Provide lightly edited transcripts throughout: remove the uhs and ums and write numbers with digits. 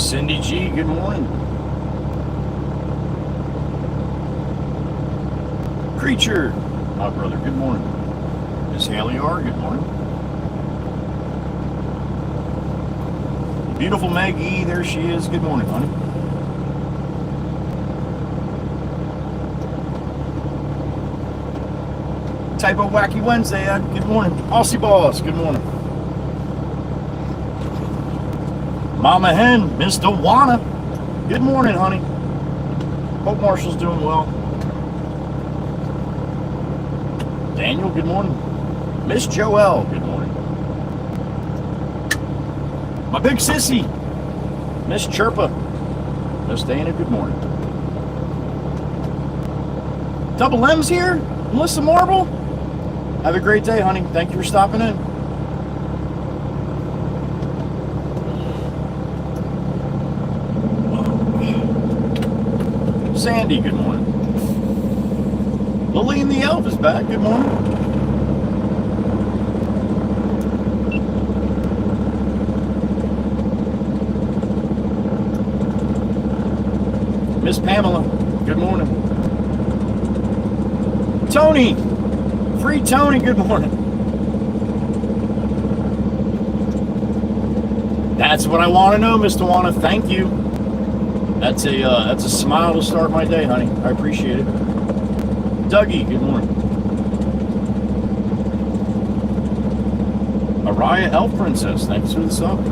Miss Cindy G, good morning. Creature, my brother, good morning. Miss Haley R, good morning. Beautiful Maggie, there she is. Good morning, honey. Typo Wacky Wednesday, good morning. Aussie Boss, good morning. Mama Hen, Mr. Wanna, good morning, honey. Hope Marshall's doing well. Daniel, good morning. Miss Joelle, good morning. My big sissy, Miss Chirpa, Miss Dana, good morning. Double M's here, Melissa Marble. Have a great day, honey. Thank you for stopping in. Sandy, good morning. Lillian the Elf is back. Good morning. Miss Pamela, good morning. Tony, Free Tony, good morning. That's what I want to know, Mr. Wanna. Thank you. That's a smile to start my day, honey. I appreciate it. Dougie, good morning. Araya Elf Princess, thanks for the sub.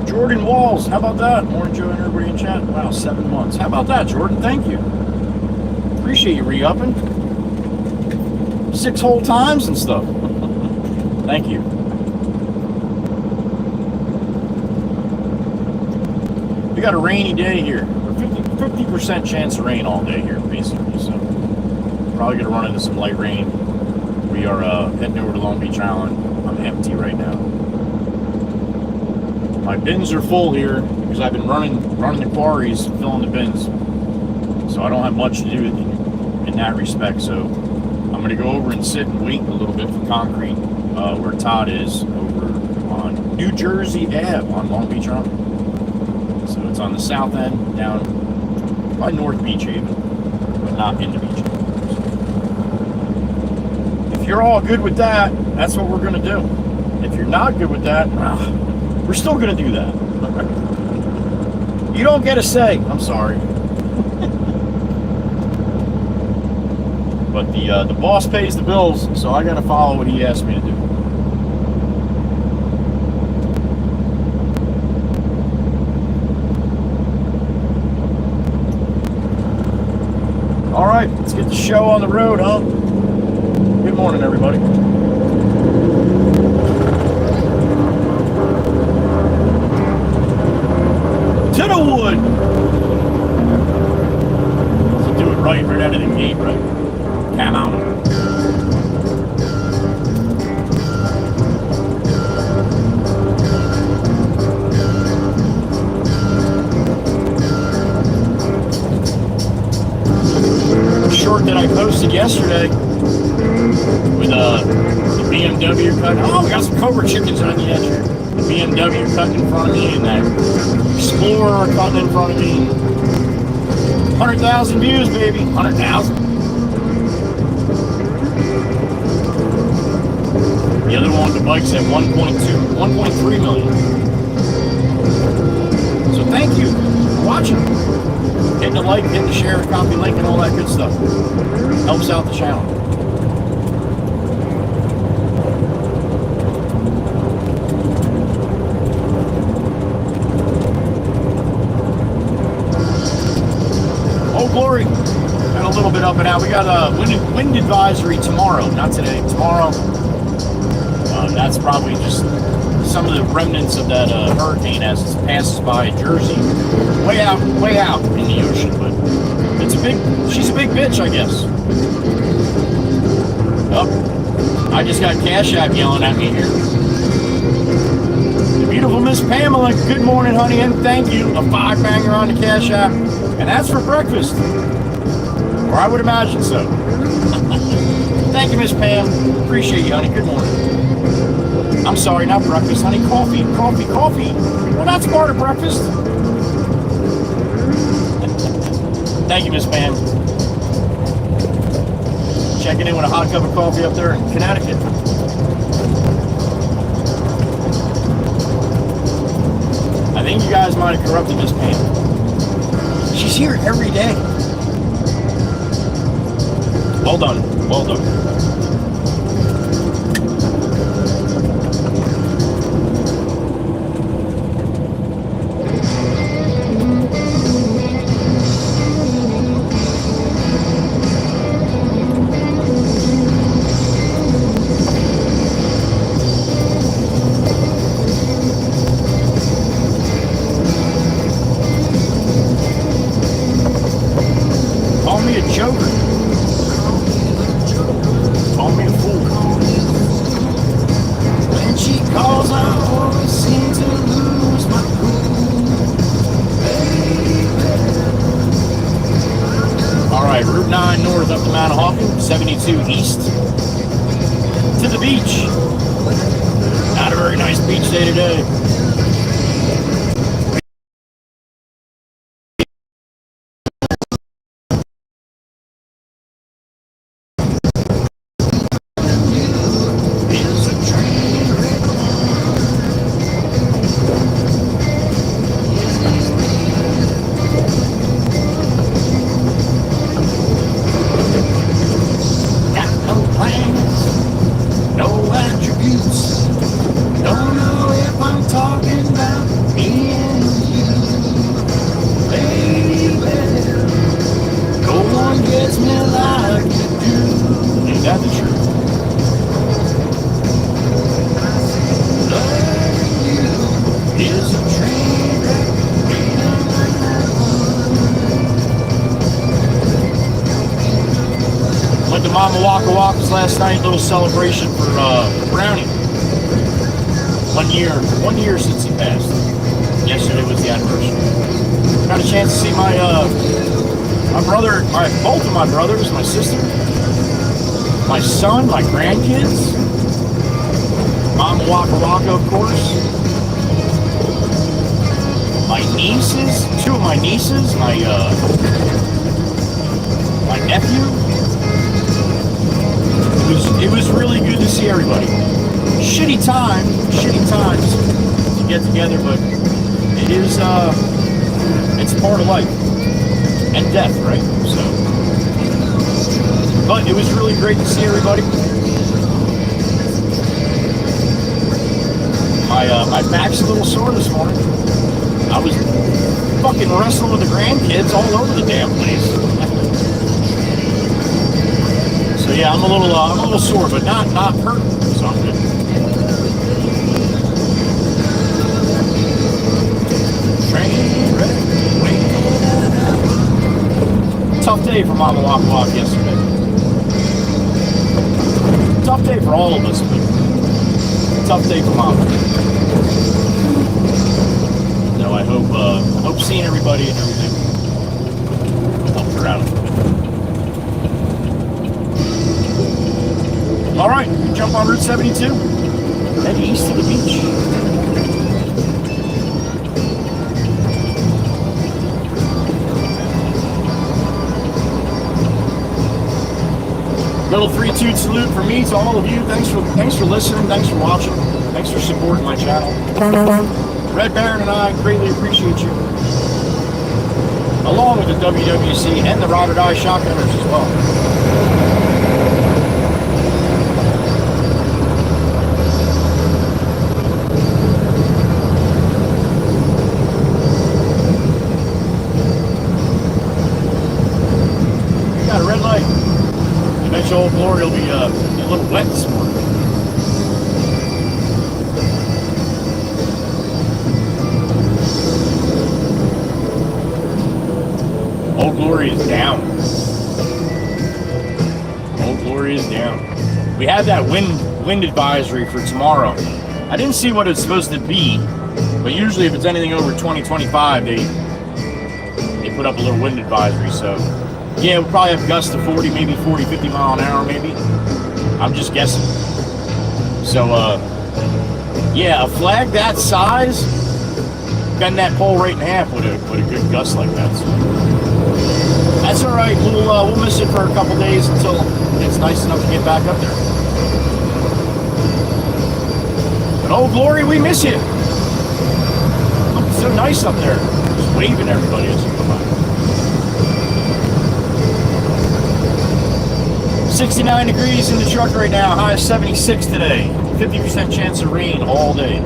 Jordan Walls, how about that? Morning, Joe, and everybody in chat. Wow, 7 months. How about that, Jordan? Thank you. Appreciate you re-upping. 6 whole times and stuff. Thank you. We got a rainy day here. 50% chance of rain all day here, basically. So probably gonna run into some light rain. We are heading over to Long Beach Island. I'm empty right now. My bins are full here because I've been running the quarries, filling the bins. So I don't have much to do in that respect. So I'm going to go over and sit and wait a little bit for concrete where Todd is over on New Jersey Ave on Long Beach Island. So it's on the south end down by North Beach Haven, but not into Beach Haven. If you're all good with that, that's what we're going to do. If you're not good with that, we're still going to do that. You don't get a say. I'm sorry. But the boss pays the bills, so I got to follow what he asked me to do. All right, let's get the show on the road, huh? Good morning, everybody. To the wood. So do it right out of the gate, right? Come on. Short that I posted yesterday with the BMW cut. Oh, we got some Cobra chickens on the edge here. The BMW cutting in front of me and that Explorer cutting in front of me. 100,000 views, baby. 100,000. The other one, the bike's at 1.3 million. So thank you for watching. Hitting the like, hitting the share, copy link, and all that good stuff. Helps out the channel. Oh, glory. Got a little bit up and out. We got a wind advisory tomorrow. Not today. Tomorrow. That's probably just some of the remnants of that hurricane as it passes by Jersey. Way out in the ocean. But she's a big bitch, I guess. Oh, I just got Cash App yelling at me here. The beautiful Miss Pamela, good morning, honey, and thank you. A 5-banger on the Cash App. And that's for breakfast. Or I would imagine so. Thank you, Miss Pam. Appreciate you, honey. Good morning. I'm sorry, not breakfast, honey. Coffee. Well, that's part of breakfast. Thank you, Miss Pam. Checking in with a hot cup of coffee up there in Connecticut. I think you guys might have corrupted Miss Pam. She's here every day. Well done. Well done. Route 9 north up to Mount Hawken, 72 east to the beach. Not a very nice beach day today. Last night, little celebration for Brownie. 1 year since he passed. Yesterday was the anniversary. Got a chance to see my brother, both of my brothers, my sister, my son, my grandkids, Mama Waka Waka, of course, my nieces, two of my nieces, my nephew. It was really good to see everybody. Shitty times to get together, but it is, it's part of life and death, right? So, but it was really great to see everybody. My back's a little sore this morning. I was fucking wrestling with the grandkids all over the damn place. So yeah, I'm a little sore, but not hurt, so I'm good. Tough day for Mama Waka Waka yesterday. Tough day for all of us, but tough day for Mama. No, I hope seeing everybody and everything helped her out. All right, jump on Route 72, head east to the beach. Little 3-2 salute from me to all of you. Thanks for listening. Thanks for watching. Thanks for supporting my channel. Red Baron and I greatly appreciate you, along with the WWC and the Ride or Die Shotgunners as well. Old Glory will be a little wet this morning. Old Glory is down. Old Glory is down. We had that wind advisory for tomorrow. I didn't see what it's supposed to be, but usually if it's anything over 20-25, they put up a little wind advisory. So Yeah, we'll probably have gusts of 40, maybe 40, 50 mile an hour, maybe. I'm just guessing. So, yeah, a flag that size, bend that pole right in half with a good gust like that. So that's all right. We'll miss it for a couple days until it's nice enough to get back up there. But oh, Glory, we miss you. It's so nice up there. Just waving at everybody as you come by. 69 degrees in the truck right now. High of 76 today. 50% chance of rain all day.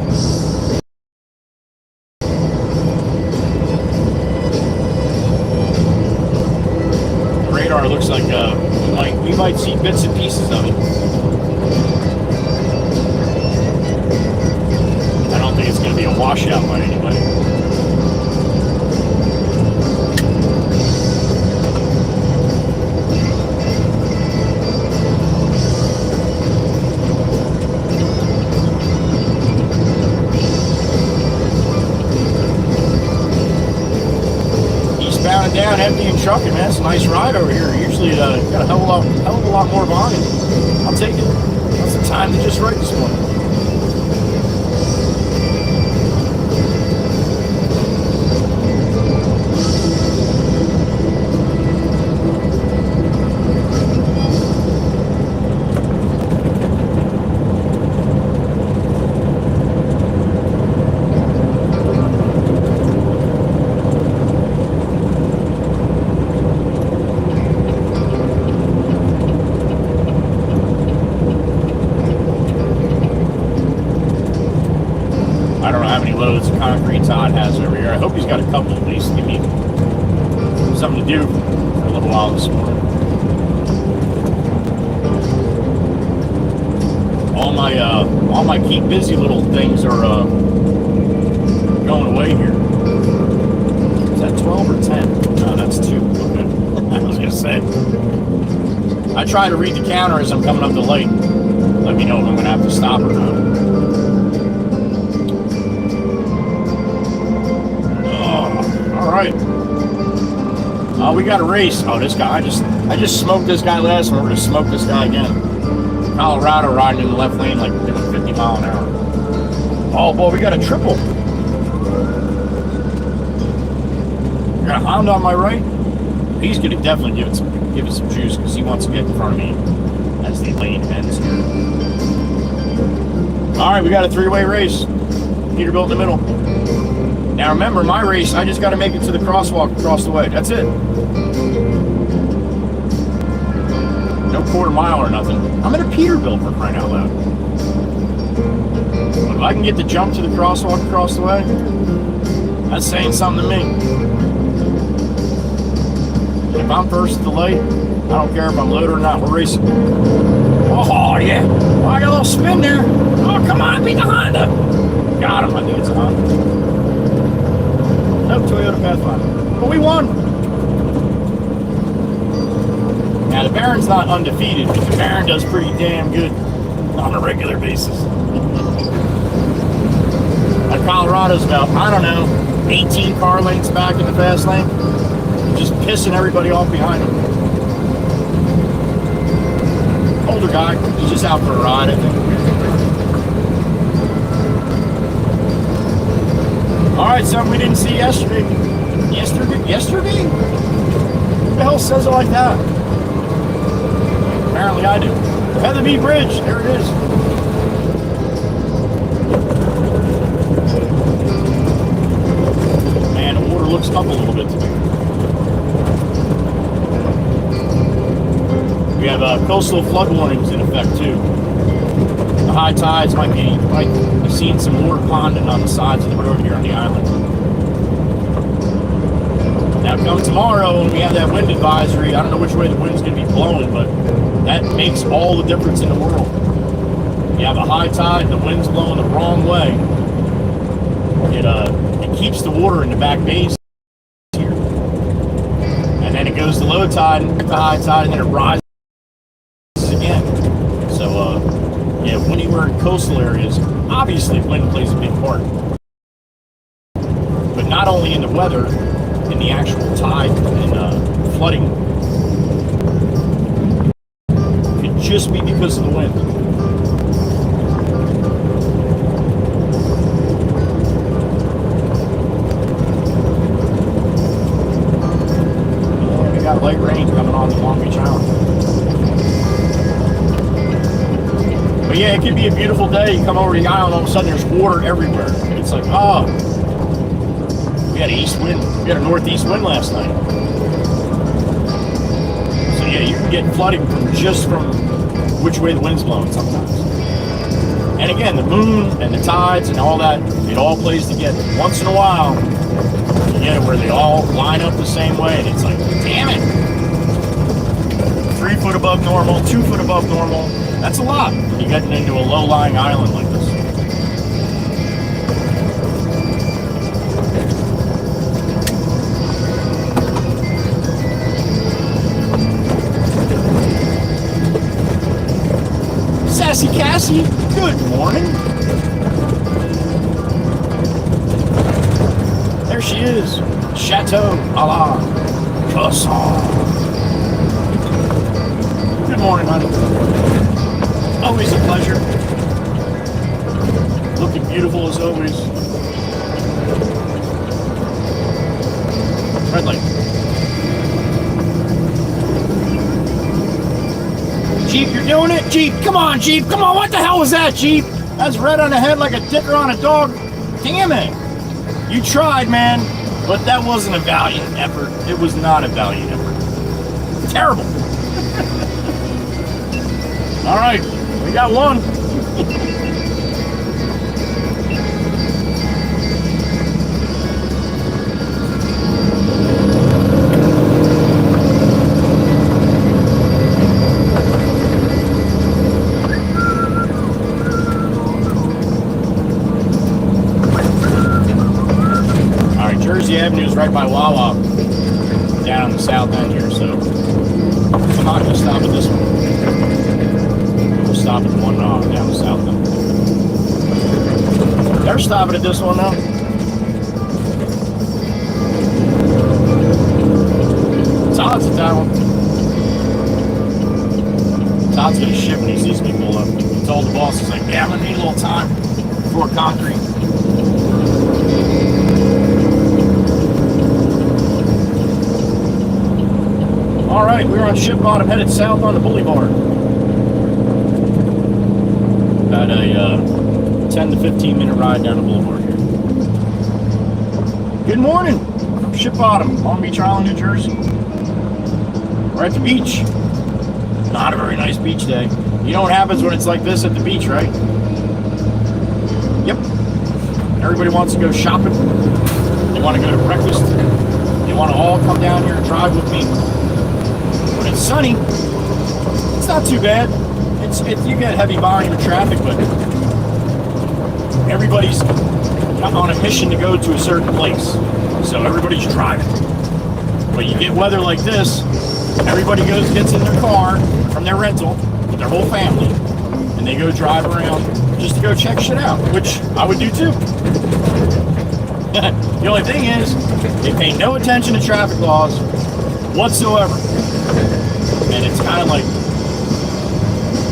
Radar looks like we might see bits and pieces of it. I don't think it's going to be a washout by anybody. Eastbound and down, empty and trucking, man. It's a nice ride over here. Usually got a hell of a lot more volume. I'll take it. That's the time to just right this morning. Loads of concrete Todd has over here. I hope he's got a couple at least. Give me something to do for a little while this morning. All my keep busy little things are going away here. Is that 12 or 10? No, that's 2. Okay. I was gonna say. I try to read the counter as I'm coming up the light. Let me know if I'm gonna have to stop or not. All right. We got a race. Oh, this guy. I just smoked this guy last one. We're gonna smoke this guy again. Colorado riding in the left lane like doing 50 mile an hour. Oh boy, we got a triple. Got a Honda on my right. He's gonna definitely give it some juice because he wants to get in front of me as the lane ends here. All right, we got a 3-way race. Peterbilt in the middle. Now remember, my race, I just got to make it to the crosswalk across the way. That's it. No quarter mile or nothing. I'm in a Peterbilt for crying out loud. But if I can get the jump to the crosswalk across the way, that's saying something to me. If I'm first at the light, I don't care if I'm loaded or not, we're racing. Oh, yeah. Oh, I got a little spin there. Oh, come on, beat the Honda. Got him. I think it's a Honda. No, Toyota Pathfinder. But we won. Now, the Baron's not undefeated, but the Baron does pretty damn good on a regular basis. Colorado's about, I don't know, 18 car lengths back in the fast lane. Just pissing everybody off behind him. Older guy. He's just out for a ride, I think. Alright, something we didn't see yesterday. Yesterday? Who the hell says it like that? Apparently I do. The Heatherby Bridge, there it is. Man, the water looks up a little bit today. We have coastal flood warnings in effect too. The high tides might be seeing some water ponding on the sides of the road here on the island. Now come tomorrow when we have that wind advisory, I don't know which way the wind's going to be blowing, but that makes all the difference in the world. You have a high tide, the wind's blowing the wrong way. It keeps the water in the back bays here. And then it goes to low tide and the high tide, and then it rises again. So, yeah, when you were in coastal areas, obviously wind plays a big part. But not only in the weather, in the actual tide and flooding just be because of the wind. We got light rain coming on the Long Beach Island. But yeah, it could be a beautiful day. You come over the island, all of a sudden there's water everywhere. It's like, oh, we had an east wind. We had a northeast wind last night. So yeah, you can get flooding from which way the wind's blowing sometimes. And again, the moon and the tides and all that, it all plays together. Once in a while, you get it where they all line up the same way, and it's like, damn it. 3 foot above normal, 2 foot above normal. That's a lot. You're getting into a low-lying island like this. Sassy Cassie, good morning. There she is. Chateau a la Croissant. Good morning, honey. Always a pleasure. Looking beautiful as always. Red light. Jeep, you're doing it? Jeep, come on, Jeep. Come on, what the hell was that, Jeep? That's red on the head like a dicker on a dog. Damn it. You tried, man, but that wasn't a valiant effort. It was not a valiant effort. Terrible. All right, we got one. Jersey Avenue is right by Wawa, down on the south end here, so I'm not going to stop at this one. We'll stop at the one down the south end. They're stopping at this one now. Todd's at that one. Todd's going to ship when he sees me pull up. He told the boss, he's like, yeah, I'm going to need a little time before concrete. All right, we're on Ship Bottom, headed south on the Boulevard. About a 10 to 15 minute ride down the Boulevard here. Good morning from Ship Bottom, Long Beach Island, New Jersey. We're at the beach. Not a very nice beach day. You know what happens when it's like this at the beach, right? Yep. Everybody wants to go shopping. They want to go to breakfast. They want to all come down here and drive with me. When it's sunny, it's not too bad. It's you get heavy volume of traffic, but everybody's on a mission to go to a certain place, so everybody's driving. But you get weather like this, everybody gets in their car from their rental with their whole family, and they go drive around just to go check shit out, which I would do too. The only thing is, they pay no attention to traffic laws whatsoever. And it's kind of like,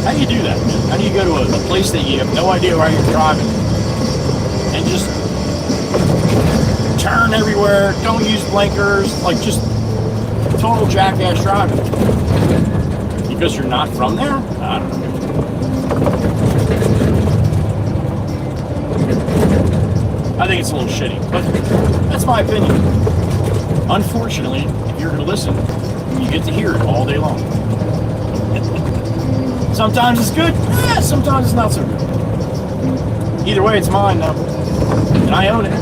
how do you do that, man? How do you go to a place that you have no idea where you're driving and just turn everywhere, don't use blinkers, like just total jackass driving? Because you're not from there? I don't know. I think it's a little shitty, but that's my opinion. Unfortunately, if you're going to listen, you get to hear it all day long. Sometimes it's good, sometimes it's not so good. Either way, it's mine now, and I own it.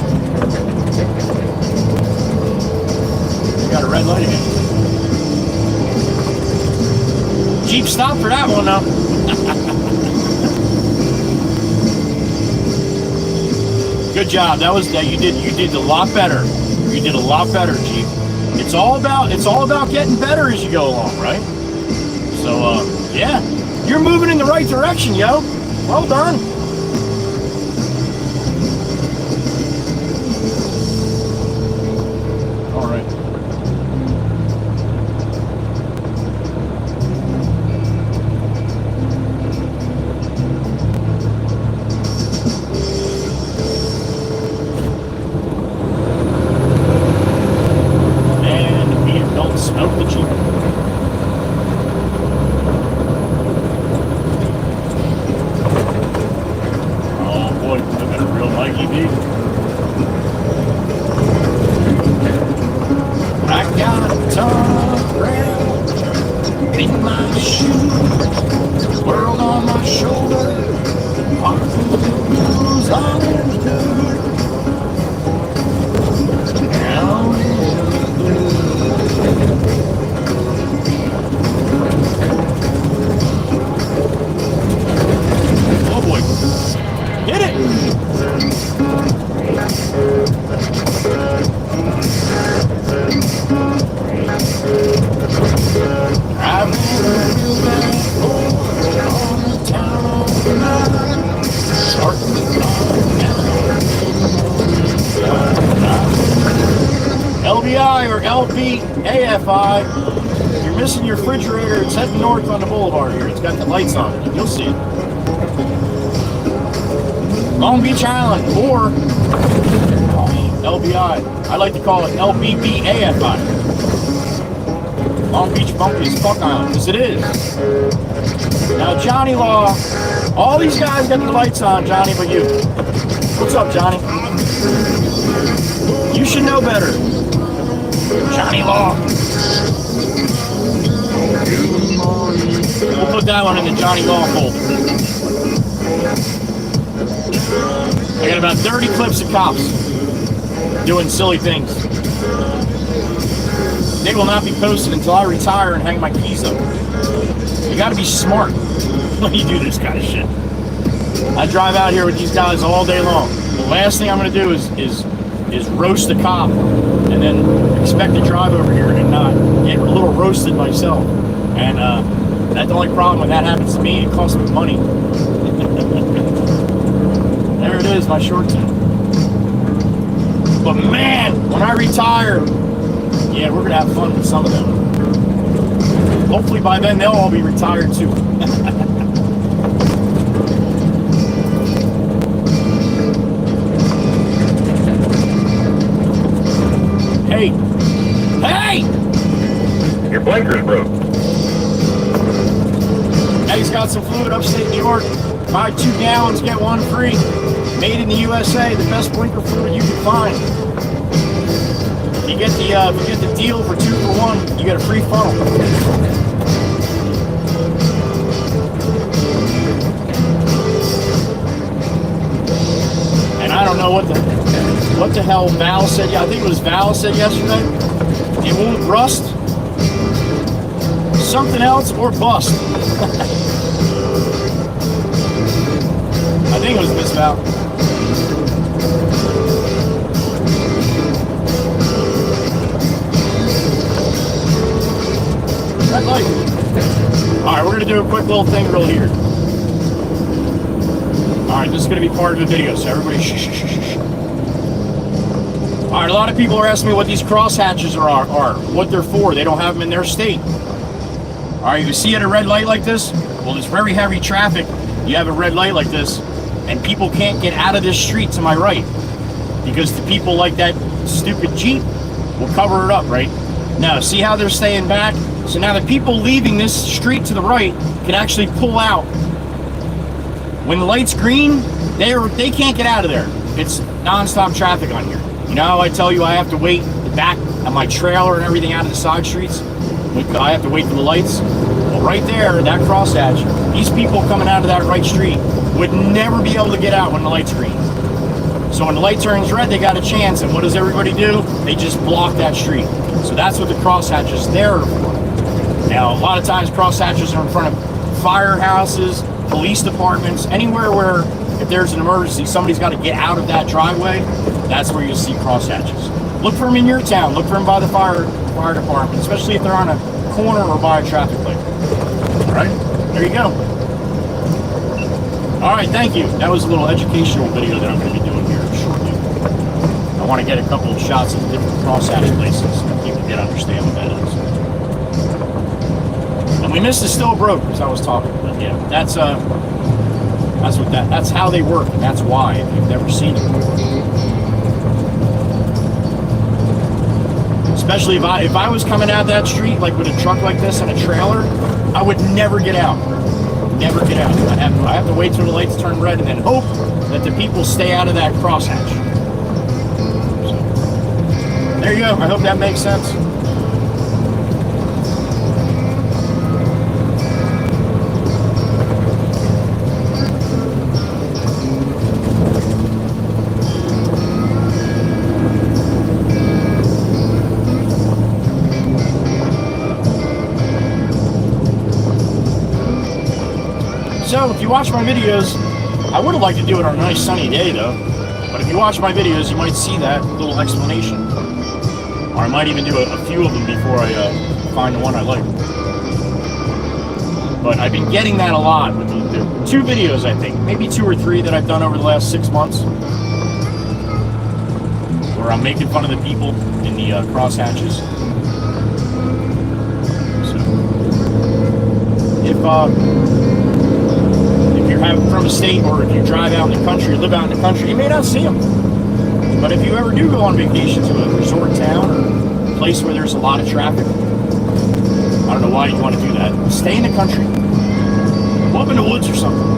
We got a red light again. Jeep stopped for that one now. Good job. You did a lot better. You did a lot better, Jeep. It's all about getting better as you go along, right? So yeah, you're moving in the right direction, yo. Well done. All right. tough ground, in my shoes, world on my shoulder, heart full of blues on the dirt. Down in the blue. Oh boy. Hit it! I've never real bad on the town of the night. Starting to LBI or LBAFI. You're missing your refrigerator. It's heading north on the boulevard here. It's got the lights on it. You'll see it. Long Beach Island or LBI. I like to call it LBBAFI. Long Beach Bumpy as fuck Island, because it is. Now Johnny Law, all these guys got the lights on, Johnny, but you. What's up, Johnny? You should know better. Johnny Law. We'll put that one in the Johnny Law folder. I got about 30 clips of cops doing silly things. They will not be posted until I retire and hang my keys up. You gotta be smart when you do this kind of shit. I drive out here with these guys all day long. The last thing I'm gonna do is roast a cop and then expect to drive over here and not get a little roasted myself. And that's the only problem when that happens to me. It costs me money. There it is, my short term. But man, when I retire, yeah, we're gonna have fun with some of them. Hopefully by then they'll all be retired too. Hey! Hey! Your blinker's broke. Eddie's got some fluid upstate New York. Buy 2 gallons, get 1 free. Made in the USA, the best blinker fluid you can find. If you get the deal for 2 for 1, you get a free funnel. And I don't know what the hell Val said. Yeah, I think it was Val said yesterday. It won't rust. Something else or bust. I think it was Miss Val. Red light. Alright, we're going to do a quick little thing real here. Alright, this is going to be part of the video, so everybody shh, shh, shh, shh. Alright, a lot of people are asking me what these crosshatches are, what they're for. They don't have them in their state. Alright, you see at a red light like this? Well, there's very heavy traffic. You have a red light like this, and people can't get out of this street to my right because the people like that stupid Jeep will cover it up, right? Now, see how they're staying back? So now the people leaving this street to the right can actually pull out. When the light's green, they can't get out of there. It's non-stop traffic on here. You know how I tell you I have to wait the back of my trailer and everything out of the side streets? I have to wait for the lights. Well, right there, that crosshatch, these people coming out of that right street would never be able to get out when the light's green. So when the light turns red, they got a chance. And what does everybody do? They just block that street. So that's what the crosshatch is there for. Now, a lot of times crosshatches are in front of firehouses, police departments, anywhere where if there's an emergency, somebody's got to get out of that driveway. That's where you'll see crosshatches. Look for them in your town. Look for them by the fire department, especially if they're on a corner or by a traffic light. All right, there you go. All right, thank you. That was a little educational video that I'm going to be doing here shortly. I want to get a couple of shots of different crosshatch places so people can understand what that is. And we missed the still broke because I was talking, but yeah, that's how they work, and that's why if you've never seen it. Especially if I was coming out that street like with a truck like this and a trailer, I would never get out. Never get out. I have to wait till the lights turn red and then hope that the people stay out of that crosshatch. So, there you go. I hope that makes sense. so. If you watch my videos, I would have liked to do it on a nice sunny day though. But if you watch my videos, you might see that little explanation. Or I might even do a few of them before I find the one I like. But I've been getting that a lot with the 2 videos, I think. Maybe 2 or 3 that I've done over the last 6 months. Where I'm making fun of the people in the crosshatches. So, if you're from a state, or if you drive out in the country, or live out in the country, you may not see them. But if you ever do go on vacation to a resort town or a place where there's a lot of traffic, I don't know why you want to do that. Stay in the country. Go up in the woods or something.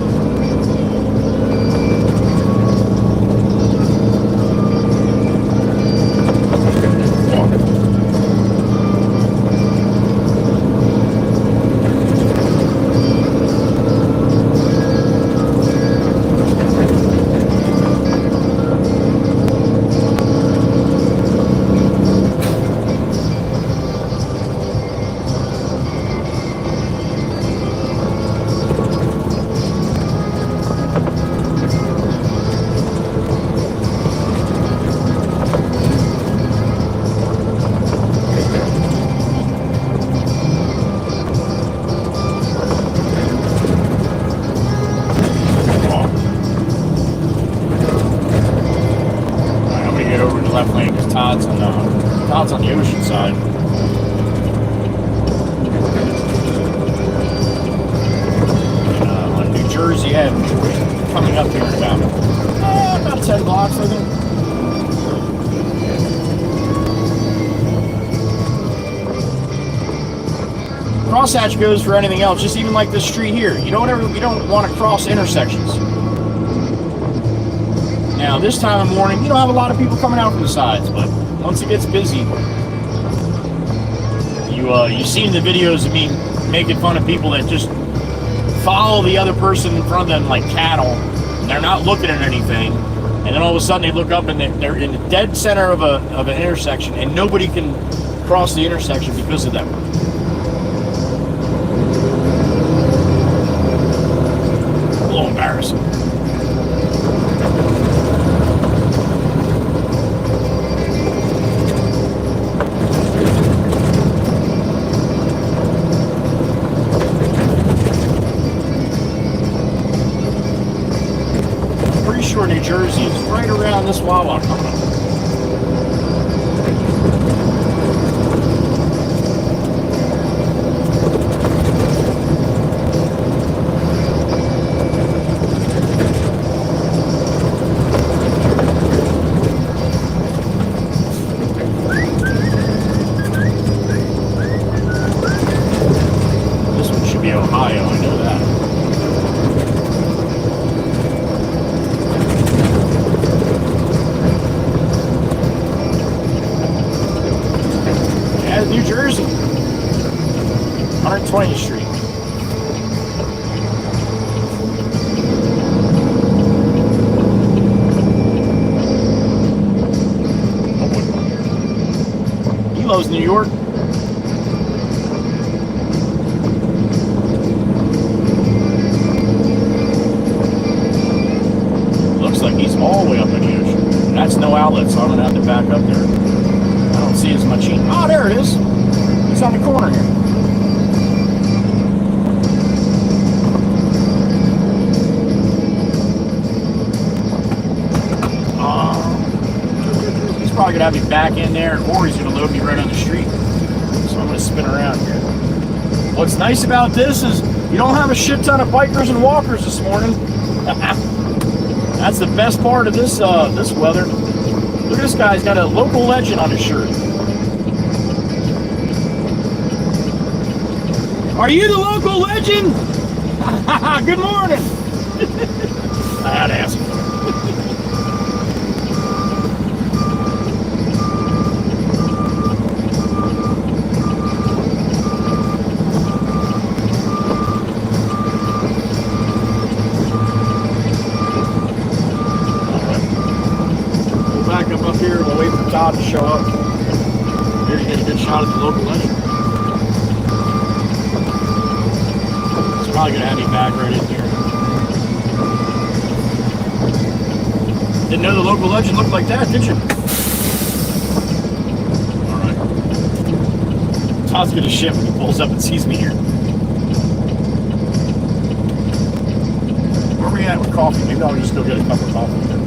Todd's on the ocean side. And, on New Jersey Ave, coming up here in about 10 blocks, I think. Crosshatch goes for anything else, just even like this street here. You don't want to cross intersections. Now, this time of morning, you don't have a lot of people coming out from the sides, but once it gets busy, you see in the videos of me making fun of people that just follow the other person in front of them like cattle, and they're not looking at anything, and then all of a sudden they look up and they're in the dead center of an intersection, and nobody can cross the intersection because of them. A little embarrassing. New Jersey is right around this Wawa coming up. This one should be Ohio, I know that. New Jersey, 120th Street. Elo's New York. Looks like he's all the way up in the ocean. That's no outlet, so I'm gonna have to back up there. I don't see as much heat. Oh, there it is. He's on the corner here. He's probably going to have me back in there, or he's going to load me right on the street. So I'm going to spin around here. What's nice about this is you don't have a shit ton of bikers and walkers this morning. That's the best part of this this weather. Look at this guy, he's got a local legend on his shirt. Are you the local legend? Good morning. I had to ask him. We'll back up here. We'll wait for Todd to show up. Here to get a good shot at the local legend. Probably gonna have me back right in here. Didn't know the local legend looked like that, did you? Alright. Todd's gonna shit when he pulls up and sees me here. Where are we at with coffee? Maybe I'll just go get a cup of coffee there.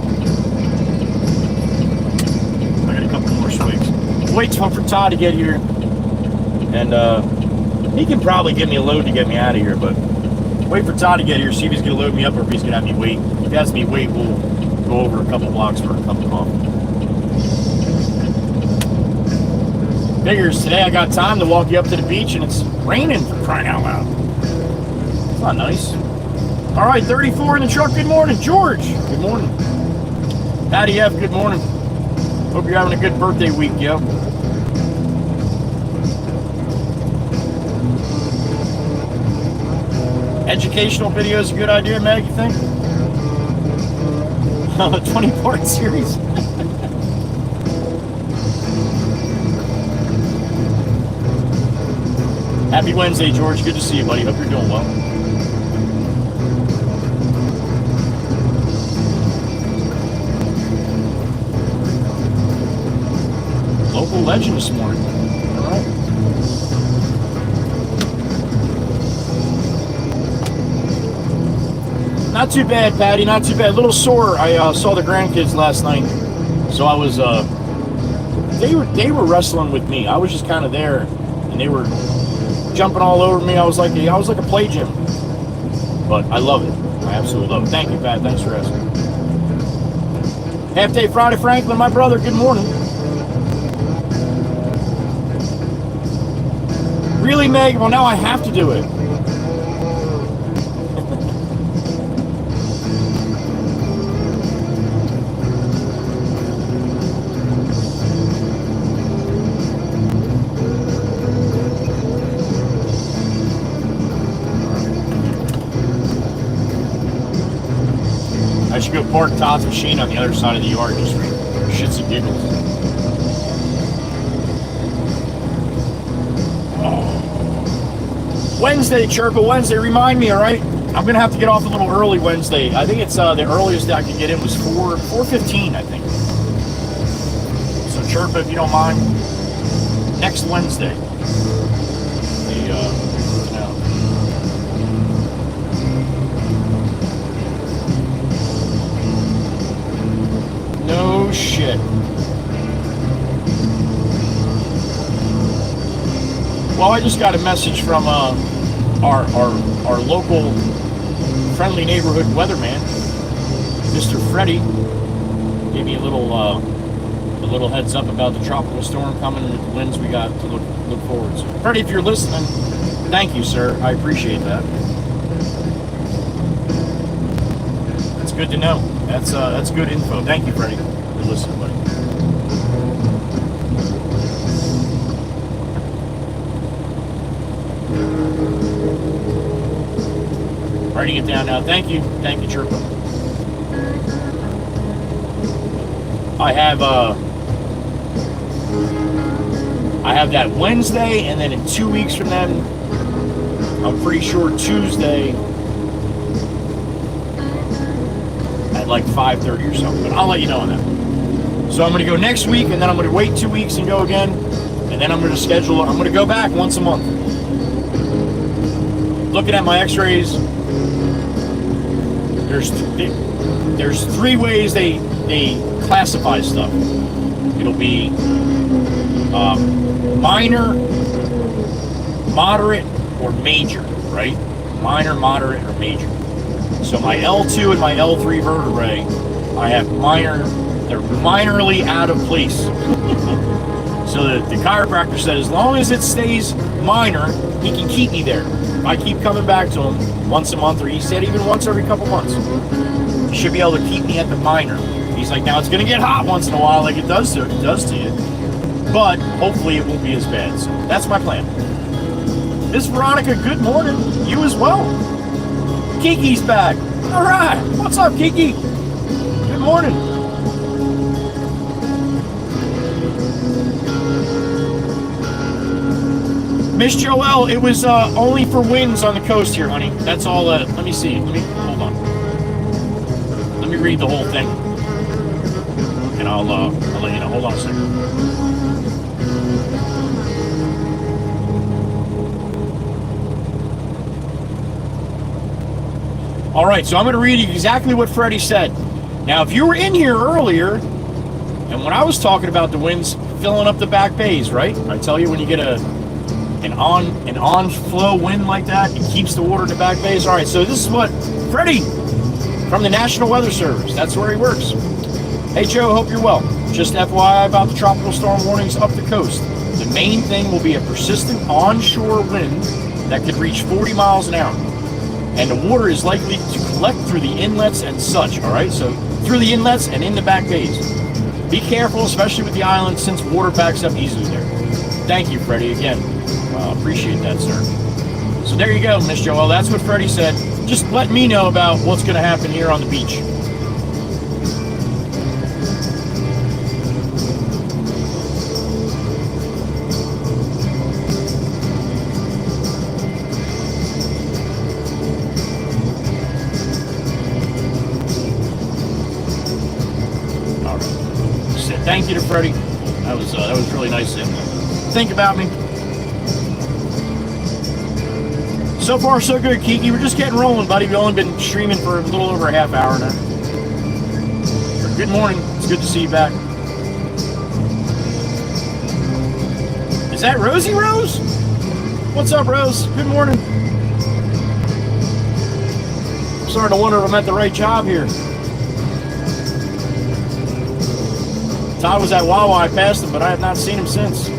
I got a couple more swigs. Wait for Todd to get here. And he can probably give me a load to get me out of here, but wait for Todd to get here, see if he's going to load me up or if he's going to have me wait. If he has me wait, we'll go over a couple blocks for a cup of coffee. Figures today I got time to walk you up to the beach and it's raining, for crying out loud. It's not nice. All right, 34 in the truck. Good morning, George. Good morning. Patty F, good morning. Hope you're having a good birthday week, yo. Educational video is a good idea, Meg, you think? 20-part series. Happy Wednesday, George. Good to see you, buddy. Hope you're doing well. Local legend this morning. All right. Not too bad, Patty. Not too bad. A little sore. I saw the grandkids last night, so I was. They were wrestling with me. I was just kind of there, and they were jumping all over me. I was like a play gym. But I love it. I absolutely love it. Thank you, Pat. Thanks for asking. Half Day Friday, Franklin, my brother. Good morning. Really, Meg? Well, now I have to do it. I should go park Todd's machine on the other side of the yard just for shits and giggles. Oh. Wednesday, Chirpa, Wednesday, remind me, all right? I'm going to have to get off a little early Wednesday. I think it's the earliest I could get in was 4:15, I think. So Chirpa, if you don't mind, next Wednesday. No shit. Well, I just got a message from our local friendly neighborhood weatherman, Mr. Freddie. Gave me a little heads up about the tropical storm coming and the winds we got to look forward to. Freddie, if you're listening, thank you, sir. I appreciate that. That's good to know. That's good info. Thank you, Freddie, for listening, buddy. Writing it down now. Thank you, Chirpa. I have that Wednesday, and then in 2 weeks from then, I'm pretty sure Tuesday at like 5:30 or something. But I'll let you know on that. So I'm going to go next week, and then I'm going to wait 2 weeks and go again, and then I'm going to schedule. I'm going to go back once a month. Looking at my X-rays, there's 3 ways they classify stuff. It'll be minor, moderate, or major, right? Minor, moderate, or major. So my L2 and my L3 vertebrae, I have they're minorly out of place. So the chiropractor said as long as it stays minor, he can keep me there. If I keep coming back to him once a month, or he said even once every couple months, he should be able to keep me at the minor. He's like, now it's going to get hot once in a while like it does to you, but hopefully it won't be as bad. So that's my plan. Miss Veronica, good morning. You as well. Kiki's back. All right. What's up, Kiki? Good morning. Miss Joelle, it was only for winds on the coast here, honey. That's all. Let me see. Hold on. Let me read the whole thing. and I'll let you know. Hold on a second. All right, so I'm going to read you exactly what Freddie said. Now, if you were in here earlier, and when I was talking about the winds filling up the back bays, right? I tell you, when you get an on-flow wind like that, it keeps the water in the back bays. All right, so this is what Freddie from the National Weather Service, that's where he works. Hey, Joe, hope you're well. Just FYI about the tropical storm warnings up the coast. The main thing will be a persistent onshore wind that could reach 40 miles an hour. And the water is likely to collect through the inlets and such, all right? So through the inlets and in the back bays. Be careful, especially with the island, since water backs up easily there. Thank you, Freddie, again. Appreciate that, sir. So there you go, Miss Joelle. That's what Freddie said. Just let me know about what's going to happen here on the beach. Thank you to Freddie. That was really nice of him to think about me. So far, so good, Kiki. We're just getting rolling, buddy. We've only been streaming for a little over a half hour now. Good morning. It's good to see you back. Is that Rosie Rose? What's up, Rose? Good morning. I'm starting to wonder if I'm at the right job here. Todd was at Wawa. I passed him, but I have not seen him since.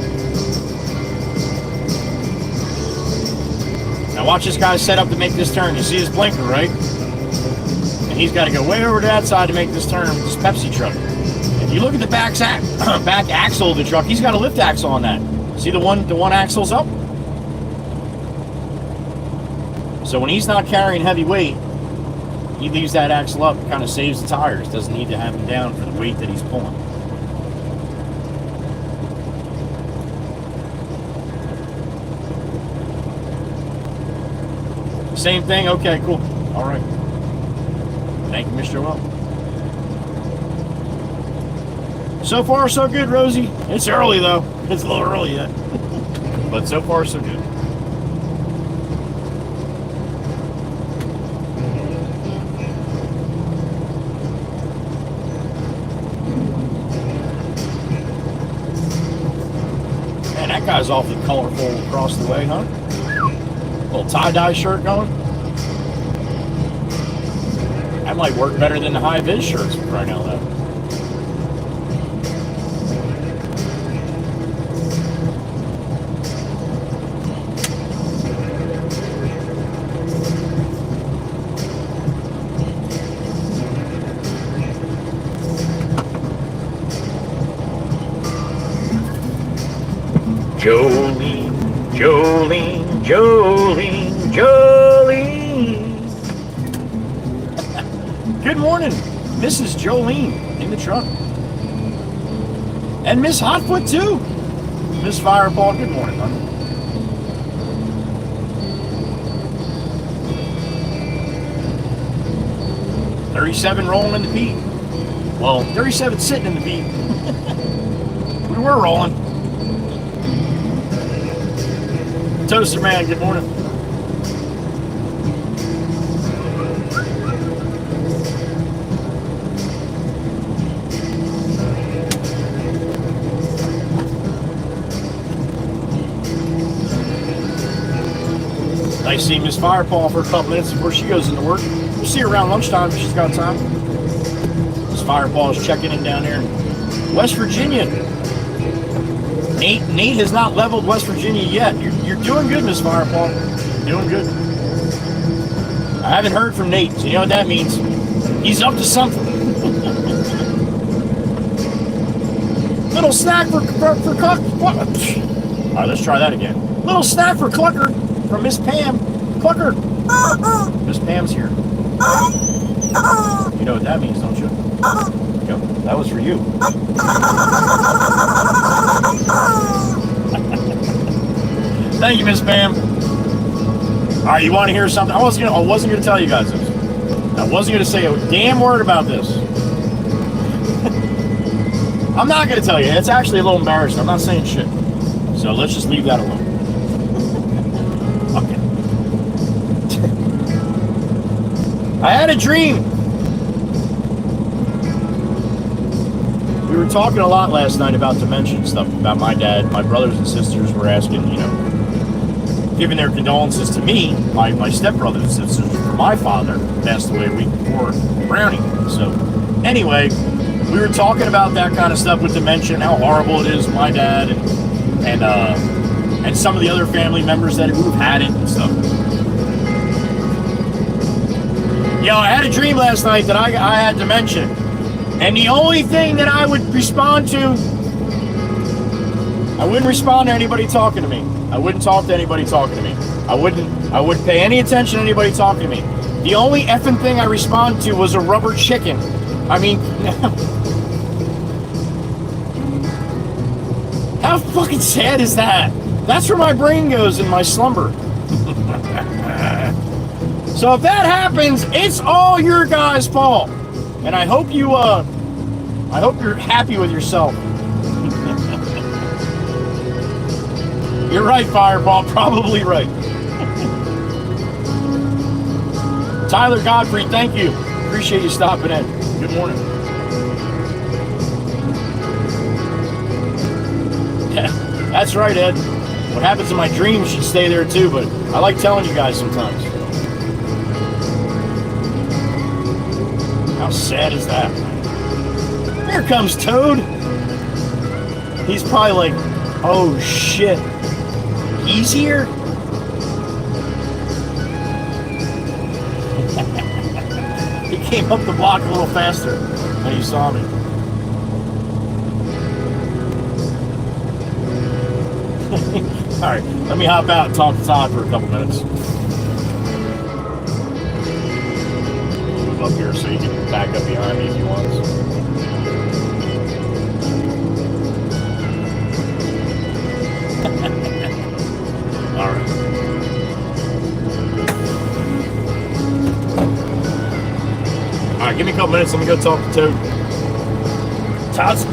Now watch this guy set up to make this turn. You see his blinker, right? And he's got to go way over to that side to make this turn with this Pepsi truck. If you look at the back axle of the truck, he's got a lift axle on that. See the one axle's up? So when he's not carrying heavy weight, he leaves that axle up, kind of saves the tires. Doesn't need to have him down for the weight that he's pulling. Same thing? Okay, cool. All right. Thank you, Mr. Well. So far, so good, Rosie. It's early, though. It's a little early yet. But so far, so good. Man, that guy's awfully colorful across the way, huh? Little tie-dye shirt going. That might work better than the high-vis shirts right now, though. Jolene, Jolene, Jolene, Jolene. Good morning, Mrs. Jolene in the truck. And Miss Hotfoot, too. Miss Fireball, good morning, honey. $37 rolling in the beat. Well, 37 sitting in the beat. We were rolling. Toaster Man, good morning. Nice seeing Miss Firepaw for a couple minutes before she goes into work. We'll see her around lunchtime if she's got time. Miss Firepaw is checking in down here in West Virginia. Nate has not leveled West Virginia yet. You're doing good, Miss Firepaw. You're doing good. I haven't heard from Nate, so you know what that means. He's up to something. Little snack for Cluck. All right, let's try that again. Little snack for Clucker from Miss Pam. Clucker. Miss Pam's here. You know what that means, don't you? Yep, that was for you. Thank you, Miss Pam. All right, you want to hear something? I wasn't gonna tell you guys this. I wasn't gonna say a damn word about this. I'm not going to tell you. It's actually a little embarrassing. I'm not saying shit. So let's just leave that alone. Okay. I had a dream. We were talking a lot last night about dementia and stuff, about my dad. My brothers and sisters were asking, you know, giving their condolences to me, my stepbrothers and sisters, for my father passed away a week before Brownie. So anyway, we were talking about that kind of stuff with dementia and how horrible it is with my dad and some of the other family members who've had it and stuff. Yo, I had a dream last night that I had dementia. And the only thing that I would respond to, I wouldn't respond to anybody talking to me. I wouldn't talk to anybody talking to me. I wouldn't pay any attention to anybody talking to me. The only effing thing I responded to was a rubber chicken. I mean, how fucking sad is that? That's where my brain goes in my slumber. So if that happens, it's all your guys' fault. And I hope you're happy with yourself. You're right, Fireball. Probably right. Tyler Godfrey, thank you. Appreciate you stopping in. Good morning. Yeah, that's right, Ed. What happens in my dreams should stay there too, but I like telling you guys sometimes. How sad is that? Here comes Toad. He's probably like, oh shit. He's here? He came up the block a little faster when he saw me. Alright, let me hop out and talk to Todd for a couple minutes. Move up here so you can back up behind me if you want. Alright. Alright, give me a couple minutes. Let me go talk to Toad. Todd's...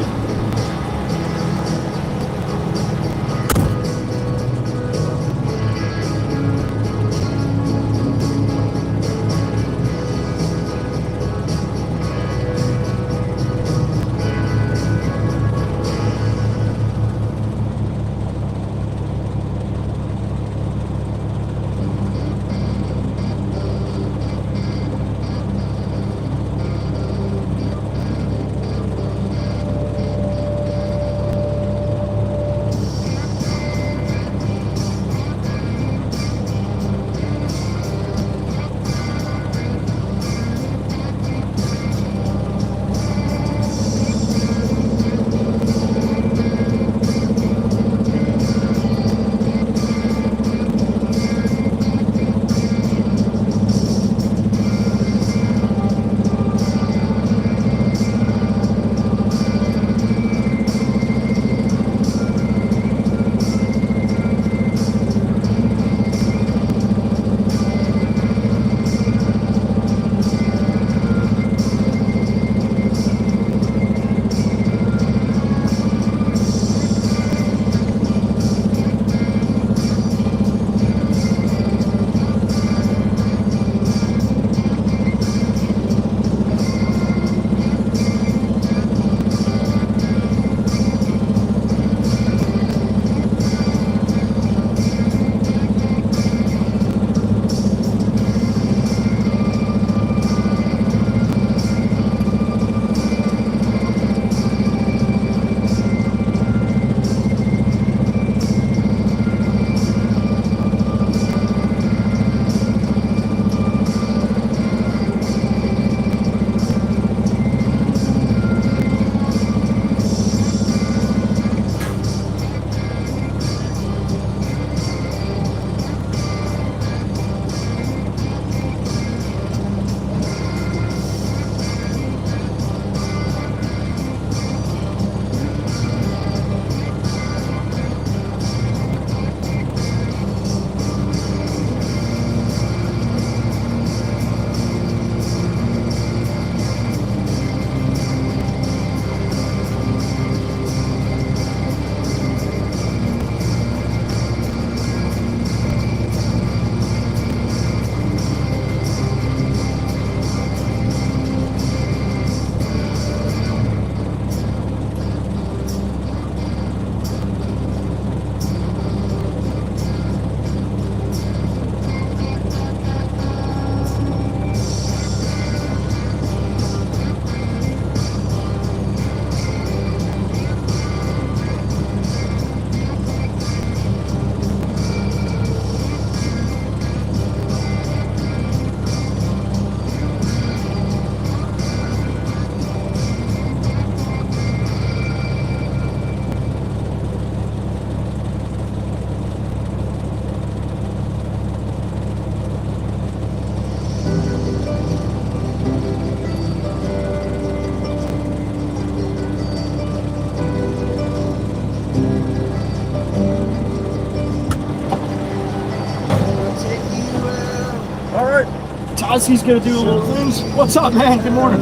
Todsy's gonna do little things. What's up, man? Good morning.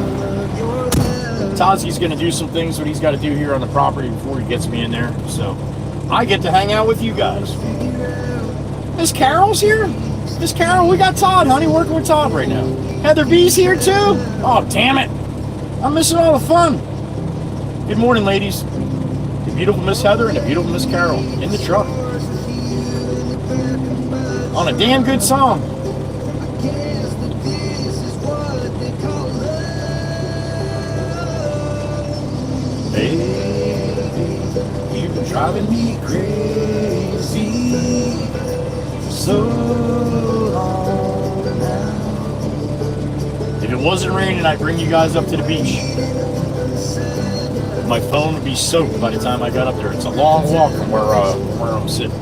Todsy's gonna do some things that he's got to do here on the property before he gets me in there. So I get to hang out with you guys. Miss Carol's here. Miss Carol, we got Todd, honey, working with Todd right now. Heather B's here too. Oh, damn it! I'm missing all the fun. Good morning, ladies. The beautiful Miss Heather and the beautiful Miss Carol in the truck on a damn good song. Baby, you've been driving me crazy so long now. If it wasn't raining, I'd bring you guys up to the beach. My phone would be soaked by the time I got up there. It's a long walk from where I'm sitting.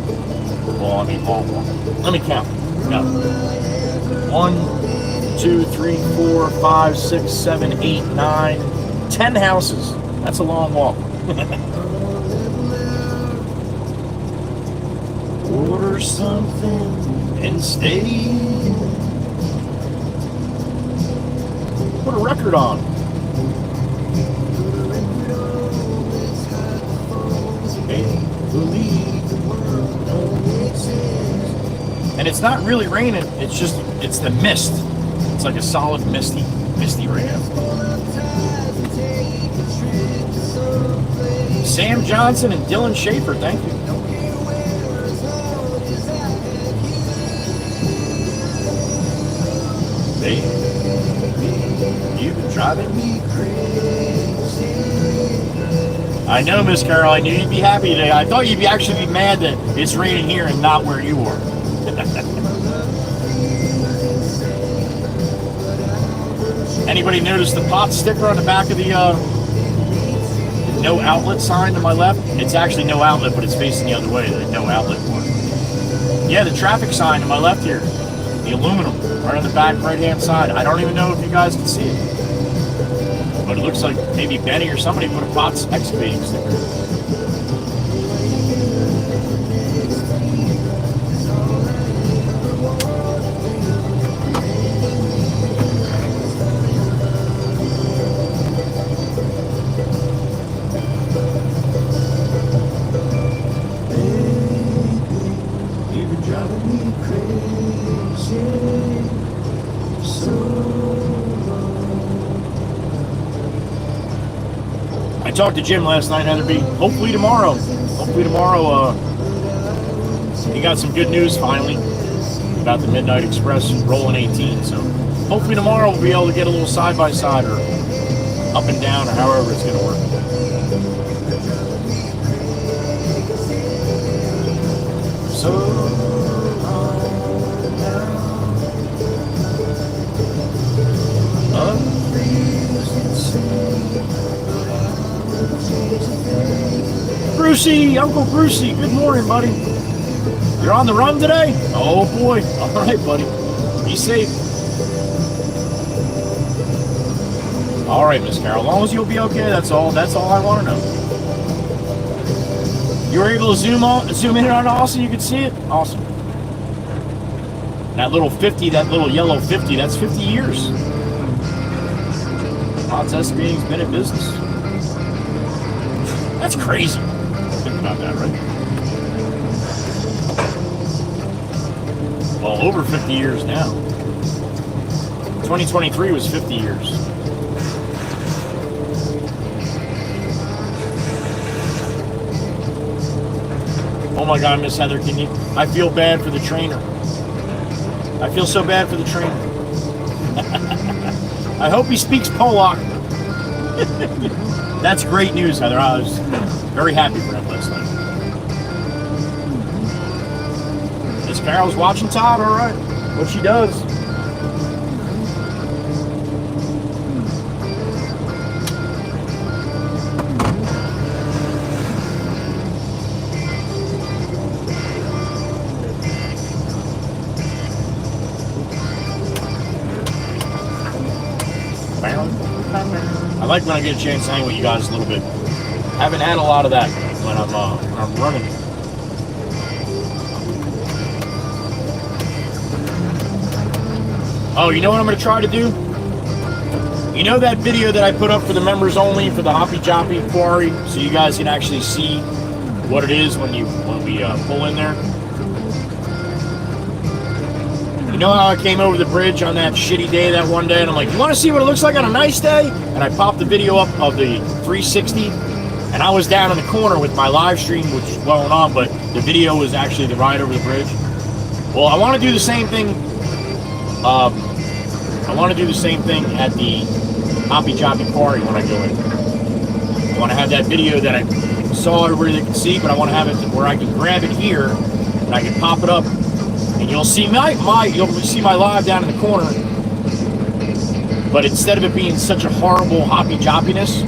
Well, I mean, long walk. Let me count. No. 1, 2, 3, 4, 5, 6, 7, 8, 9, 10 houses. That's a long walk. Order something and stay. Put a record on. And it's not really raining, it's the mist. It's like a solid misty right now. Sam Johnson and Dylan Schaefer, thank you. Baby, you've been driving me crazy. I know, Miss Carol, I knew you'd be happy today. I thought you'd actually be mad that it's raining here and not where you are. Anybody notice the pot sticker on the back of the no outlet sign to my left? It's actually no outlet, but it's facing the other way, the no outlet one. Yeah, the traffic sign to my left here. The aluminum, right on the back right-hand side. I don't even know if you guys can see it. But it looks like maybe Benny or somebody put a Potts excavating sticker. I talked to Jim last night, Heather B. Hopefully tomorrow, he got some good news finally about the Midnight Express rolling 18. So hopefully tomorrow we'll be able to get a little side-by-side or up and down or however it's going to work. So Brucey, Uncle Brucey, good morning, buddy. You're on the run today? Oh boy. All right, buddy. Be safe. All right, Miss Carol. As long as you'll be okay, that's all I want to know. You were able to zoom in on it also, you could see it? Awesome. That little 50, that little yellow 50, that's 50 years. Potts Excavating's been in business. That's crazy. Think about that, right? Well, over 50 years now. 2023 was 50 years. Oh my God, Miss Heather, I feel bad for the trainer. I feel so bad for the trainer. I hope he speaks Polak. That's great news, Heather. I was very happy for him last night. Miss Carol's watching Todd, all right. What she does. I like when I get a chance to hang with you guys a little bit. Haven't had a lot of that when I'm running. Oh, you know what I'm going to try to do? You know that video that I put up for the members only for the Hoppy Joppy quarry, so you guys can actually see what it is when we pull in there? You know how I came over the bridge on that shitty day that one day, and I'm like, you want to see what it looks like on a nice day? And I popped the video up of the 360, and I was down in the corner with my live stream, which was going on, but the video was actually the ride over the bridge. Well, I want to do the same thing. I want to do the same thing at the Hoppy Joppy Quarry when I go in. I want to have that video that I saw everybody that can see, but I want to have it where I can grab it here and I can pop it up, and you'll see my live down in the corner. But instead of it being such a horrible Hoppy Joppiness,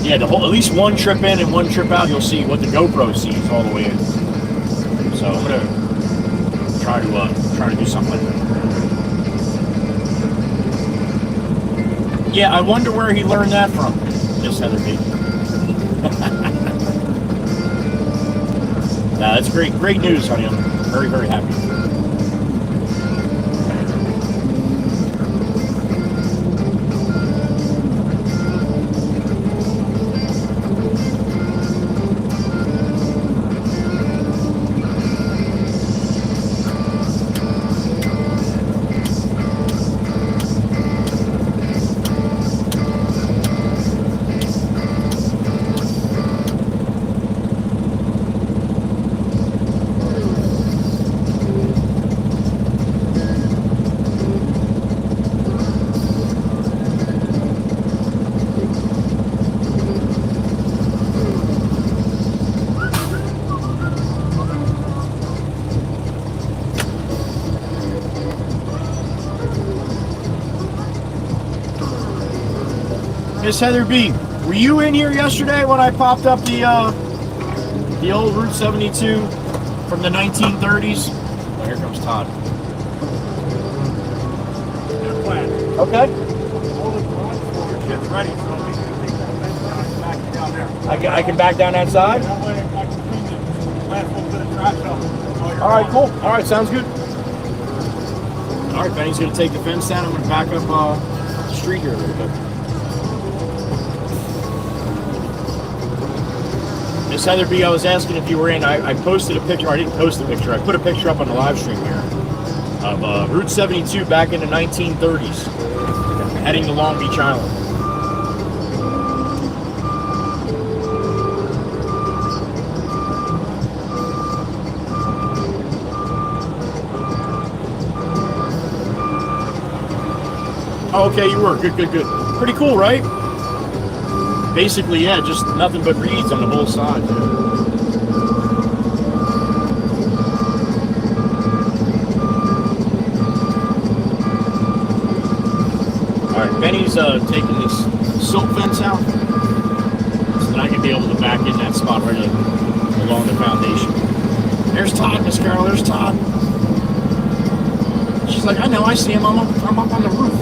yeah, at least one trip in and one trip out, you'll see what the GoPro sees all the way in. So I'm gonna try to do something like that. Yeah, I wonder where he learned that from. Just Heather B. Nah, that's great news, honey. I'm very, very happy. Miss Heather B, were you in here yesterday when I popped up the old Route 72 from the 1930s? Oh, here comes Todd. Okay. Ready, I can back down that side? All right, cool. All right, sounds good. All right, Benny's going to take the fence down. I'm going to back up the street here a little bit. Miss Heather B, I was asking if you were in. I posted a picture. I didn't post a picture. I put a picture up on the live stream here of Route 72 back in the 1930s, heading to Long Beach Island. Oh, okay, you were. Good. Pretty cool, right? Basically, yeah, just nothing but reeds on the whole side. Yeah. All right, Benny's taking this silk fence out, so that I can be able to back in that spot right along the foundation. There's Todd, Miss Carol. There's Todd. She's like, I know, I see him. I'm up on the roof.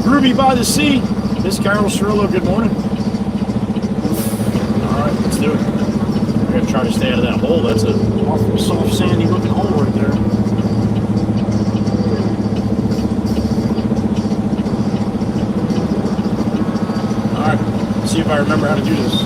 Ruby by the Sea, Miss Carol Cirillo, good morning. Alright, let's do it. We're going to try to stay out of that hole. That's a awful soft, sandy looking hole right there. Alright, let's see if I remember how to do this.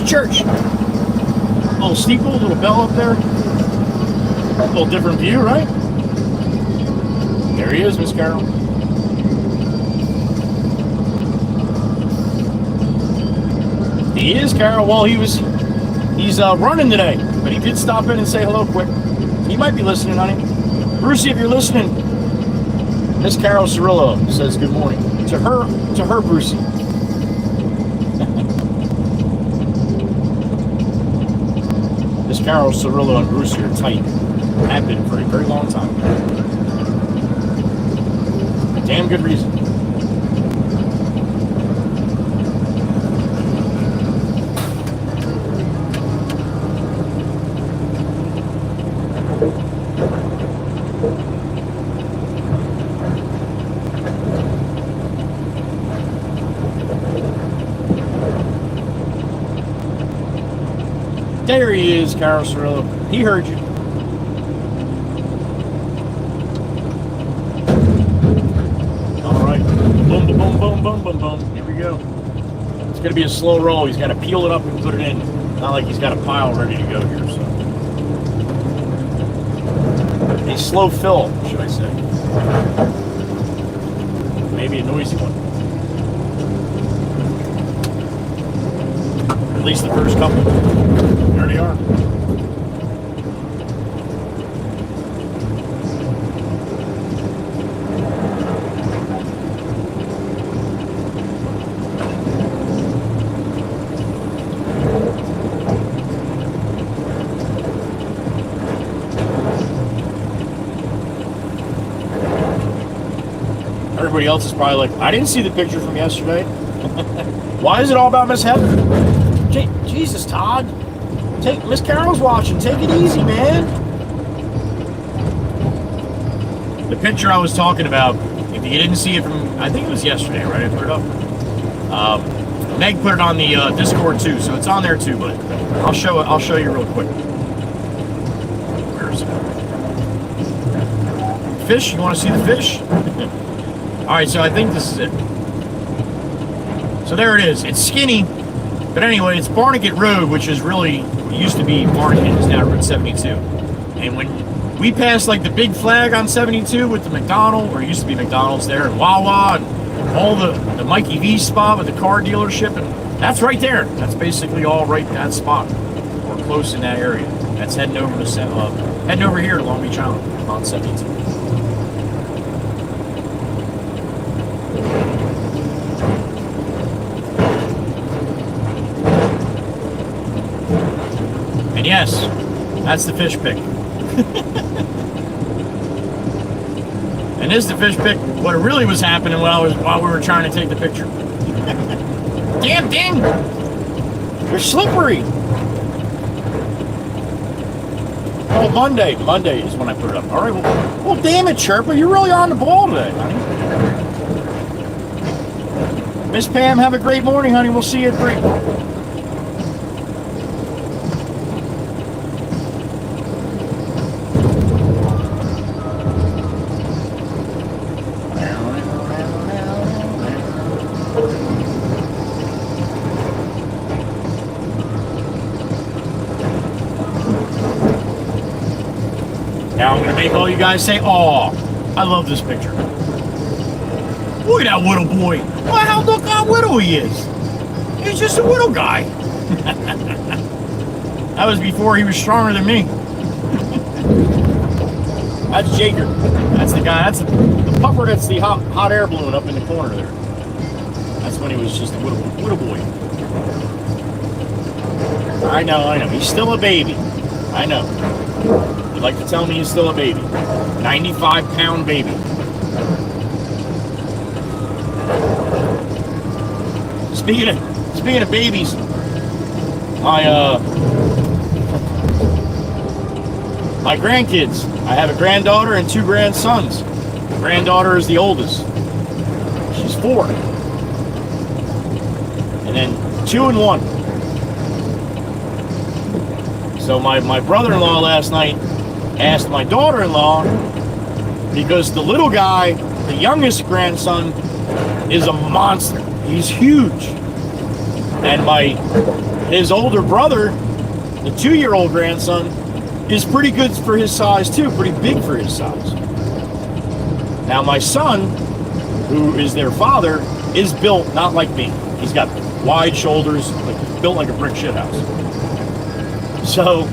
Church. Little steeple, little bell up there. A little different view, right? There he is, Miss Carol. He is, Carol. Well, he was He's running today, but he did stop in and say hello quick. He might be listening, honey. Brucey, if you're listening, Miss Carol Cirillo says good morning. To her, Brucey. Miss Carol Cirillo and Brucey are tight. Have been for a very long time. Damn good reason. There he is, Carol Cirillo. He heard you. All right. Boom, boom, boom, boom, boom, boom, boom. Here we go. It's going to be a slow roll. He's got to peel it up and put it in. Not like he's got a pile ready to go here, so. A slow fill, should I say. Maybe a noisy one. At least the first couple. There they are. Everybody else is probably like, I didn't see the picture from yesterday. Why is it all about Miss Heather? Jesus, Todd. Miss Carol's watching. Take it easy, man. The picture I was talking about, if you didn't see it from, I think it was yesterday, right? I put it up. Meg put it on the Discord too, so it's on there too. But I'll show you real quick. Where is it? Fish? You want to see the fish? All right, so I think this is it. So there it is. It's skinny. But anyway, it's Barnegat Road, which is really, it used to be Barnegat, it's now Route 72. And when we passed like the big flag on 72 with the McDonald's, or it used to be McDonald's there, and Wawa, and all the Mikey V spot with the car dealership, and that's right there. That's basically all right in that spot, or close in that area. That's heading over here to Long Beach Island on 72. And yes, that's the fish pick. And this is the fish pick. What really was happening while we were trying to take the picture. Damn ding! You're slippery. Oh, Monday is when I put it up. All right. Well, damn it, Sherpa, you're really on the ball today, honey. Miss Pam, have a great morning, honey. We'll see you at 3. Now I'm going to make all you guys say, "Aw, I love this picture." Look at that little boy. Wow, look how little he is. He's just a little guy. That was before he was stronger than me. That's Jaker. That's the guy. That's the pupper that's the hot air balloon up in the corner there. That's when he was just a little boy. I know. He's still a baby. I know. You'd like to tell me he's still a baby. 95-pound baby. Speaking of babies, my grandkids. I have a granddaughter and 2 grandsons. The granddaughter is the oldest. She's 4. And then 2 and 1. So my brother-in-law last night asked my daughter-in-law, because the little guy, the youngest grandson, is a monster. He's huge. And his older brother, the 2-year-old grandson, is pretty good for his size too, pretty big for his size. Now my son, who is their father, is built not like me. He's got wide shoulders, built like a brick shithouse. So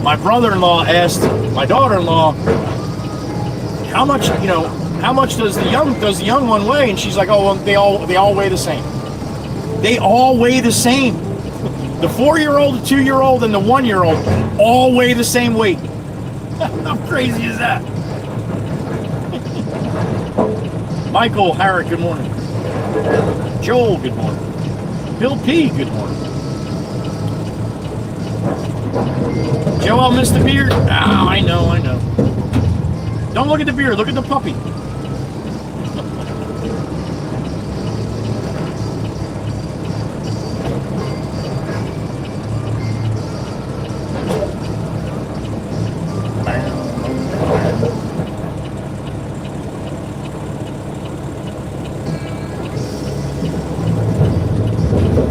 my brother-in-law asked my daughter-in-law, how much does the young one weigh? And she's like, oh, well, they all weigh the same. They all weigh the same. The 4-year-old, the 2-year-old, and the 1-year-old all weigh the same weight. How crazy is that? Michael Harrick, good morning. Joel, good morning. Bill P, good morning. Joel missed the beard. Oh, I know. Don't look at the beard, look at the puppy.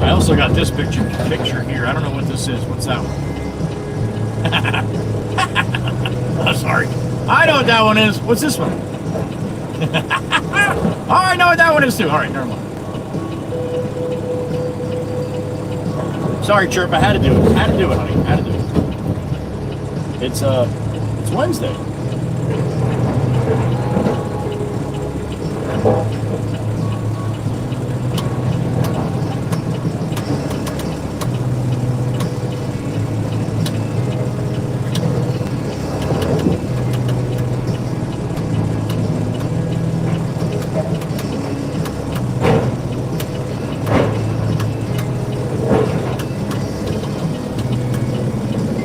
I also got this picture here. I don't know what this is. What's that one? Oh, sorry. I know what that one is. What's this one? Oh, I know what that one is too. All right, never mind. Sorry, Chirp. I had to do it. Had to do it, honey. Had to do it. It's Wednesday.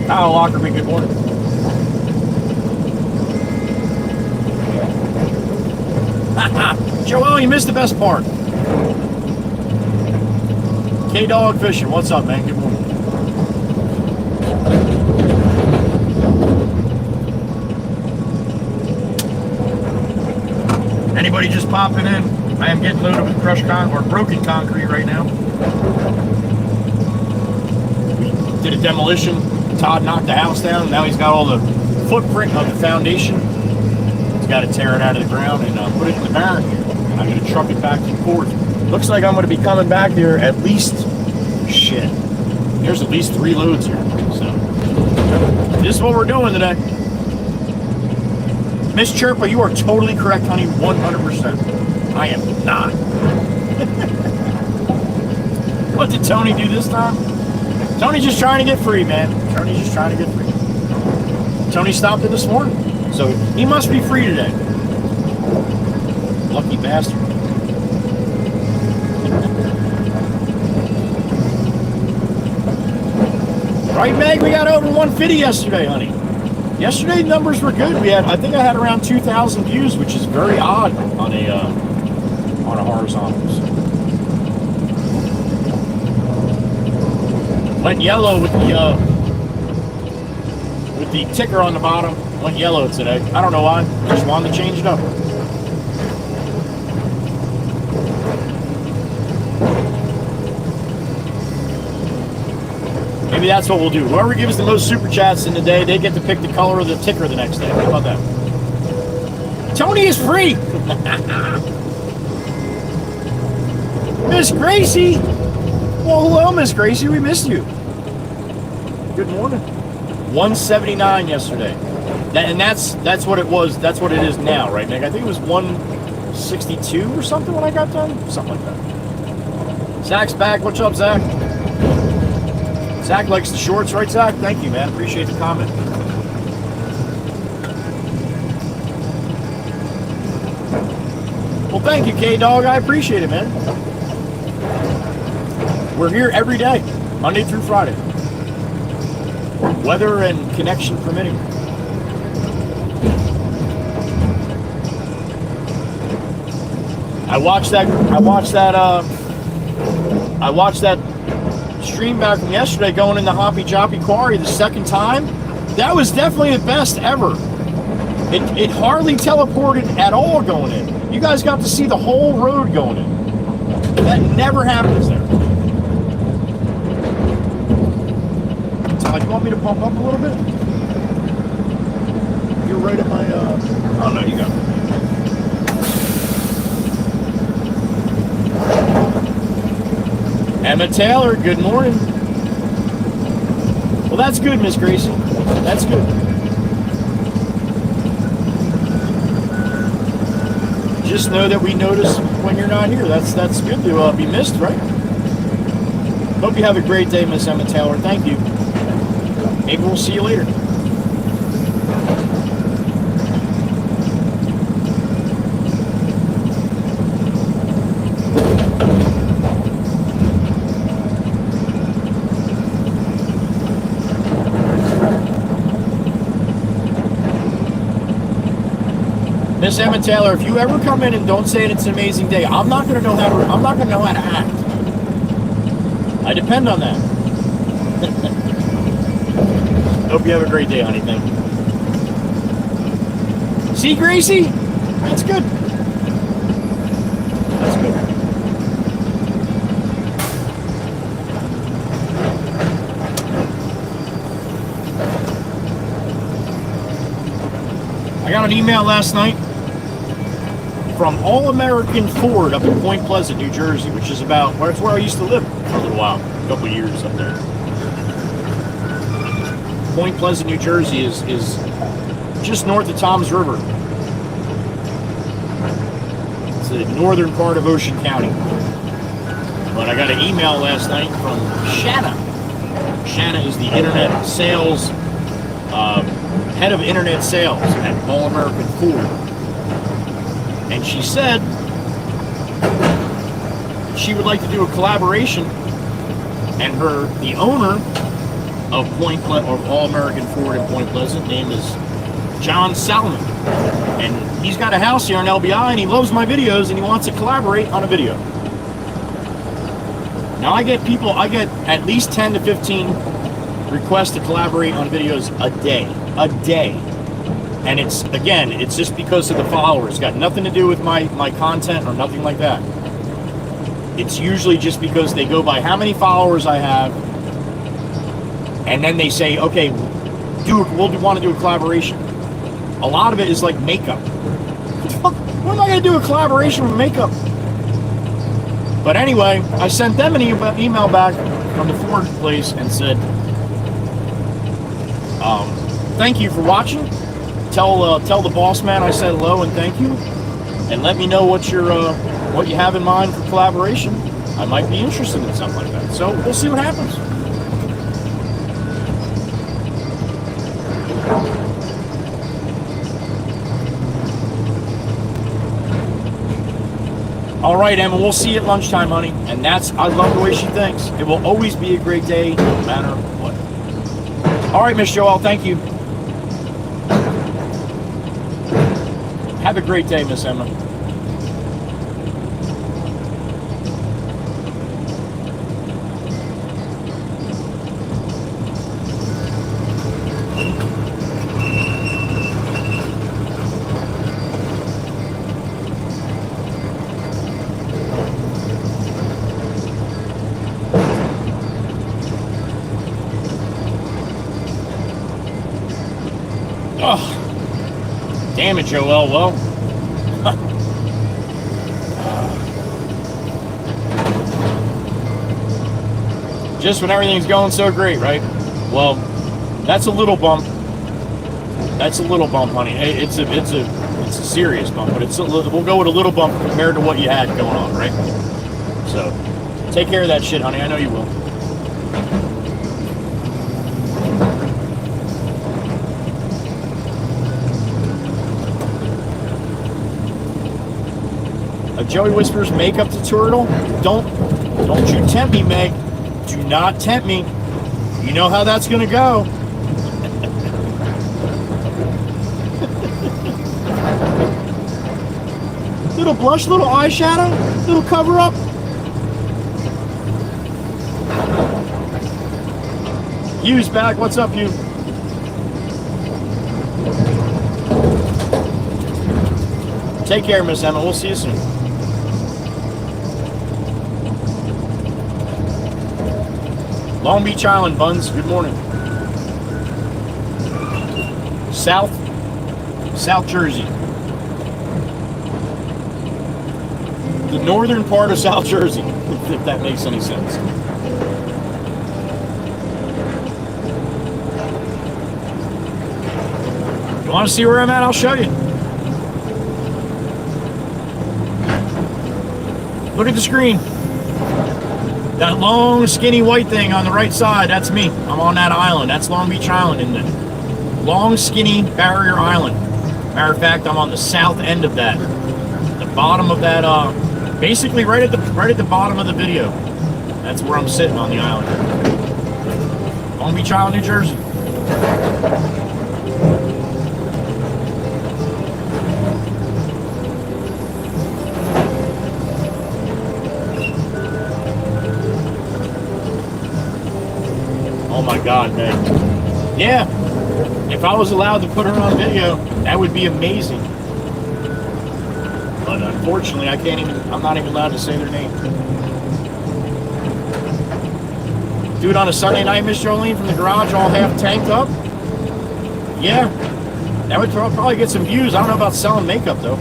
Kyle Lockerby, good morning. Joel, you missed the best part. K-Dog Fishing, what's up, man? Good morning. Anybody just popping in? I am getting loaded with crushed or broken concrete right now. We did a demolition. Todd knocked the house down. Now he's got all the footprint of the foundation. He's got to tear it out of the ground and put it in the barn here. I'm going to truck it back and forth. Looks like I'm going to be coming back there at least, shit, there's at least 3 loads here. So this is what we're doing today. Miss Chirpa, you are totally correct, honey, 100%. I am not. What did Tony do this time? Tony's just trying to get free, man. Tony's just trying to get free. Tony stopped it this morning, so he must be free today. Lucky bastard. Right, Meg? We got over 150 yesterday, honey. Yesterday numbers were good. I think I had around 2,000 views, which is very odd on a horizontals. Went yellow with the ticker on the bottom. Went yellow today. I don't know why. Just wanted to change it up. Maybe that's what we'll do. Whoever gives the most super chats in the day, they get to pick the color of the ticker the next day. How about that? Tony is free. Miss Gracie. Well, hello, Miss Gracie. We missed you. Good morning. 179 yesterday. And that's what it was. That's what it is now, right, Nick? I think it was 162 or something when I got done. Something like that. Zach's back. What's up, Zach? Zach likes the shorts, right, Zach? Thank you, man. Appreciate the comment. Well, thank you, K-Dog. I appreciate it, man. We're here every day, Monday through Friday. Weather and connection permitting. I watched that stream back from yesterday going in the Hoppy Joppy Quarry the second time. That was definitely the best ever. It hardly teleported at all going in. You guys got to see the whole road going in. That never happens there. Todd, you want me to pump up a little bit? You're right at my, oh no, you got it. Emma Taylor, good morning. Well, that's good, Miss Gracie. That's good. Just know that we notice when you're not here. That's good to be missed, right? Hope you have a great day, Miss Emma Taylor. Thank you. Maybe we'll see you later. Miss Emma Taylor, if you ever come in and don't say it's an amazing day, I'm not going to know how to act. I depend on that. Hope you have a great day, honey. Thank you. See, Gracie? That's good. That's good. I got an email last night from All American Ford up in Point Pleasant, New Jersey, which is about where I used to live for a little while, a couple of years up there. Point Pleasant, New Jersey is just north of Toms River. It's the northern part of Ocean County. But I got an email last night from Shanna. Shanna is the internet sales, head of internet sales at All American Ford. And she said she would like to do a collaboration, and the owner of All American Ford in Point Pleasant, name is John Salmon, and he's got a house here in LBI, and he loves my videos, and he wants to collaborate on a video. Now I get at least 10 to 15 requests to collaborate on videos a day. And it's just because of the followers. It's got nothing to do with my content or nothing like that. It's usually just because they go by how many followers I have, and then they say, okay, we'll want to do a collaboration. A lot of it is like makeup. What am I going to do a collaboration with makeup? But anyway, I sent them an email back from the Ford place and said, thank you for watching. Tell the boss man I said hello and thank you, and let me know what you have in mind for collaboration. I might be interested in something like that. So we'll see what happens. All right, Emma, we'll see you at lunchtime, honey. And I love the way she thinks. It will always be a great day, no matter what. All right, Miss Joelle, thank you. Have a great day, Miss Emma. Oh, damn it, Joelle. Well, just when everything's going so great, right? Well, that's a little bump. That's a little bump, honey. It's a serious bump, but we'll go with a little bump compared to what you had going on, right? So, take care of that shit, honey. I know you will. Joey whispers, makeup tutorial. Don't you tempt me, Meg. Do not tempt me. You know how that's gonna go. Little blush, little eyeshadow, little cover up. Hugh's back. What's up, Hugh? Take care, Miss Emma. We'll see you soon. Long Beach Island, Buns. Good morning. South Jersey. The northern part of South Jersey, if that makes any sense. Want to see where I'm at? I'll show you. Look at the screen. That long, skinny white thing on the right side, that's me. I'm on that island. That's Long Beach Island, isn't it? Long, skinny barrier island. Matter of fact, I'm on the south end of that. The bottom of that, basically right at the bottom of the video. That's where I'm sitting on the island. Long Beach Island, New Jersey. Oh my God, man. Yeah. If I was allowed to put her on video, that would be amazing. But unfortunately, I'm not even allowed to say their name. Do it on a Sunday night, Miss Jolene, from the garage, all half tanked up? Yeah. That would probably get some views. I don't know about selling makeup, though.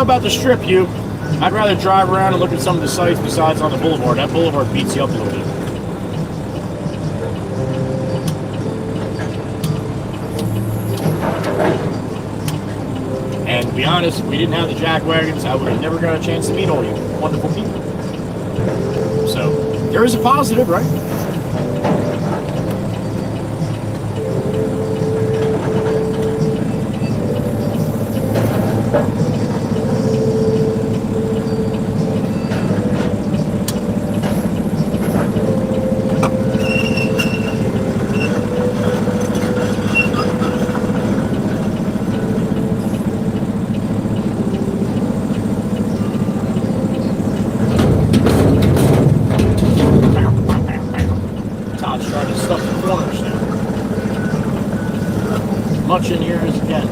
About the strip, Hugh. I'd rather drive around and look at some of the sites besides on the boulevard. That boulevard beats you up a little bit. And to be honest, if we didn't have the jack wagons, I would have never got a chance to meet all you wonderful people. So there is a positive, right? Much in here as again.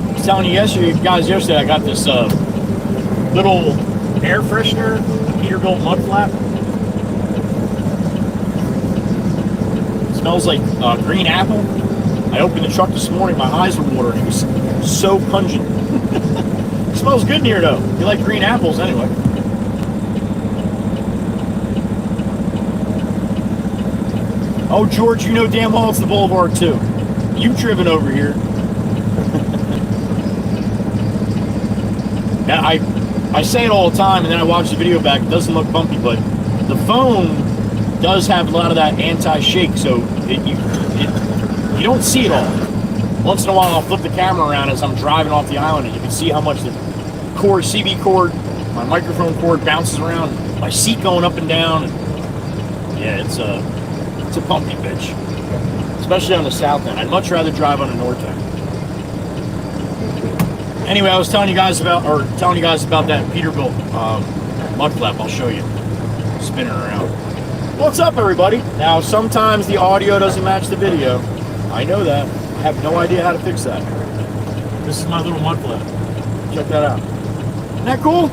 I was telling you guys yesterday, I got this little air freshener, Peterbilt mud flap. It smells like green apple. I opened the truck this morning, my eyes were watering. It was so pungent. It smells good in here though. You like green apples anyway. Oh, George, you know damn well it's the boulevard, too. You've driven over here. Now, I say it all the time, and then I watch the video back. It doesn't look bumpy, but the phone does have a lot of that anti-shake, so you don't see it all. Once in a while, I'll flip the camera around as I'm driving off the island, and you can see how much the cord, CB cord, my microphone cord bounces around, my seat going up and down. And yeah, it's a bumpy bitch, especially on the south end. I'd much rather drive on the north end. Anyway, I was telling you guys about that Peterbilt mud flap. I'll show you. Spinning around. What's up, everybody? Now, sometimes the audio doesn't match the video. I know that. I have no idea how to fix that. This is my little mud flap. Check that out. Isn't that cool?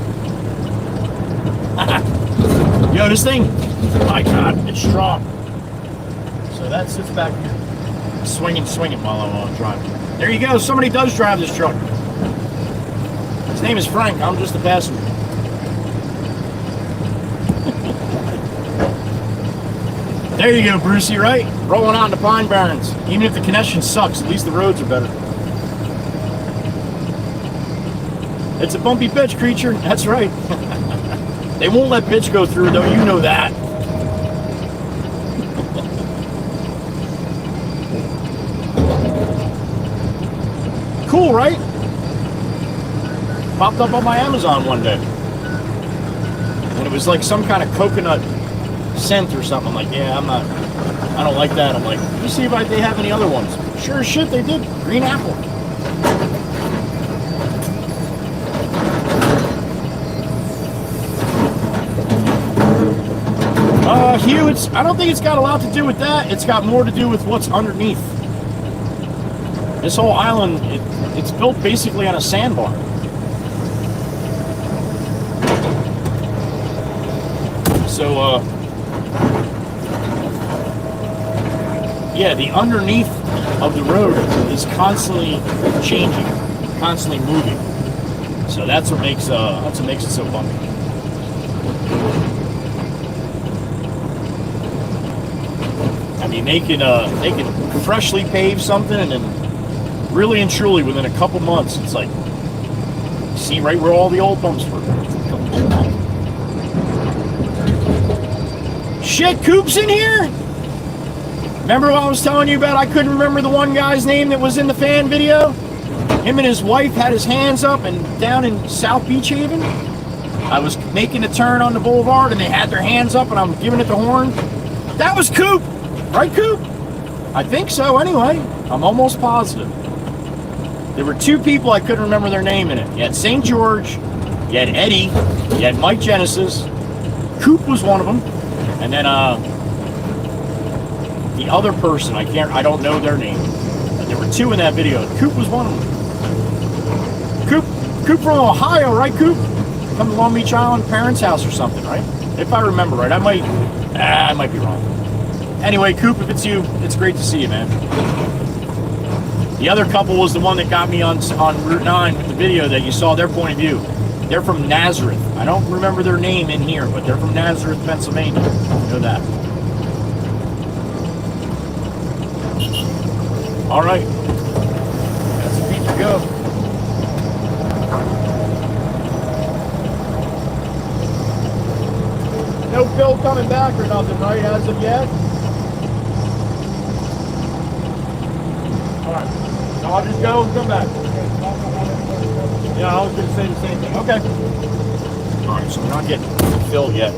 Yo, this thing, my God, it's strong. So that sits back here, swinging while I'm driving. There you go. Somebody does drive this truck. His name is Frank. I'm just a passenger. There you go, Brucey, right? Rolling out in the Pine Barrens. Even if the connection sucks, at least the roads are better. It's a bumpy bitch, creature. That's right. They won't let bitch go through, though. You know that. Cool, right? Popped up on my Amazon one day. And it was like some kind of coconut scent or something. I'm like, yeah, I don't like that. I'm like, let me see if they have any other ones. Sure as shit, they did. Green apple. Hugh, I don't think it's got a lot to do with that. It's got more to do with what's underneath. This whole island, it's built basically on a sandbar. So, yeah, the underneath of the road is constantly changing, constantly moving. So that's what makes it so bumpy. I mean, they can freshly pave something, and then really and truly within a couple months, it's like, see right where all the old bumps were. Shit, Coop's in here? Remember what I was telling you about? I couldn't remember the one guy's name that was in the fan video? Him and his wife had his hands up and down in South Beach Haven. I was making a turn on the boulevard and they had their hands up and I'm giving it the horn. That was Coop! Right, Coop? I think so, anyway. I'm almost positive. There were two people I couldn't remember their name in it. You had St. George, you had Eddie, you had Mike Genesis. Coop was one of them. And then the other person, I don't know their name. But there were two in that video. Coop was one of them. Coop from Ohio, right, Coop? From the Long Beach Island parents' house or something, right? If I remember right. I might be wrong. Anyway, Coop, if it's you, it's great to see you, man. The other couple was the one that got me on Route 9 with the video that you saw their point of view. They're from Nazareth. I don't remember their name in here, but they're from Nazareth, Pennsylvania. You know that. All right. That's a beat to go. No Phil coming back or nothing, right, as of yet? All right. So I'll just go and come back. Yeah, I was going to say the same thing. Okay. All right, so we're not getting filled yet.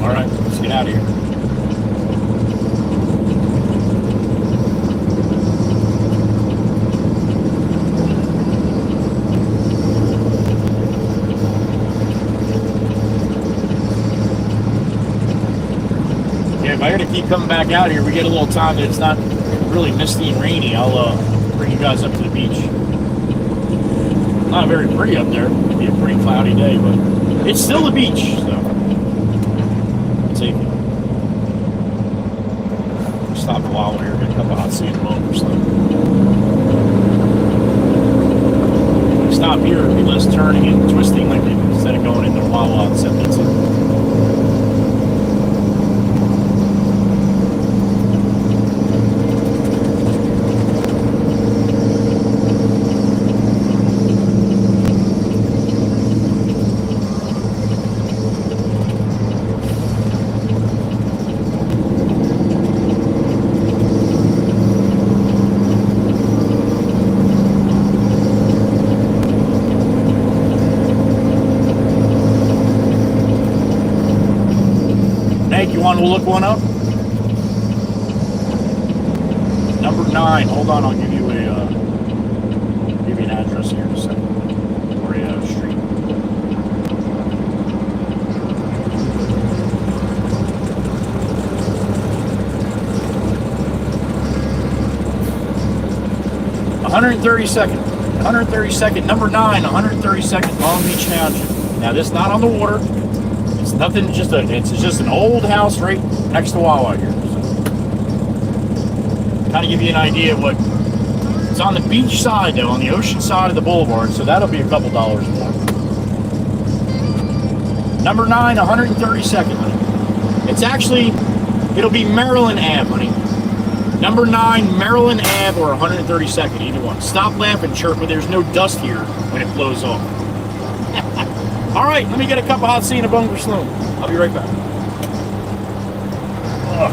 All right, let's get out of here. If I got to keep coming back out here, we get a little time that it's not really misty and rainy, I'll bring you guys up to the beach. Not very pretty up there. It'll be a pretty cloudy day, but it's still the beach, so I'll take it. Stop a while here, get a cup of hot sea in the moment or something. Stop here, it'll be less turning and twisting like instead of going into a Wawa and 72. We'll look one up. Number 9. Hold on, I'll give you an address here in a second. Oreo Street. $132nd, number 9, 132nd Long Beach Township. Now this not on the water. It's nothing, it's just an old house right next to Wawa here. So, kind of give you an idea of what it's on the beach side though, on the ocean side of the boulevard, so that'll be a couple dollars more. Number 9, 132nd, honey. It's actually, it'll be Maryland Ave, honey. Number 9, Maryland Ave or 132nd, either one. Stop laughing, Chirpa. There's no dust here when it blows off. All right, let me get a cup of hot tea and a bunker saloon. I'll be right back. Ugh.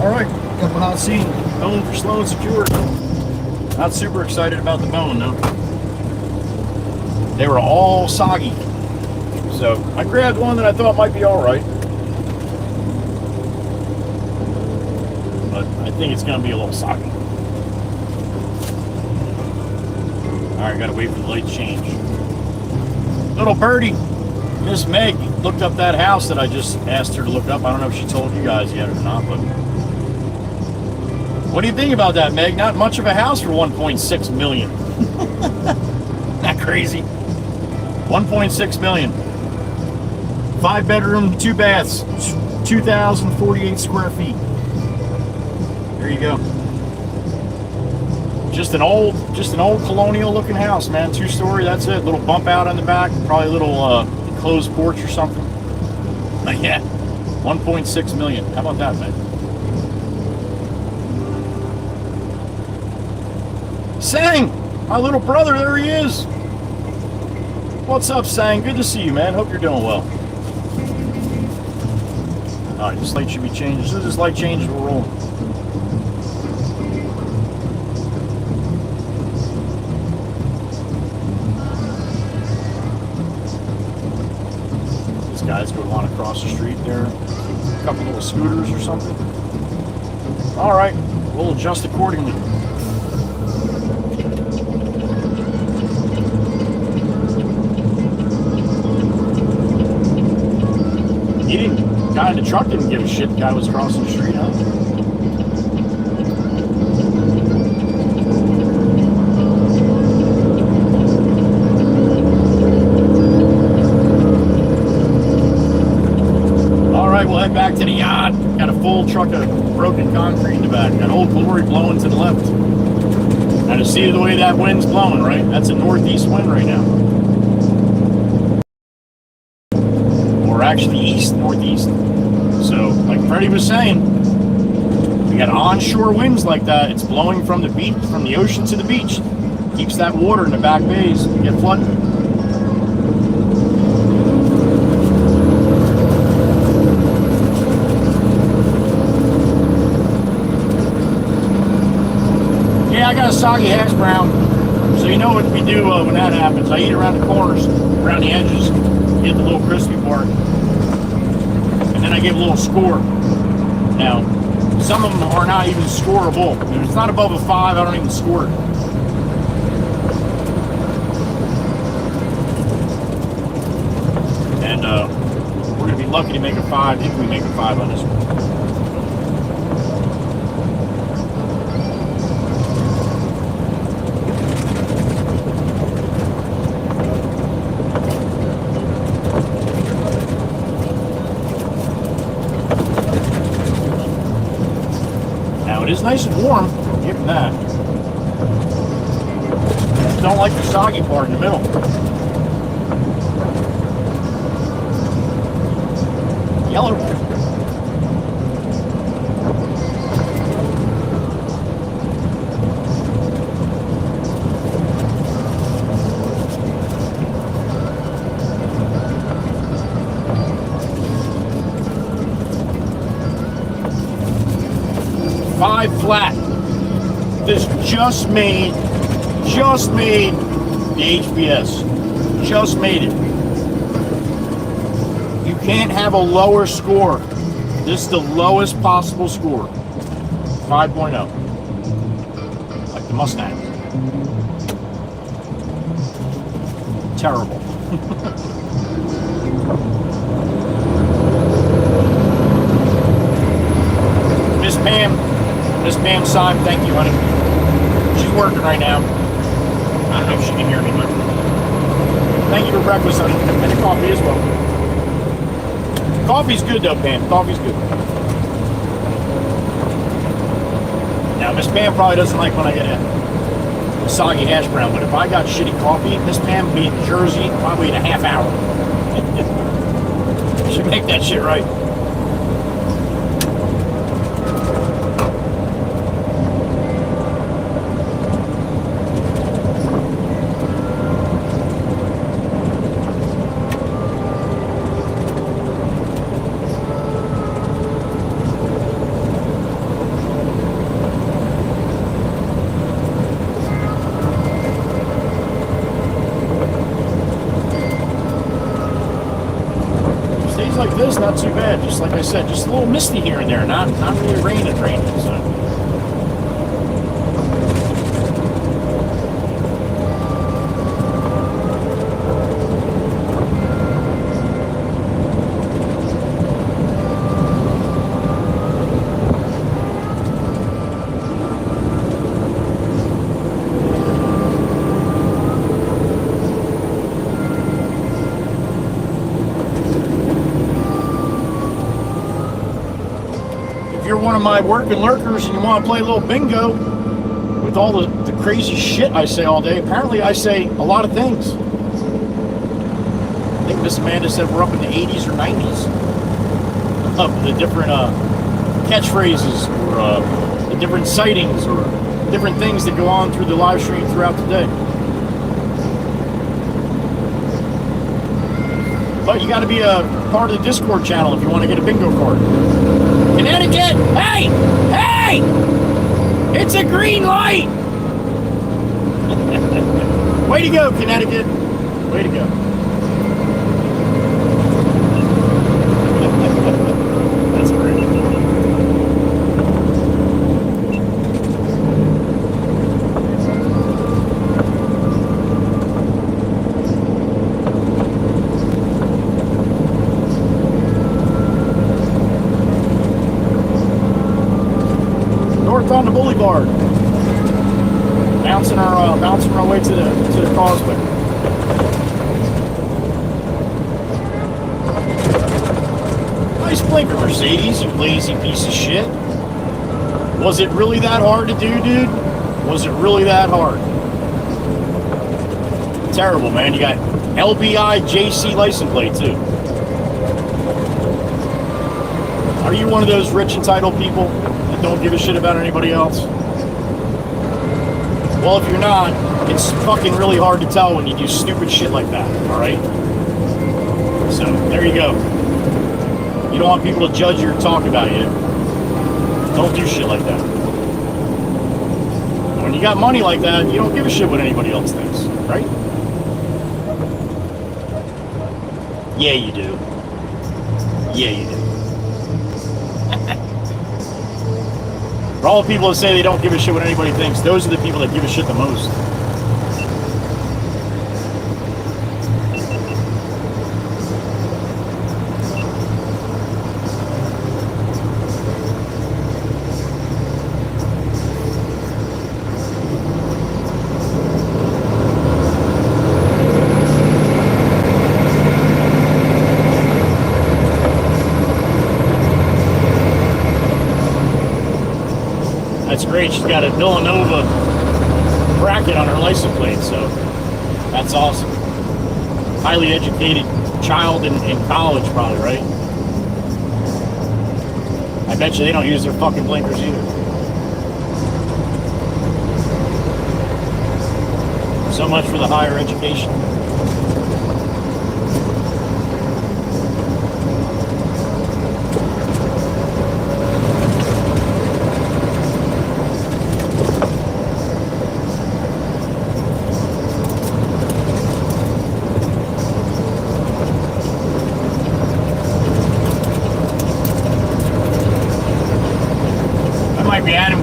All right, got the hot seat, bone for slow and secure. Not super excited about the bone, though. They were all soggy. So I grabbed one that I thought might be all right. But I think it's going to be a little soggy. All right, got to wait for the light to change. Little birdie, Miss Meg, looked up that house that I just asked her to look up. I don't know if she told you guys yet or not, but what do you think about that, Meg? Not much of a house for 1.6 million. Not crazy. 1.6 million. 5 bedroom, 2 baths, 2,048 square feet. There you go. Just an old colonial looking house, man. 2-story, that's it. Little bump out on the back, probably a little enclosed porch or something. But yeah, 1.6 million. How about that, man? Sang, my little brother, there he is. What's up, Sang? Good to see you, man. Hope you're doing well. All right, this light should be changed. As soon as this light changes, we're rolling. These guys go on across the street there. A couple little scooters or something. All right, we'll adjust accordingly. He didn't, guy in the truck didn't give a shit. The guy was crossing the street, huh? All right, we'll head back to the yacht. Got a full truck of broken concrete in the back. Got Old Glory blowing to the left. Now to see the way that wind's blowing, right? That's a northeast wind right now. Actually east-northeast. So, like Freddie was saying, we got onshore winds like that. It's blowing from the beach, from the ocean to the beach. Keeps that water in the back bays get flooded. Yeah, I got a soggy hash brown. So you know what we do when that happens. I eat around the corners, around the edges, get the little crispy part. And then I give a little score. Now, some of them are not even scoreable. If it's not above a 5, I don't even score it. And we're going to be lucky to make a 5 if we make a 5 on this one. It is nice and warm, give them that. Just don't like the soggy part in the middle. Yellow. Flat. This just made the HBS. Just made it. You can't have a lower score. This is the lowest possible score. 5.0. Like the Mustang. Terrible. Miss Pam Syme, thank you, honey. She's working right now. I don't know if she can hear me, but thank you for breakfast, honey. And the coffee as well. Coffee's good though, Pam. Coffee's good. Now, Miss Pam probably doesn't like when I get a soggy hash brown, but if I got shitty coffee, Miss Pam would be in Jersey probably in a half hour. She make that shit right. days like this, not too bad. Just like I said, just a little misty here and there. Not really raining. So. If you're one of my working lurkers and you want to play a little bingo with all the crazy shit I say all day, apparently I say a lot of things. I think Miss Amanda said we're up in the 80s or 90s of the different catchphrases or the different sightings or different things that go on through the live stream throughout the day. But you got to be a part of the Discord channel if you want to get a bingo card. Connecticut! Hey! Hey! It's a green light! Way to go, Connecticut. Way to go. That's great. On the boulevard, bouncing our way to the causeway. Nice blinker, Mercedes, you lazy piece of shit. Was it really that hard to do, dude? Was it really that hard? Terrible, man. You got LBI JC license plate too. Are you one of those rich entitled people that don't give a shit about anybody else? Well, if you're not, it's fucking really hard to tell when you do stupid shit like that, alright? So, there you go. You don't want people to judge you or talk about you. Don't do shit like that. When you got money like that, you don't give a shit what anybody else thinks, right? Yeah, you do. Yeah, you do. For all the people that say they don't give a shit what anybody thinks, those are the people that give a shit the most. That's great. She's got a Villanova bracket on her license plate, so that's awesome. Highly educated child in college, probably, right? I bet you they don't use their fucking blinkers either. So much for the higher education.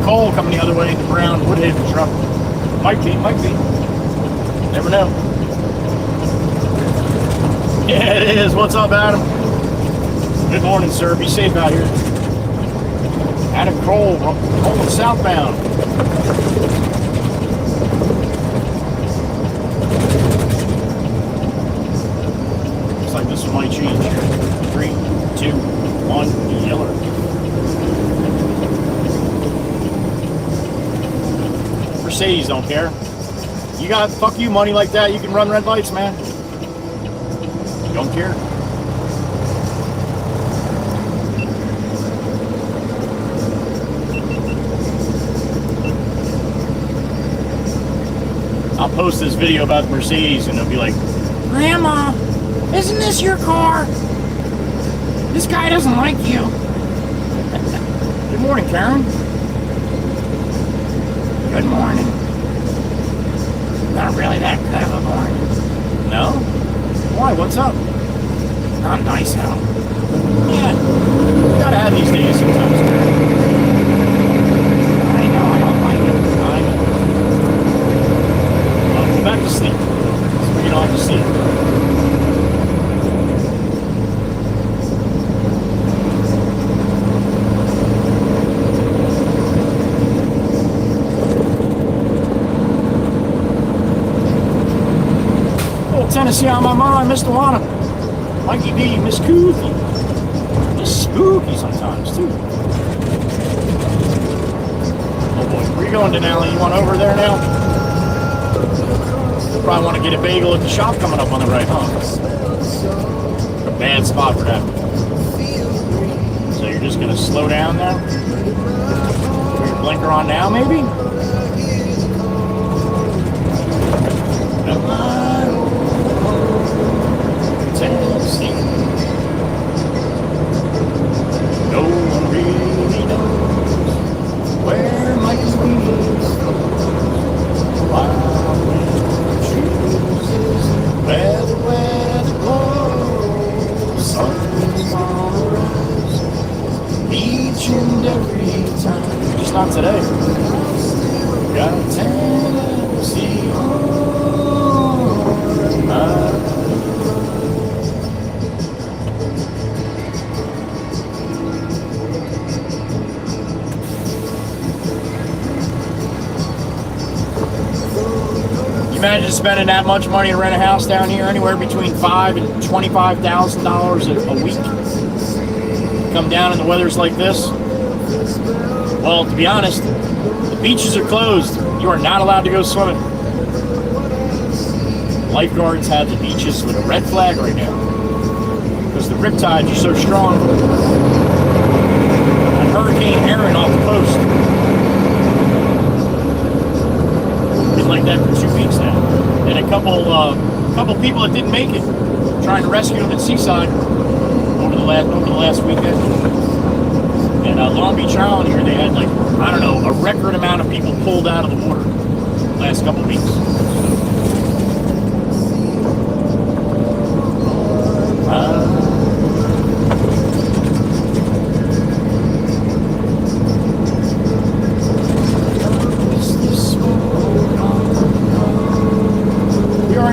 Cole coming the other way in the brown Woodhaven truck. Might be. Never know. Yeah, it is. What's up, Adam? Good morning, sir. Be safe out here. Adam Cole, rolling southbound. Looks like this one might change here. 3, 2, 1, yellow. Mercedes don't care. You got fuck you money like that, you can run red lights, man. Don't care. I'll post this video about the Mercedes and they'll be like, Grandma, isn't this your car? This guy doesn't like you. Good morning, Karen. Good morning. Not really that good of a morning. No? Why? What's up? not nice out. Yeah, gotta have these days sometimes. I know, I don't like it. I know. Well, go back to sleep. So you don't have to sleep. Tennessee on my mind, Mr. Wanna, Mikey D, Miss Koofy, just spooky sometimes too. Oh boy, where you going, Denali? You want over there now? Probably want to get a bagel at the shop coming up on the right, huh? A bad spot for that. So you're just gonna slow down there? Put your blinker on now, maybe? Come on. Tennessee. No one really knows where my sweet is. Wild wind chooses where the weather blows. Sun's gonna rise each and every time. Just not today. Got Tennessee on my. Imagine spending that much money to rent a house down here, anywhere between $5,000 and $25,000 a week. Come down and the weather's like this. Well, to be honest, the beaches are closed. You are not allowed to go swimming. Lifeguards have the beaches with a red flag right now because the riptides are so strong. And Hurricane Aaron off the coast. Like that for 2 weeks now, and a couple people that didn't make it, trying to rescue them at Seaside over the last weekend. And Long Beach Island here, they had, like, I don't know, a record amount of people pulled out of the water the last couple weeks.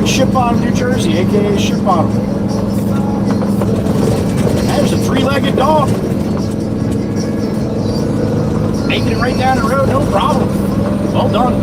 Ship Bottom, New Jersey, aka Ship Bottom. There's a three-legged dog. Making it right down the road, no problem. Well done.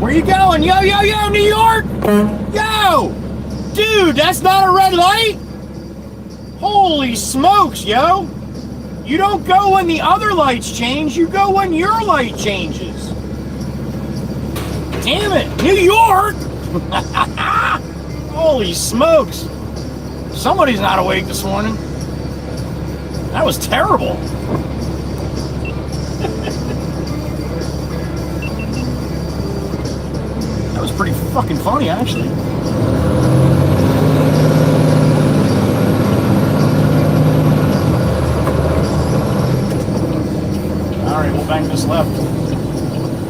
Where you going? Yo, yo, yo, New York! Yo! Dude, that's not a red light? Holy smokes, yo! You don't go when the other lights change, you go when your light changes. Damn it, New York! Holy smokes! Somebody's not awake this morning. That was terrible. That was pretty fucking funny, actually. Alright, we'll bank this left.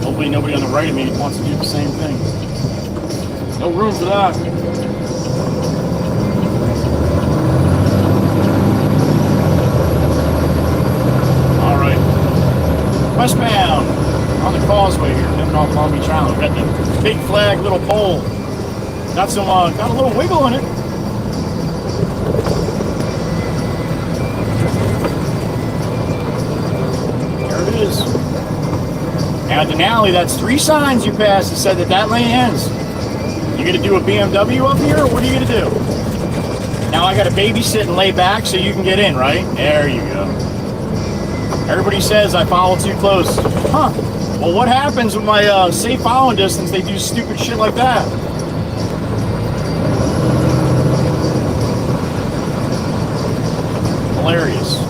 Hopefully nobody on the right of me wants to do the same thing. No room for that. All right. Westbound on the causeway here, heading off Long Beach Island. Got the big flag, little pole. Got some, got a little wiggle in it. There it is. Now at Denali, that's 3 signs you passed that said that lane ends. You gonna do a BMW up here, or what are you gonna do? Now I gotta babysit and lay back so you can get in, right? There you go. Everybody says I follow too close. Huh. Well, what happens with my safe following distance? They do stupid shit like that. Hilarious.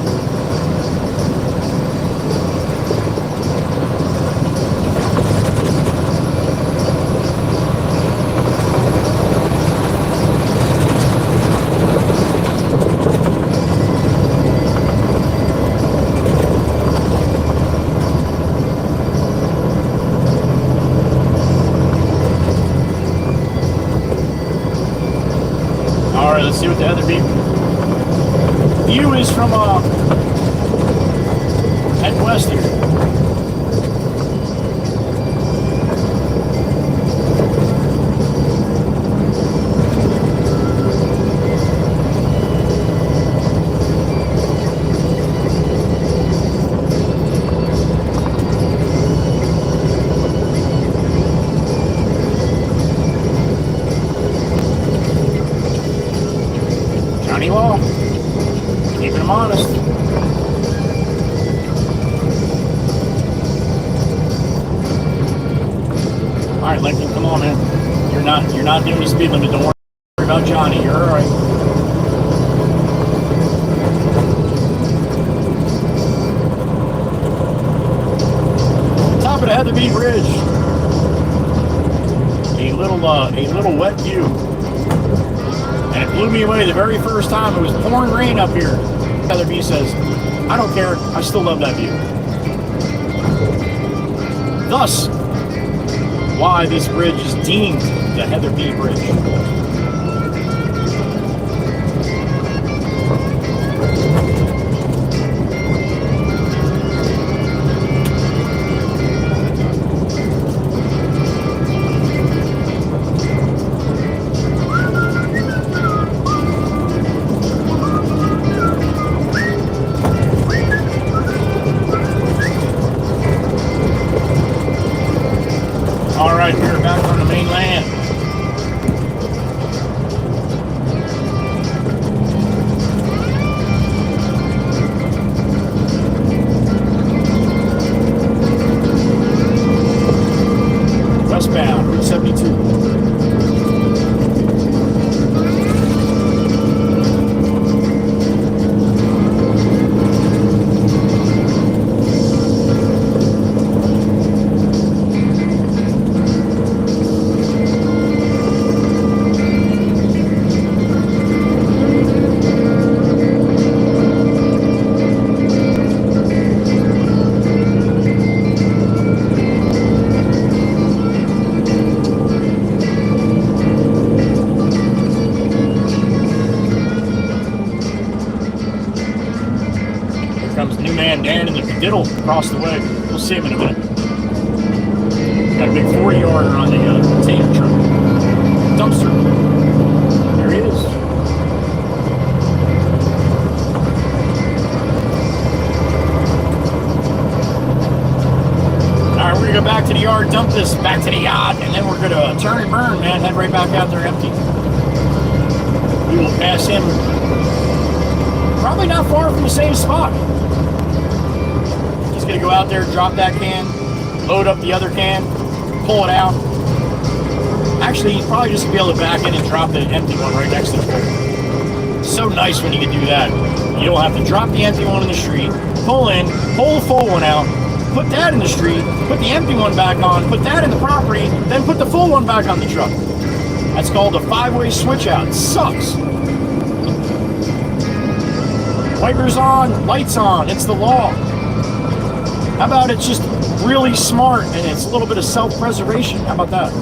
Alright, let's see what the other view is from head west here. Johnny Law, keeping him honest. All right, Lincoln, come on, man. You're not doing the speed limit. Don't worry about Johnny. You're all right. Top of the Heatherby Bridge. A little wet view. And it blew me away the very first time. It was pouring rain up here. Heatherby says, I don't care. I still love that view. Thus, why this bridge is deemed the Heatherby Bridge. All right, we're back on the mainland. Westbound, Route 72. Comes new man Dan in the diddle across the way. We'll see him in a minute. Got a big 40-yarder on the container truck. Dumpster. There he is. Alright, we're going to go back to the yard, dump this back to the yacht, and then we're going to turn and burn, man. Head right back out there empty. We will pass him probably not far from the same spot. He's going to go out there, drop that can, load up the other can, pull it out. Actually, he's probably just going to be able to back in and drop the empty one right next to the full. So nice when you can do that. You don't have to drop the empty one in the street, pull in, pull the full one out, put that in the street, put the empty one back on, put that in the property, then put the full one back on the truck. That's called a 5-way switch out. It sucks. Wipers on, lights on, it's the law. How about it's just really smart and it's a little bit of self-preservation? How about that?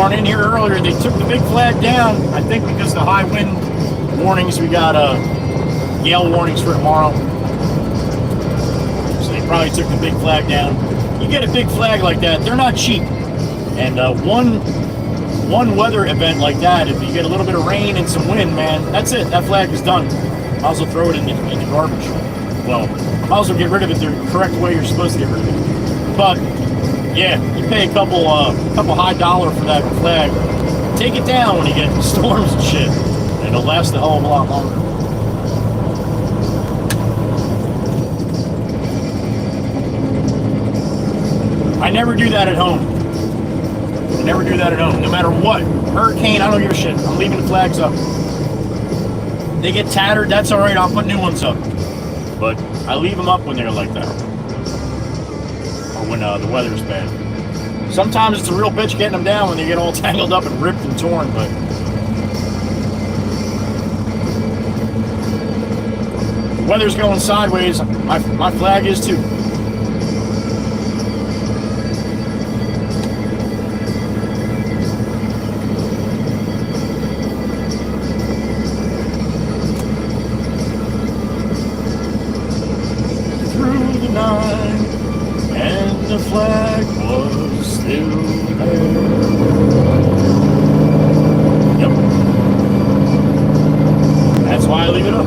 weren't in here earlier. They took the big flag down, I think because of the high wind warnings. We got gale warnings for tomorrow. So they probably took the big flag down. You get a big flag like that, they're not cheap. And one weather event like that, if you get a little bit of rain and some wind, man, that's it. That flag is done. Might as well throw it in the garbage. Well, might as well get rid of it the correct way you're supposed to get rid of it. But yeah, you pay a couple high dollar for that flag. Take it down when you get storms and shit, and it'll last a hell of a lot longer. I never do that at home. I never do that at home. No matter what, hurricane, I don't give a shit. I'm leaving the flags up. They get tattered, that's all right. I'll put new ones up. But I leave them up when they're like that, or when the weather's bad. Sometimes it's a real bitch getting them down when they get all tangled up and ripped and torn, but the weather's going sideways. My flag is too. And the flag was still there. Yep. That's why I leave it up.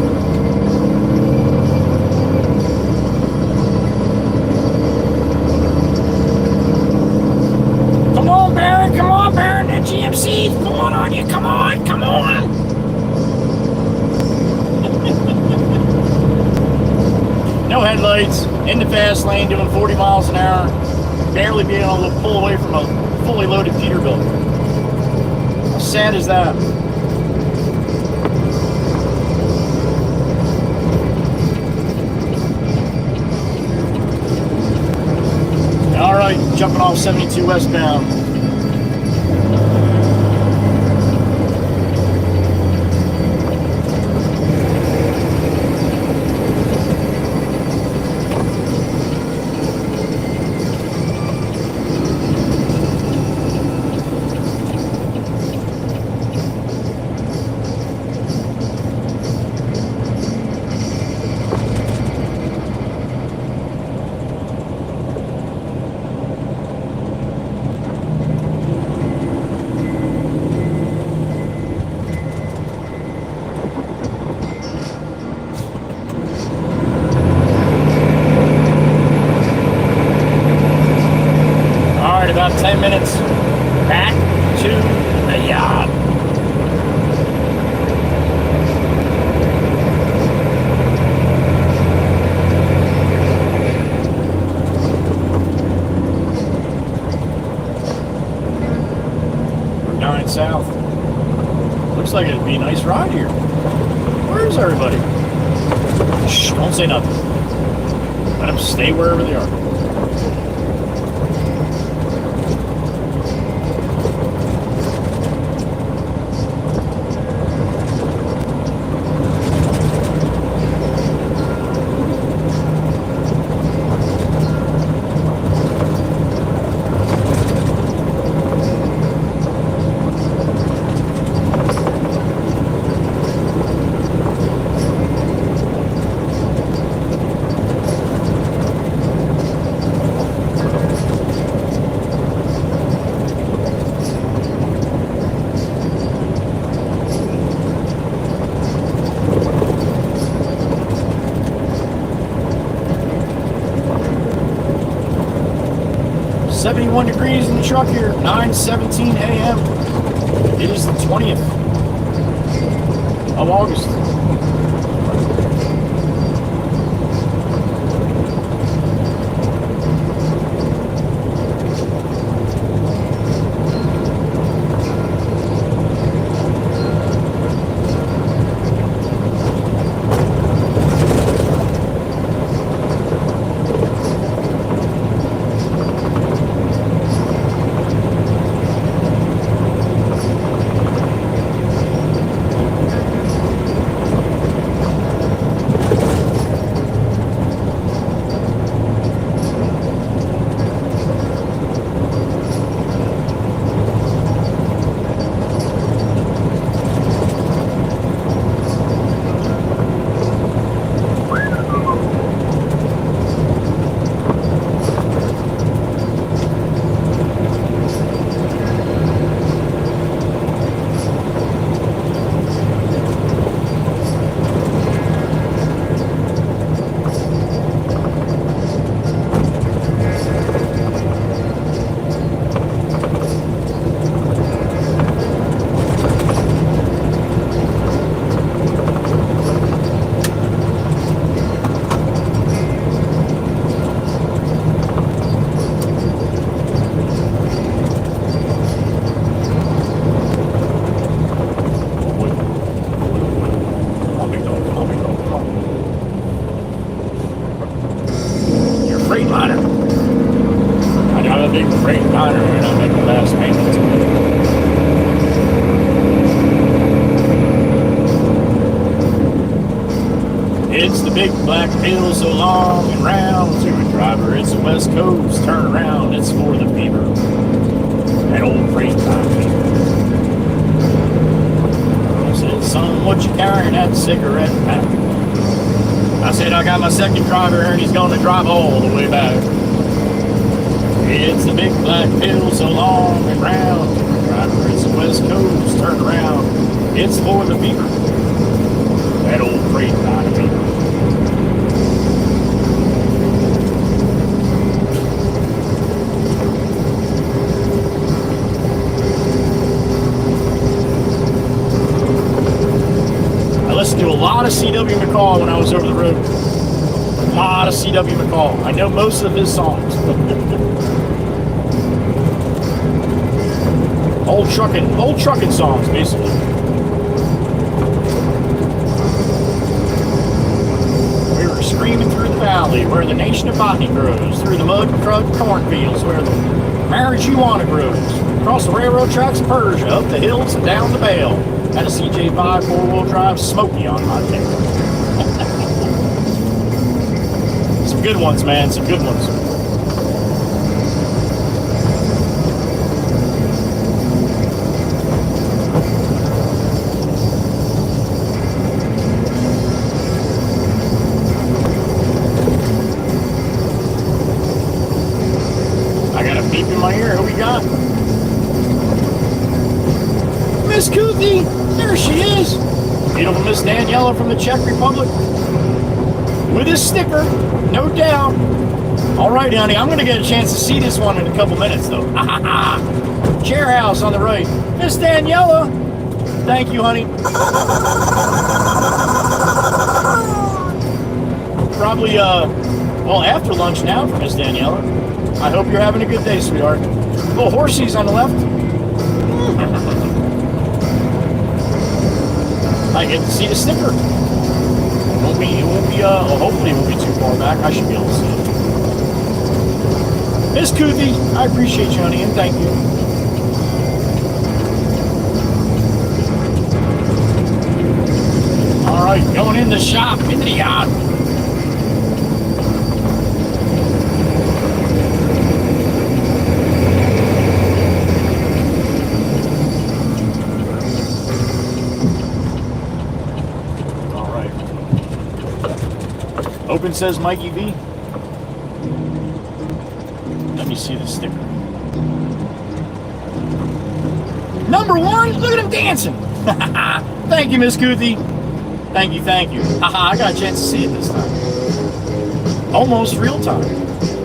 Come on, Baron, that GMC's pulling on you. Come on. No headlights, in the fast lane, doing 40 miles an hour, barely being able to pull away from a fully loaded Peterbilt. How sad is that? All right, jumping off 72 westbound. About 10 minutes back to the yard. We're 9 south. Looks like it'd be a nice ride here. Where's everybody? Shh, don't say nothing. Let them stay wherever they are. Degrees in the truck here, 9:17 a.m. It is the 20th of August. Freightliner. I got a big Freightliner and I make the last payment. It's the big black hill so long and round. To a driver, it's the West Coast. Turn around, it's for the fever. That old Freightliner. I said, son, what you carrying that cigarette pack? I said, I got my second driver here and he's going to drive all the way back. It's the big black hill so long and round. To a driver, it's the West Coast. Turn around, it's for the fever. That old Freightliner fever. I listened to a lot of C.W. McCall when I was over the road. A lot of C.W. McCall. I know most of his songs. old trucking songs, basically. We were screaming through the valley where the nation of botany grows, through the mud and cornfields where the marijuana grows, across the railroad tracks of Persia, up the hills and down the Vale. Had a CJ5 4-wheel drive Smoky on my tail. Some good ones, man. Some good ones. I got a beep in my ear. Who we got? Miss Kuthi, there she is. Beautiful Miss Daniela from the Czech Republic. With his sticker, no doubt. All right, honey, I'm going to get a chance to see this one in a couple minutes, though. Chair house on the right. Miss Daniela. Thank you, honey. Probably, well, after lunch now for Miss Daniela. I hope you're having a good day, sweetheart. Little horsies on the left. I get to see the sticker. It won't be, hopefully it won't be too far back. I should be able to see it. Miss Kuthi, I appreciate you, honey, and thank you. All right, going in the shop, into the yard. Open says Mikey V. Let me see the sticker. Number one, look at him dancing. Thank you, Miss Kuthi. Thank you, thank you. Haha, I got a chance to see it this time. Almost real time.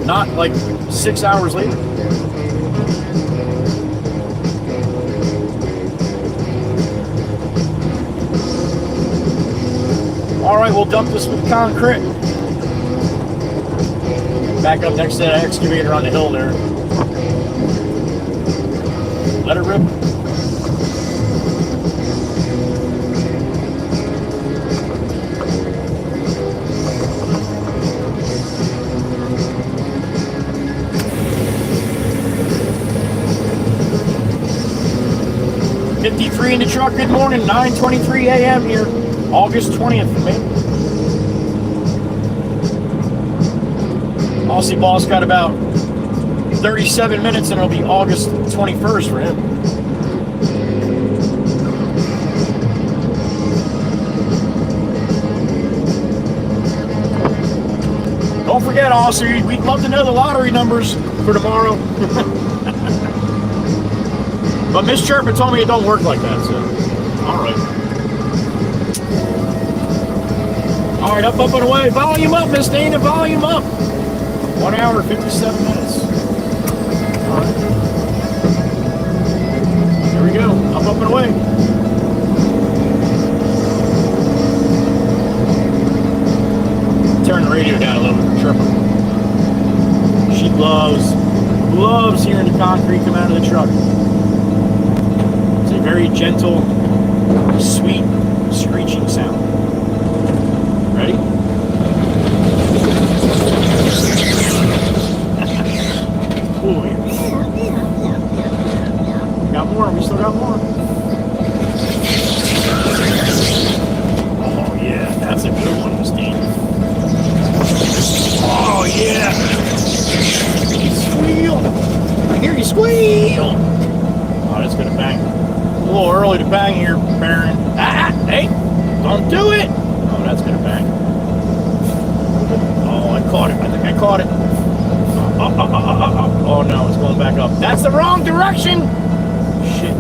Not like 6 hours later. All right, we'll dump this with concrete. Back up next to that excavator on the hill there. Let it rip. $53 in the truck. Good morning. 9:23 a.m. here. August 20th, man. Aussie Boss got about 37 minutes and it'll be August 21st for him. Don't forget, Aussie, we'd love to know the lottery numbers for tomorrow. But Miss Chirpa told me it don't work like that, so alright. Alright, up and away. Volume up, Miss Dana, volume up. 1 hour, 57 minutes. All right. Here we go. Up and away. Turn the radio down a little bit for Chirpa. She loves hearing the concrete come out of the truck. It's a very gentle, sweet, screeching sound. Ready? early to bang here, Baron. Ah, hey, don't do it. Oh, that's gonna bang. Oh, I caught it. I think I caught it. Oh no, it's going back up. That's the wrong direction. Shit.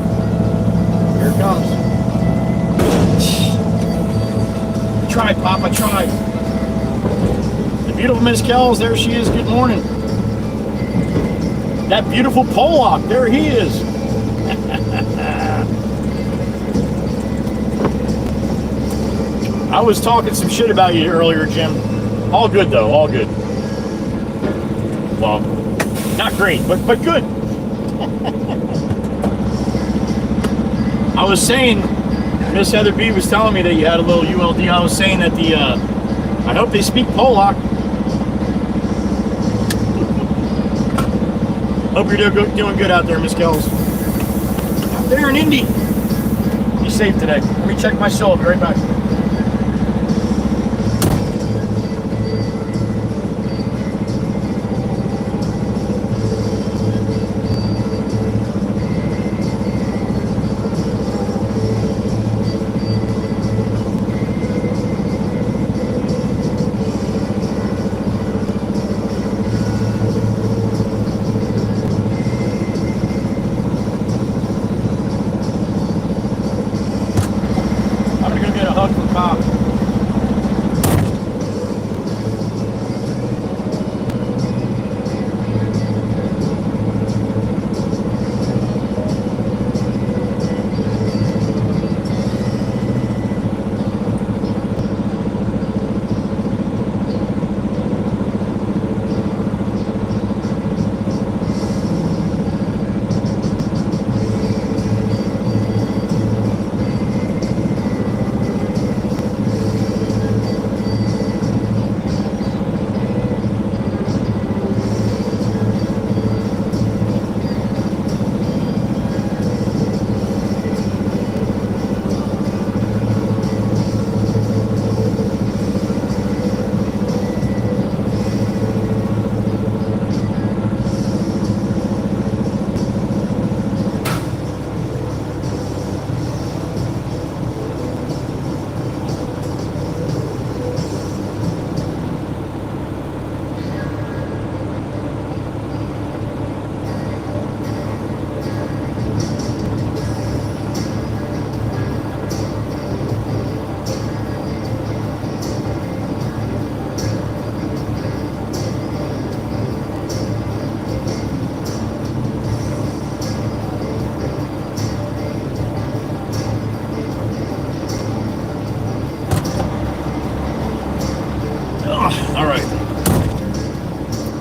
Here it comes. I tried, Pop. I tried. The beautiful Miss Kells. There she is. Good morning. That beautiful Pollock. There he is. I was talking some shit about you earlier, Jim. All good though, all good. Well, not great, but good. I was saying, Miss Heather B was telling me that you had a little ULD. I was saying that I hope they speak Pollock. Hope you're doing good out there, Miss Kells. Out there in Indy. Be safe today. Let me check my soul. I'll be right back.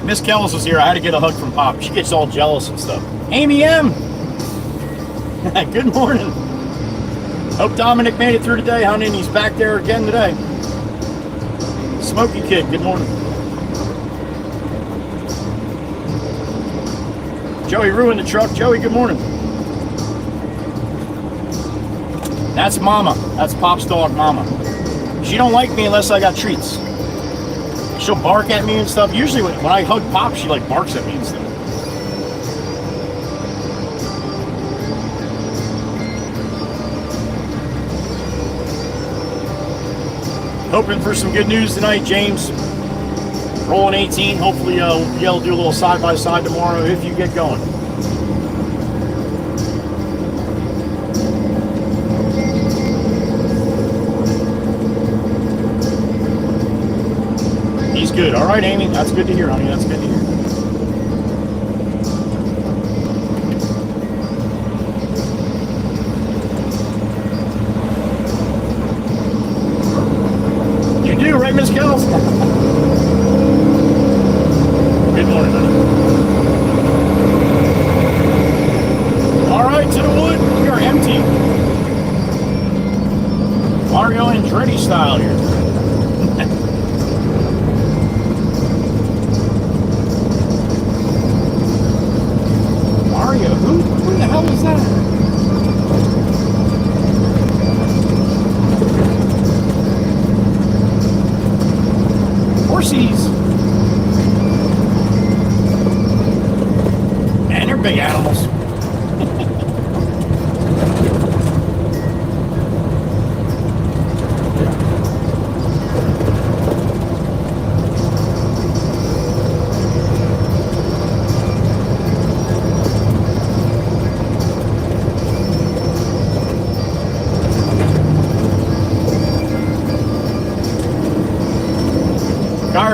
Miss Kells was here. I had to get a hug from Pop. She gets all jealous and stuff. Amy M. Good morning. Hope Dominic made it through today, honey, and he's back there again today. Smoky Kid, good morning. Joey ruined the truck. Joey, good morning. That's Mama. That's Pop's dog, Mama. She don't like me unless I got treats. She'll bark at me and stuff. Usually when I hug Pop, she like barks at me and stuff. Hoping for some good news tonight, James. Rolling 18. Hopefully we'll be able to do a little side-by-side tomorrow if you get going. He's good. All right, Amy. That's good to hear, honey. That's good to hear. You do, right, Miss Kells? Good morning, honey. All right, to the wood. We are empty. Mario Andretti style here. Mario, who the hell is that? Horsies. Man, they're big animals.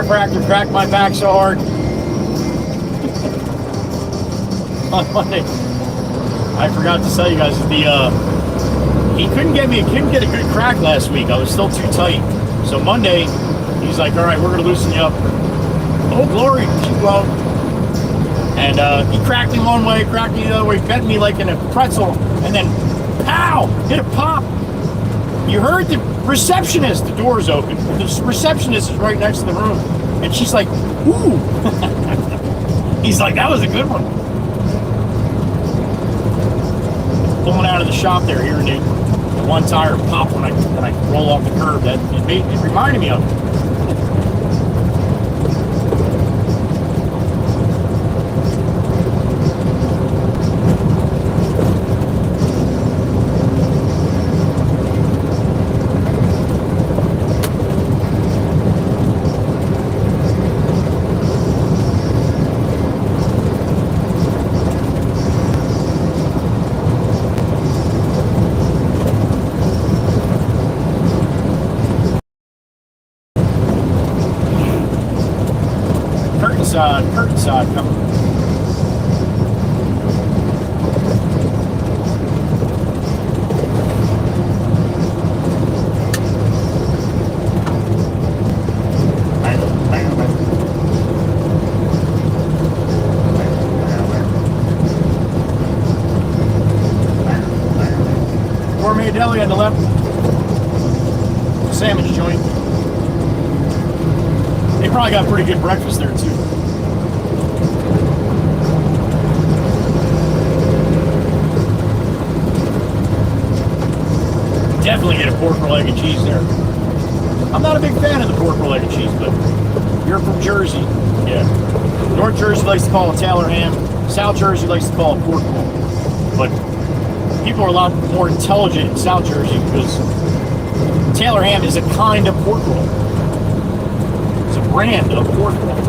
chiropractor cracked my back so hard on Monday. I forgot to tell you guys he couldn't get a good crack last week. I was still too tight. So Monday, he's like, all right, we're gonna loosen you up. Oh glory, well, and he cracked me one way, cracked me the other way, bent me like in a pretzel, and then pow, hit a pop. You heard the receptionist, the door's open. The receptionist is right next to the room, and she's like, ooh. He's like, that was a good one. Pulling out of the shop there, hearing the one tire pop when I roll off the curb. That it reminded me of it. Curtain side coming. Gourmet deli on the left. Sandwich joint. They probably got pretty good breakfast there too. Definitely get a pork roll, egg, and cheese there. I'm not a big fan of the pork roll, egg, and cheese, but you're from Jersey. Yeah. North Jersey likes to call it Taylor ham. South Jersey likes to call it pork roll. But people are a lot more intelligent in South Jersey because Taylor ham is a kind of pork roll. It's a brand of pork roll.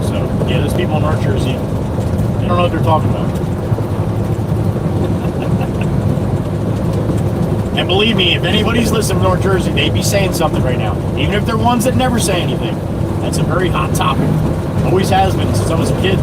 So, yeah, those people in North Jersey, they don't know what they're talking about. And believe me, if anybody's listening to North Jersey, they'd be saying something right now. Even if they're ones that never say anything. That's a very hot topic. Always has been since I was a kid.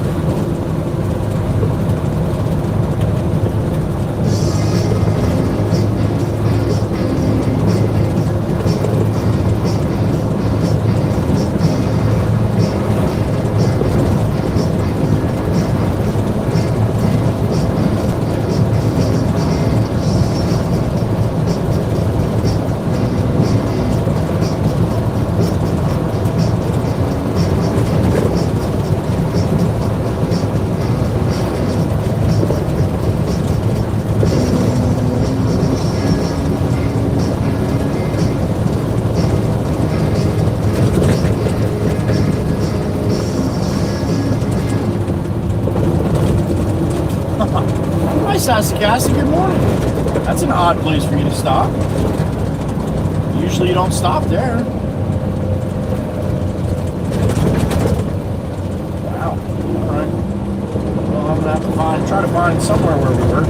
Sassacassi, good morning. That's an odd place for you to stop. Usually you don't stop there. Wow. Alright. Well, I'm gonna have to try to find somewhere where we were.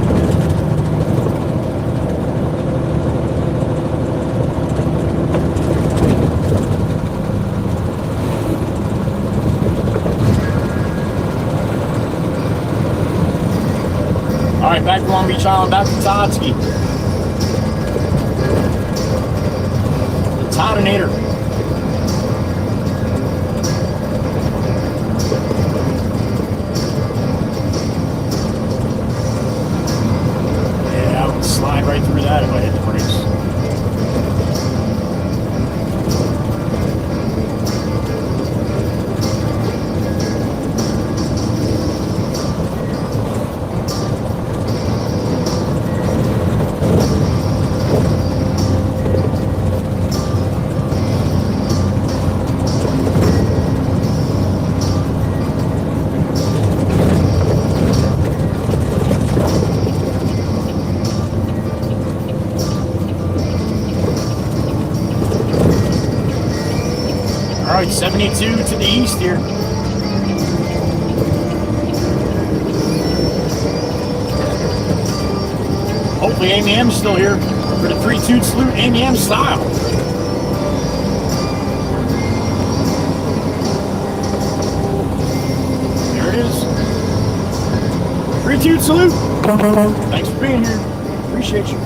Alright, back to Long Beach Island, back to Todsky. The Toddinator. Yeah, I would slide right through that if I hit the brakes. Alright, 72 to the east here. Hopefully Amy M's still here for the 3-2 salute, Amy M style. Altitude salute. Thanks for being here. Appreciate you.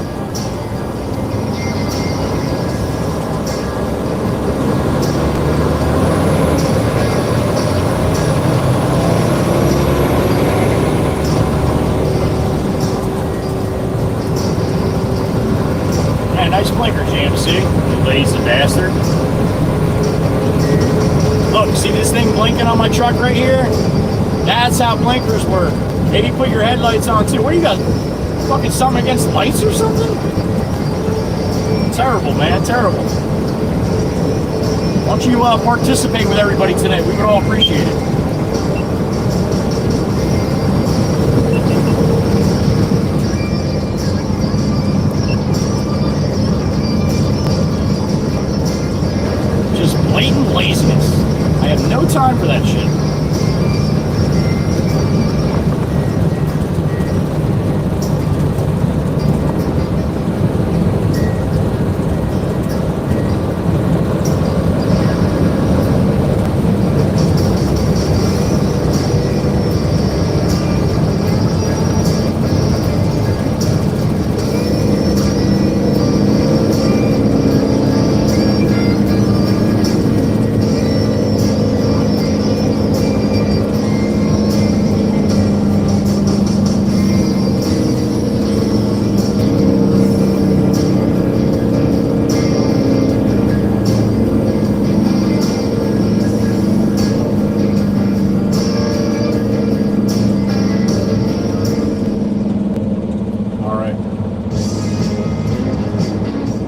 Man, nice blinker, GMC. You lazy bastard. Look, see this thing blinking on my truck right here? That's how blinkers work. Maybe put your headlights on too. What do you got? Fucking something against lights or something? Terrible, man, terrible. Why don't you participate with everybody today? We would all appreciate it. Just blatant laziness. I have no time for that shit.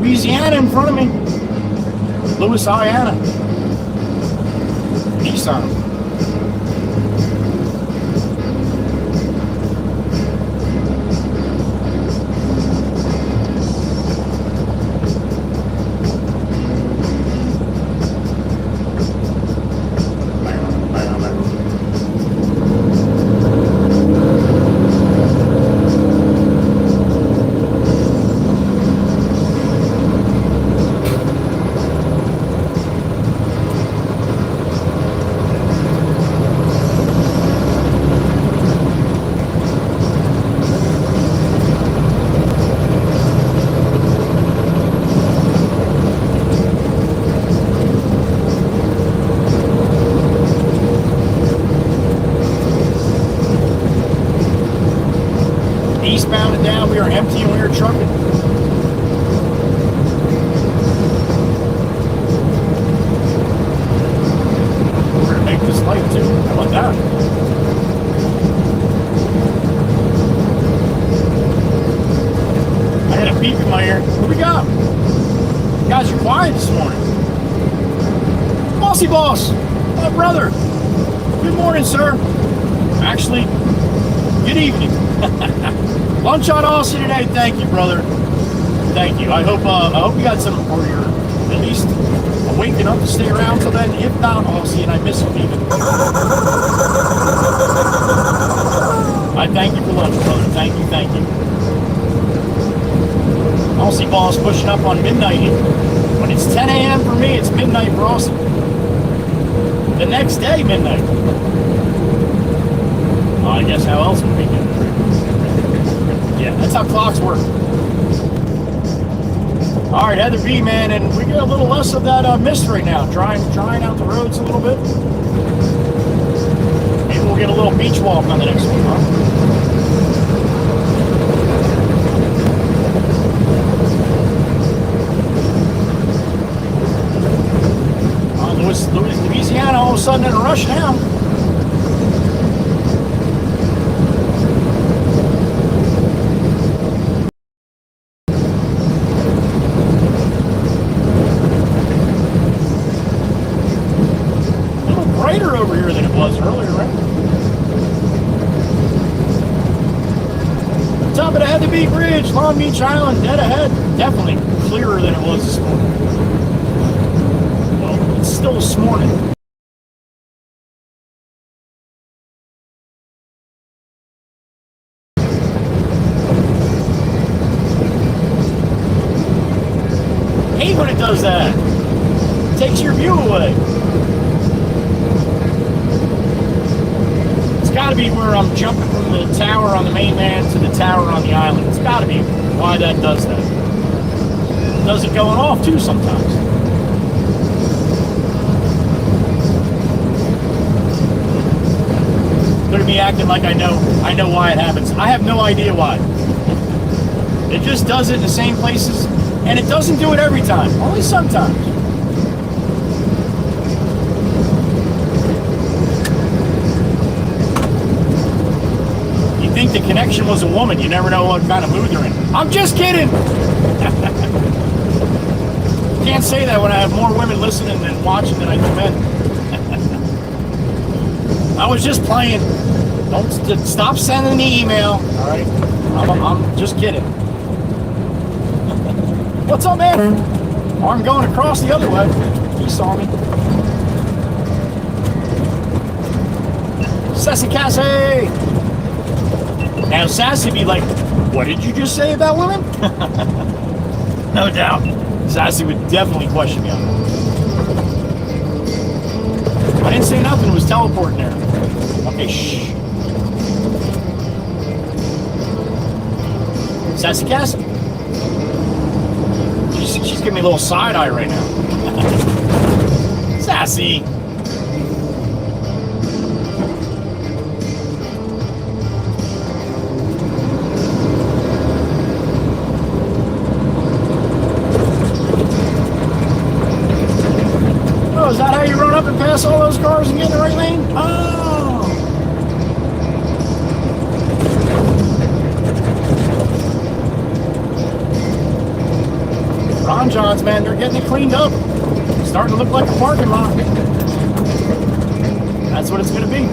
Louisiana in front of me. Louisiana. Nissan. Eastbound and down, we are empty and we are trucking. We're gonna make this light too. How about that? I had a beep in my ear. What we got? You guys are quiet this morning. Bossy boss, my brother. Good morning, sir. Actually, good evening. Lunch on Aussie today. Thank you, brother. Thank you. I hope you got some, or you're at least awake enough to stay around till then. If not, Aussie, and I miss you even. I thank you for lunch, brother. Thank you, thank you. Aussie boss pushing up on midnight here. When it's 10 a.m. for me, it's midnight for Aussie. The next day, midnight. I guess how else would we do? Yeah, that's how clocks work. All right, Heather B, man, and we get a little less of that mist right now. Drying out the roads a little bit. Maybe we'll get a little beach walk on the next one, huh? Louisiana all of a sudden in a rush now. Over here than it was earlier, right? Top of the Heather B Bridge, Long Beach Island, dead ahead. Definitely clearer than it was this morning. Well, it's still this morning. Hate when it does that. It takes your view away. Got to be where I'm jumping from the tower on the mainland to the tower on the island. It's got to be why that does that. It does it going off too sometimes. Look at me acting like I know why it happens. I have no idea why. It just does it in the same places, and it doesn't do it every time, only sometimes. You think the connection was a woman, you never know what kind of mood they're in. I'm just kidding! Can't say that when I have more women listening and watching than I do men. I was just playing. Don't stop sending the email, all right? I'm just kidding. What's up, man? Oh, I'm going across the other way. He saw me. Sassy Cassie! Now, Sassy be like, what did you just say about women? No doubt. Sassy would definitely question me on that. I didn't say nothing. It was teleporting there. Okay, shh. Sassy Cassie. She's giving me a little side eye right now. Sassy. Oh, is that how you run up and pass all those cars and get in the right lane? Oh. Ron Johns, man, they're getting it cleaned up. It's starting to look like a parking lot. That's what it's going to be.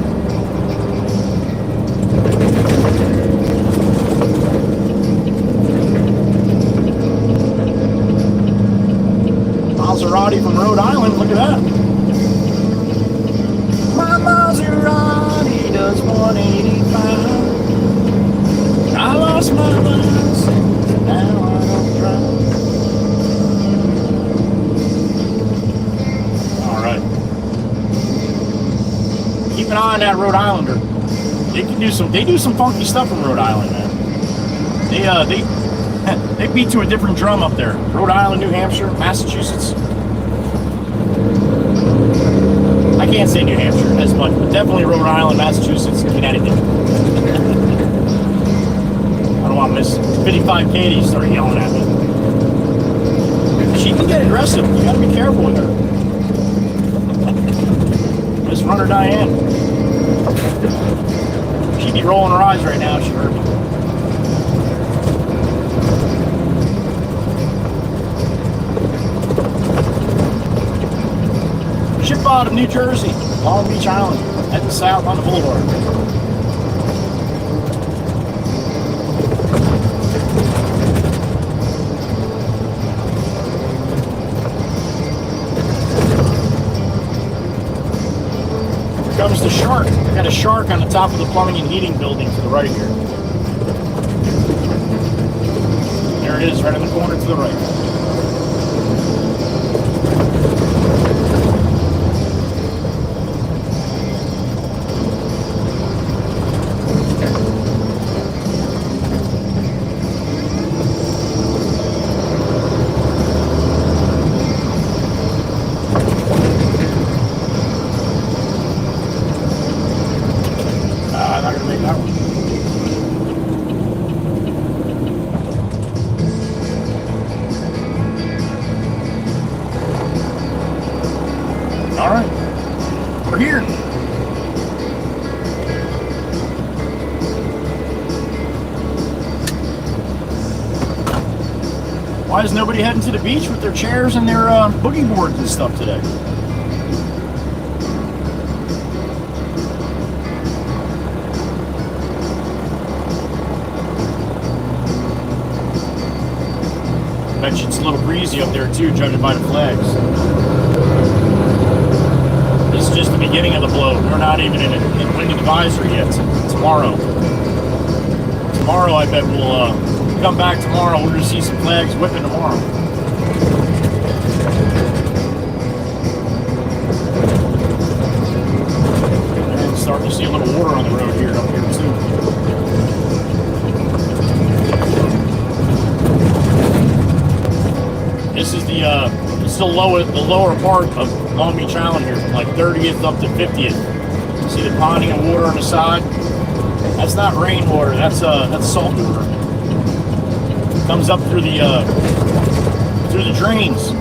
Maserati from Rhode Island, look at that. My Maserati does 185. I lost my license, now I don't drive. Alright. Keep an eye on that Rhode Islander. They do some funky stuff in Rhode Island, man. They beat to a different drum up there. Rhode Island, New Hampshire, Massachusetts. I can't say New Hampshire as much, but definitely Rhode Island, Massachusetts, and Connecticut. I don't want Miss 55 Katie to start yelling at me. She can get aggressive. You gotta be careful with her. Miss Runner Diane. She'd be rolling her eyes right now if she heard me. Ship Bottom, New Jersey, Long Beach Island, heading south on the boulevard. Here comes the shark. I got a shark on the top of the plumbing and heating building to the right here. There it is, right in the corner to the right. Why is nobody heading to the beach with their chairs and their boogie boards and stuff today? Bet you it's a little breezy up there too, judging by the flags. This is just the beginning of the blow. We're not even in wind advisory yet. Tomorrow, I bet we'll come back tomorrow. We're going to see some flags whipping tomorrow. And starting to see a little water on the road here. the lower part of Long Beach Island here, from like 30th up to 50th. See the ponding of water on the side? That's not rainwater. That's salt water. Comes up through the drains.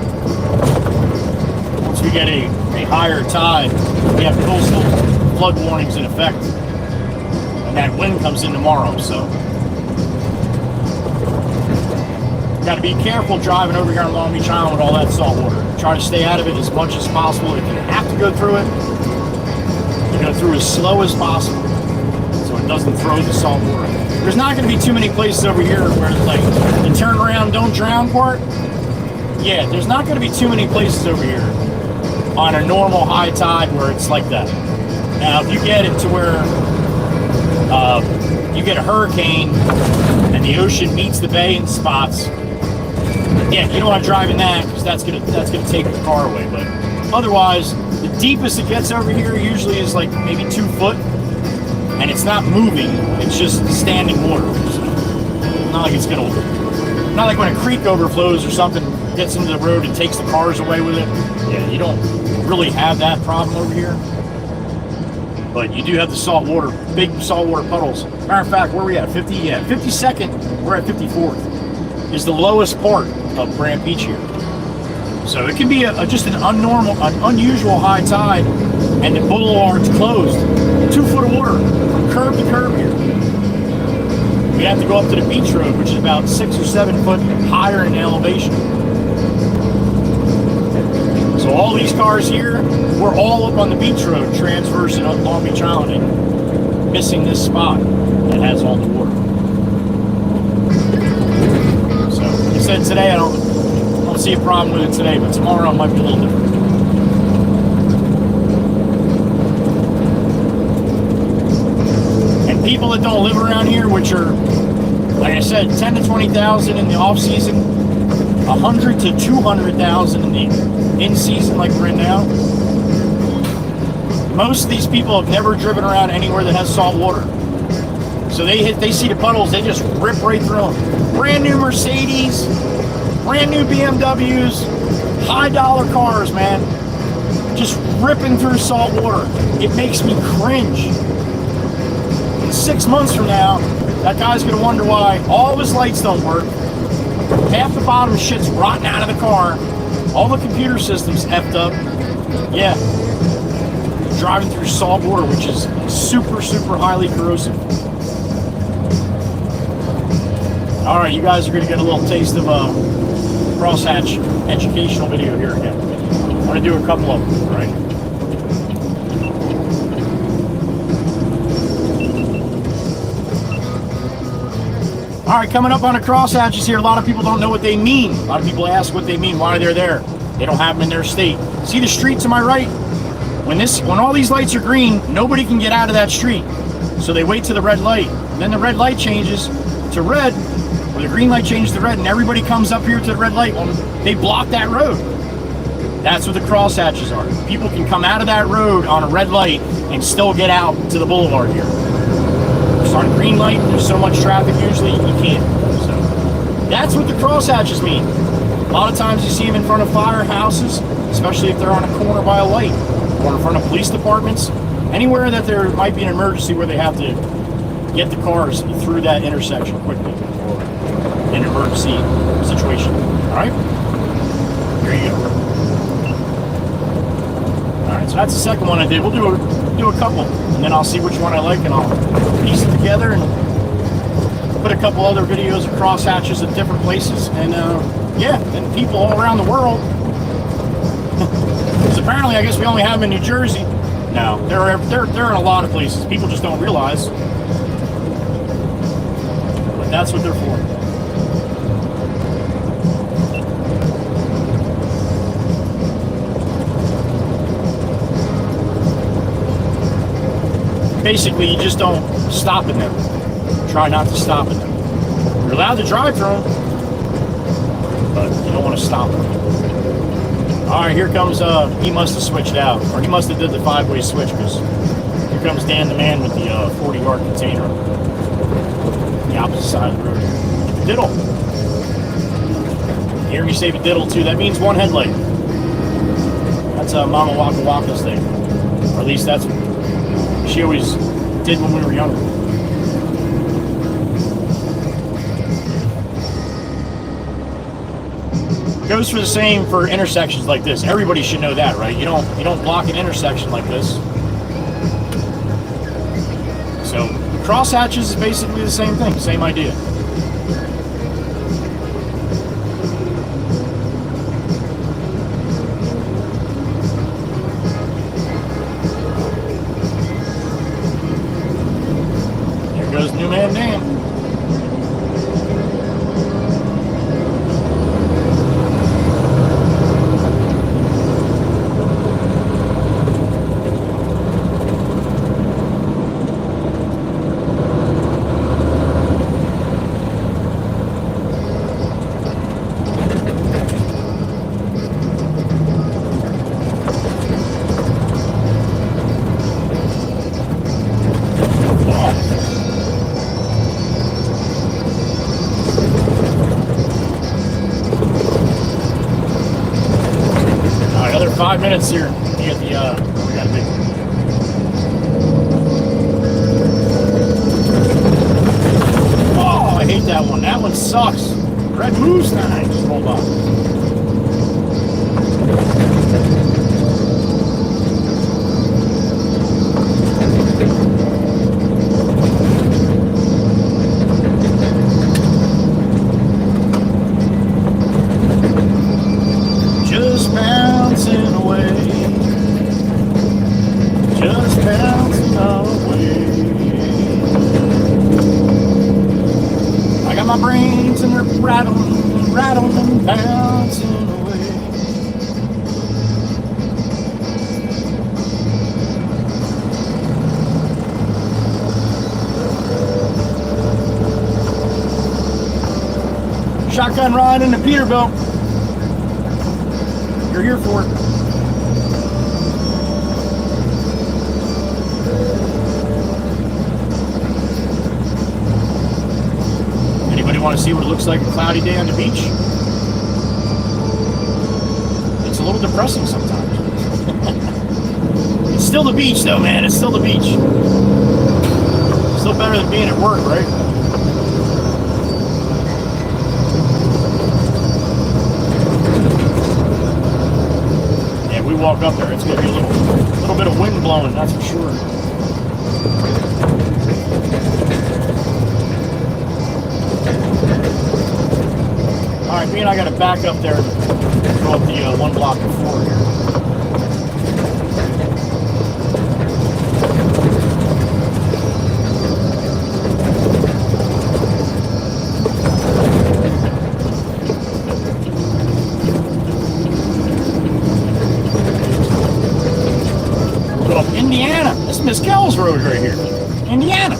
Once we get a higher tide, we have coastal flood warnings in effect, and that wind comes in tomorrow. So, got to be careful driving over here on Long Beach Island with all that salt water. Try to stay out of it as much as possible. If you have to go through it, you go through as slow as possible, so it doesn't throw the salt water. There's not going to be too many places over here where it's like the turn around, don't drown part. Yeah, there's not going to be too many places over here on a normal high tide where it's like that. Now, if you get it to where you get a hurricane and the ocean meets the bay in spots, yeah, you don't want to drive in that because that's gonna take the car away. But otherwise, the deepest it gets over here usually is like maybe 2 foot, and it's not moving; it's just standing water. So, not like it's gonna. Not like when a creek overflows or something gets into the road and takes the cars away with it. Yeah, you don't really have that problem over here. But you do have the salt water, big saltwater puddles. Matter of fact, where are we at? 50? Yeah, 52nd. We're at 54th. Is the lowest part of Grand Beach here. So it can be just an unusual high tide, and the boulevard's closed. 2 foot of water from curb to curb here. We have to go up to the beach road, which is about 6 or 7 foot higher in elevation. So all these cars here, we're all up on the beach road, transversing up Long Beach Island and missing this spot that has all the water. So, like I said, today I don't see a problem with it today, but tomorrow it might be a little different. And people that don't live around here, which are, like I said, 10 to 20,000 in the off season, 100 to 200,000 in the in season, like we're in now. Most of these people have never driven around anywhere that has salt water, so they see the puddles, they just rip right through them. Brand new Mercedes, brand new BMWs, high dollar cars, man, just ripping through salt water. It makes me cringe. In 6 months from now, that guy's gonna wonder why all of his lights don't work, half the bottom shit's rotting out of the car, all the computer systems effed up. Yeah, driving through salt water, which is super, super highly corrosive. All right, you guys are going to get a little taste of a crosshatch educational video here again. I'm going to do a couple of them, right? All right, coming up on the crosshatches here, a lot of people don't know what they mean. A lot of people ask what they mean, why they're there. They don't have them in their state. See the street to my right? When all these lights are green, nobody can get out of that street. So they wait to the red light. And then the red light changes to red, or the green light changes to red, and everybody comes up here to the red light. Well, they block that road. That's what the crosshatches are. People can come out of that road on a red light and still get out to the boulevard here. On green light, there's so much traffic usually you can't. So that's what the crosshatches mean. A lot of times you see them in front of firehouses, especially if they're on a corner by a light, or in front of police departments, anywhere that there might be an emergency where they have to get the cars through that intersection quickly, or an emergency situation. All right, here you go. All right, so that's the second one I did. We'll do a couple, and then I'll see which one I like, and I'll piece it together and put a couple other videos of crosshatches at different places, and yeah, and people all around the world. Because apparently, I guess we only have them in New Jersey. No, they're in a lot of places. People just don't realize, but that's what they're for. Basically, you just don't stop in them. Try not to stop in them. You're allowed to drive through them, but you don't want to stop them. All right, here comes, he must have switched out, or he must have did the 5-way switch, because here comes Dan the man with the 40-yard container on the opposite side of the road. Diddle. You hear me say diddle too? That means one headlight. That's Mama Waka Waka's thing. Or at least that's what she always did when we were younger. Goes for the same for intersections like this. Everybody should know that, right? You don't block an intersection like this. So crosshatches is basically the same thing, same idea. There goes New Man Dan. All right, another 5 minutes here. You get the we got a big. Oh, I hate that one. That one sucks. Red Moose time. Just hold on. Just bouncing away. Just bouncing away. I got my brains and they're rattling, rattling, bouncing away. Shotgun ride in the Peterbilt. You're here for it. Anybody want to see what it looks like a cloudy day on the beach? It's a little depressing sometimes. It's still the beach though, man. It's still the beach. Still better than being at work, right? We walk up there, it's going to be a little bit of wind blowing, that's for sure. All right, me and I got to back up there and go up the one block before here. Indiana. This is Miss Kells Road right here. Indiana.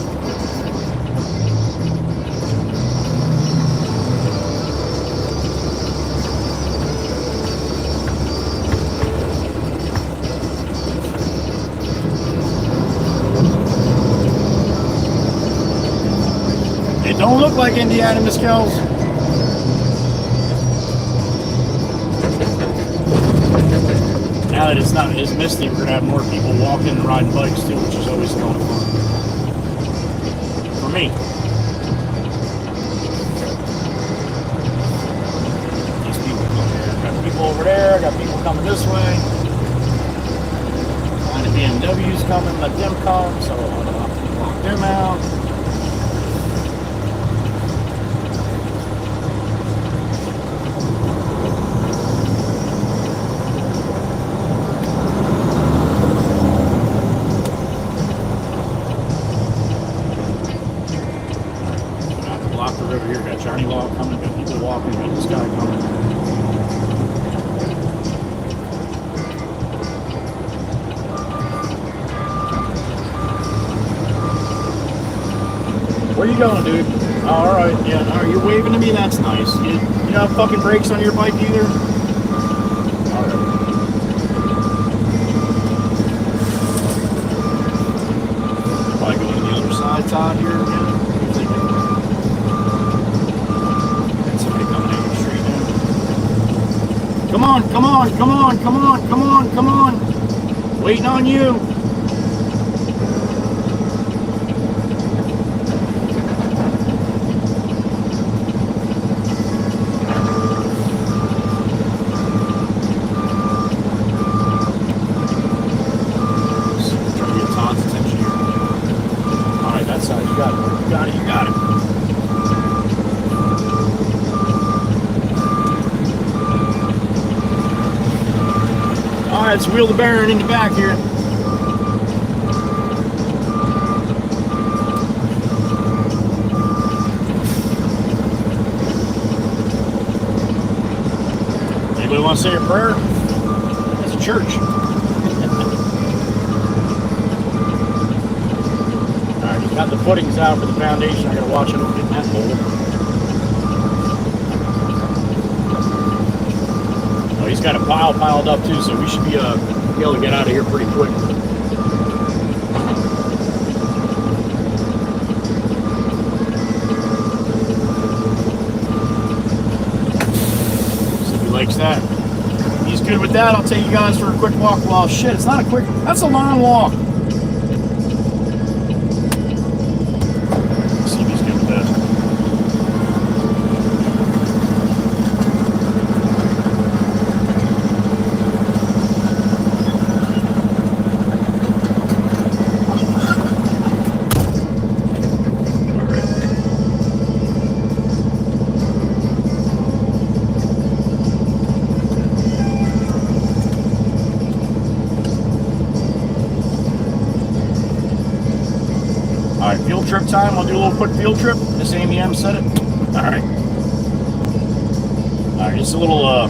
It don't look like Indiana, Miss Kells. Now that it's not as misty, we're going to have more people walking and riding bikes too, which is always kind of fun. For me. These people come here. Got people over there, got people coming this way. Line of BMWs coming, let them come, so I'll walk them out. Over here, got Johnny Law coming, got people walking, got this guy coming. Where you going, dude? Oh, all right, yeah, all right, you're waving to me, that's nice. You don't have fucking brakes on your bike either? All right. Probably going to the other side, Todd, here, man. Come on, on, come on, come on, come on, come on, come on. Waiting on you. Let's wheel the Baron in the back here. Anybody want to say a prayer? It's a church. Alright, he's got the footings out for the foundation. I gotta watch it get in that hole. He's got a pile piled up too, so we should be able to get out of here pretty quick. See if he likes that. He's good with that. I'll take you guys for a quick walk. Well, shit, it's not a quick, that's a long walk. Let's see if he's good with that. Alright, field trip time. I'll do a little quick field trip. This AMEM set it. Alright. Alright, just a little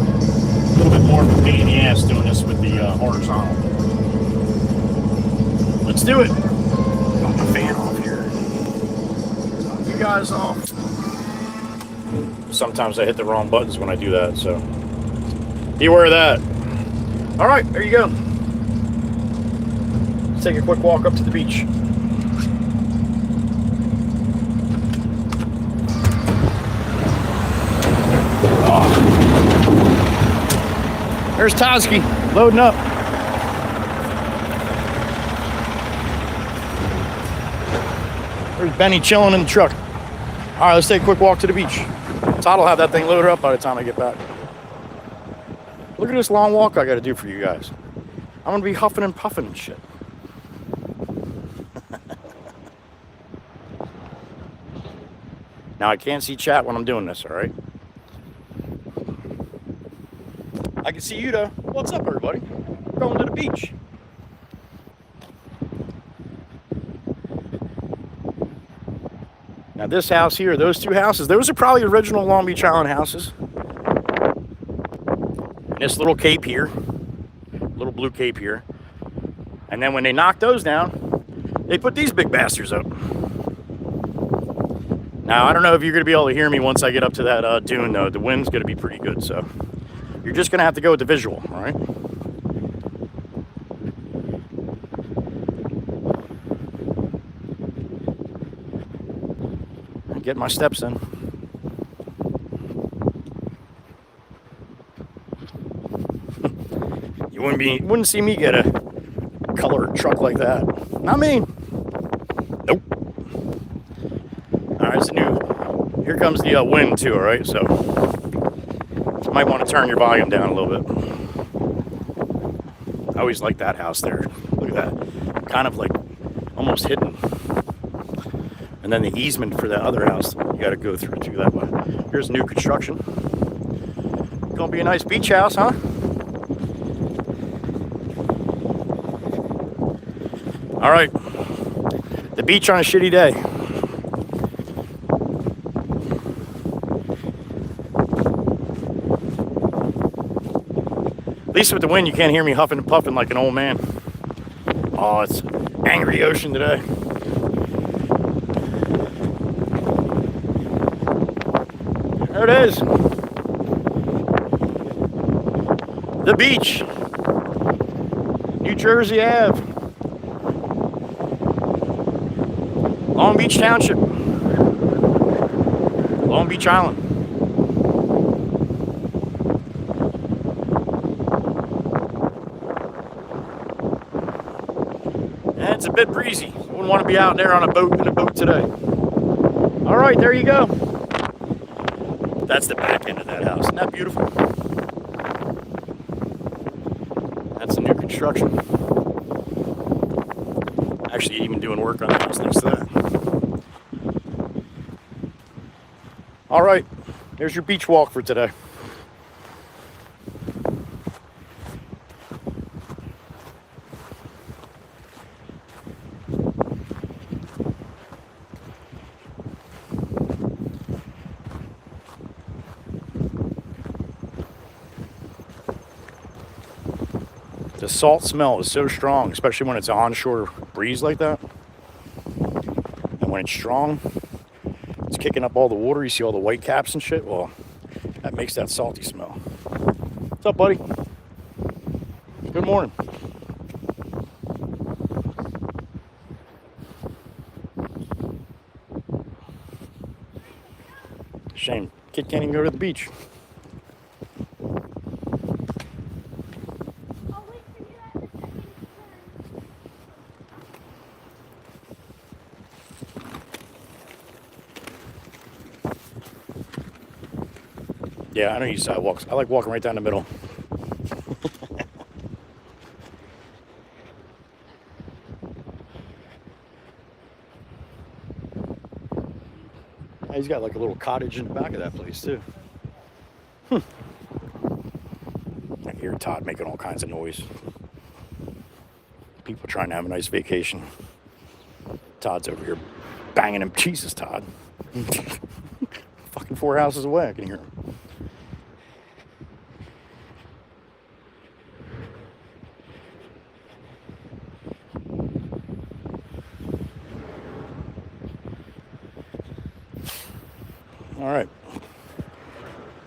bit more of a pain in the ass doing this with the horizontal. Let's do it. Got the fan off here. Knock you guys off. Sometimes I hit the wrong buttons when I do that, so be aware of that. Alright, there you go. Let's take a quick walk up to the beach. There's Toski loading up. There's Benny chilling in the truck. All right, let's take a quick walk to the beach. Todd will have that thing loaded up by the time I get back. Look at this long walk I got to do for you guys. I'm going to be huffing and puffing and shit. Now, I can't see chat when I'm doing this, all right? I can see you though. What's up, everybody? Going to the beach. Now this house here, those two houses, those are probably original Long Beach Island houses. And this little cape here, little blue cape here. And then when they knocked those down, they put these big bastards up. Now, I don't know if you're going to be able to hear me once I get up to that dune though. The wind's going to be pretty good, so you're just going to have to go with the visual, all right? Get my steps in. You wouldn't see me get a colored truck like that. Not me. Nope. All right, it's new. Here comes the wind too, all right? So you might want to turn your volume down a little bit. I always like that house there. Look at that. Kind of like almost hidden. And then the easement for that other house, you got to go through too that way. Here's new construction. Gonna be a nice beach house, huh? All right, the beach on a shitty day. At least with the wind, you can't hear me huffing and puffing like an old man. Oh, it's angry ocean today. There it is. The beach. New Jersey Ave. Long Beach Township. Long Beach Island. bit breezy. Wouldn't want to be out there on a boat in a boat today. All right, there you go. That's the back end of that house. Isn't that beautiful? That's a new construction. Actually, even doing work on the house next to that. All right, there's your beach walk for today. The salt smell is so strong, especially when it's an onshore breeze like that. And when it's strong, it's kicking up all the water. You see all the white caps and shit. Well, that makes that salty smell. What's up, buddy? Good morning. Shame, kid can't even go to the beach. Yeah, I know you sidewalks. I like walking right down the middle. He's got like a little cottage in the back of that place too. I hear Todd making all kinds of noise. People trying to have a nice vacation. Todd's over here banging him. Jesus, Todd. Fucking 4 houses away, I can hear him. All right,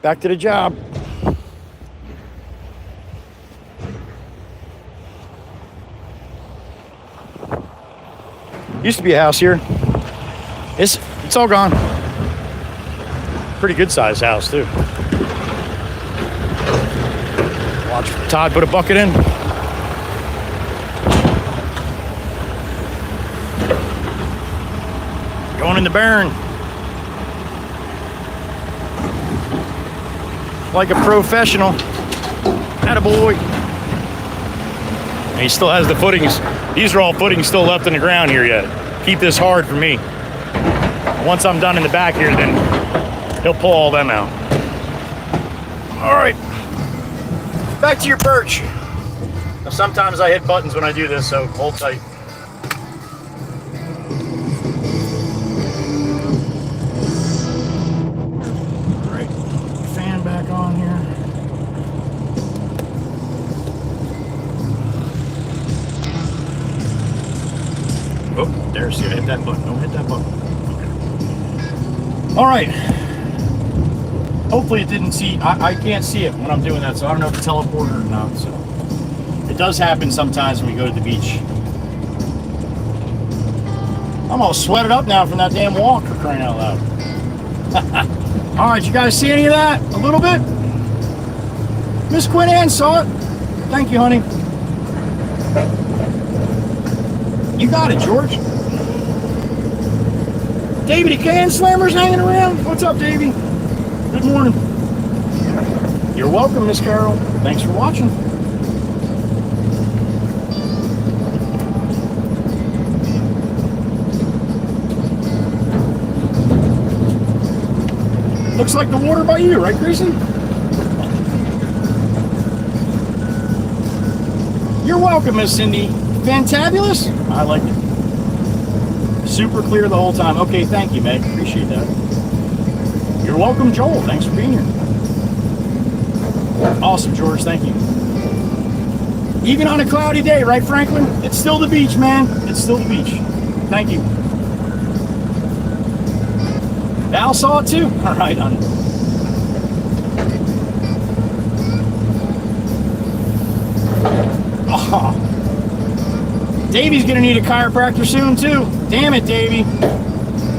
back to the job. Used to be a house here. It's all gone. Pretty good sized house too. Watch Todd put a bucket in. Going in the barn. Like a professional. Attaboy. And he still has the footings. These are all footings still left in the ground here yet. Keep this hard for me. Once I'm done in the back here, then he'll pull all them out. All right. Back to your perch. Now, sometimes I hit buttons when I do this, so hold tight. Oh, there, see, I hit that button. Don't hit that button. Okay. All right. Hopefully it didn't see, I can't see it when I'm doing that, so I don't know if it's teleported or not. So it does happen sometimes when we go to the beach. I'm all sweated up now from that damn walk, for crying out loud. All right, you guys see any of that? A little bit? Miss Quinn Ann saw it. Thank you, honey. You got it, George. Davey the Can Slammer's hanging around. What's up, Davey? Good morning. You're welcome, Miss Carol. Thanks for watching. Looks like the water by you, right, Greasy? You're welcome, Miss Cindy. Fantabulous? I like it. Super clear the whole time. Okay, thank you, Meg. Appreciate that. You're welcome, Joel. Thanks for being here. Awesome, George. Thank you. Even on a cloudy day, right, Franklin? It's still the beach, man. It's still the beach. Thank you. Val saw it too? All right, honey. Oh. Davey's gonna need a chiropractor soon too. Damn it, Davey.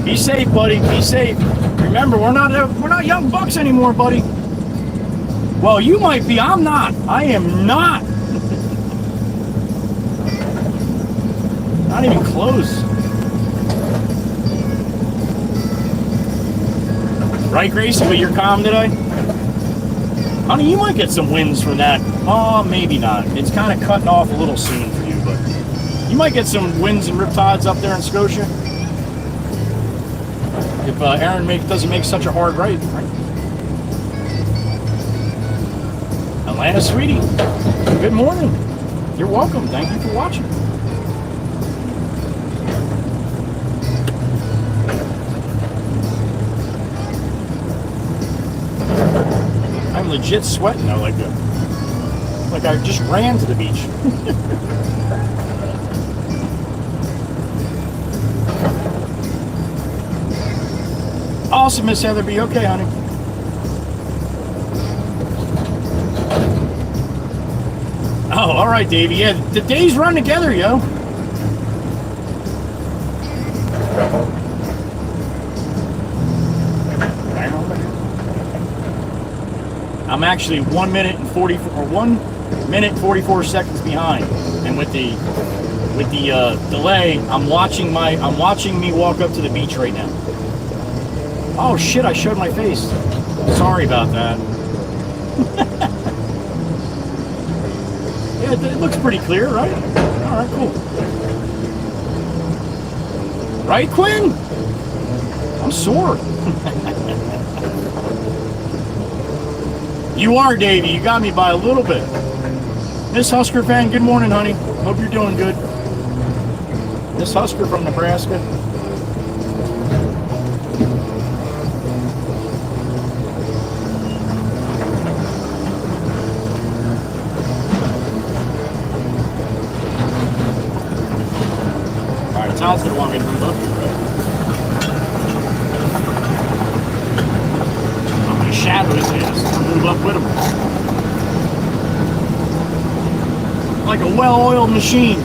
Be safe, buddy. Be safe. Remember, we're not young bucks anymore, buddy. Well, you might be. I'm not. I am not. Not even close. Right, Gracie, but you're calm today? Honey, you might get some wins from that. Oh, maybe not. It's kind of cutting off a little soon for you, but you might get some wins and riptides up there in Scotia. If Aaron doesn't make such a hard right. Atlanta, sweetie. Good morning. You're welcome. Thank you for watching. I'm legit sweating though, like I just ran to the beach. Awesome, Miss Heatherby. Okay, honey. Oh, all right, Davey. Yeah, the days run together, yo. I'm actually 1 minute and 44 seconds behind, and with the delay, I'm watching me walk up to the beach right now. Oh shit! I showed my face. Sorry about that. Yeah, it looks pretty clear, right? All right, cool. Right, Quinn? I'm sore. You are, Davey. You got me by a little bit. Miss Husker fan, good morning, honey. Hope you're doing good. Miss Husker from Nebraska. All right, Tom's gonna want me to move up here, right? I'm gonna shadow his ass. Move up with him. Like a well-oiled machine.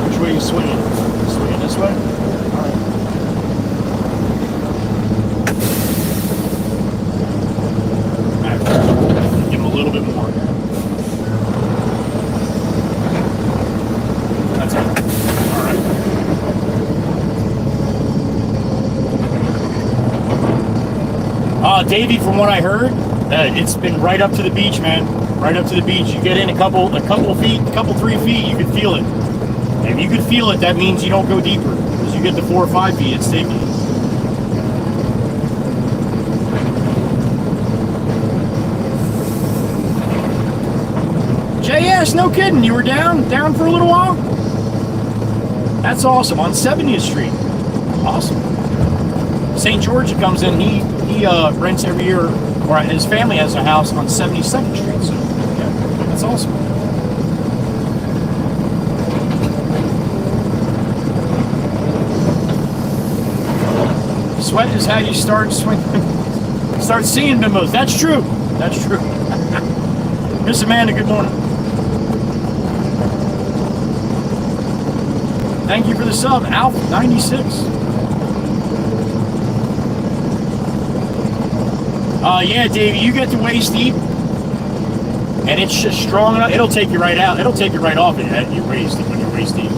Which way are you swinging? Swinging this way? Alright. Alright. Give him a little bit more. That's it. Alright. Davey, from what I heard, it's been right up to the beach, man. Right up to the beach. You get in a couple feet, 3 feet, you can feel it. And if you can feel it, that means you don't go deeper. Because you get to 4 or 5 feet, it's taking you. JS, no kidding. You were down for a little while? That's awesome. On 70th Street. Awesome. St. George comes in, he rents every year, or his family has a house on 72nd Street, so yeah, that's awesome. Sweat is how you start seeing bimbos. That's true. That's true. Miss Amanda, good morning. Thank you for the sub, Alf96. Yeah, Davey, you get to waist deep, and it's just strong enough. It'll take you right out. It'll take you right off it at your waist when you're waist deep.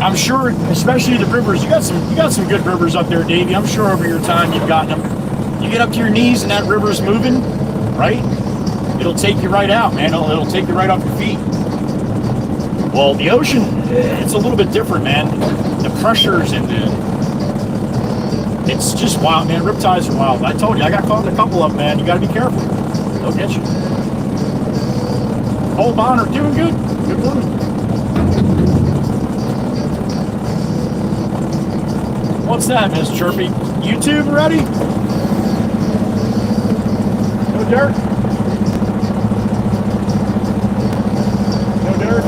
I'm sure, especially the rivers. You got some good rivers up there, Davey. I'm sure over your time you've gotten them. You get up to your knees and that river's moving, right? It'll take you right out, man. It'll take you right off your feet. Well, the ocean, it's a little bit different, man. The pressures and it's just wild, man. Riptides are wild. I told you, I got caught in a couple of them, man. You got to be careful. They'll get you. Cole Bonner, doing good. Good morning. What's that, Miss Chirpy? YouTube ready? No dirt? No dirt?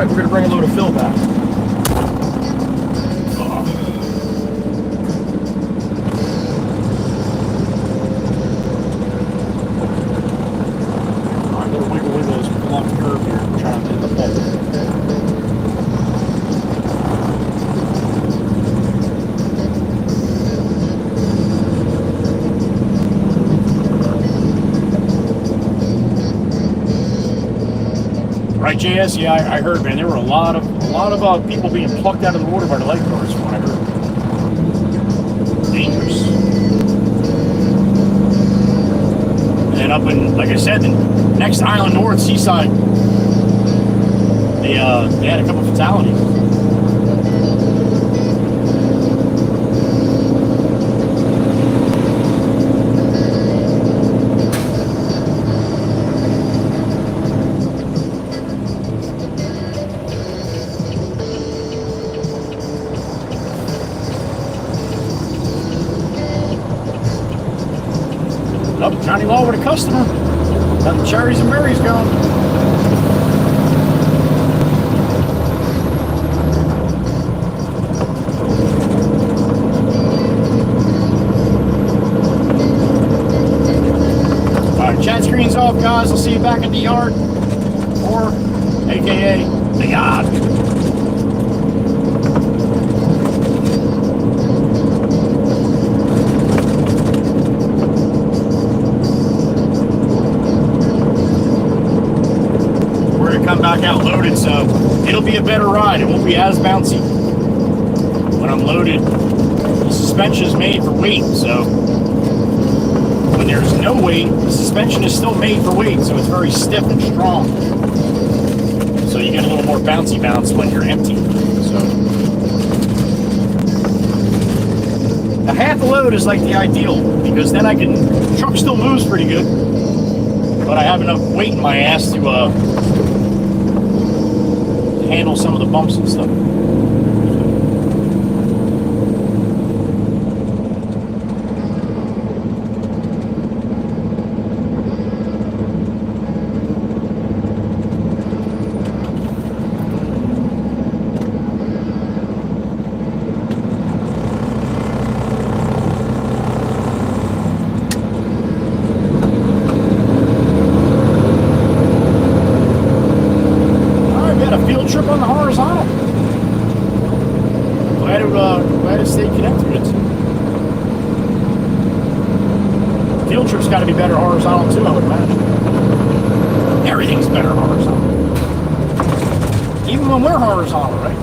We're going to bring a load of fill back. Right, JS? Yeah, I heard, man. There were a lot of people being plucked out of the water by the lifeguards, from what I heard. Dangerous. And then up in, like I said, the next island north, Seaside, they had a couple fatalities. Johnny Law with a customer. Got the cherries and berries going. Alright, chat screen's off, guys. I'll see you back at the yard. Or, aka, the yard. Back out loaded, so it'll be a better ride. It won't be as bouncy when I'm loaded. The suspension is made for weight, so when there's no weight, the suspension is still made for weight, so it's very stiff and strong. So you get a little more bouncy bounce when you're empty. So a half a load is like the ideal, because then the truck still moves pretty good, but I have enough weight in my ass to handle some of the bumps and stuff. Trip on the horizontal. Glad to stay connected. Field trip's got to be better horizontal too, I would imagine. Everything's better horizontal. Even when we're horizontal, right?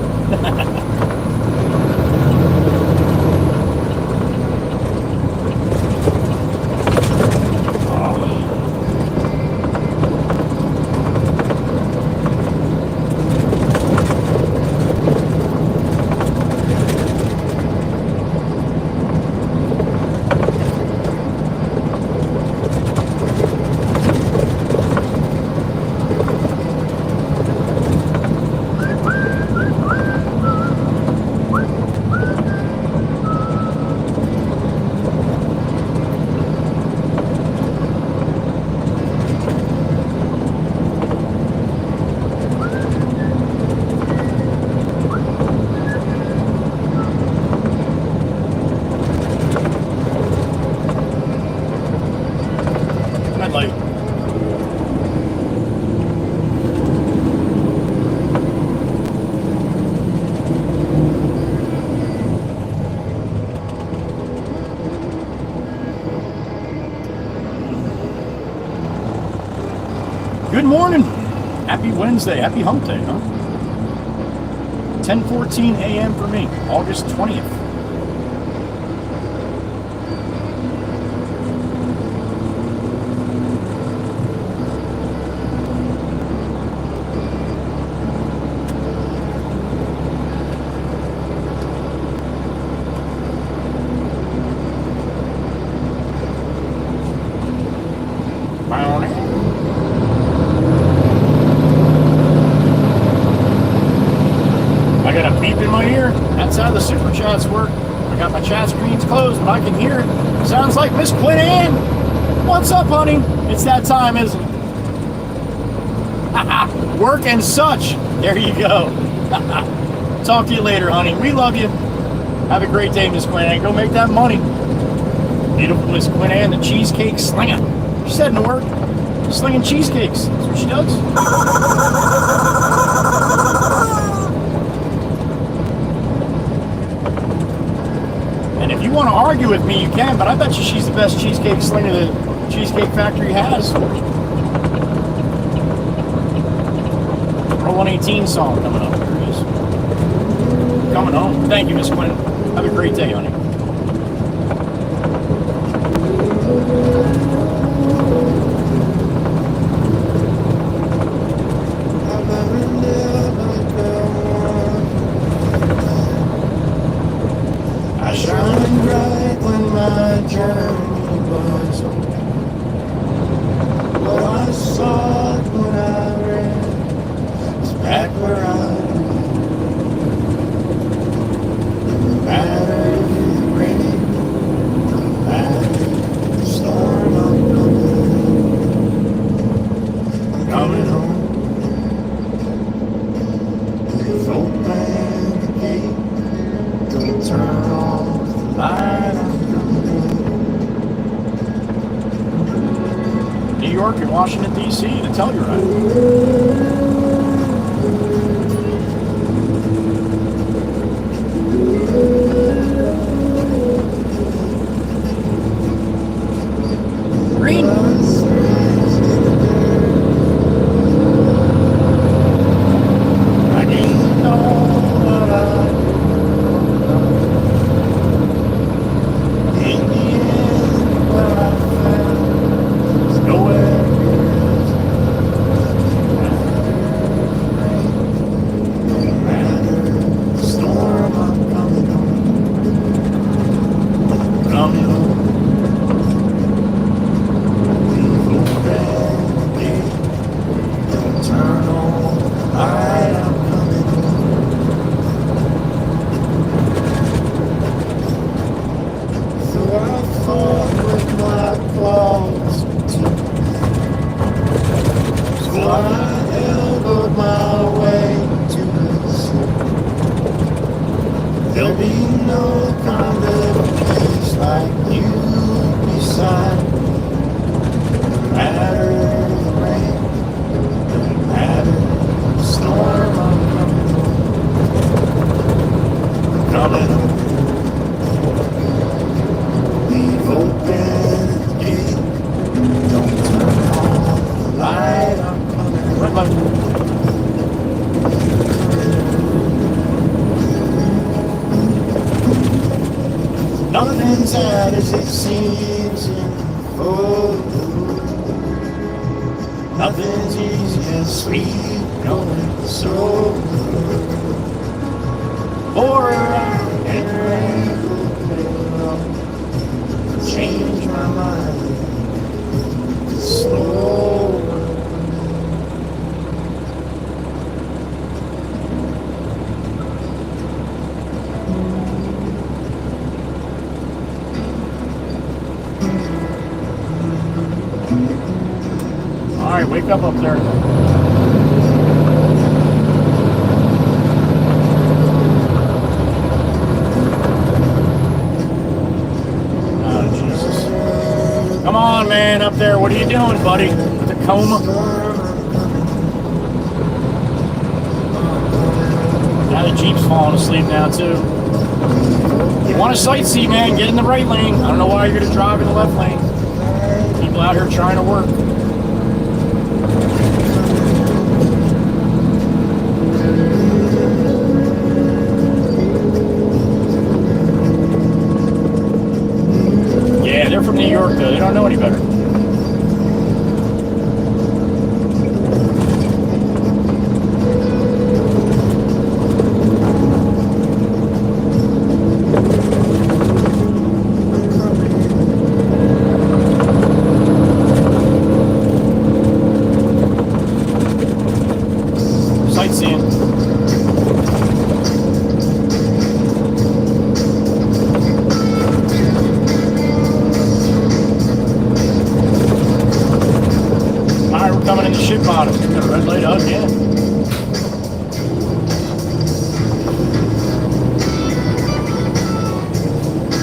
Good morning. Happy Wednesday. Happy hump day, huh? 10:14 a.m. for me, August 20th. That's how the super chats work. I got my chat screens closed, but I can hear it. Sounds like Miss Quinn Ann. What's up, honey? It's that time, isn't it? Work and such. There you go. Talk to you later, honey. We love you. Have a great day, Miss Quinn Ann. Go make that money. Beautiful Miss Quinn Ann, the cheesecake slinger. She said in work, slinging cheesecakes. That's what she does. And if you want to argue with me, you can, but I bet you she's the best cheesecake slinger the Cheesecake Factory has. 118 song coming up. There it is. Coming home. Thank you, Miss Quinn. Have a great day, honey. I shine bright when my journey was over. What I saw when I ran is back where I no matter the rain, no matter the storm, I'm coming home. Please open the gate, don't turn off the light, I'm coming home. New York and Washington, D.C., to Telluride. Green. I didn't know what I in the end, what I found is nowhere no matter the storm, I'm coming home. Coming home. Turn on the light, I'm coming home. So I fought with my claws too. So I elbowed my way to the sea. There'll be no kind of place like you beside me. No matter the rain, no matter the storm, I'm coming home. Coming home. Leave open the gate, don't turn off the light, I'm coming home. Nothing's as it seems in the photo. Nothing's easy and sweet, going so good. Pour around and rain will play along. Change my mind. Slow. All right, wake up there. Oh, Jesus. Come on, man, up there. What are you doing, buddy? With a coma? Now the Jeep's falling asleep now, too. You want to sightsee, man, get in the right lane. I don't know why you're going to drive in the left lane. People out here trying to work. Yeah, they're from New York, though. They don't know any better. Sightseeing. Alright, we're coming in the ship bottom. Got a red light up, yeah.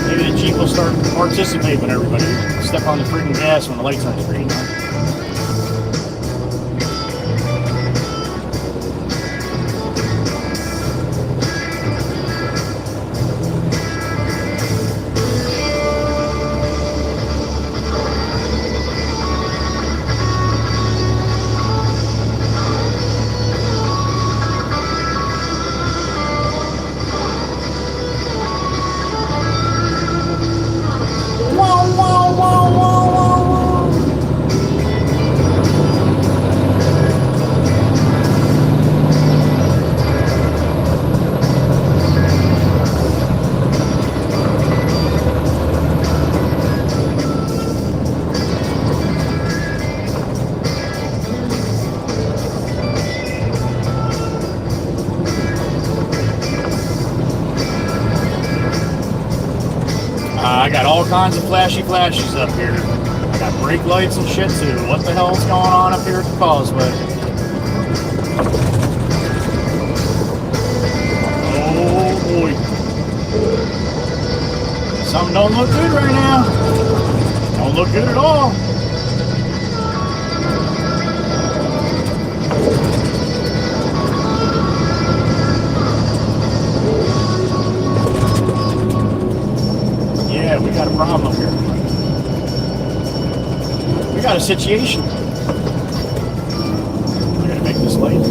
Maybe the Jeep will start to participate when everybody step on the freaking gas when the lights aren't green. Huh? kinds of flashies up here. I got brake lights and shit too. What the hell's going on up here at the causeway? Oh boy. Something don't look good right now. Don't look good at all. Yeah, we got a problem up here. We got a situation. I gotta make this late.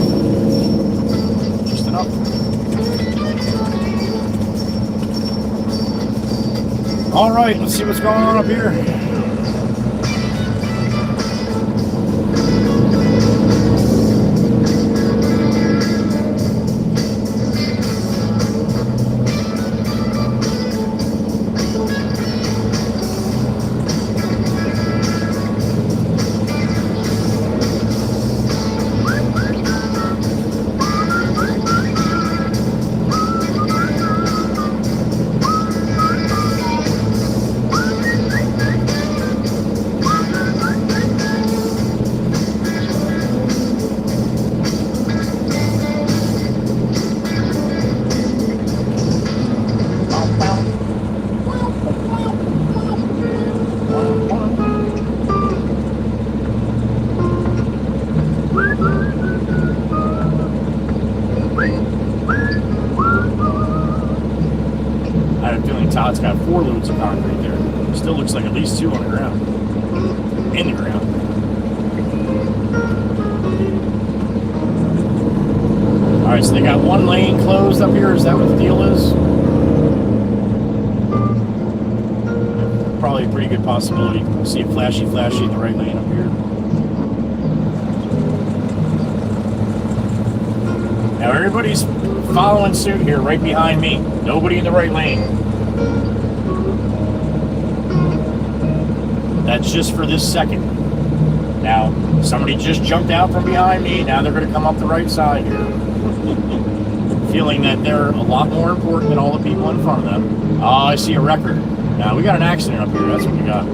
Just enough. All right, let's see what's going on up here. Todd's got 4 loads of concrete there. Still looks like at least 2 on the ground. In the ground. Alright, so they got 1 lane closed up here. Is that what the deal is? Probably a pretty good possibility. See a flashy in the right lane up here. Now everybody's following suit here right behind me. Nobody in the right lane. That's just for this second. Now, somebody just jumped out from behind me. Now they're going to come up the right side here. Feeling that they're a lot more important than all the people in front of them. Oh, I see a record. Now, we got an accident up here. That's what we got.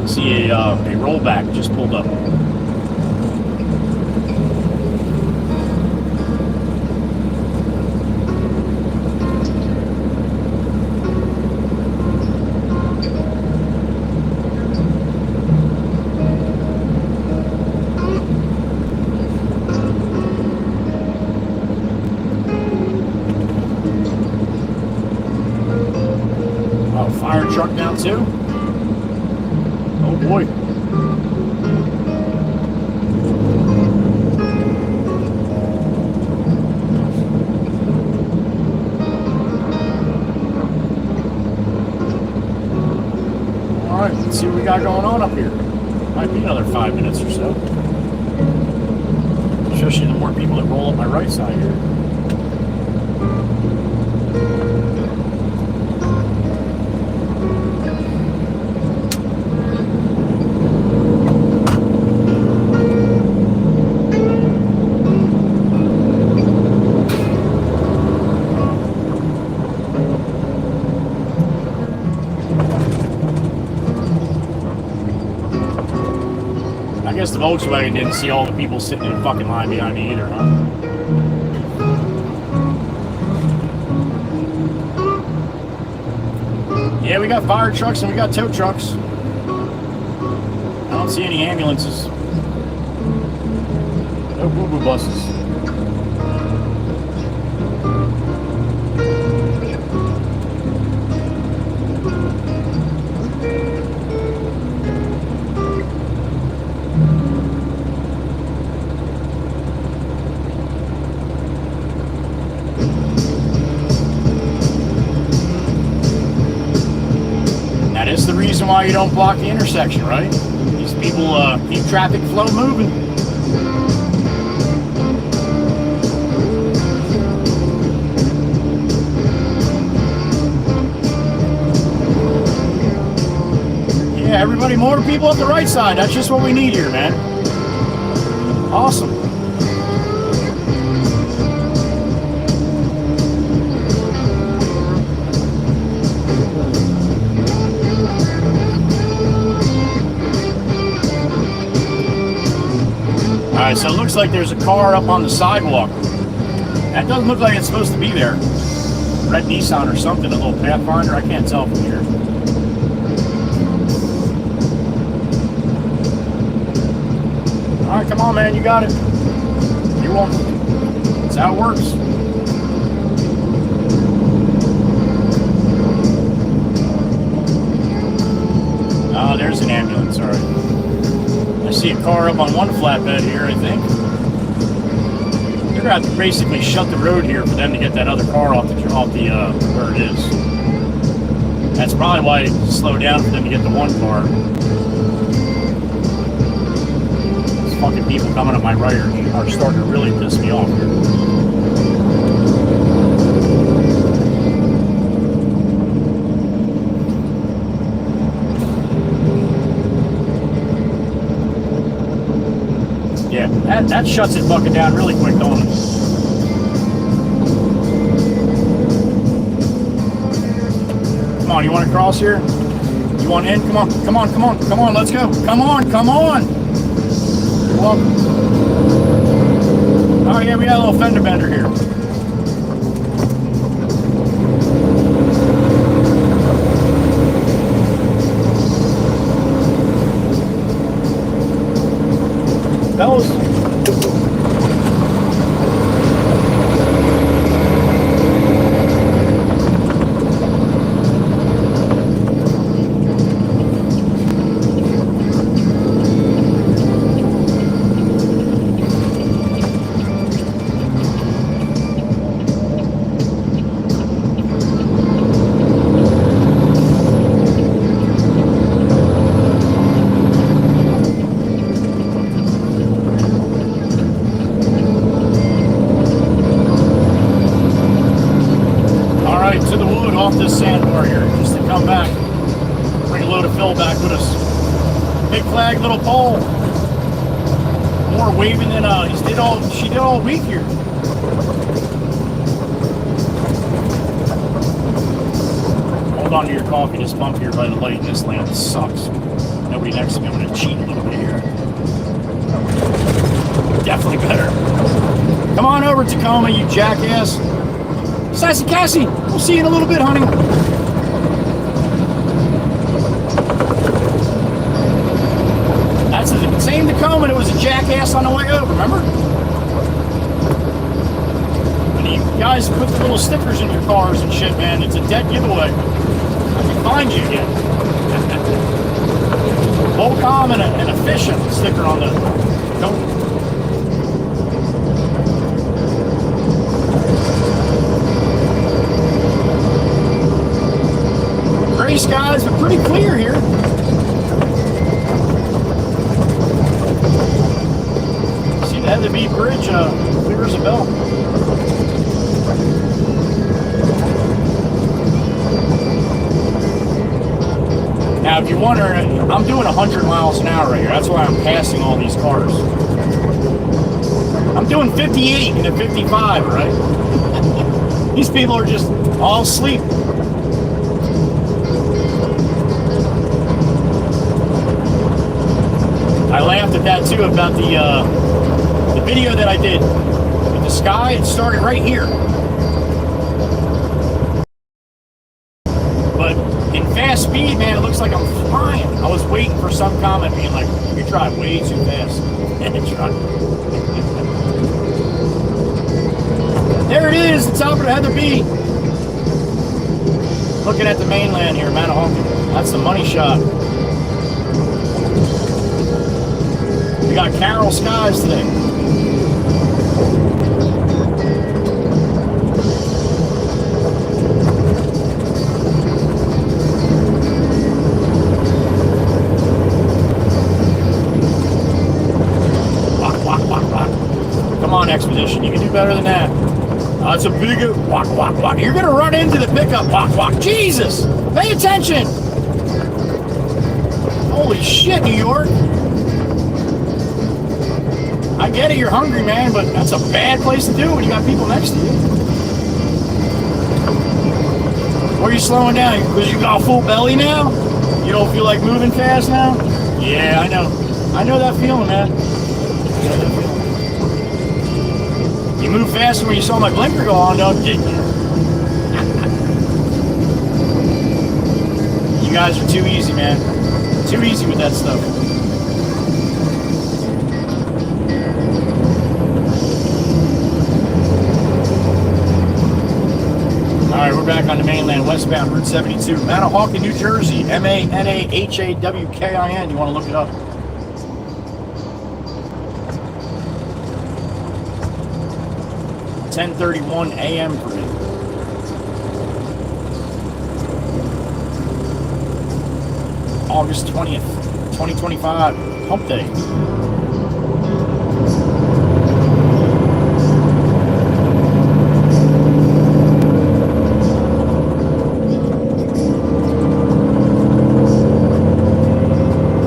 I see a rollback just pulled up. Fire truck down too. Oh boy. All right, let's see what we got going on up here. Might be another 5 minutes or so. Especially the more people that roll up my right side here. I guess the Volkswagen didn't see all the people sitting in a fucking line behind me either, huh? Yeah, we got fire trucks and we got tow trucks. I don't see any ambulances. No boo-boo buses. That is the reason why you don't block the intersection, right? These people keep traffic flow moving. Yeah, everybody, more people at the right side. That's just what we need here, man. Awesome. Alright, so it looks like there's a car up on the sidewalk. That doesn't look like it's supposed to be there. Red Nissan or something, a little Pathfinder, I can't tell from here. Alright, come on, man, you got it. You won't. That's how it works. Oh, there's an ambulance, alright. I see a car up on one flatbed here, I think. They're going to have to basically shut the road here for them to get that other car off the where it is. That's probably why it slowed down for them to get the one car. These fucking people coming up my right are starting to really piss me off here. Yeah, that shuts it fucking down really quick, don't it? Come on, you want to cross here? You want in? Come on, come on, come on, come on, let's go. Come on, come on! You're welcome. Oh yeah, we got a little fender bender here. Fellas. Off this sandbar here just to come back, bring a load of fill back with us. Big flag, little pole. More waving than she did all week here. Hold on to your coffee. This bump here by the light in this land sucks. Nobody next to me. I'm gonna cheat a little bit here. Definitely better. Come on over, Tacoma, you jackass. Sassy Cassie, we'll see you in a little bit, honey. That's the same Tacoma that was a jackass on the way over, remember? And you guys put the little stickers in your cars and shit, man. It's a dead giveaway. I can find you again. Volcom and a fish sticker on the... Nope. Gray skies, but pretty clear here. See the Heather B Bridge, clear as a bell. Now, if you're wondering, I'm doing 100 miles an hour right here. That's why I'm passing all these cars. I'm doing 58 and a 55, right? These people are just all asleep. I laughed at that too about the video that I did with the sky. It started right here, but in fast speed, man, it looks like I'm flying. I was waiting for some comment being like, "You drive way too fast." There it is, the top of the Heather B. Looking at the mainland here, Manahawkin. That's the money shot. We got Carol skies today. Walk, walk, walk, walk. Come on, Expedition, you can do better than that. That's a big walk, walk, walk. You're gonna run into the pickup. Walk, walk. Jesus! Pay attention! Holy shit, New York! I get it, you're hungry, man, but that's a bad place to do when you got people next to you. Why are you slowing down? Because you got a full belly now? You don't feel like moving fast now? Yeah, I know. I know that feeling, man. get that feeling. You moved faster when you saw my blinker go on, though, didn't you? You guys are too easy, man. Too easy with that stuff. Alright, we're back on the mainland, westbound Route 72, Manahawkin, New Jersey, Manahawkin. You want to look it up? (10:31 a.m. for me. August 20th, 2025, hump day.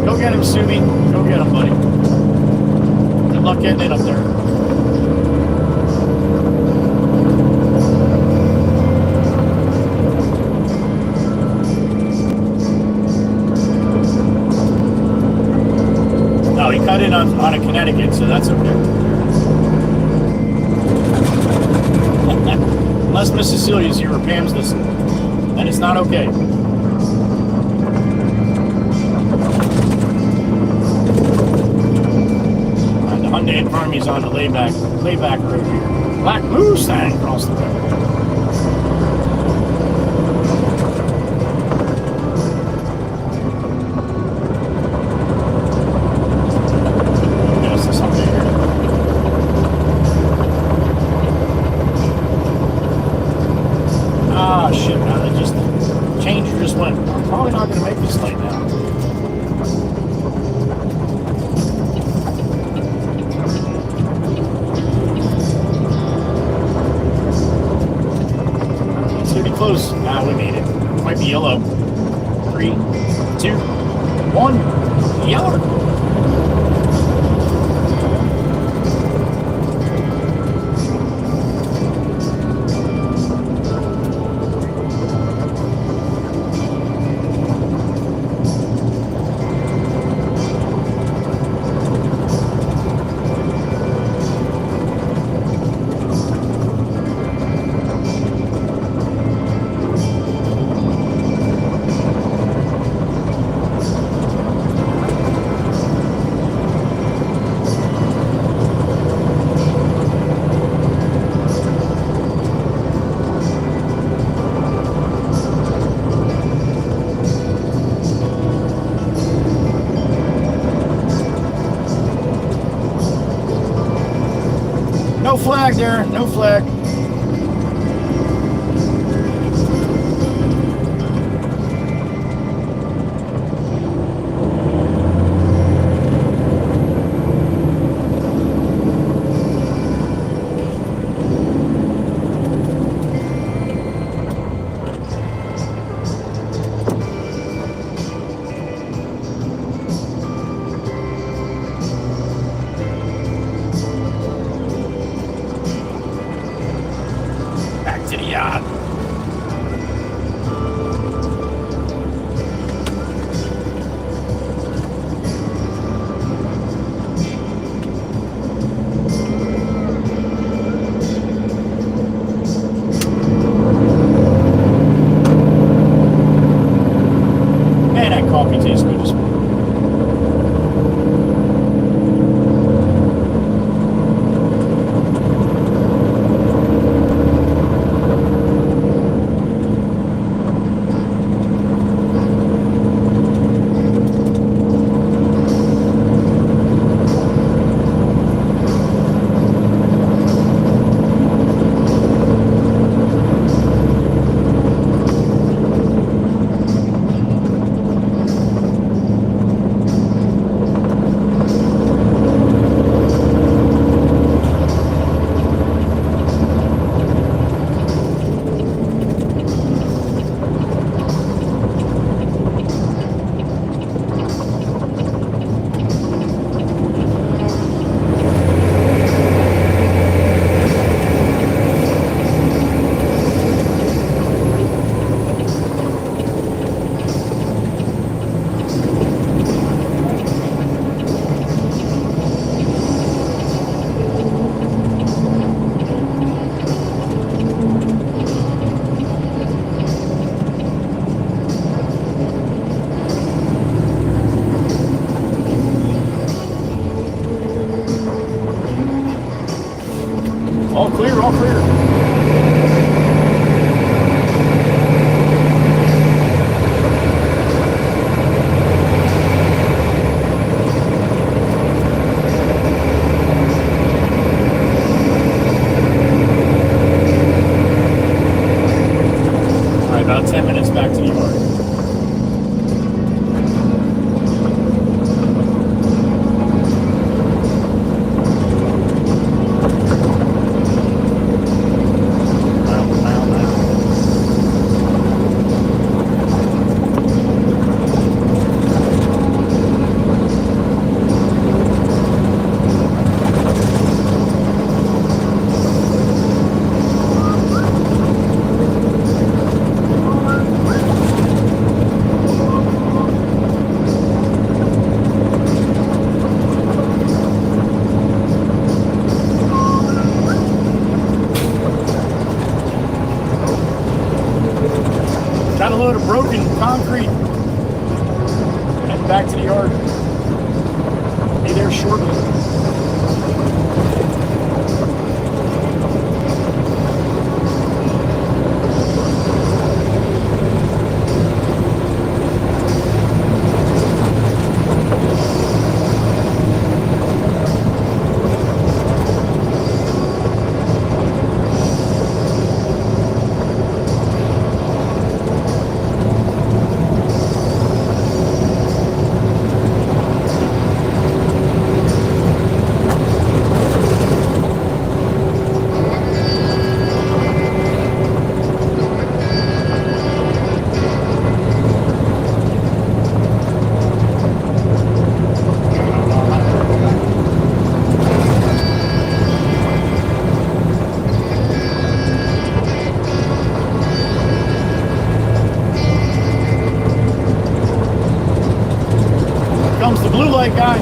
Go get him, Subi. Go get him, buddy. Good luck getting it up there. Cut in on a Connecticut, so that's okay. Unless Miss Cecilia's here or Pam's listening, then it's not okay. The Hyundai in front of me is on the layback road here. Black Mustang across the road. Close. We made it. Might be yellow. 3, 2, 1. Yellow. No flag there, no flag. All clear, all clear. All right, about 10 minutes back to the yard. Got a load of broken concrete. Heading back to the yard. Be there shortly. Comes the blue light guy.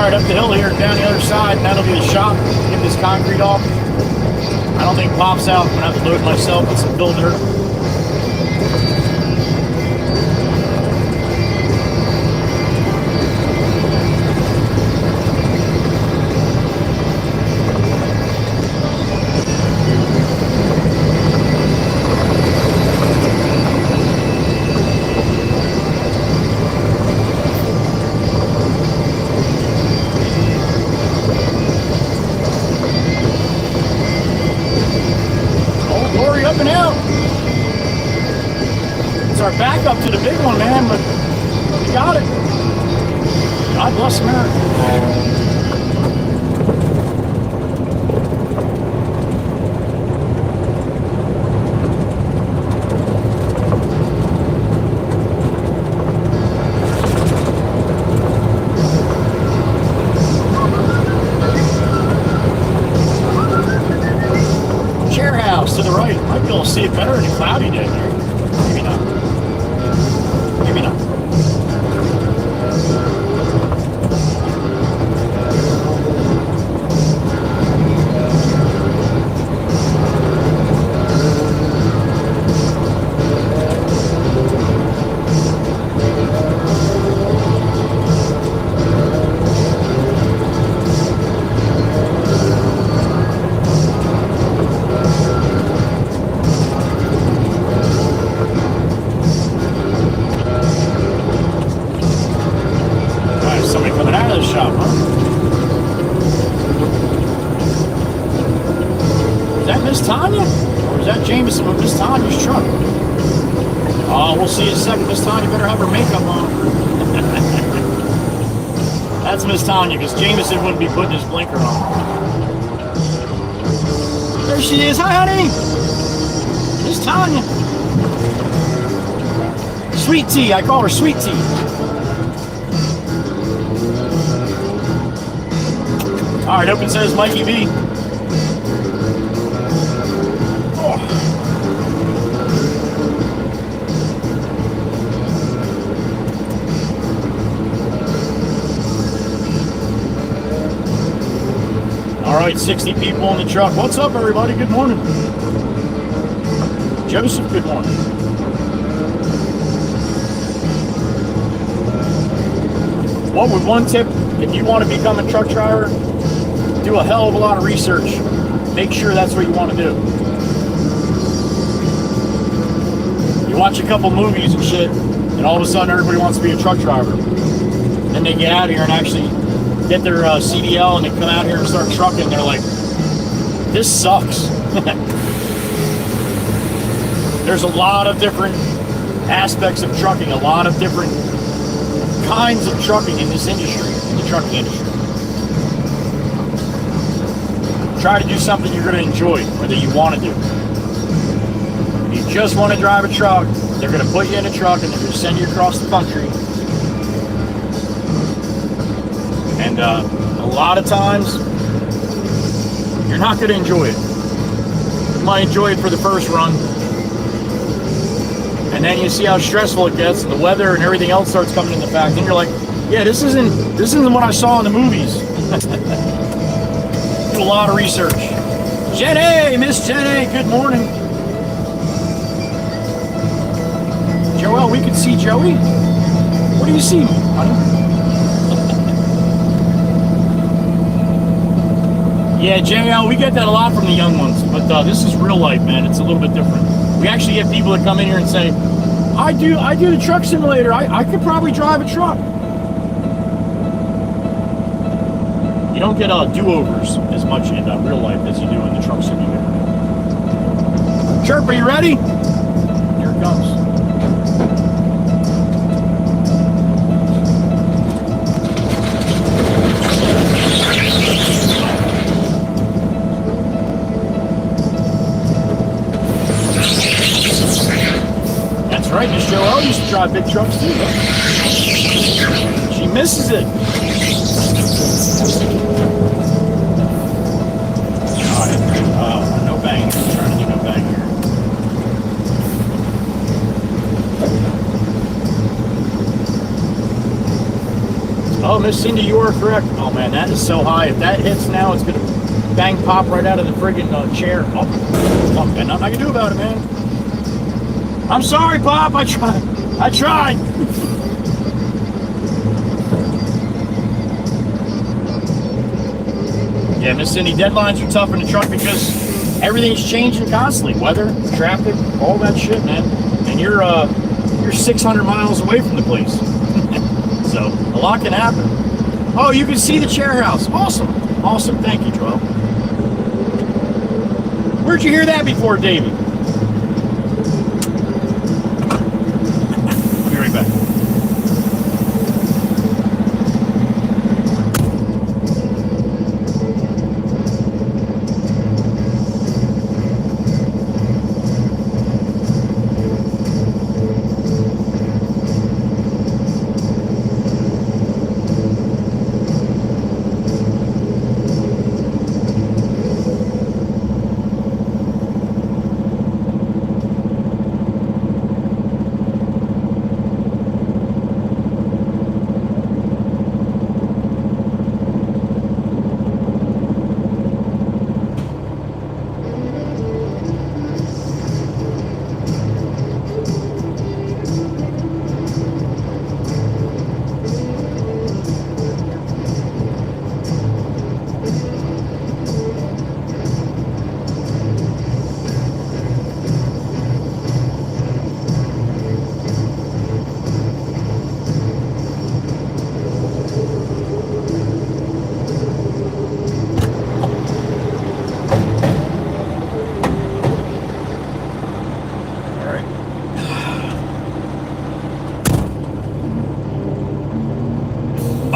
Up the hill here, down the other side, and that'll be the shop. Get this concrete off. I don't think it pops out. I'm gonna have to load it myself with some fill dirt. Up and out. It's our backup to the big one, man, but we got it. God bless America. we'll see it better in a cloudy day here. Maybe not. Maybe not. Miss Tanya, because Jameson wouldn't be putting his blinker on. There she is. Hi, honey. Miss Tanya. Sweet Tea. I call her Sweet Tea. All right, open says Mikey B. All right, 60 people in the truck. What's up, everybody? Good morning. Joseph, good morning. What would one tip, if you want to become a truck driver, do a hell of a lot of research. Make sure that's what you want to do. You watch a couple movies and shit, and all of a sudden everybody wants to be a truck driver. Then they get out here and actually get their CDL and they come out here and start trucking. They're like, this sucks. There's a lot of different aspects of trucking, a lot of different kinds of trucking in this industry, in the trucking industry. Try to do something you're going to enjoy or that you want to do. If you just want to drive a truck, they're going to put you in a truck and they're going to send you across the country. And a lot of times, you're not going to enjoy it. You might enjoy it for the first run. And then you see how stressful it gets, and the weather and everything else starts coming into fact. And you're like, yeah, this isn't what I saw in the movies. Do a lot of research. Jenny, Miss Jenny, good morning. Joel, we can see Joey. What do you see, honey? Yeah, JL, we get that a lot from the young ones, but this is real life, man. It's a little bit different. We actually get people that come in here and say, I do the truck simulator. I could probably drive a truck. You don't get do-overs as much in real life as you do in the truck simulator. Chirp, are you ready? Here it comes. Right, Miss Joelle used to drive big trucks too, though. She misses it. No bang. I'm trying to do no bang here. Oh, Miss Cindy, you are correct. Oh man, that is so high. If that hits now, it's gonna bang pop right out of the friggin' chair. Oh, nothing I can do about it, man. I'm sorry, Pop. I tried. Yeah, Miss Cindy, deadlines are tough in the truck because everything's changing constantly. Weather, traffic, all that shit, man. And you're 600 miles away from the place. So a lot can happen. Oh, you can see the chair house. Awesome. Awesome. Thank you, Joel. Where'd you hear that before, Davey?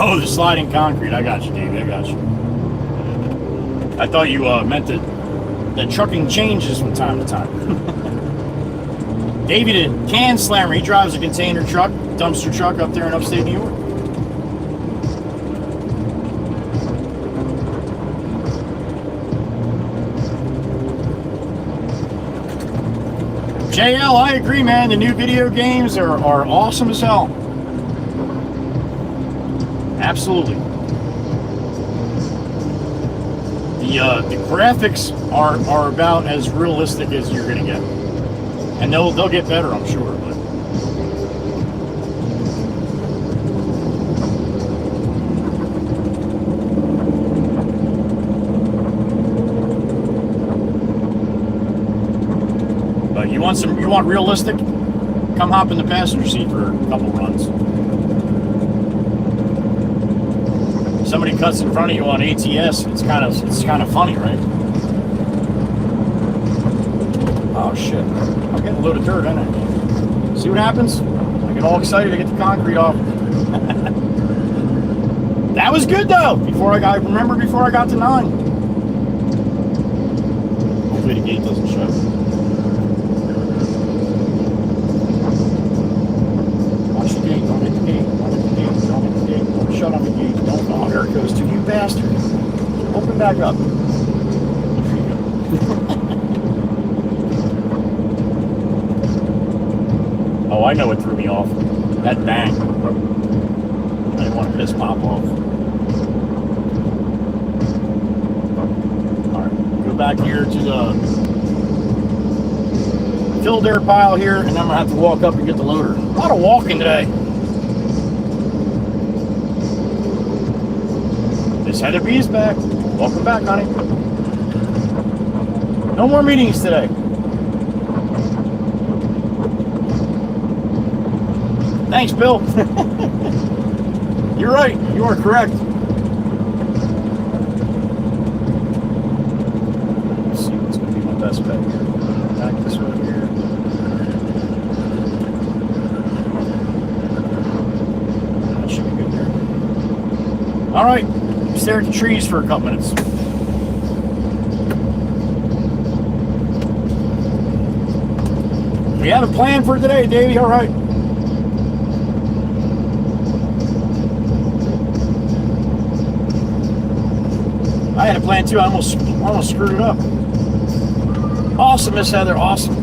Oh, the sliding concrete. I got you, Davey. I got you. I thought you meant that trucking changes from time to time. Davey, the can slammer, he drives a container truck, dumpster truck up there in upstate New York. JL, I agree, man. The new video games are awesome as hell. Absolutely. The graphics are about as realistic as you're gonna get, and they'll get better, I'm sure. But you want realistic? Come hop in the passenger seat for a couple runs. Somebody cuts in front of you on ATS, it's kind of funny, right? Oh shit! I'm getting a load of dirt, ain't I? See what happens? I get all excited to get the concrete off. That was good though. I remember before I got to 9. Hopefully the gate doesn't shut. Watch the gate. Don't hit the gate. Don't hit the gate. Don't hit the gate. Don't shut on the gate. Don't. Oh, there it goes to you, bastard. Open back up. There you go. Oh, I know what threw me off. That bang. I didn't want to piss pop off. Alright, go back here to the filled air pile here, and I'm going to have to walk up and get the loader. A lot of walking today. Miss Heather B is back. Welcome back, honey. No more meetings today. Thanks, Bill. You're right. You are correct. Let's see what's going to be my best bet here. Back this way here. That should be good there. All right. Stare at the trees for a couple minutes. We have a plan for today, Davey. All right. I had a plan too. I almost screwed it up. Awesome, Miss Heather. Awesome.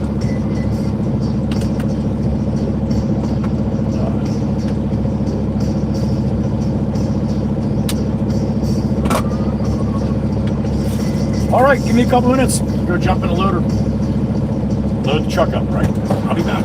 All right, give me a couple minutes. Go jump in the loader. Load the truck up, right? I'll be back.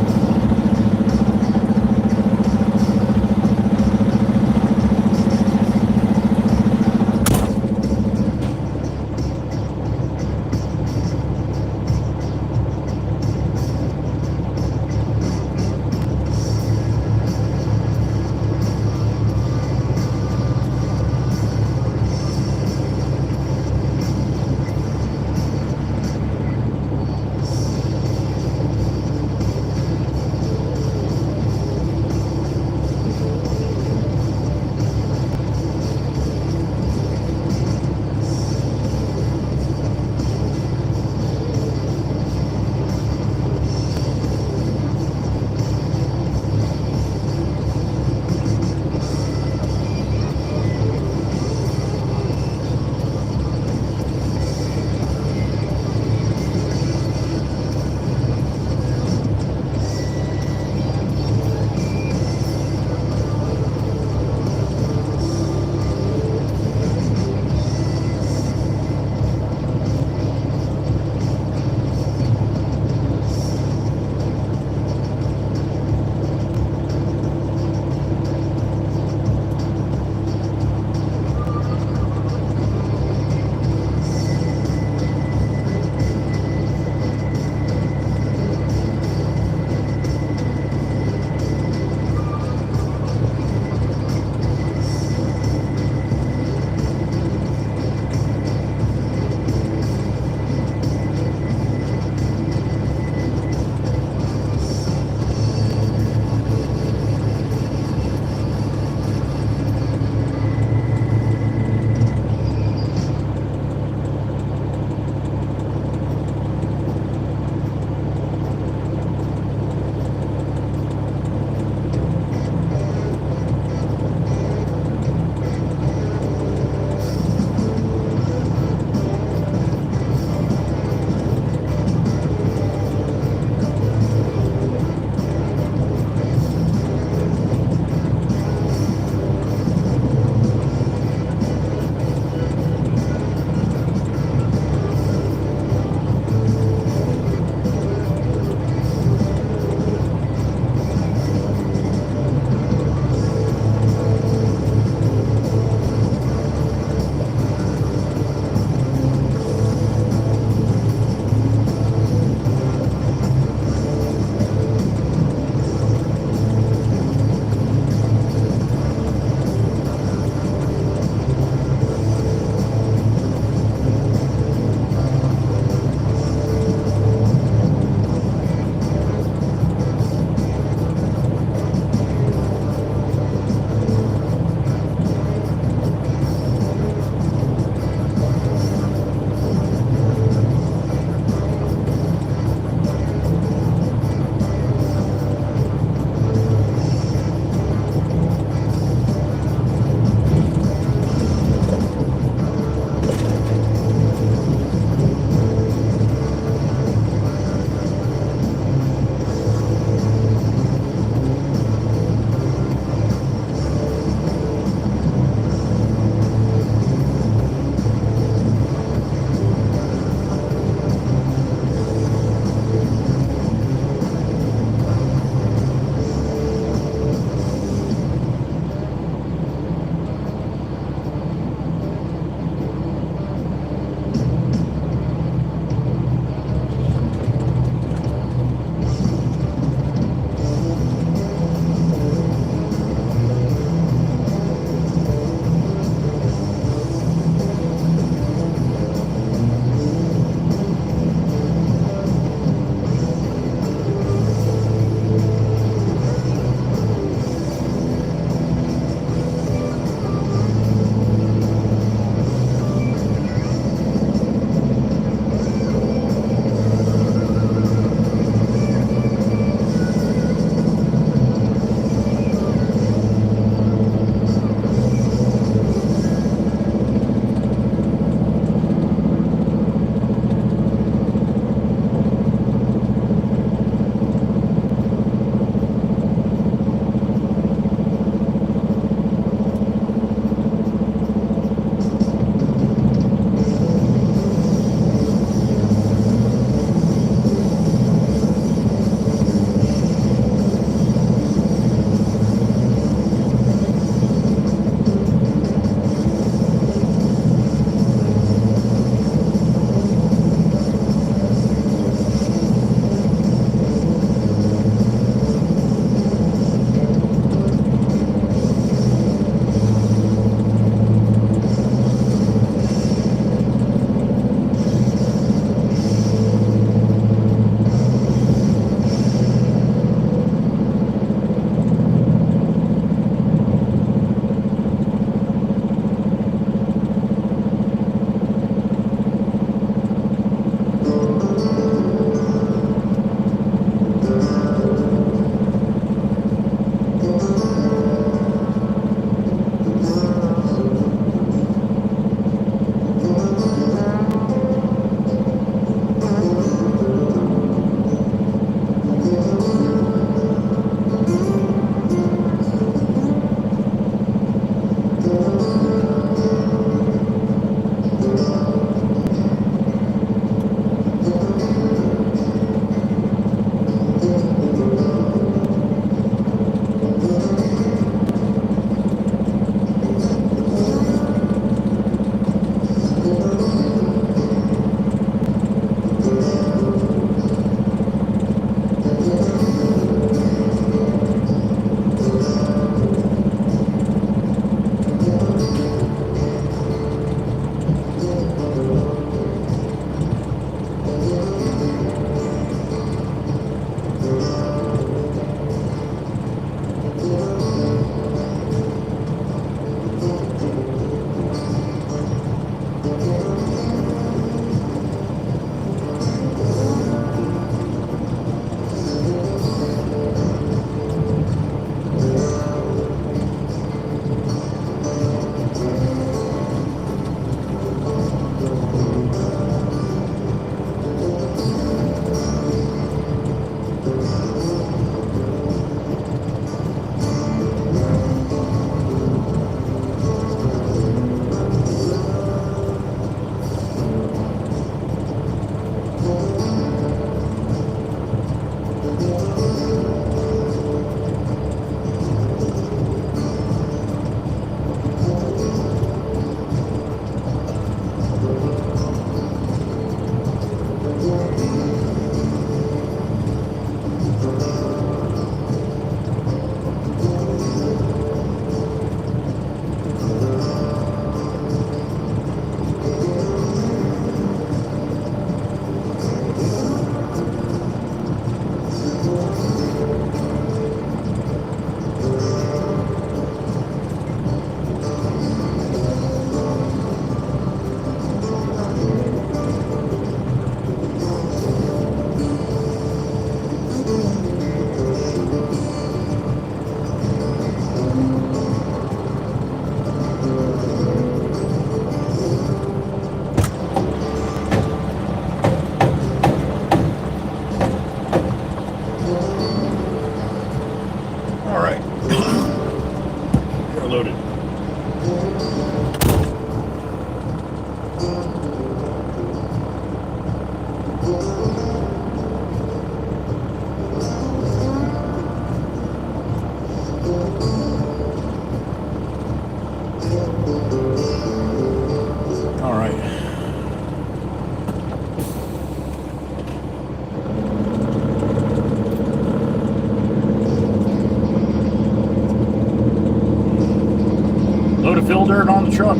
Load of fill dirt on the truck.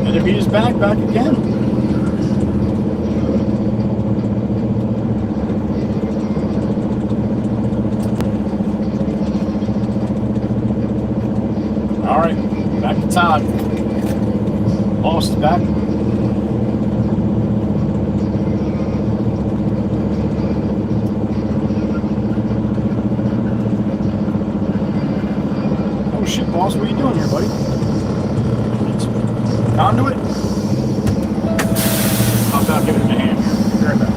And if he is back again. All right, back to Todd. Boss is back. Oh shit, boss, what are you doing here, buddy? Conduit? I'll stop giving him a hand here. Be right back.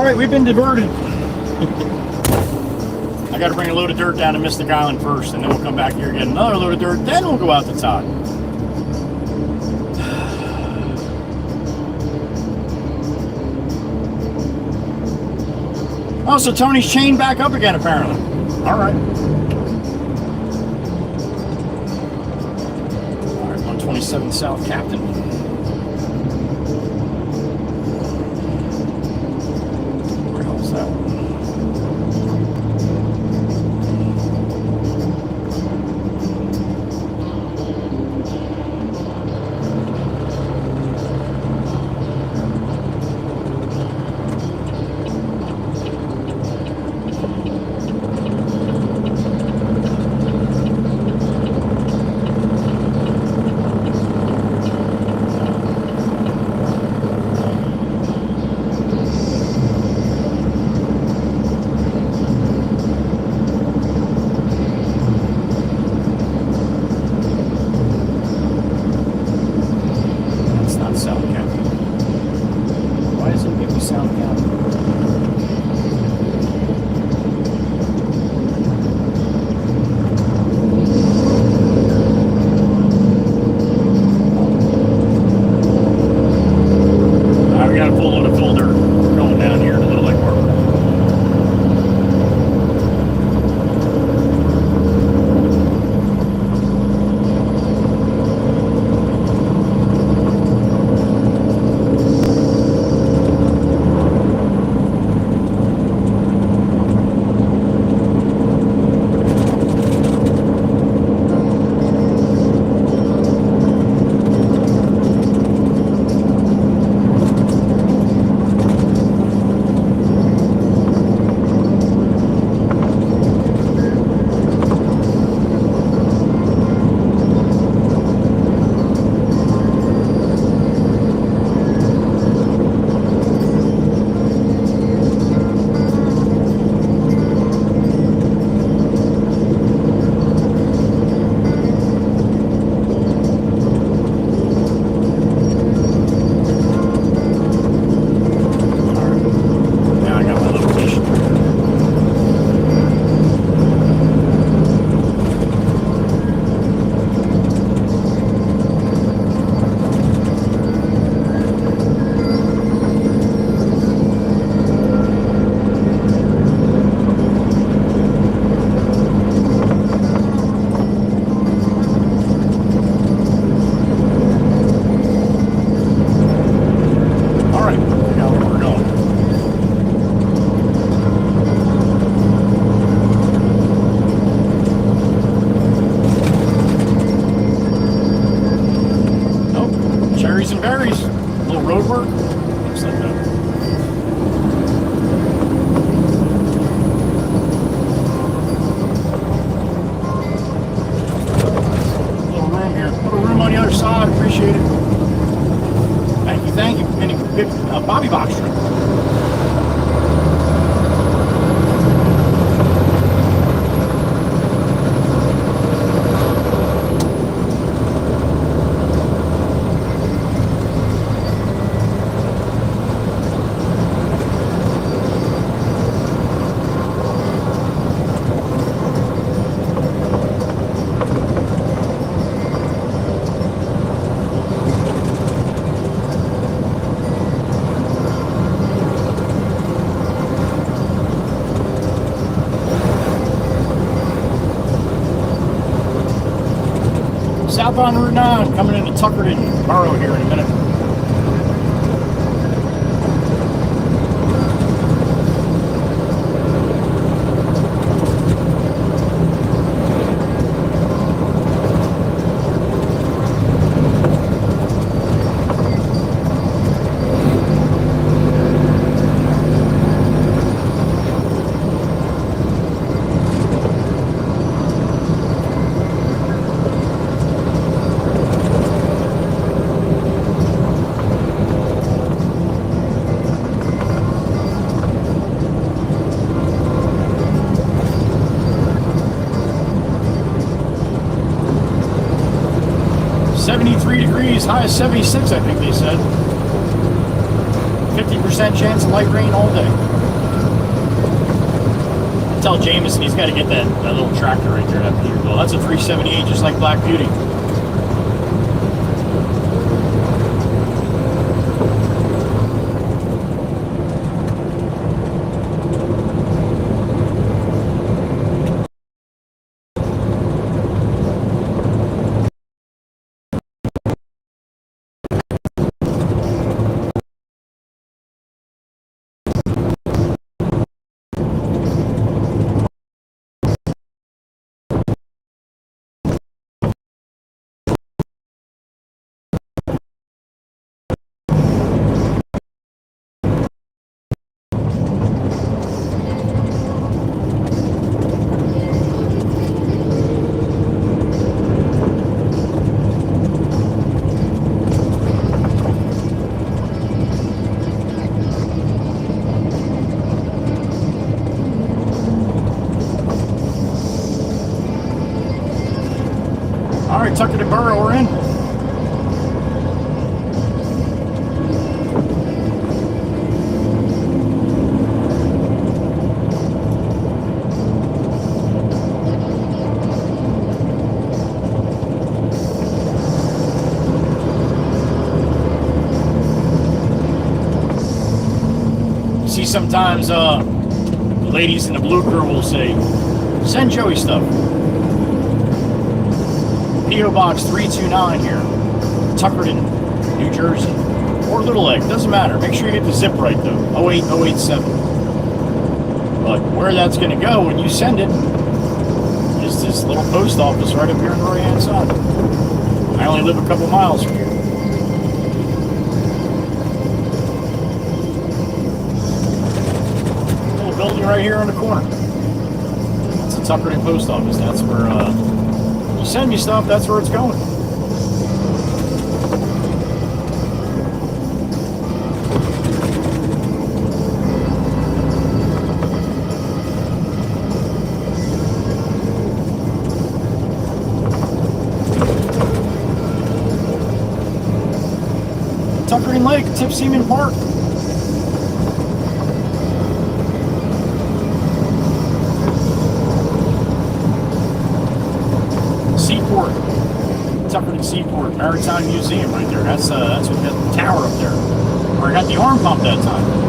All right, we've been diverted. I got to bring a load of dirt down to Mystic Island first, and then we'll come back here and get another load of dirt. Then we'll go out to Todd. Oh, so Tony's chained back up again, apparently. All right. All right, 127 South Captain. Where the hell is that one? Southbound Route 9 coming into Tuckerton Borough here in a minute. High as 76, I think they said. 50% chance of light rain all day. Tell Jameson he's got to get that little tractor right there, that Peterbilt. That's a 378, just like Black Beauty. Alright, Tucker to Burrow, we're in. See, sometimes the ladies in the blue crew will say, send Joey stuff. P.O. Box 329 here, Tuckerton, New Jersey, or Little Egg, doesn't matter. Make sure you get the zip right though, 08087. But where that's going to go when you send it is this little post office right up here on the right hand side. I only live a couple miles from here. Little building right here on the corner. That's the Tuckerton post office. That's where you send me stuff, that's where it's going. Tuckerton Lake, Tip Seaman Park. Seaport, Tuckerton Seaport, Maritime Museum right there. That's what got the tower up there. Where I got the arm pump that time.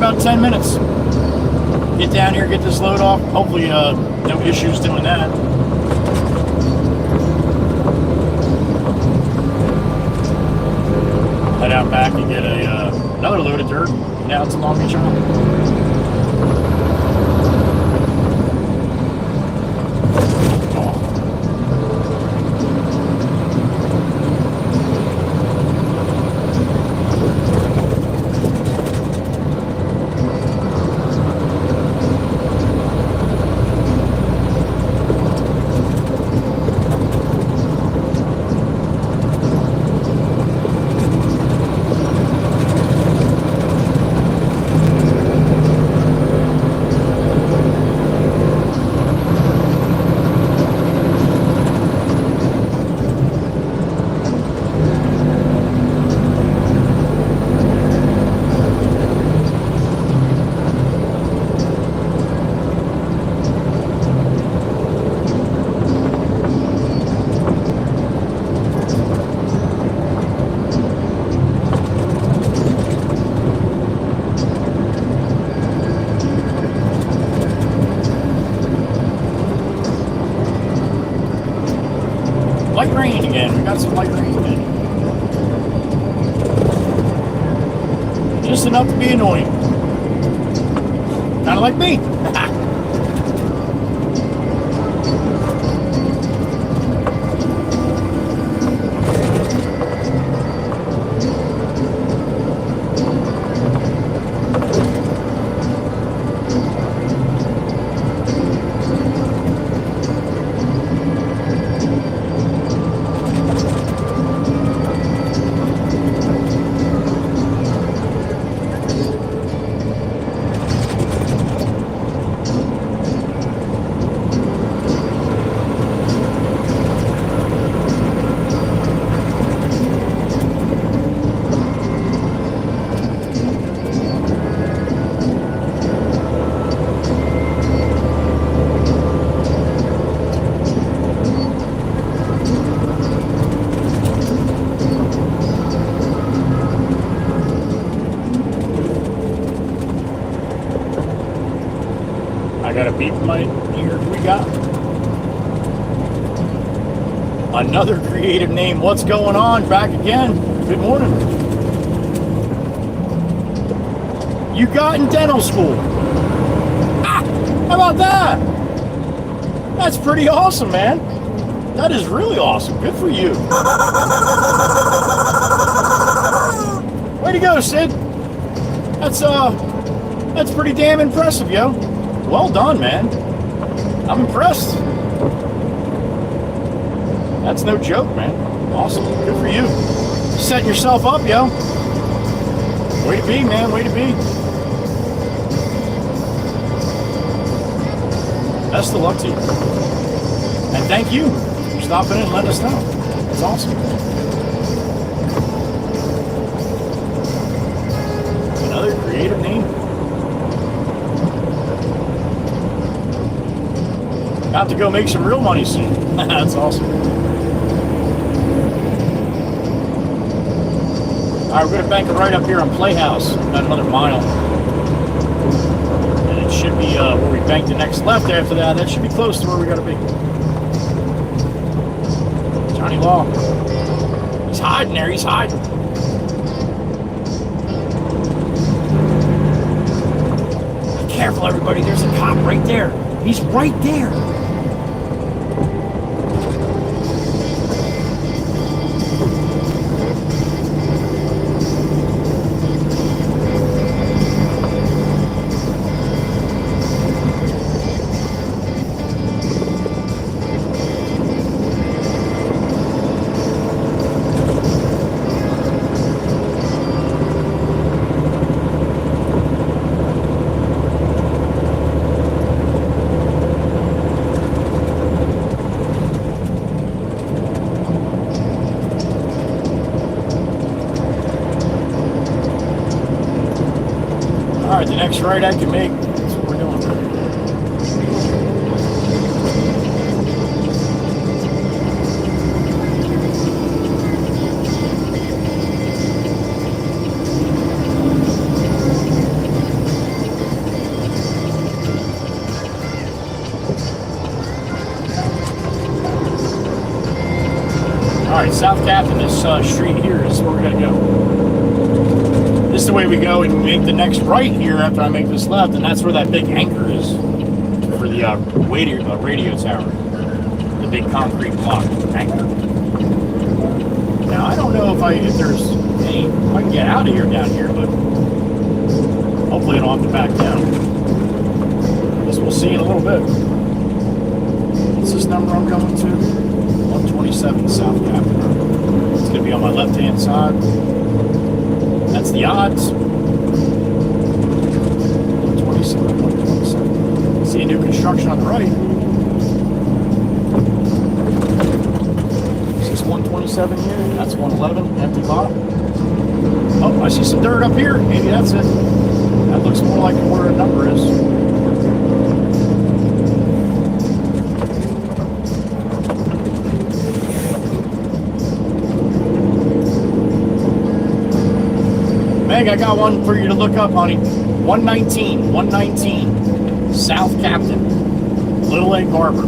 About 10 minutes. Get down here, get this load off. Hopefully no issues doing that. Head out back and get another load of dirt down to Long Beach Island. light rain again. We got some light rain again. Just enough to be annoying. Kind of like me. I got a beep in my ear. We got another creative name. What's going on? Back again. Good morning. You got in dental school. Ah, how about that? That's pretty awesome, man. That is really awesome. Good for you. Way to go, Sid. That's pretty damn impressive, yo. Well done, man. I'm impressed. That's no joke, man. Awesome. Good for you. Setting yourself up, yo. Way to be, man. Way to be. Best of luck to you. And thank you for stopping in and letting us know. That's awesome. Another creative name. About to go make some real money soon. That's awesome. Alright, we're going to bank it right up here on Playhouse. About another mile. And it should be where we bank the next left after that. That should be close to where we got to be. Johnny Law. He's hiding there. He's hiding. Be careful, everybody. There's a cop right there. He's right there. Alright, the next right I can make. That's what we're doing. Alright, South Captain, this street here is where we're going to go. This is the way we go, and we make the next right here after I make this left, and that's where that big anchor is for the radio tower. The big concrete block anchor. Now, I don't know if there's any, I can get out of here down here, but hopefully I don't have to back down. I guess we'll see in a little bit. What's this number I'm going to? 127 South Captain. It's going to be on my left-hand side. That's the odds. 127, 127. See a new construction on the right. Is this 127 here? That's 111, empty lot. Oh, I see some dirt up here. Maybe that's it. That looks more like where a number is. Meg, I got one for you to look up, honey. 119 South Captain, Little Lake Harbor.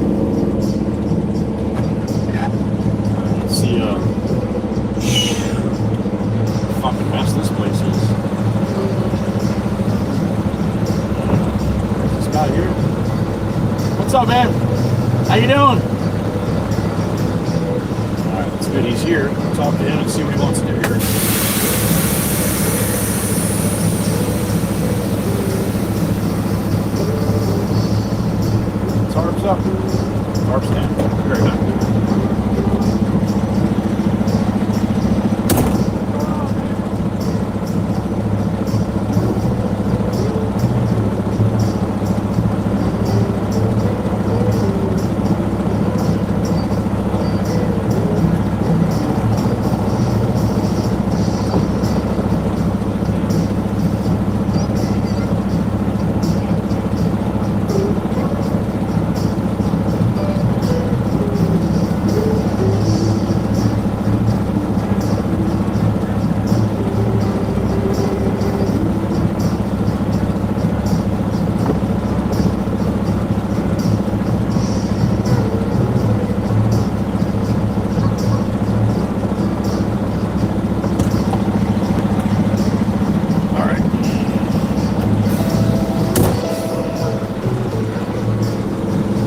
How you doing? Alright, that's good. He's here. We'll talk to him and see what he wants to do here. Tarps up. Tarps down. Very good.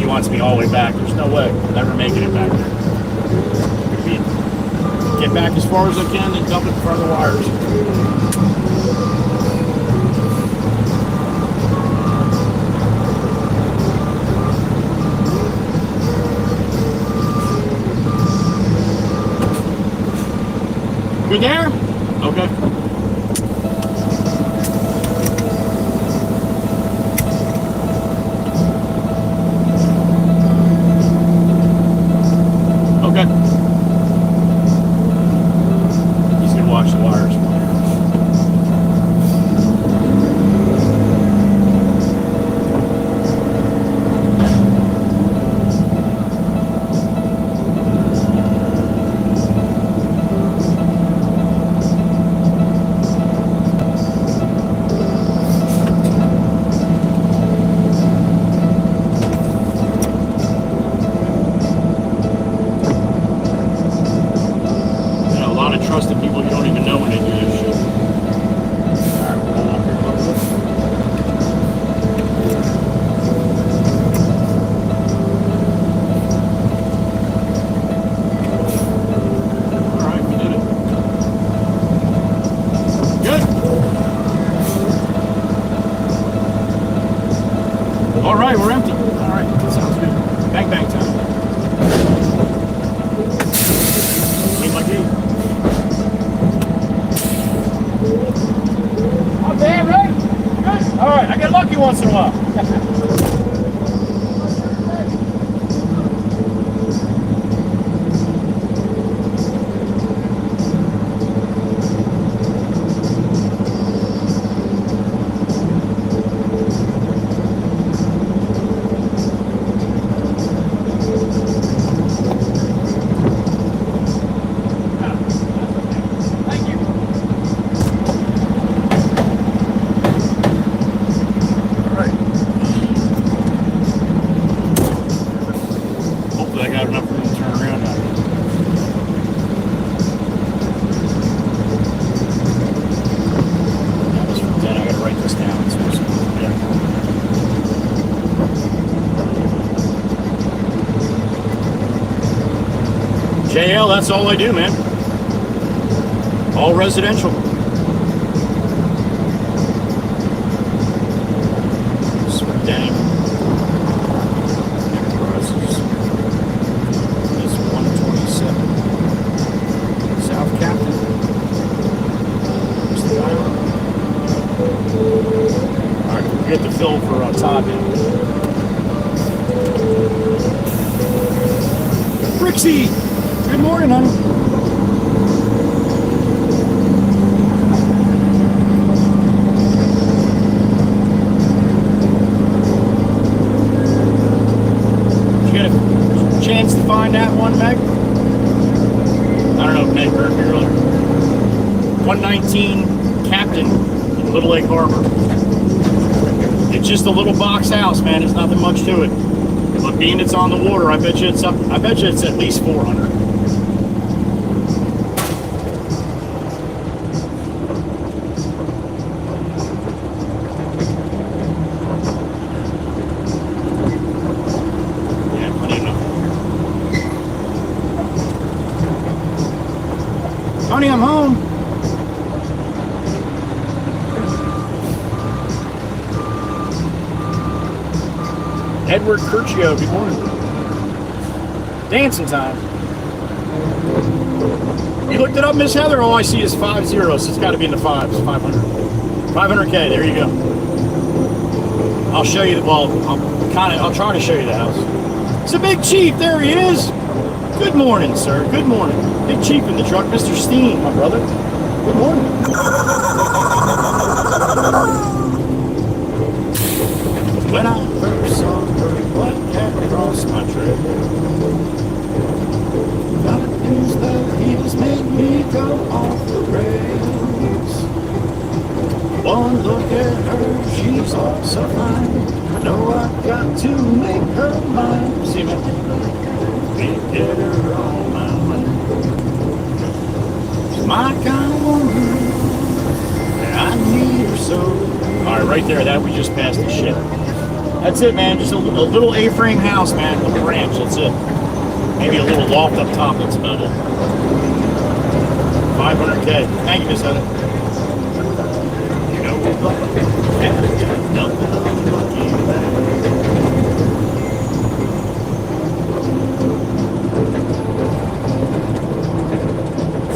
Wants me all the way back. There's no way. I'm never making it back there. Get back as far as I can and dump it in front of the wires. You there? Okay. He's gonna watch the wires. Trusting people you don't even know when they do this shit. Alright, we're going up here a little bit. Alright, we did it. Good. Alright, we're empty. Alright, that sounds good. Bang bang time. Clean my gate. Bad, right? Good? All right, I get lucky once in a while. I got enough room to turn around now. That was from then. I gotta write this down. So yeah. JL, that's all I do, man. All residential. Dang. Get the fill for Todd now. Brixie! Good morning, honey. Did you get a chance to find that one, Meg? I don't know if Meg heard me earlier. 119 Captain in Little Lake Harbor. It's just a little box house, man. There's nothing much to it. But being it's on the water, I bet you it's up. I bet you it's at least 400. Yeah, plenty enough. Honey, I'm home. Edward Curcio, good morning. Dancing time. You looked it up, Miss Heather? All I see is 50, so it's got to be in the fives, 500. 500K, there you go. I'll show you, well, I'll try to show you the house. It's a Big Chief, there he is. Good morning, sir, good morning. Big Chief in the truck, Mr. Steen, my brother. Good morning. When I first saw her, what cat across my trail? God knows that he's made me go off the rails. One look at her, she's all so fine. I know I've got to make her mine. See me? Can't get her on my mind. She's my kind of woman. I need her so. All right, right there, that we just passed the ship. That's it, man. Just a little A-frame house, man. Little ranch. That's it. Maybe a little loft up top. That's about it. 500K. Thank you, Miss Heather. You know what? Nothing on the monkey bag.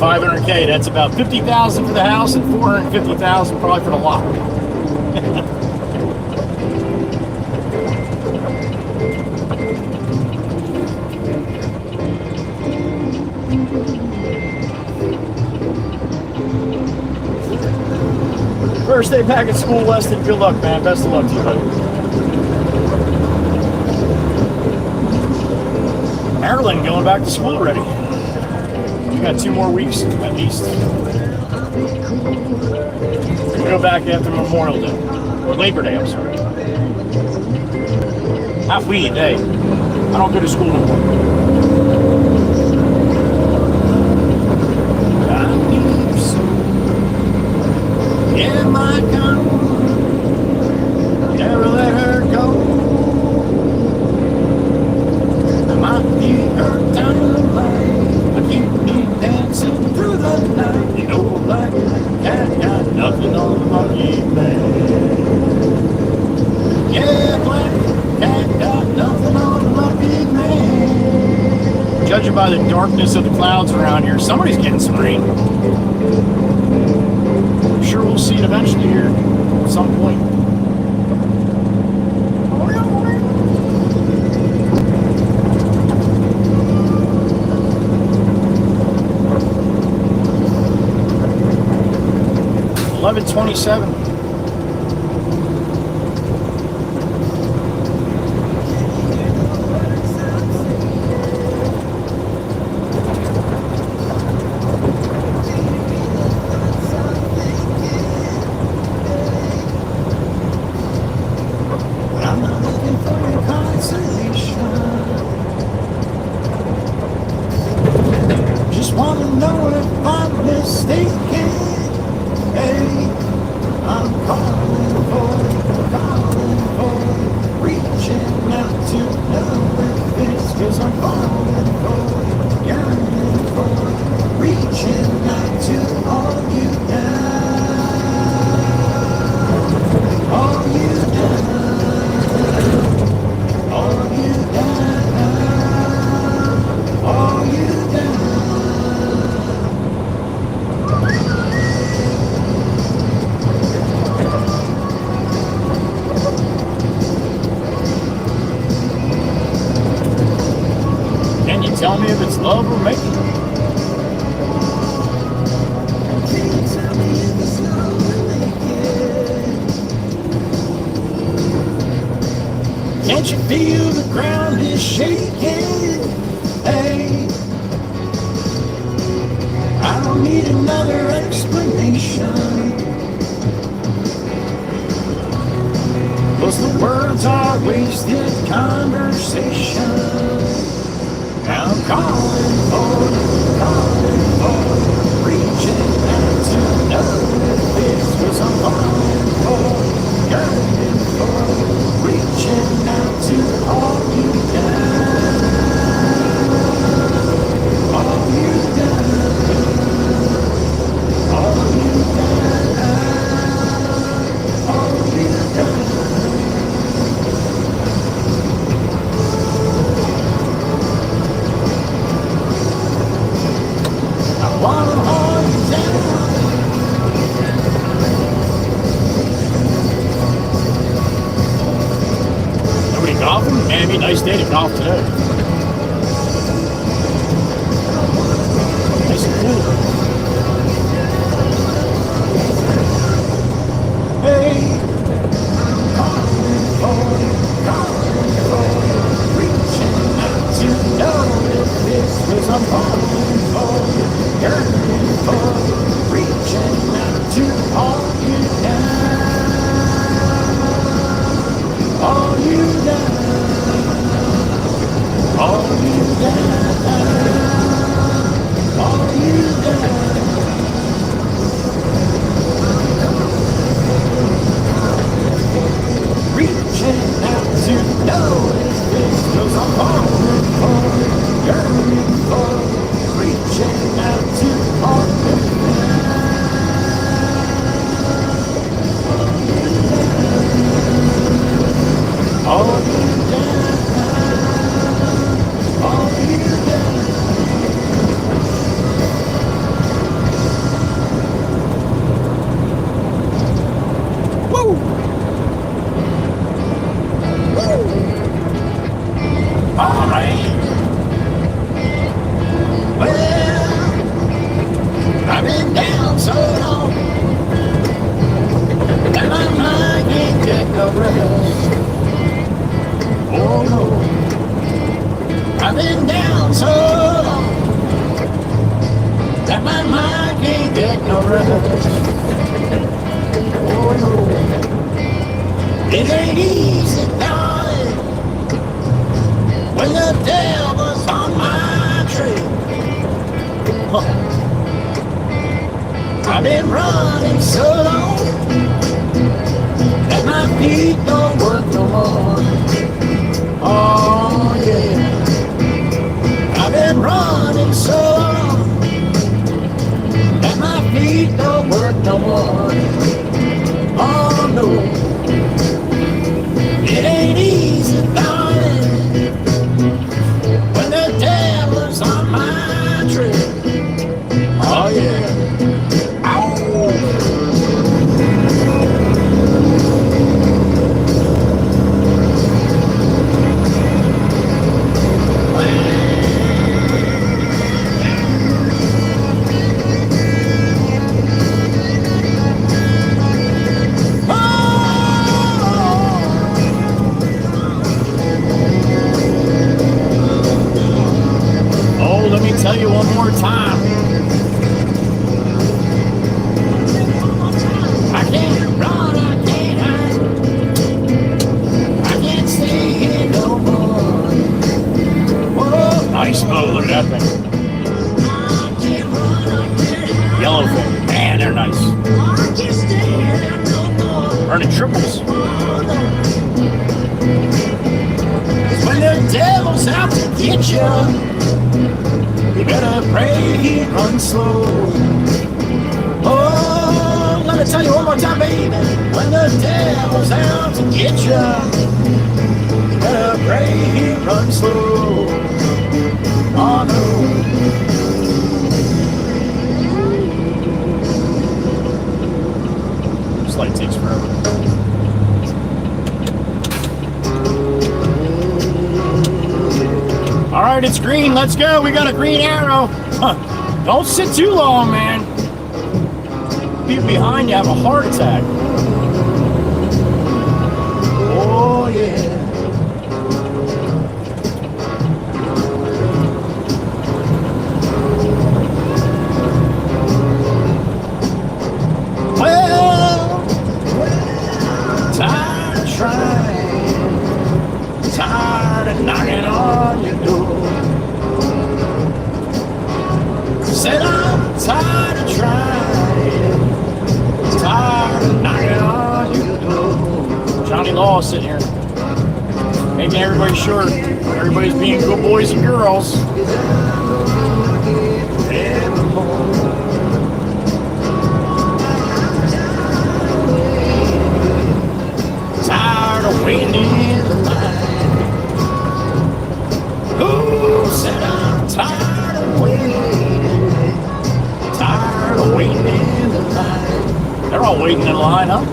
500K. That's about 50,000 for the house and 450,000 probably for the lot. First day back at school, Weston. Good luck, man. Best of luck to you, buddy. Maryland going back to school already. We got 2 more weeks at least. We go back after Memorial Day. Or Labor Day, I'm sorry. Not we, they. I don't go to school no more. Yeah, my God, never let her go. I might be her dynamite. I keep me dancing through the night. You know, like cat got nothing on the monkey bag. Yeah, black cat got nothing on the monkey bag. Judging by the darkness of the clouds around here, somebody's getting some rain. I'm sure we'll see it eventually here at some point. 11:27. Just wanna know if I'm mistaken. Hey, I'm calling for, reaching out to know if it's 'cause I'm falling for, yearning for, reaching out to all you down, all you down, all you down, all you down. Tell me if it's love or making. Can't you feel the ground is shaking? Hey, I don't need another explanation. 'Cause the words are wasted conversation. I'm calling for, reaching out to know if it's 'cause I'm falling for, yearning for, reaching out to all you down, all you down, this? 'Cause I'm falling for you, yearning for you, reaching out to all you now, all you now, all you now, all you now. Reaching out to know this is 'cause I'm falling for you, yearning for you, reaching out to all you now, all you now, all you now. Woo! All right. Well, I've been down so long that my mind can't get no rest. Oh no, I've been down so long that my mind can't get no rest. Oh no, it ain't easy, darling, when the devil's on my trail. Huh. I've been running so long that my feet don't work no more. Oh yeah, I've been running so long that my feet don't work no more. Oh no, it ain't easy, darling, when the devil's on my trail. Oh yeah. Let me tell you one more time. I can't run, I can't hide. I can't stay here no more. Whoa, nice boat, look at that thing. Yellowfin, man, they're nice. Running triples. When the devil's out to get you, you better pray he runs slow. Oh, let me tell you one more time, baby. When the devil's out to get you, you better pray he runs slow. Oh no. This light takes forever. All right, it's green. Let's go. We got a green arrow. Huh. Don't sit too long, man. People behind you have a heart attack. Oh, yeah. Well, tired of trying, tired of knocking on your door. Said I'm tired of trying, tired of knocking on your door. Johnny Law sitting here, making everybody sure everybody's being good boys and girls. Tired of waiting in the line. Who said I'm tired of waiting? Tired of waiting in the line. They're all waiting in line, huh?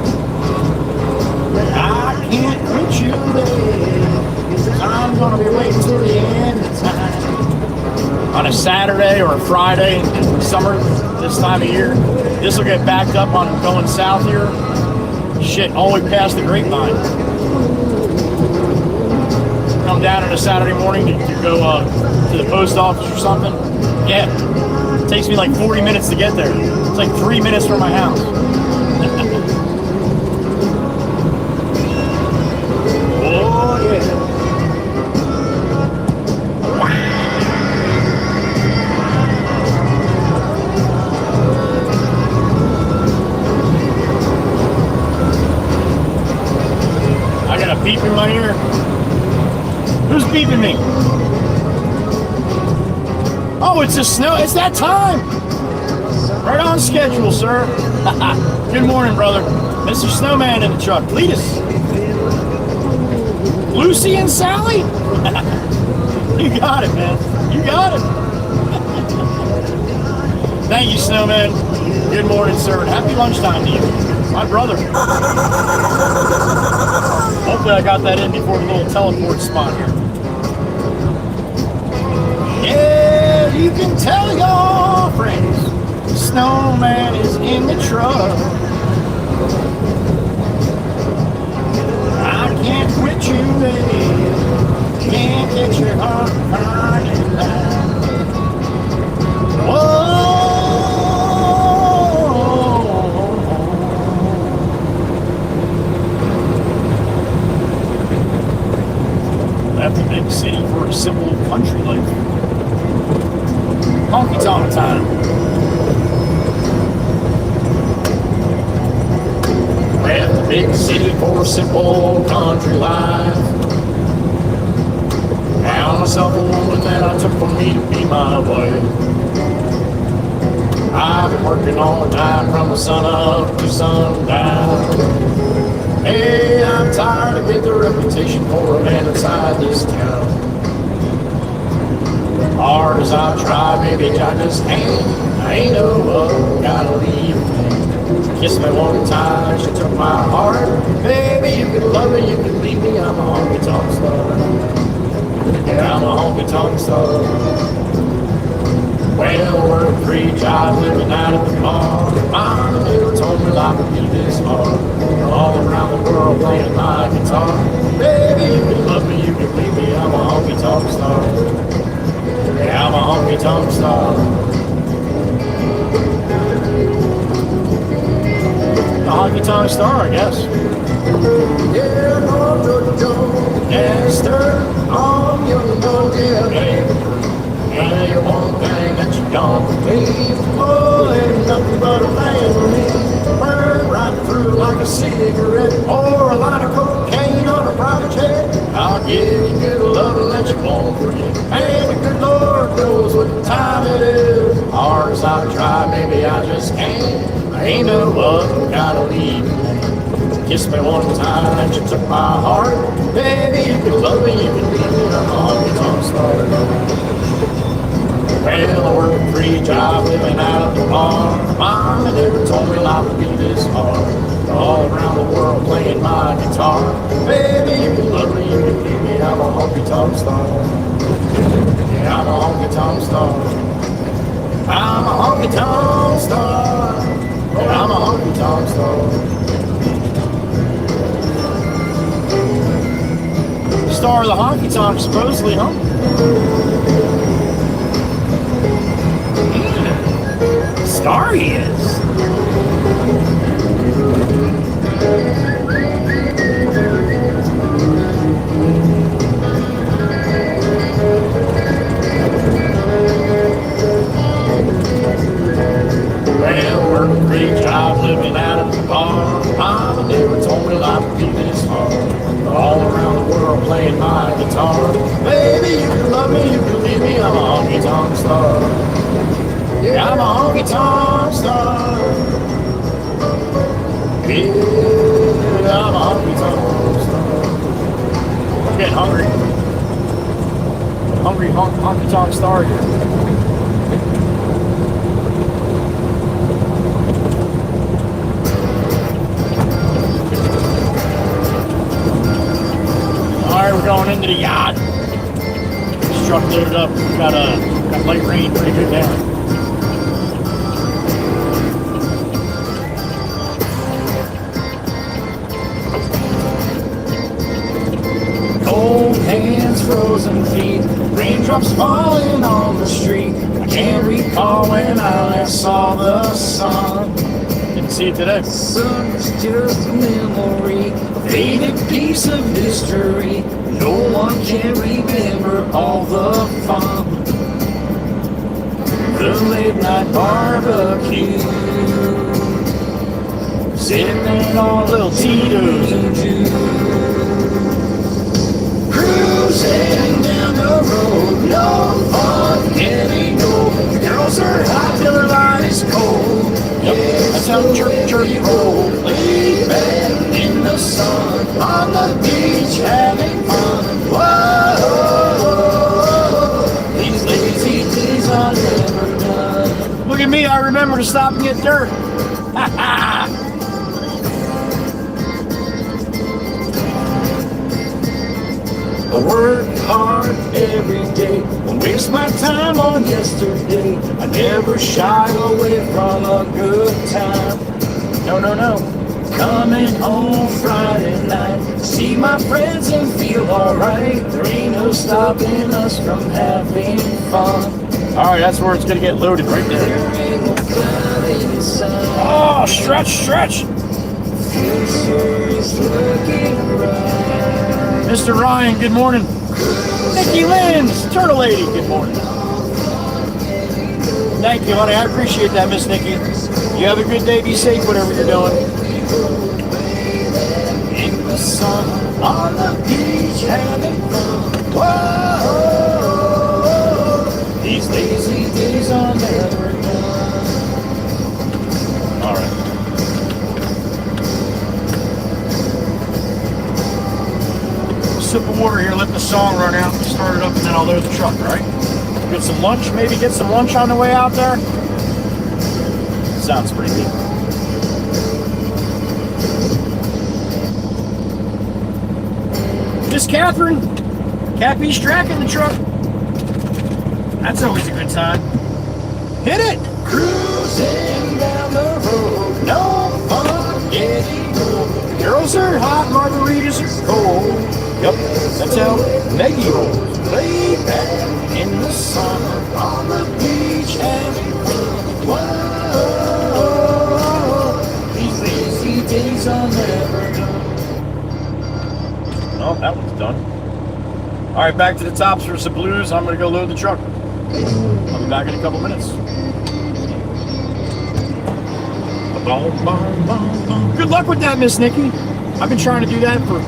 I can't quit you, baby. I'm gonna be waiting till the end of time. On a Saturday or a Friday in summer, this time of year, this will get backed up on going south here. Shit, all the way past the Grapevine. come down on a Saturday morning to go to the post office or something, yeah, it takes me like 40 minutes to get there. It's like 3 minutes from my house. Oh, yeah. I got a beep in my ear. Who's beeping me? Oh, it's the snow. It's that time. Right on schedule, sir. Good morning, brother. Mr. Snowman in the truck. Cletus. Lucy and Sally? You got it, man. You got it. Thank you, Snowman. Good morning, sir. And happy lunchtime to you. My brother. Hopefully I got that in before the little teleport spot here. Yeah, you can tell your friends. Snowman is in the truck. I can't quit you, baby. Can't get your heart crying loud. Whoa. Left a big city for a simple country life. Honky tonk time. Left a big city for a simple country life. Found myself a woman that I took from me to be my wife. I've been working all the time from the sun up to sundown. Hey, I'm tired of getting the reputation for a man inside this town. Hard as I try, baby, I just can't. I ain't no love, gotta leave. Kiss me one time, she took my heart. Baby, you can love me, you can leave me. I'm a honky tonk star. Yeah, I'm a honky tonk star. Well, work 3 jobs, living out of the bar. Mama never told me life would be this hard. All around the world playing my guitar. Baby, you can love me, you can leave me. I'm a honky tonk star. Yeah, I'm a honky tonk star. A honky tonk star, I guess. Yeah, no, yes, sir. I'm young, no, yeah, baby. And the one thing that you don't believe, oh, there's nothing but a man for me. Burn right through like a cigarette or a line of cocaine on a private jet. I'll give you good love and let you won't forget. And the good Lord knows what time it is. Hard as I try, maybe I just can't. I ain't no love, gotta leave you. Kiss me one time and you took my heart. Baby, you can love me, you can leave me. I'm a honky tonk star. Well, I work 3 jobs, living out of the bar. Mama never told me life would be this hard. All around the world playing my guitar. Baby, you can love me, you can leave me. I'm a honky tonk star. Yeah, I'm a honky tonk star. I'm a honky tonk star. Yeah, I'm a honky tonk star. Star of the honky tonk, supposedly, huh? Star he is. Well, work 3 jobs, living out of the bar. Mama never told me life would be this hard. All around the world playing my guitar. Baby, you can love me, you can leave me. I'm a honky tonk star. Yeah, I'm a honky tonk star. Yeah, I'm a honky tonk star. I'm getting hungry. Hungry honky tonk star here. Alright, we're going into the yacht. This truck loaded up. Got light rain pretty good down. Cold hands frozen feet, raindrops falling on the street. I can't recall when I last saw the sun. Didn't see it today. Sun's just a memory, a faded piece of history. No one can remember all the fun. The late night barbecue, sipping on little Tito's and juice. Cruising down the road, no fun getting old. The girls are hot till their line is cold. Yep, that's how the church roll. Laid back in the sun, on the beach having fun. Whoa, these lazy days are never done. Look at me, I remember to stop and get dirt. Ha ha! I work hard every day, don't waste my time on yesterday. I never shy away from a good time. No, no, no. Coming home Friday night, see my friends and feel alright. There ain't no stopping us from having fun. Alright, that's where it's gonna get loaded right there. Oh, stretch, stretch! Future is looking right. Mr. Ryan, good morning. Nikki Lynn's, Turtle Lady, good morning. Thank you, honey. I appreciate that, Miss Nikki. You have a good day. Be safe, whatever you're doing. In the sun, on the beach, having fun. Whoa, these lazy days are never done. All right. Sip of water here, let the song run out, start it up, and then I'll load the truck, right? Get some lunch, maybe get some lunch on the way out there. Sounds pretty good. Miss Catherine, Cappy Strack in the truck. That's always a good time. Hit it! Cruising down the road, no fun getting old. The girls are hot, margaritas are cold. Yep, that's how Maggie rolls. Laid back in the summer on the beach having fun. Whoa, these lazy days are never done. Oh, that one's done. All right, back to the tops for some blues. I'm gonna go load the truck. I'll be back in a couple minutes. Good luck with that, Miss Nikki. I've been trying to do that for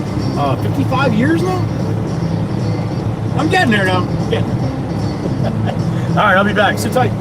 55 years now. I'm getting there now. Yeah. All right, I'll be back. Sit tight.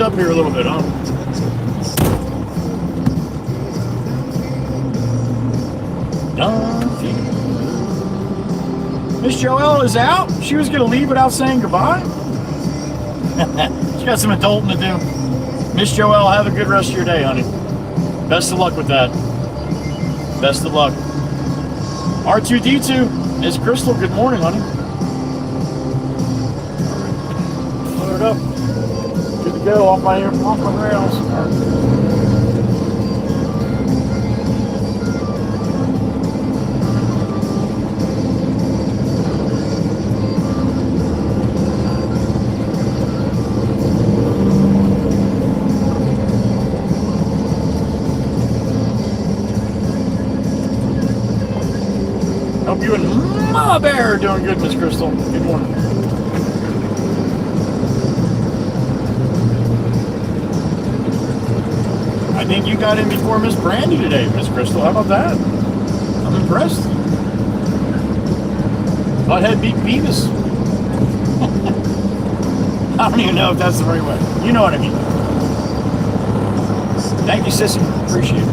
up here a little bit, huh? Miss Joelle is out. She was going to leave without saying goodbye. She got some adulting to do. Miss Joelle, have a good rest of your day, honey. Best of luck with that. Best of luck. R2D2, Miss Crystal, good morning, honey. Load it up. Good to go off my rails. Hope you and Mama Bear are doing good, Miss Crystal. Good morning. I think you got in before Miss Brandy today, Miss Crystal. How about that? I'm impressed. Butthead beat Beavis. I don't even know if that's the right way. You know what I mean. Thank you, Sissy. Appreciate it.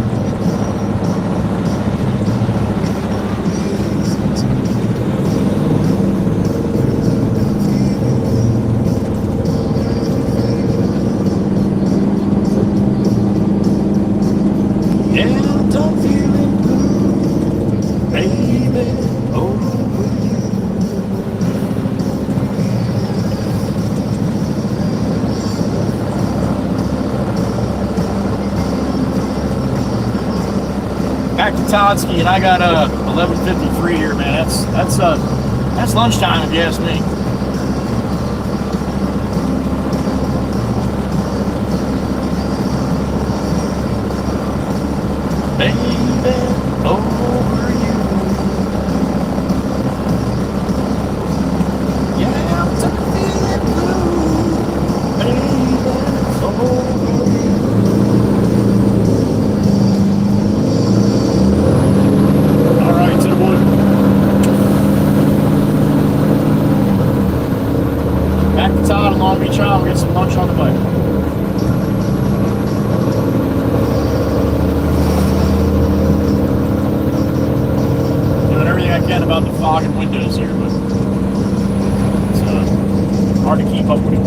Back to Todsky, and I got 11:53 here, man. That's lunchtime if you ask me. Baby, over you. Yeah, I'm feeling blue. Baby, over you. Todd and Long Beach Island, we'll get some lunch on the way. Doing everything I can about the fog and windows here, but it's hard to keep up with it.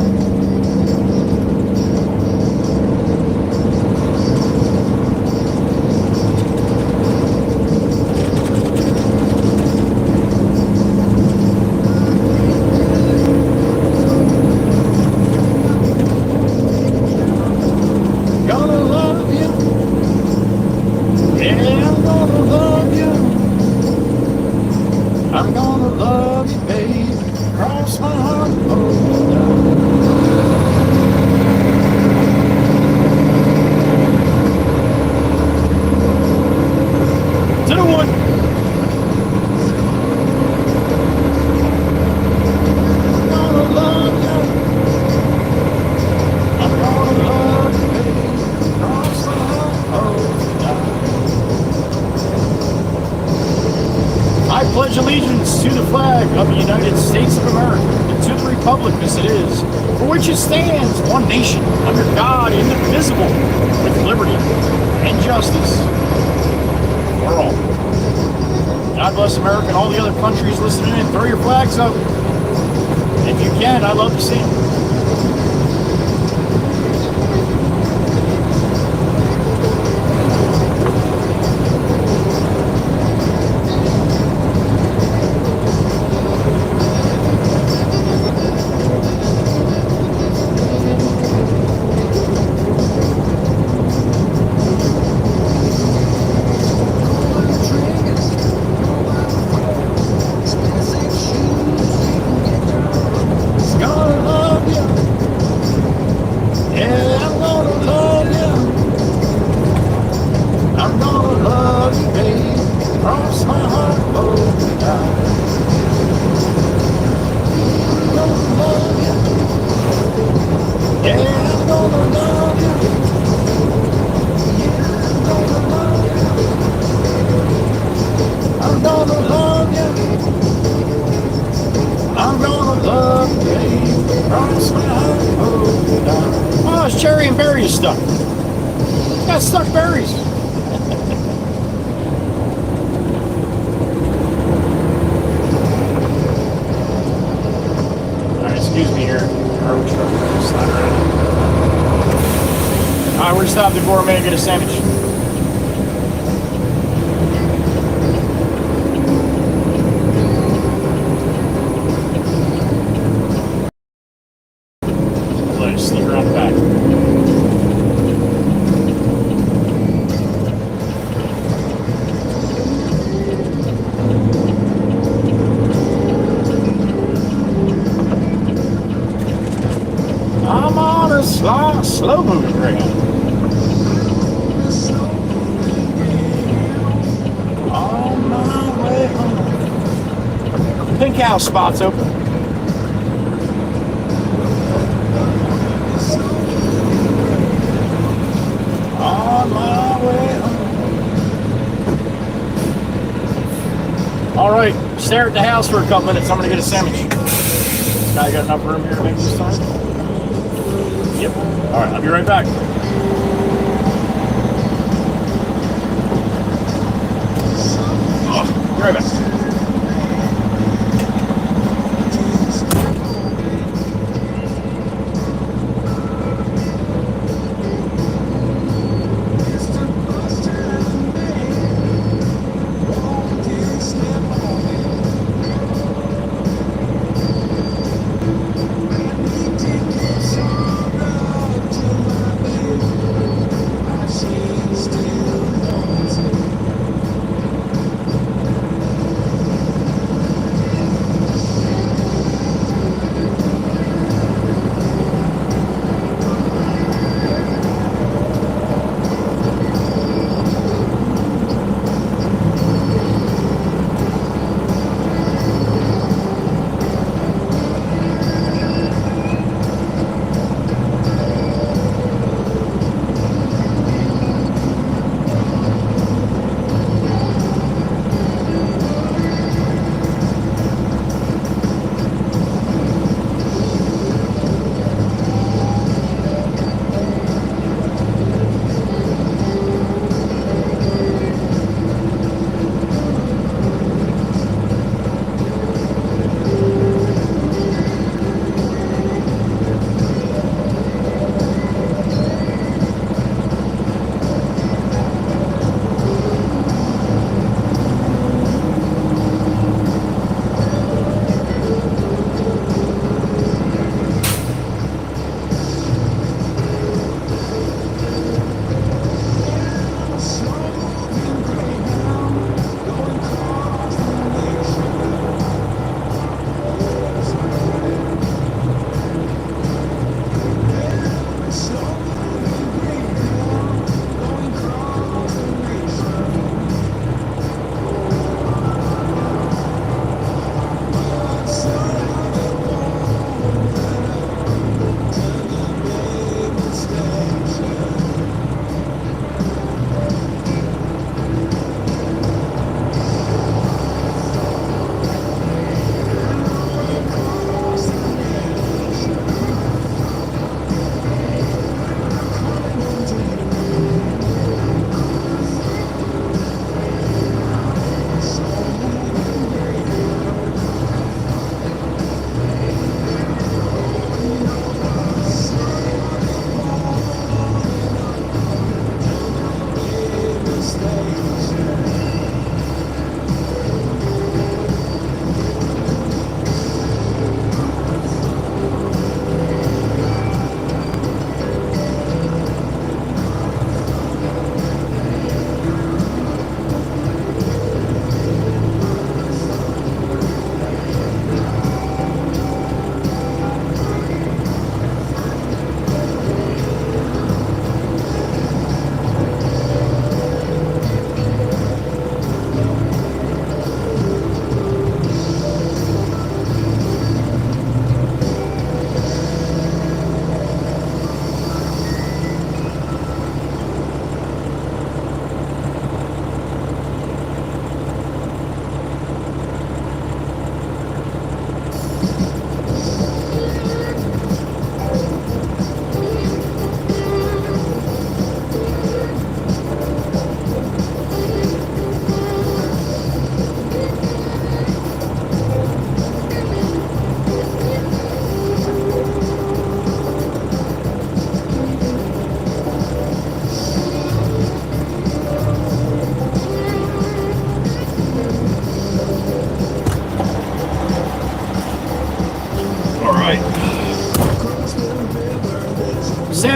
Pledge allegiance to the flag of the United States of America and to the republic as it is, for which it stands, one nation, under God, indivisible, with liberty and justice for all. God bless America and all the other countries listening in. Throw your flags up. If you can, I'd love to see them. Gonna love you. stuck. Got stuck berries. Alright, excuse me here. Garbage truck. Slide around. Alright, we're gonna stop the gourmet and get a sandwich. Let it sneak around the back. I'm on a slow moving greyhound. On my way home. Pink house spot's open. On my way home. All right, stare at the house for a couple minutes. I'm gonna get a sandwich. This guy got enough room here to make this time? Yep. All right, I'll be right back. Be right back.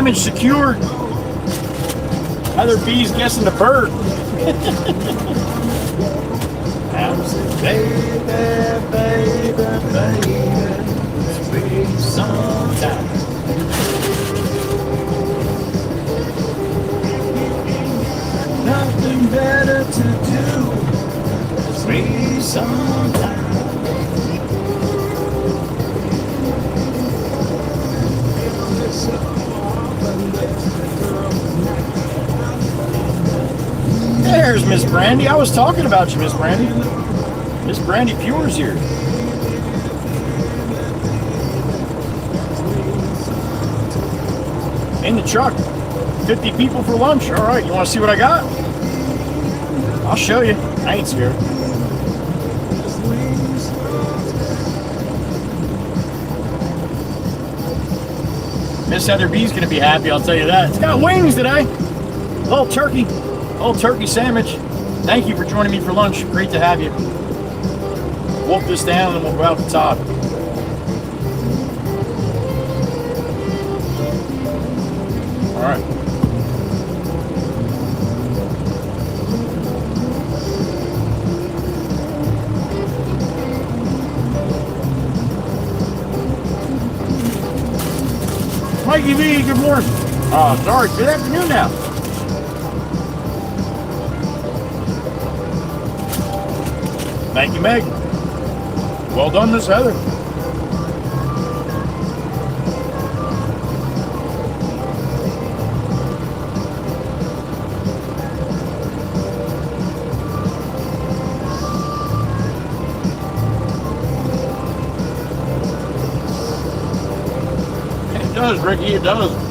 damage secured. Other bees guessing the bird. Baby, baby, baby, sweet summertime. Nothing better to do. Sweet summertime. There's Miss Brandy. I was talking about you, Miss Brandy. Miss Brandy Pure's here. In the truck. 50 people for lunch. All right, you want to see what I got? I'll show you. I ain't scared. Miss Heather B's gonna be happy, I'll tell you that. It's got wings today. Little turkey sandwich. Thank you for joining me for lunch. Great to have you. Wolf this down and then we'll go out the top. All right. Mikey V, good morning. Oh, sorry, good afternoon now. Thank you, Meg. Well done, Miss Heather. It does, Ricky, it does.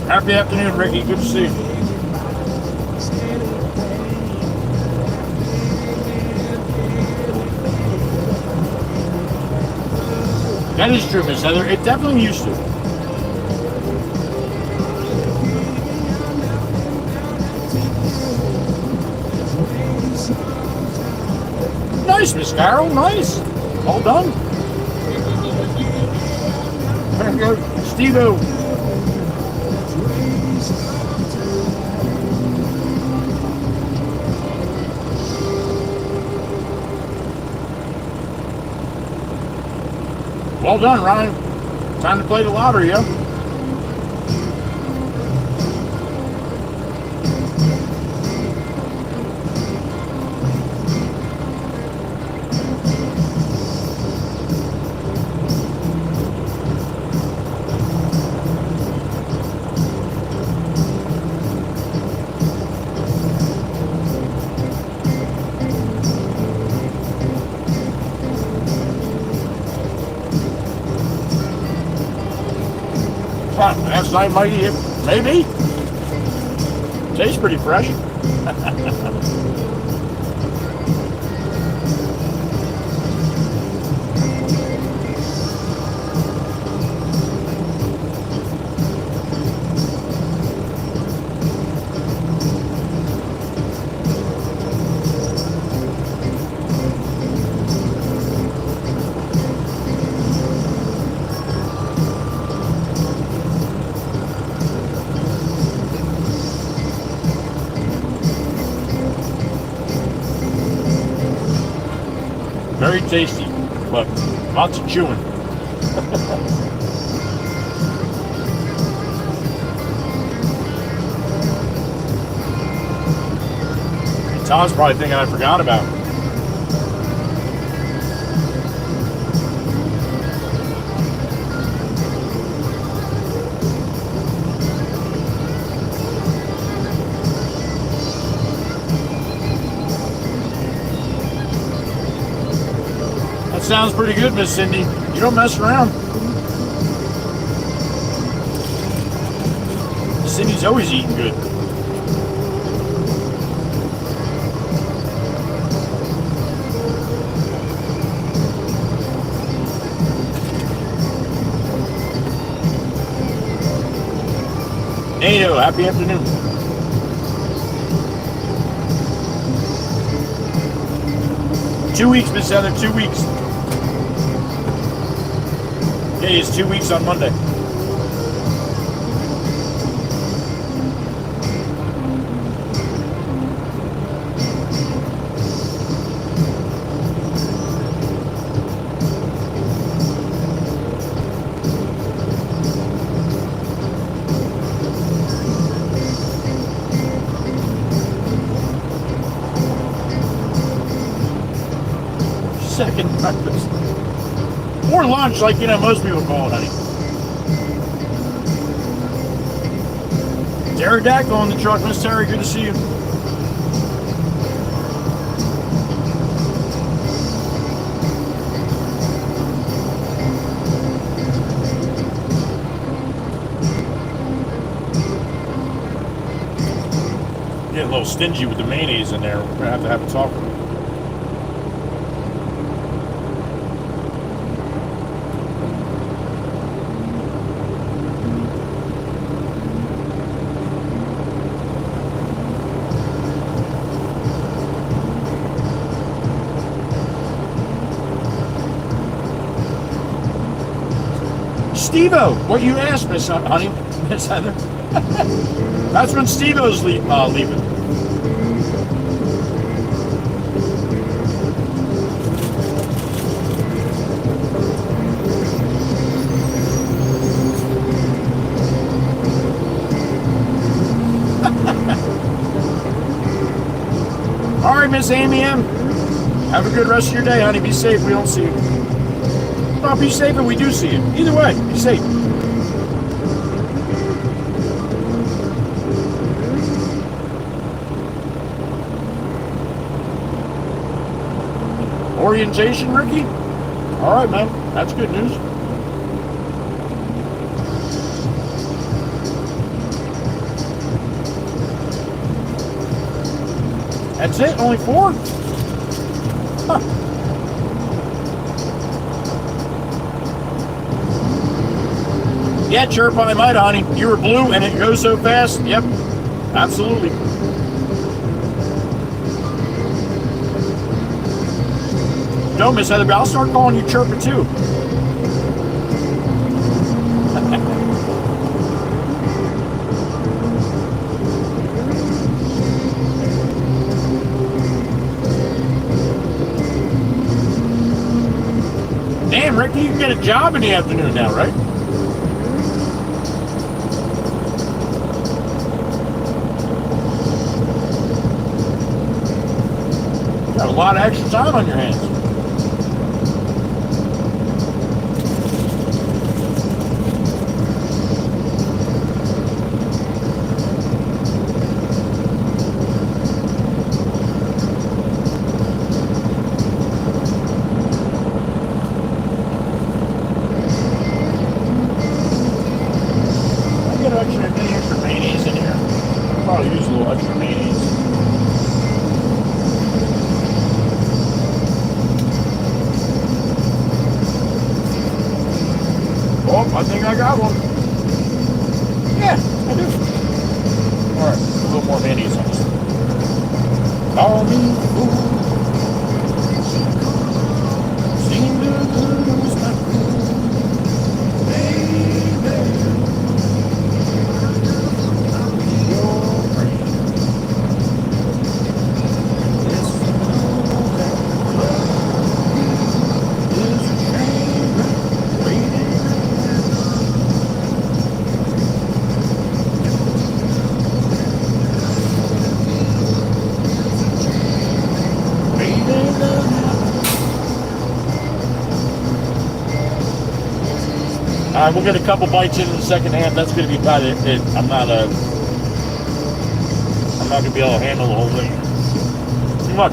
Happy afternoon, Ricky. Good to see you. That is true, Miss Heather. It definitely used to. Nice, Miss Carol. Nice. Well done. Very good. Steve-O. Well done, Ryan. Time to play the lottery, yo. Last night, Mikey, maybe. Tastes pretty fresh. Very tasty, but lots of chewing. Tom's probably thinking I forgot about it. Sounds pretty good, Miss Cindy. You don't mess around. Cindy's always eating good. NATO, happy afternoon. 2 weeks, Miss Heather, 2 weeks. Yeah, it's 2 weeks on Monday. Second breakfast. Or lunch, like, most people call it, honey. Pterodactyl on the truck, Miss Terry, good to see you. Getting a little stingy with the mayonnaise in there. We're going to have a talk with it. Steve-O, what you asked, Miss Honey, Miss Heather. That's when Steve-O's leaving. All right, Miss Amy M. Have a good rest of your day, honey. Be safe. We don't see you. Well, be safe and we do see you. Either way, be safe. Orientation, Ricky? All right, man. That's good news. That's it? Only 4? Huh. Yeah, chirp, I might, honey. You were blue and it goes so fast. Yep, absolutely. No, Miss Heather, I'll start calling you Chirpa too. Damn, Ricky, you can get a job in the afternoon now, right? Got a lot of extra time on your hands. Extra mayonnaise in here. Probably use a little extra mayonnaise. Oh, I think I got one. Yeah, I do. Alright, a little more mayonnaise on this. Call me fool. Seem to lose my cool. Baby. All right, we'll get a couple bites into the second half. That's going to be about it. I'm not going to be able to handle the whole thing. Too much.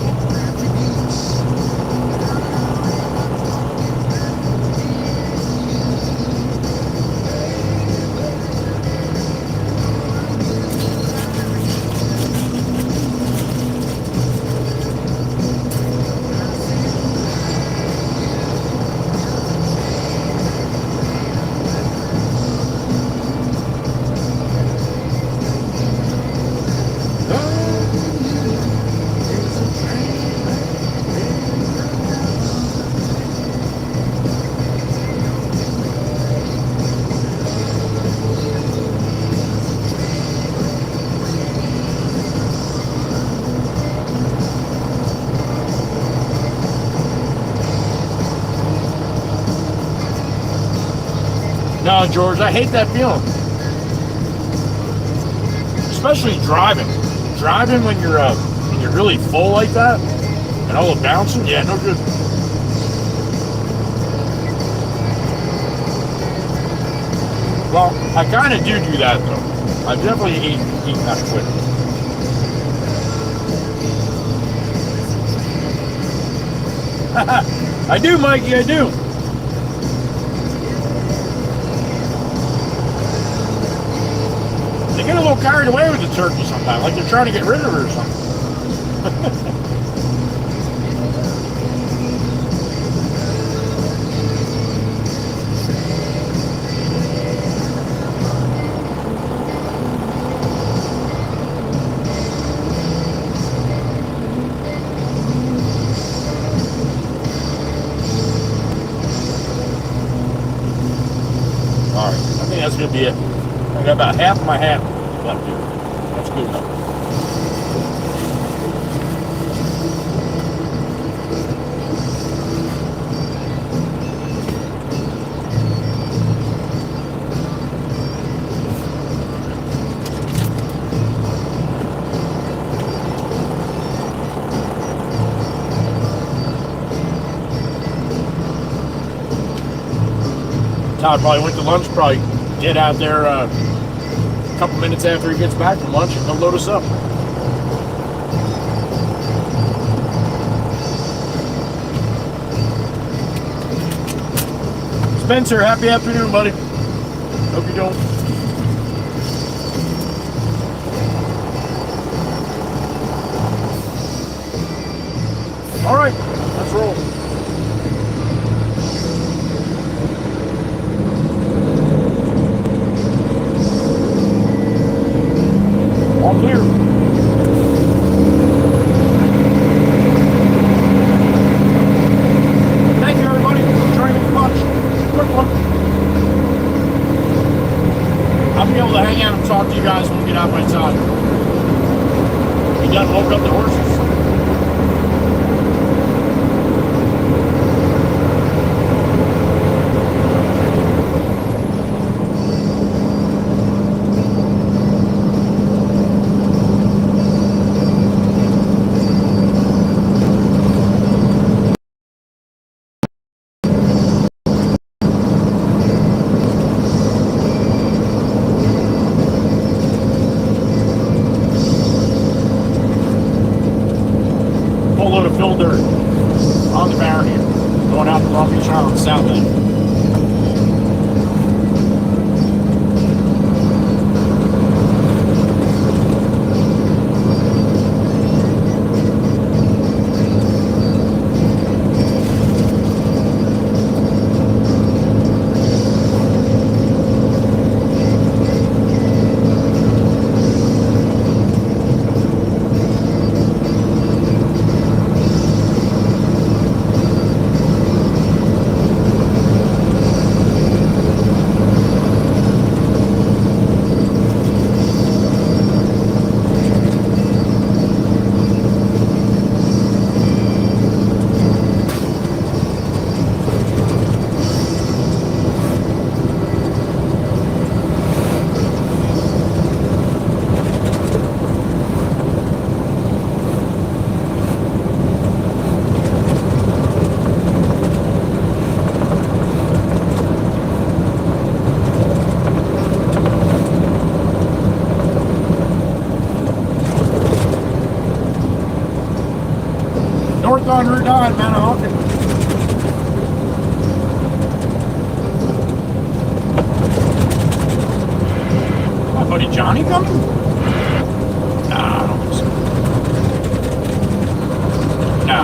No, George, I hate that feeling. Especially driving. Driving when you're really full like that and all the bouncing, yeah, no good. Well, I kind of do that though. I definitely eat that quick. I do, Mikey, I do. They get a little carried away with the turkey sometimes, like they're trying to get rid of her or something. That's going to be it. I got about half of my hat left here. That's good enough. Todd probably went to lunch, probably get out there a couple minutes after he gets back from lunch and come load us up. Spencer, happy afternoon, buddy. Hope you're doing. All right, let's roll. All clear. Thank you, everybody, for joining the lunch. Quick one. I'll be able to hang out and talk to you guys when we get out by time. You done woke up the horses? South end. North on Route 9, Manahawkin. My buddy Johnny coming? Nah, I don't think so. No.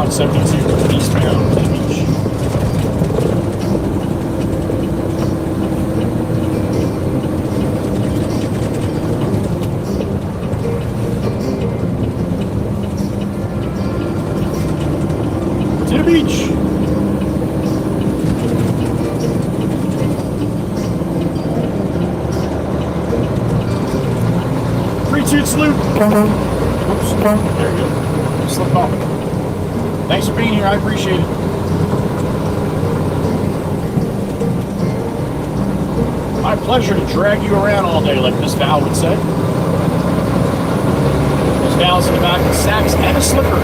172 eastbound to the beach. To the beach. Toot salute. Oops. There you go. Slipped off. Thanks for being here. I appreciate it. My pleasure to drag you around all day, like Miss Val would say. Miss Val's in the back with sacks and a slipper.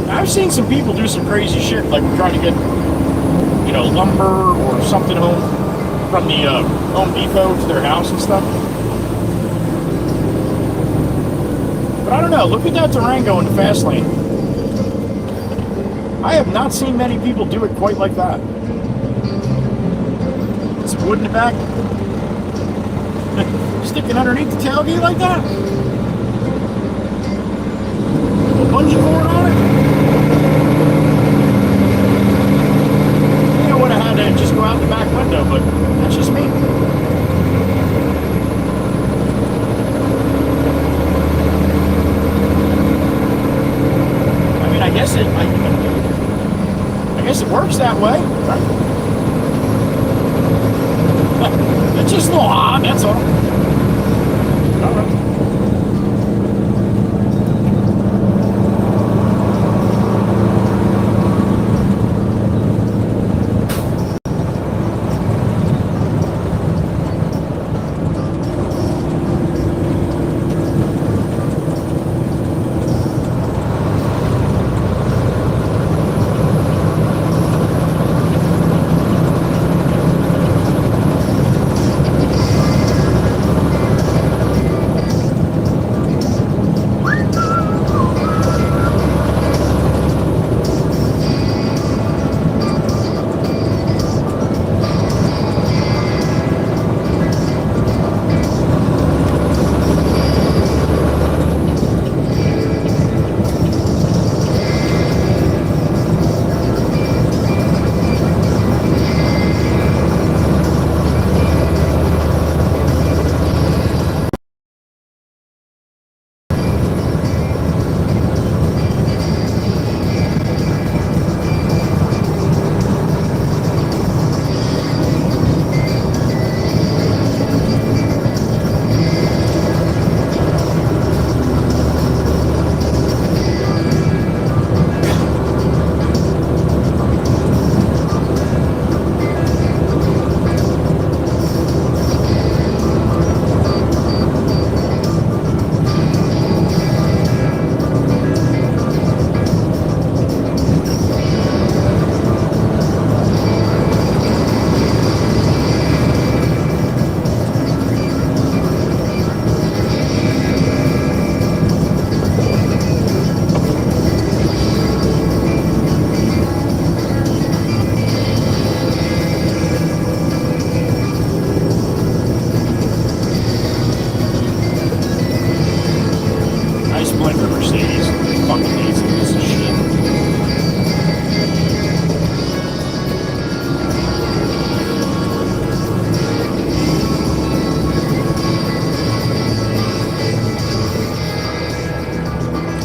I've seen some people do some crazy shit, like we're trying to get, you know, lumber or something home from the Home Depot to their house and stuff. But I don't know, look at that Durango in the fast lane. I have not seen many people do it quite like that. Some wood in the back. Sticking underneath the tailgate like that. A bungee cord on it. Would have had to just go out the back window, but that's just me. I mean, I guess it works that way. Right? It's just a little odd, that's all. All right.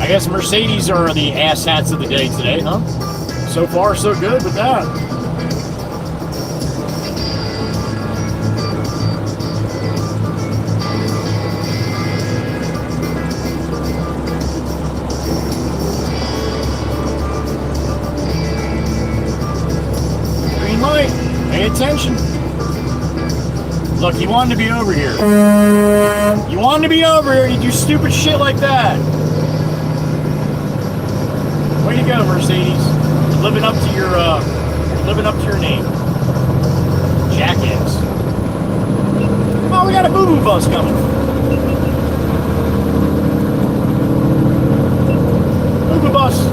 I guess Mercedes are the asshats of the day today, huh? So far, so good with that. Green light. Pay attention. Look, you wanted to be over here. You wanted to be over here. You do stupid shit like that. Way to go, Mercedes. Living up to your name. Jackass. Oh, we got a boo-boo bus coming. Boo-boo bus.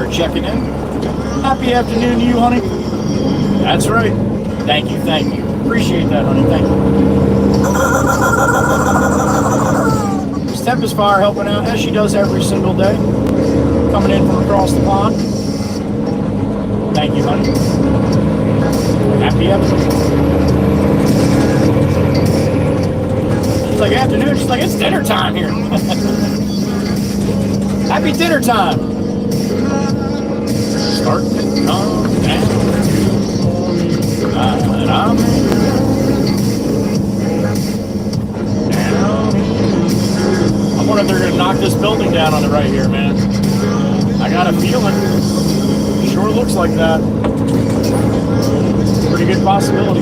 Checking in. Happy afternoon to you, honey. That's right. Thank you, thank you. Appreciate that, honey. Thank you. Miss Tempest Fire helping out as she does every single day. Coming in from across the pond. Thank you, honey. Happy afternoon. She's like, afternoon. She's like, it's dinner time here. Happy dinner time. Starting to come down. And I'm down. I wonder if they're going to knock this building down on the right here, man. I got a feeling. Sure looks like that. Pretty good possibility.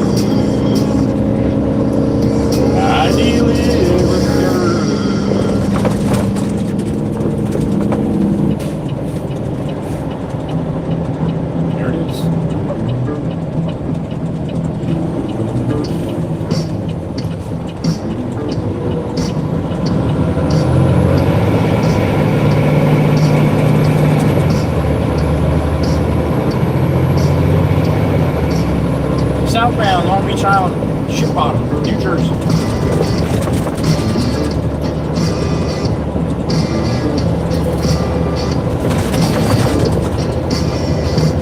I deliver. Southbound Long Beach Island, Ship Bottom, New Jersey.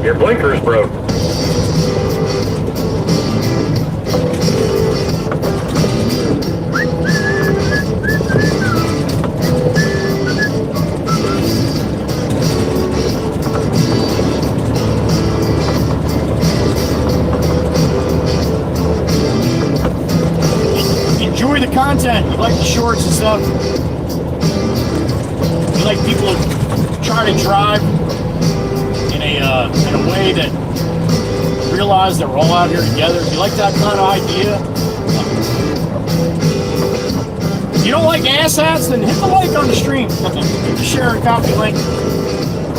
Your blinker's broke. content, you like the shorts and stuff, you like people to try to drive in a way that realize that we're all out here together. If you like that kind of idea, if you don't like asshats, then hit the like on the stream. Hit the share and copy link.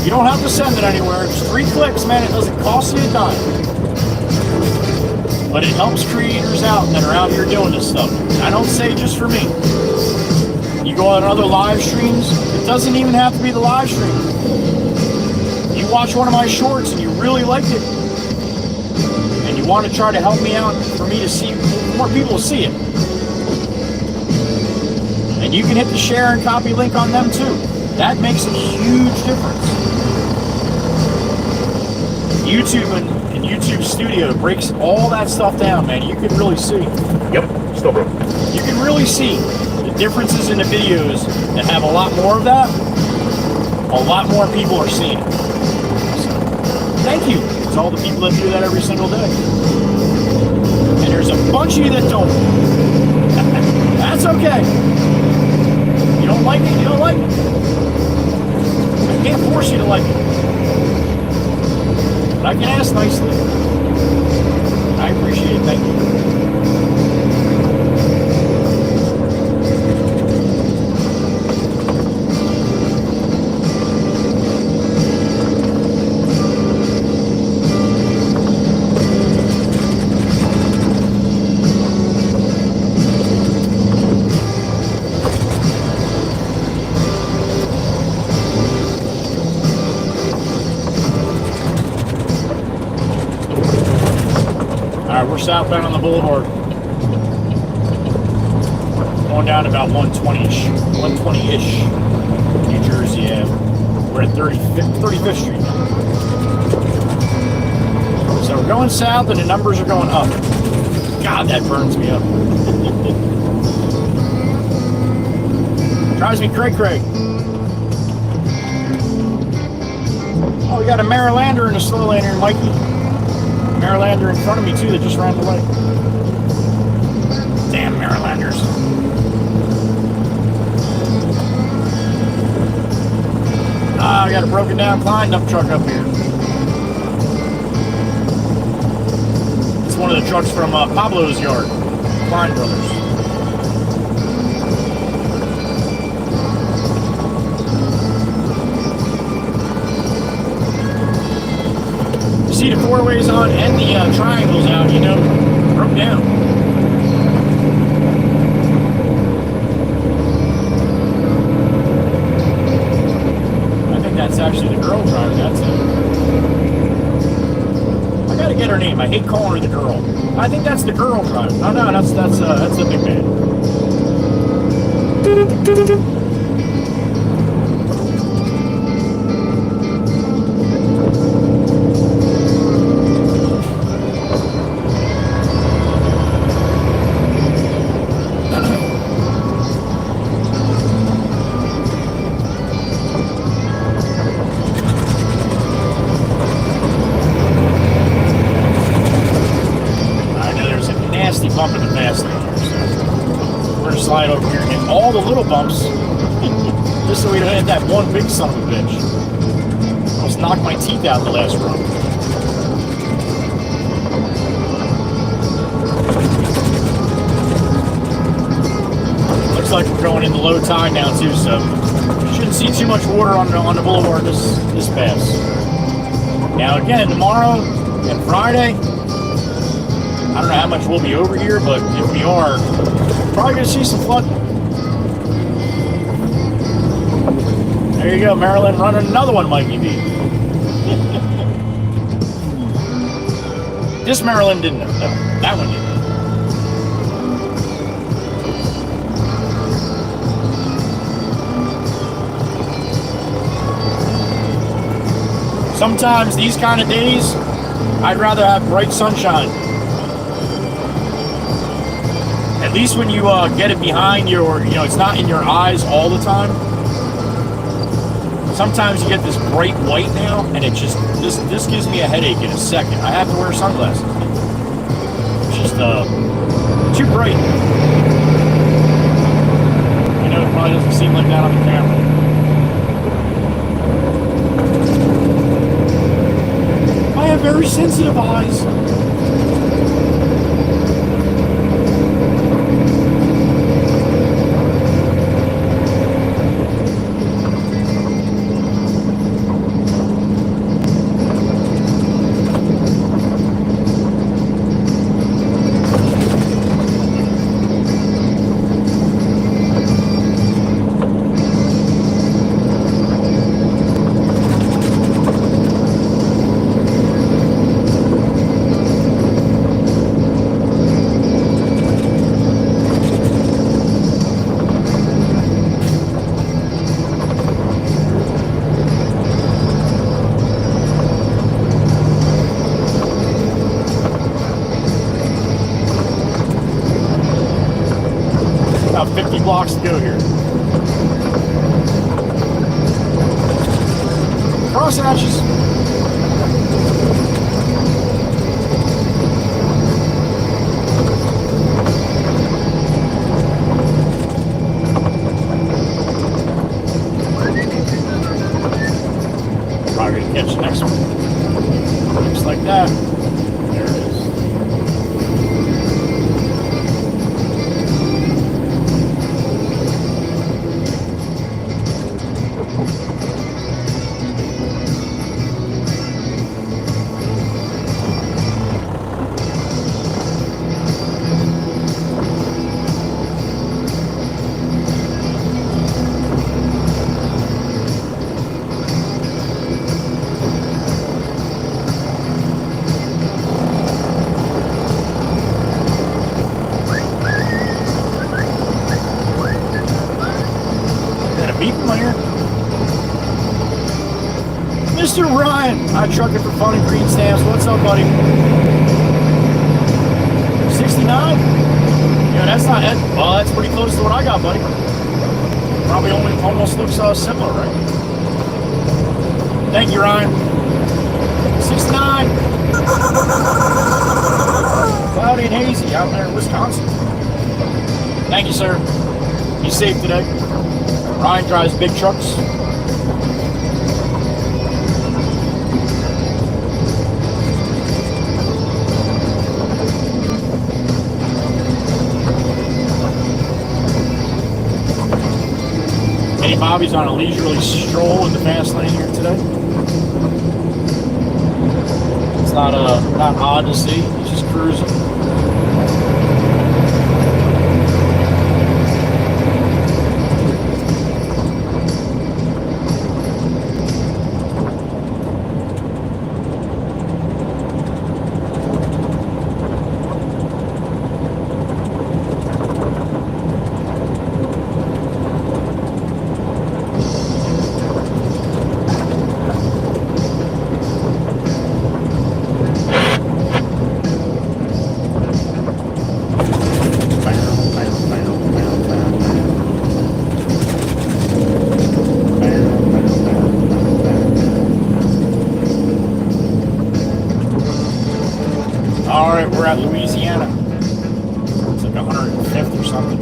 You don't have to send it anywhere. It's 3 clicks, man. It doesn't cost you a dime. But it helps creators out that are out here doing this stuff. And I don't say just for me. You go on other live streams, it doesn't even have to be the live stream. You watch one of my shorts and you really like it, and you want to try to help me out for me to see more people see it. And you can hit the share and copy link on them too. That makes a huge difference. YouTube and YouTube Studio breaks all that stuff down, man. You can really see. Yep, still broke. You can really see the differences in the videos that have a lot more of that. A lot more people are seeing it. So, thank you to all the people that do that every single day. And there's a bunch of you that don't. That's okay. You don't like it, you don't like it. I can't force you to like it. But I can ask nicely. I appreciate it, thank you. We're southbound on the boulevard. Going down about 120-ish. 120-ish. New Jersey, yeah. We're at 35th Street now. So we're going south and the numbers are going up. God, that burns me up. Drives me cray-cray. Oh, we got a Marylander and a slow lane here, Mikey. Marylander in front of me too that just ran away. Damn Marylanders. I got a broken down Klein dump truck up here. It's one of the trucks from Pablo's yard, Klein Brothers. See the 4-ways on and the triangles out, you know, broke down. I think that's actually the girl driving. That's it. I gotta get her name. I hate calling her the girl. I think that's the girl driving. No, that's the big man. Bump in the fast lane here, so we're gonna slide over here and hit all the little bumps just so we don't hit that one big son of a bitch. Almost knocked my teeth out the last run. Looks like we're going into low tide now too, so shouldn't see too much water on the boulevard this pass. Now again, tomorrow and Friday, I don't know how much we'll be over here, but if we are, probably gonna see some flooding. There you go, Maryland running another one, Mikey B. This Maryland didn't know. No, that one didn't. Sometimes these kind of days, I'd rather have bright sunshine. At least when you get it behind your, it's not in your eyes all the time. Sometimes you get this bright white now, and it just, this gives me a headache in a second. I have to wear sunglasses. It's just too bright. it probably doesn't seem like that on the camera. I have very sensitive eyes. About 50 blocks to go here. Cross hatches. Probably gonna catch the next one. Looks like that. There it is. Mr. Ryan, I truck it for fun and green stamps. What's up, buddy? 69? Yeah, that's not it. Well, that's pretty close to what I got, buddy. Probably almost looks similar, right? Thank you, Ryan. 69. Cloudy and hazy out there in Wisconsin. Thank you, sir. Be safe today. Ryan drives big trucks. Hey, Bobby's on a leisurely stroll in the fast lane here today. It's not odd to see. He's just cruising. We're at Louisiana. It's like 105th or something.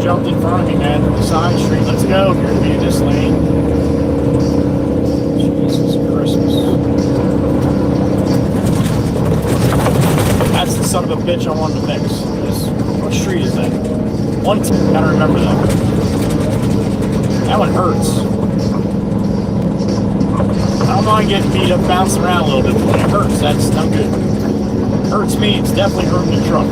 Jumped in front of me, man, from the side street. Let's go. You're going to be in this lane. Jesus Christmas. That's the son of a bitch I wanted to mix. What street is that? 110. Gotta remember that. That one hurts. I don't mind getting beat up, bouncing around a little bit, but when it hurts, that's not good. It hurts me. It's definitely hurting the truck.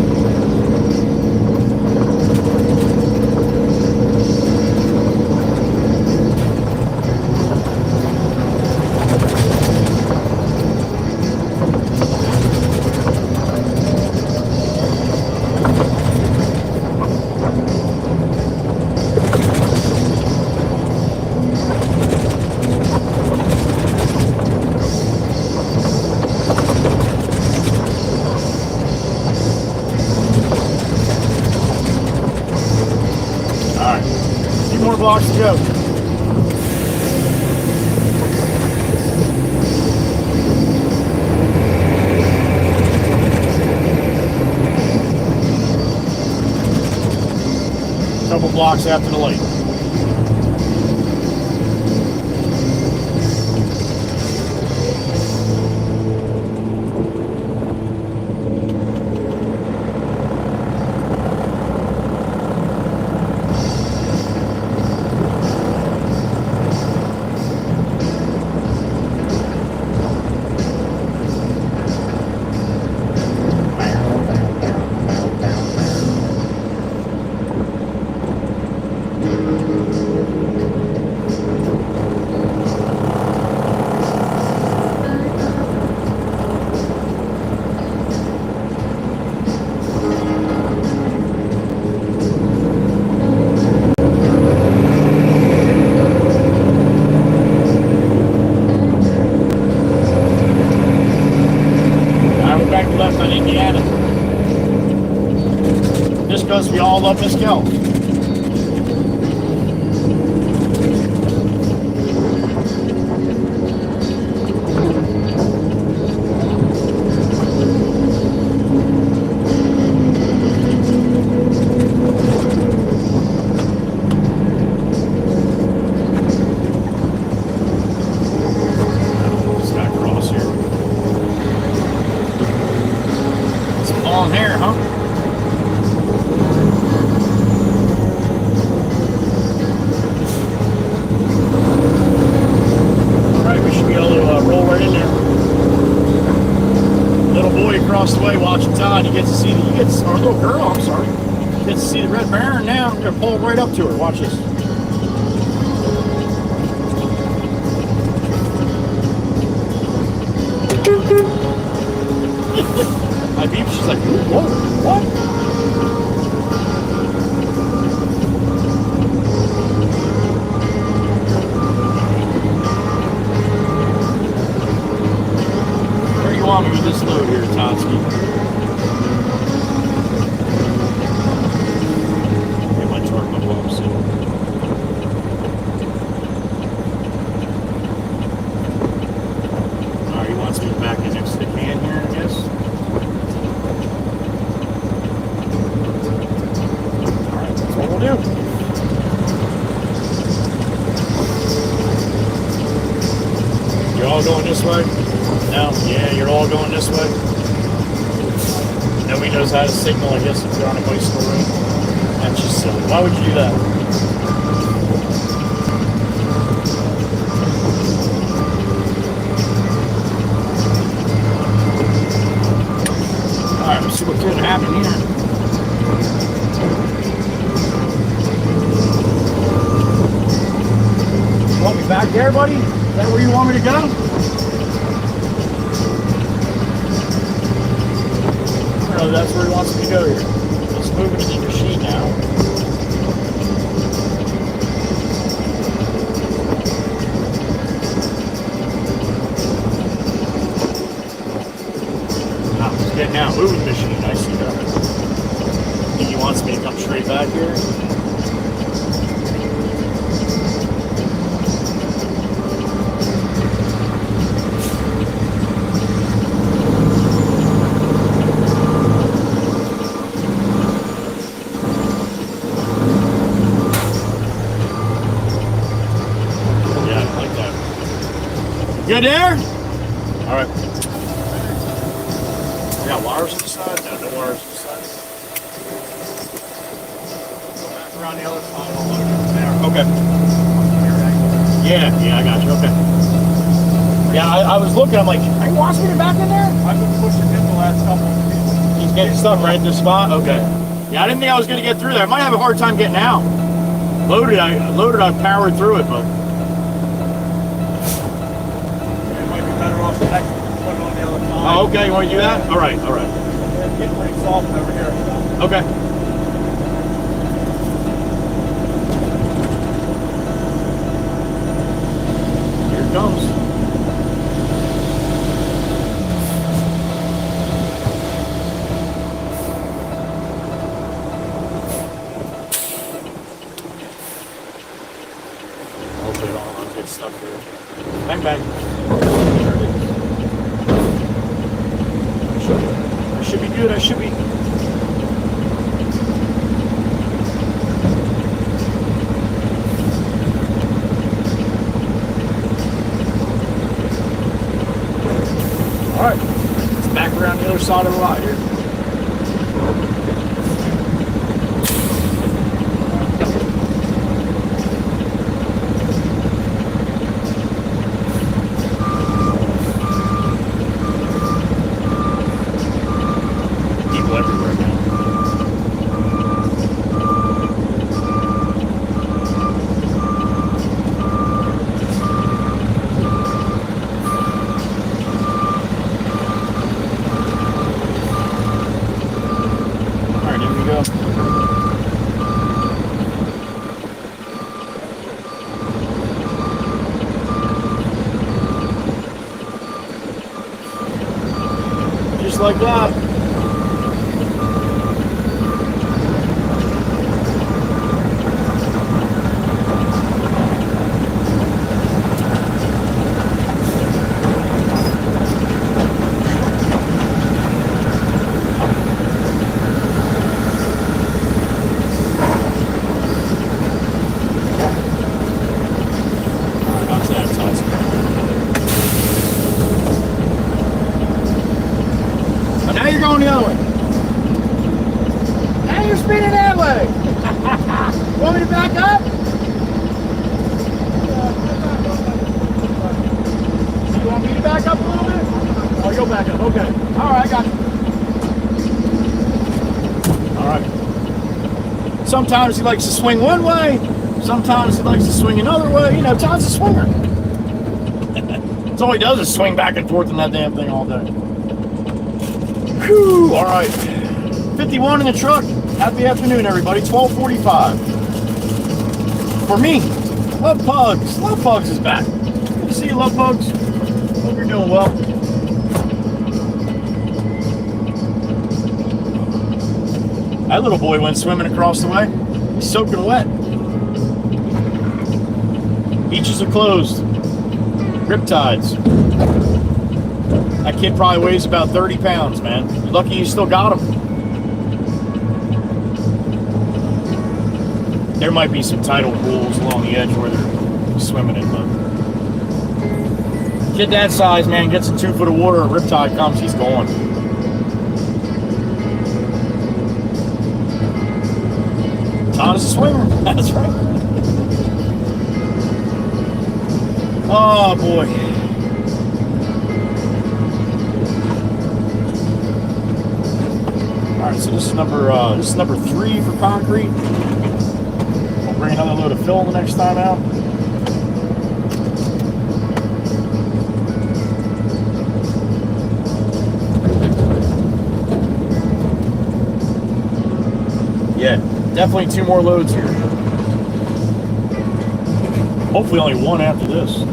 blocks to go. Couple blocks after the light. Because we all love Miss Kel. Just got across here. Some long hair, huh? Across the way watching Todd, you get to see our little girl, I'm sorry. You get to see the Red Baron now. I'm gonna pull right up to her. Watch this. I beep, she's like, whoa, what? On with this load here, Totsky. Get my torque up on soon. Alright, he wants me back in next to the can here, I guess. Alright, that's what we'll do. You all going this way? No? Yeah, you're all going this way. Nobody knows how to signal, I guess, if you're on a bicycle road. That's just silly. Why would you do that? Alright, let's see what's going to happen here. You want me back there, buddy? Is that where you want me to go? That's where he wants me to go here. Let's move into the machine now. He's getting out. Moving the machine. I see that. I think he wants me to come straight back here. Good there? Alright. We got wires on the side? No, no wires on the side. Go back around the other side. I'll load it there. Okay. Yeah, I got you. Okay. Yeah, I was looking. I'm like, are you wants me to back in there? I've been pushing him the last couple of days. He's getting stuck right in this spot? Okay. Yeah, I didn't think I was going to get through there. I might have a hard time getting out. Loaded, I powered through it, but... Oh, okay. You want to do that? All right. It's getting pretty soft over here. Okay. Here it comes. get stuck there. Bang, bang. I should be good. I should be. All right. Let's back around the other side of the lot here. Everywhere now. All right, here we go. Just like that. Now you're going the other way. Now you're spinning that way. Want me to back up? You want me to back up a little bit? Oh, you'll back up. Okay. All right, I got you. All right. Sometimes he likes to swing one way. Sometimes he likes to swing another way. You know, Todd's a swinger. That's all he does is swing back and forth in that damn thing all day. Whew, all right. 51 in the truck. Happy afternoon, everybody. 12:45. For me, Love Pugs. Love Pugs is back. Good to see you, Love Pugs. Hope you're doing well. That little boy went swimming across the way. He's soaking wet. Beaches are closed. Riptides. That kid probably weighs about 30 pounds, man. You're lucky you still got him. There might be some tidal pools along the edge where they're swimming in, but kid that size, man, gets in 2 foot of water, a riptide comes, he's gone. Todd is a swimmer. That's right. Oh boy. All right, so this is number 3 for concrete. We'll bring another load of fill the next time out. Yeah, definitely 2 more loads here. Hopefully only 1 after this.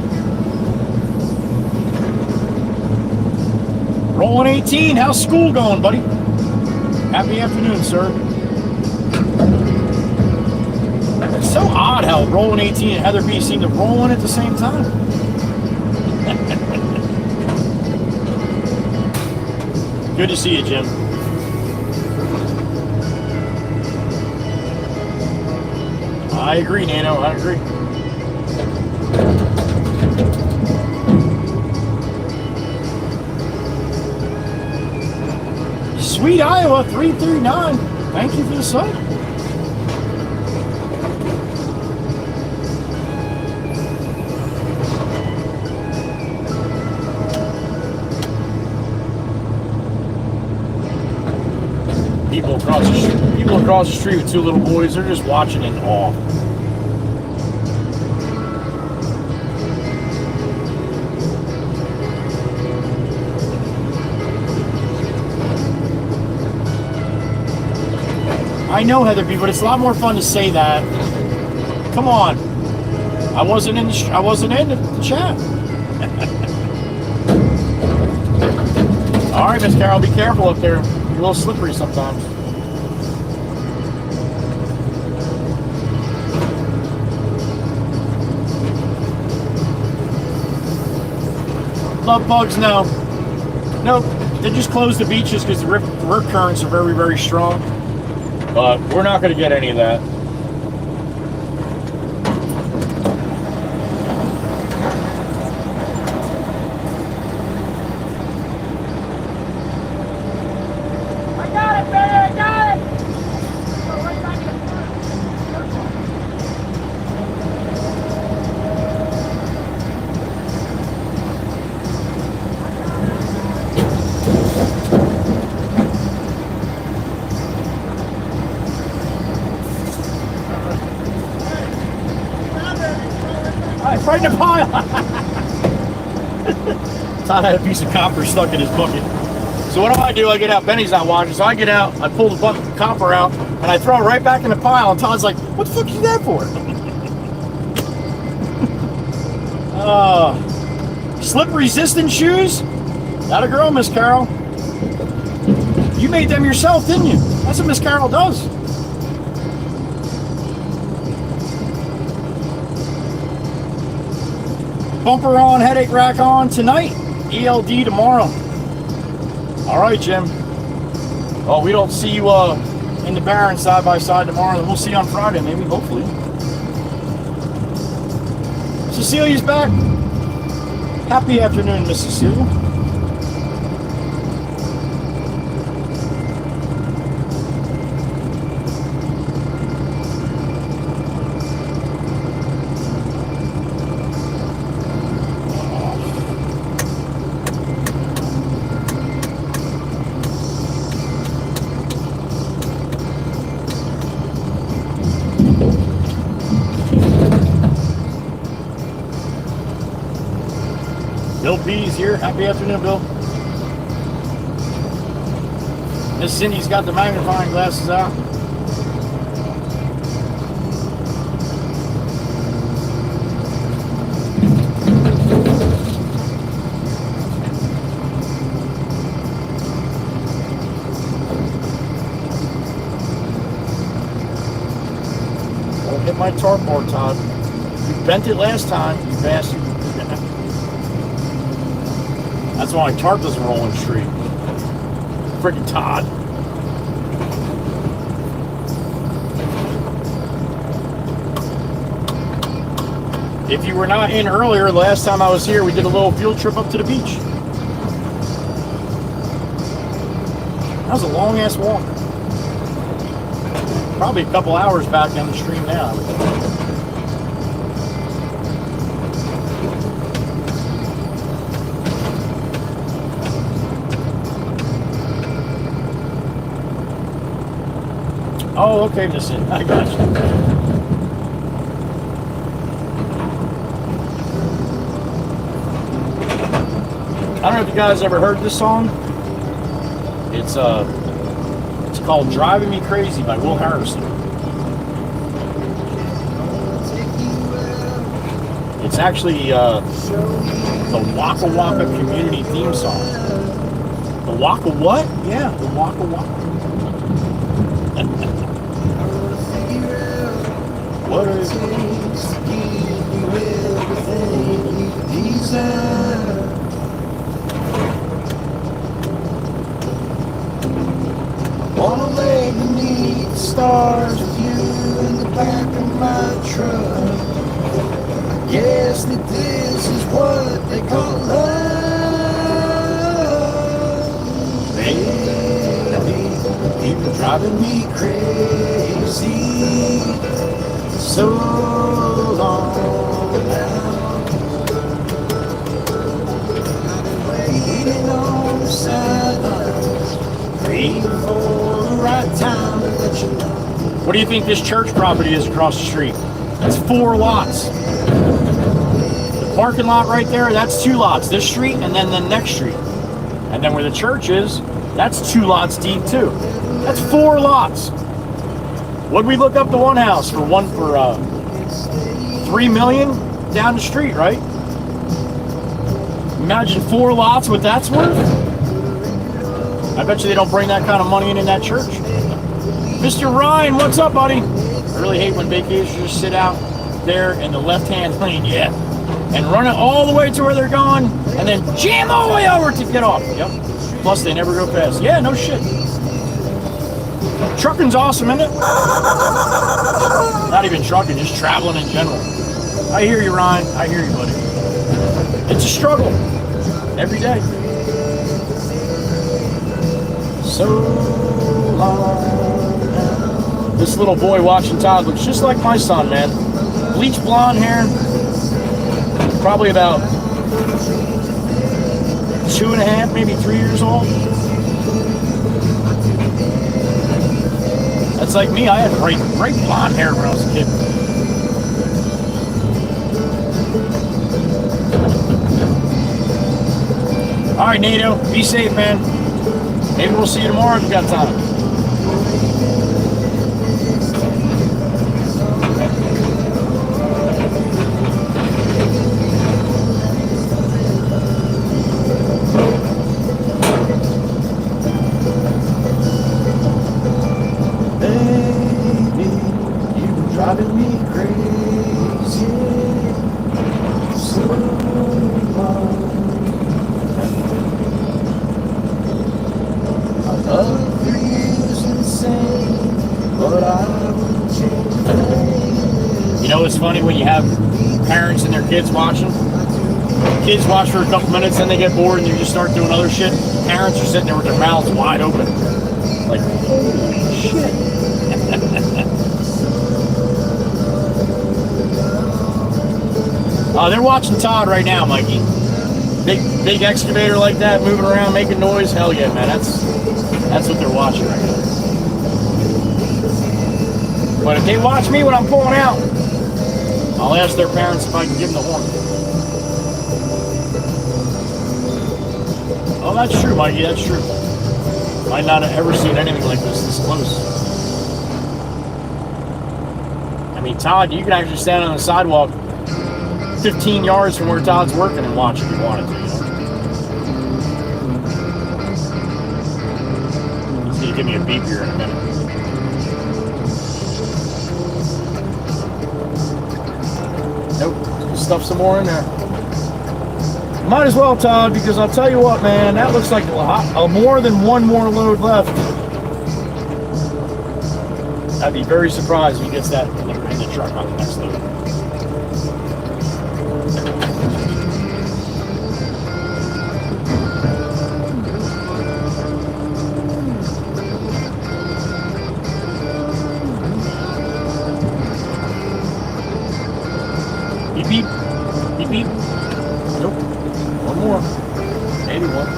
Rolling 18, how's school going, buddy? Happy afternoon, sir. It's so odd how Rolling 18 and Heather B seem to roll in at the same time. Good to see you, Jim. I agree, Nano. I agree. Sweet Iowa 339. Thank you for the sub. People across the street with 2 little boys, they're just watching in awe. I know, Heather B, but it's a lot more fun to say that. Come on, I wasn't in the chat. All right, Miss Carol, be careful up there. You're a little slippery sometimes. love bugs? No. Nope. They just close the beaches because the rip currents are very, very strong. But we're not going to get any of that. I got it, baby, I got it! Go right back in the front. It's right in the pile. Todd had a piece of copper stuck in his bucket. So what do? I get out. Benny's not watching, so I get out. I pull the bucket of copper out, and I throw it right back in the pile. And Todd's like, "What the fuck is that for?" Slip-resistant shoes? Not a girl, Miss Carol. You made them yourself, didn't you? That's what Miss Carol does. Bumper on, headache rack on tonight. ELD tomorrow. All right, Jim. Oh, we don't see you in the Barren side by side tomorrow. Then we'll see you on Friday, maybe, hopefully. Cecilia's back. Happy afternoon, Miss Cecilia. Bill B's here. Happy afternoon, Bill. Miss Cindy's got the magnifying glasses out. Don't hit my tarp board, Todd. You bent it last time, you bastard. That's why my tarp doesn't roll in the street. Freaking Todd. If you were not in earlier, last time I was here, we did a little field trip up to the beach. That was a long ass walk. Probably a couple hours back down the stream now. Oh, okay, listen, I got you. I don't know if you guys ever heard this song. It's called "Driving Me Crazy" by Will Harrison. It's actually the Waka Waka community theme song. The Waka what? Yeah, the Waka Waka. What is it? Wanna lay beneath the stars with you in the back of my truck. I guess that this is what they call love. Baby, people driving me crazy. So long now. I've been waiting on the sidelines, waiting for the right time to let you know. What do you think this church property is across the street? That's 4 lots. The parking lot right there, that's 2 lots. This street and then the next street. And then where the church is, that's 2 lots deep too. That's 4 lots. What'd we look up the one house for 3 million down the street, right? Imagine 4 lots, what that's worth. I bet you they don't bring that kind of money in that church. Mr. Ryan, what's up, buddy? I really hate when vacationers sit out there in the left-hand lane. Yeah, and run it all the way to where they're going, and then jam all the way over to get off. Yep. Plus, they never go fast. Yeah, no shit. Trucking's awesome, isn't it? Not even trucking, just traveling in general. I hear you, Ryan. I hear you, buddy. It's a struggle every day. So long now. This little boy watching Todd looks just like my son, man. Bleach blonde hair. Probably about 2.5, maybe 3 years old. That's like me. I had bright blonde hair when I was a kid. All right, Nato, be safe, man. Maybe we'll see you tomorrow if you got time. Baby, you're driving me crazy. So long. Love for you's insane, but I would change the name. You know what's funny when you have parents and their kids watching? Kids watch for a couple minutes, then they get bored and they just start doing other shit. Parents are sitting there with their mouths wide open. Like, holy shit. They're watching Todd right now, Mikey. Big excavator like that, moving around, making noise. Hell yeah, man. That's what they're watching right now. But if they watch me when I'm pulling out, I'll ask their parents if I can give them the horn. Oh, that's true, Mikey. That's true. Might not have ever seen anything like this close. I mean, Todd, you can actually stand on the sidewalk 15 yards from where Todd's working and watch if you wanted to, you know? He's gonna give me a beep here in a minute. Nope, stuff some more in there. Might as well, Todd, because I'll tell you what, man, that looks like more than one more load left. I'd be very surprised if he gets that in the truck on the next load. Beep, beep. Beep, beep. Nope. One more. Maybe one.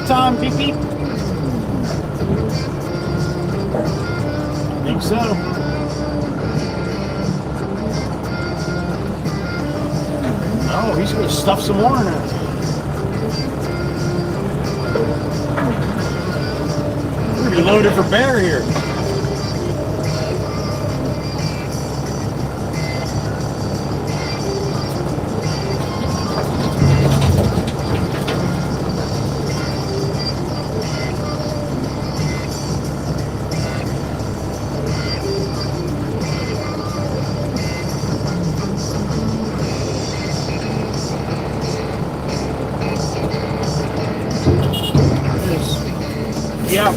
Tom, beep beep. I think so. Oh, he's going to stuff some more in there. We're going to be loaded for bear here. Yeah.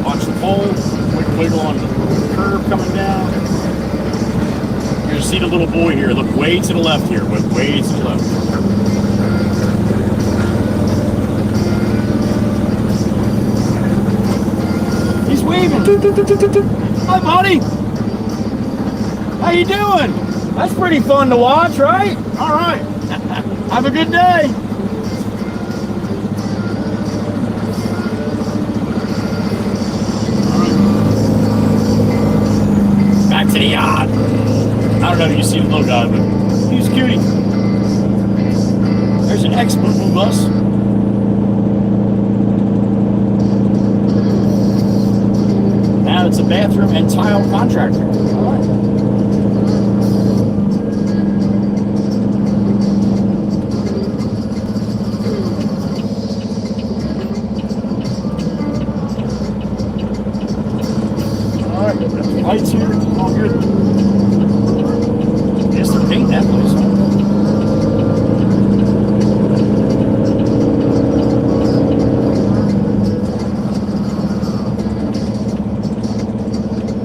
Watch the pole. Quick wiggle on the curb coming down. You're going to see the little boy here. Look way to the left here. Way to the left. He's waving. Hi, buddy. How you doing? That's pretty fun to watch, right? All right. Have a good day. All right. Back to the yard. don't know if you see the little guy, but he's a cutie. There's an ex-boo-boo bus. Now it's a bathroom and tile contractor. All right. Lights here, all good. Guess they're painting that place.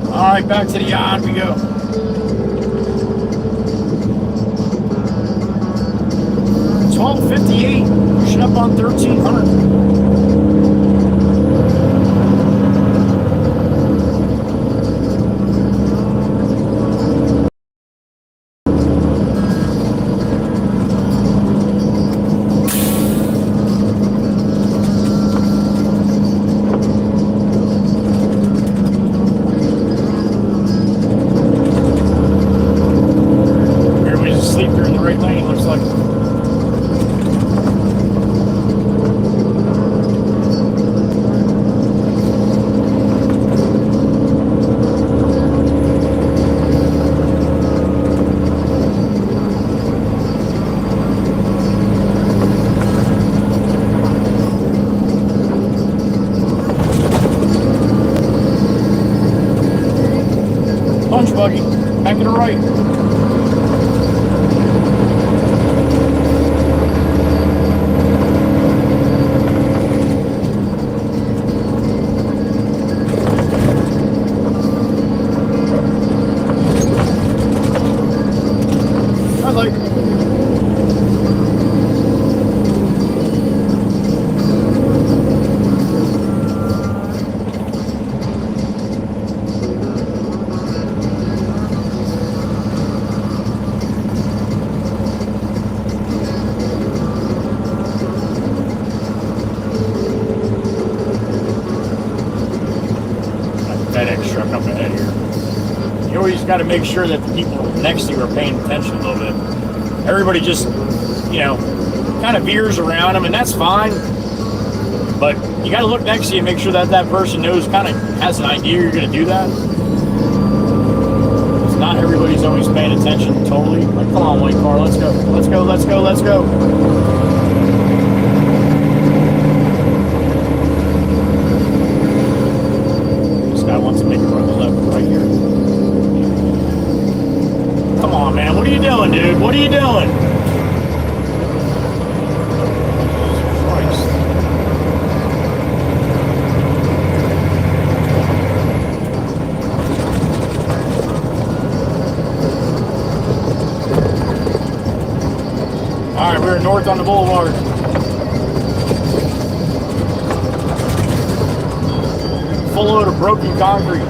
All right, back to the yard we go. $12.58, pushing up on 1300. Buggy, back to the right. I like. Got to make sure that the people next to you are paying attention a little bit. Everybody just, you know, kind of veers around them, and that's fine. But you got to look next to you and make sure that that person knows, kind of has an idea you're going to do that. It's not everybody's always paying attention totally. Like, come on, white car, let's go, let's go, let's go, let's go. This guy wants to make a run left right here. Come on, man. What are you doing, dude? What are you doing? Christ. All right, we're north on the boulevard. Full load of broken concrete.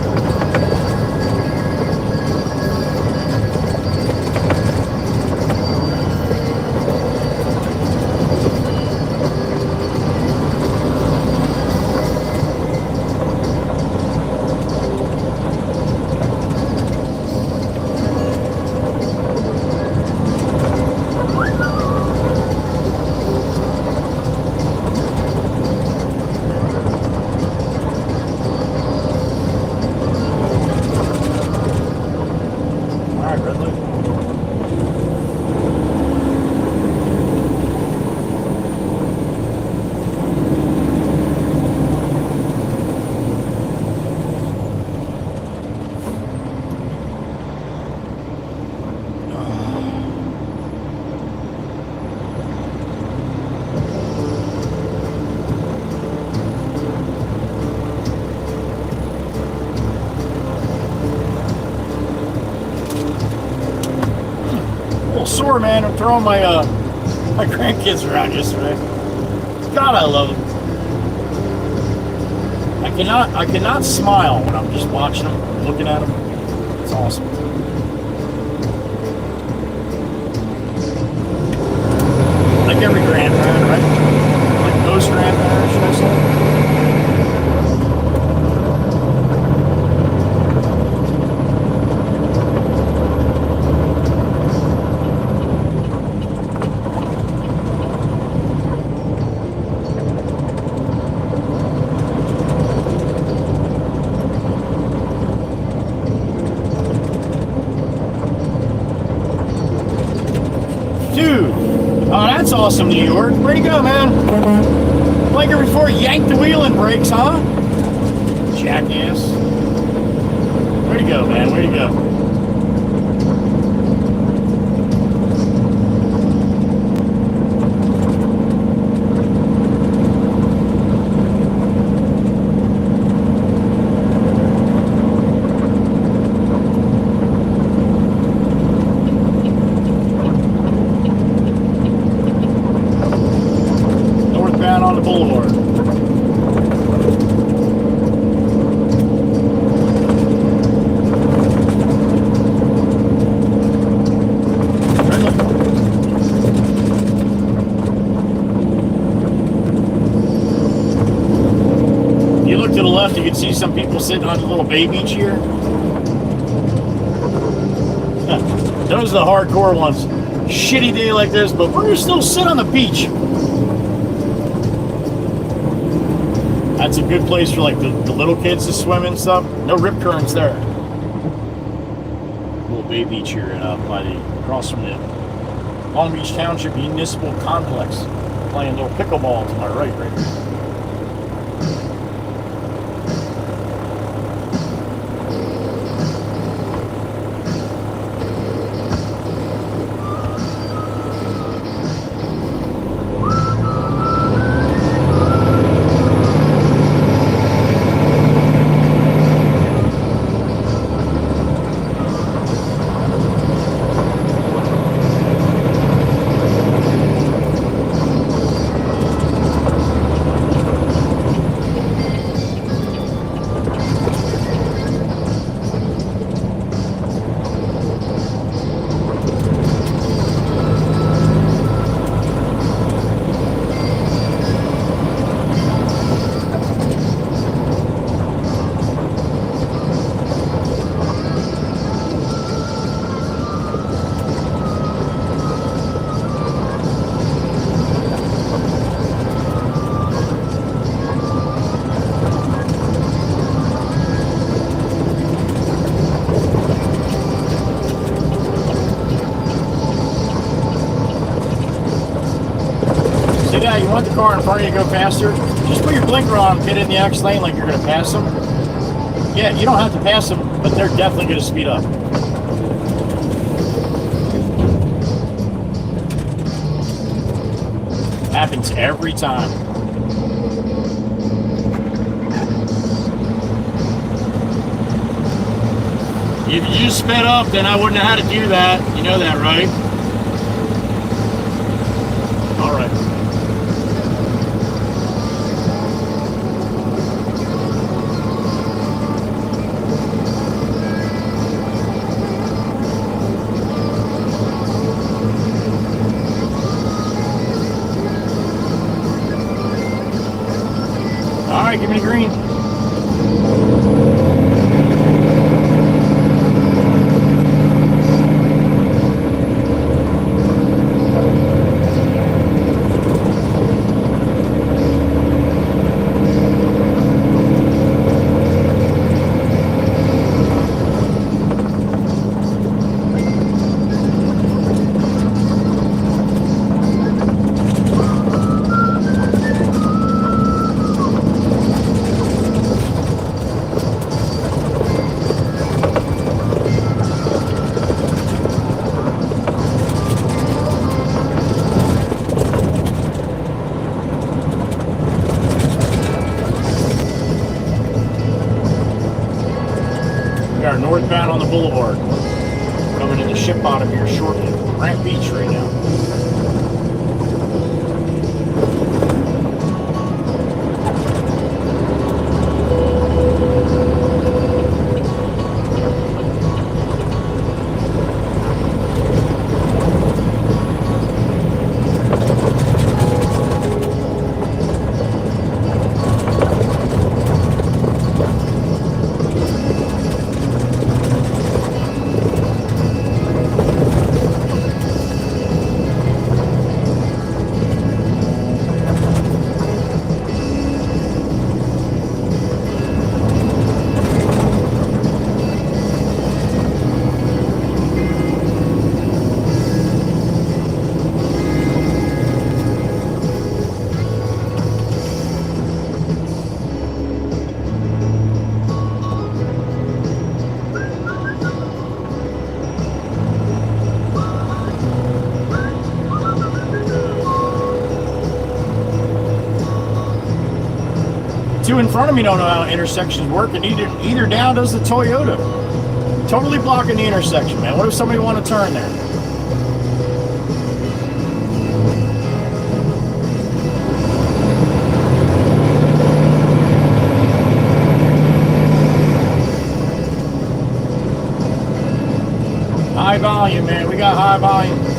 Sore, man. I'm throwing my my grandkids around yesterday. God, I love them. I cannot smile when I'm just watching them, looking at them. It's awesome. Like every grandparent, right? Like most grandparents, should I say? that's awesome, New York. Where'd you go, man? Like her before, yanked the wheel and brakes, huh? Jackass. Where'd you go, man? Where'd you go? On the boulevard. You look to the left, you can see some people sitting on the little bay beach here. Those are the hardcore ones. Shitty day like this, but we're gonna still sit on the beach. That's a good place for like the little kids to swim and stuff. No rip currents there. Little bay beach here across from the Long Beach Township Municipal Complex. Playing a little pickleball to my right here. You want the car in front of you to go faster? Just put your blinker on, get in the X lane like you're going to pass them. Yeah, you don't have to pass them, but they're definitely going to speed up. Happens every time. If you sped up, then I wouldn't have had to do that. You know that, right? All right. All right, give me the green. We are northbound on the boulevard. Coming into Ship Bottom here shortly. Grant Beach right now. two in front of me don't know how intersections work, and either now does the Toyota. Totally blocking the intersection, man. What if somebody want to turn there? High volume, man. We got high volume.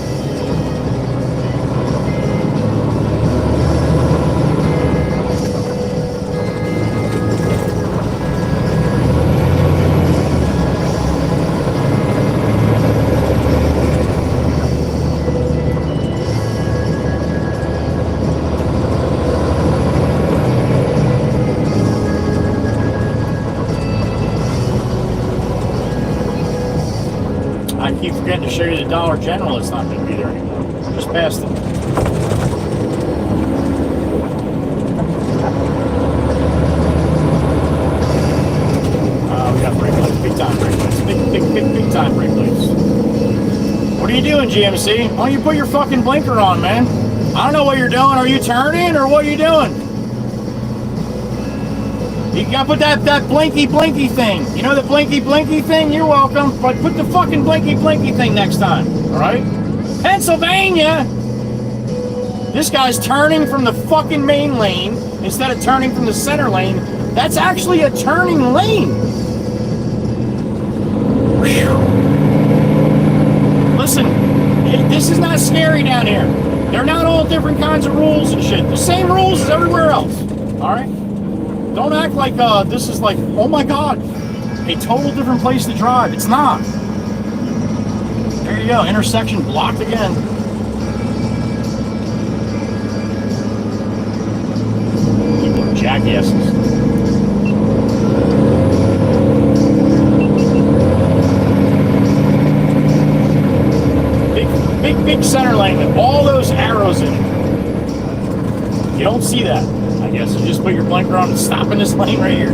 I keep forgetting to show you the Dollar General. It's not going to be there anymore. Just past it. We got brake lights. Big time brake lights. Big time brake lights. What are you doing, GMC? Why don't you put your fucking blinker on, man? I don't know what you're doing. Are you turning or what are you doing? You gotta put that blinky thing. You know the blinky thing? You're welcome. But put the fucking blinky thing next time. Alright? Pennsylvania! This guy's turning from the fucking main lane instead of turning from the center lane. That's actually a turning lane. Whew. Listen, this is not scary down here. They're not all different kinds of rules and shit. The same rules as everywhere else. Alright? Don't act like this is like, oh my god, a total different place to drive. It's not. There you go, intersection blocked again. People are jackasses. Big center lane with all those arrows in it. You don't see that. I guess you just put your blinker on and stop in this lane right here.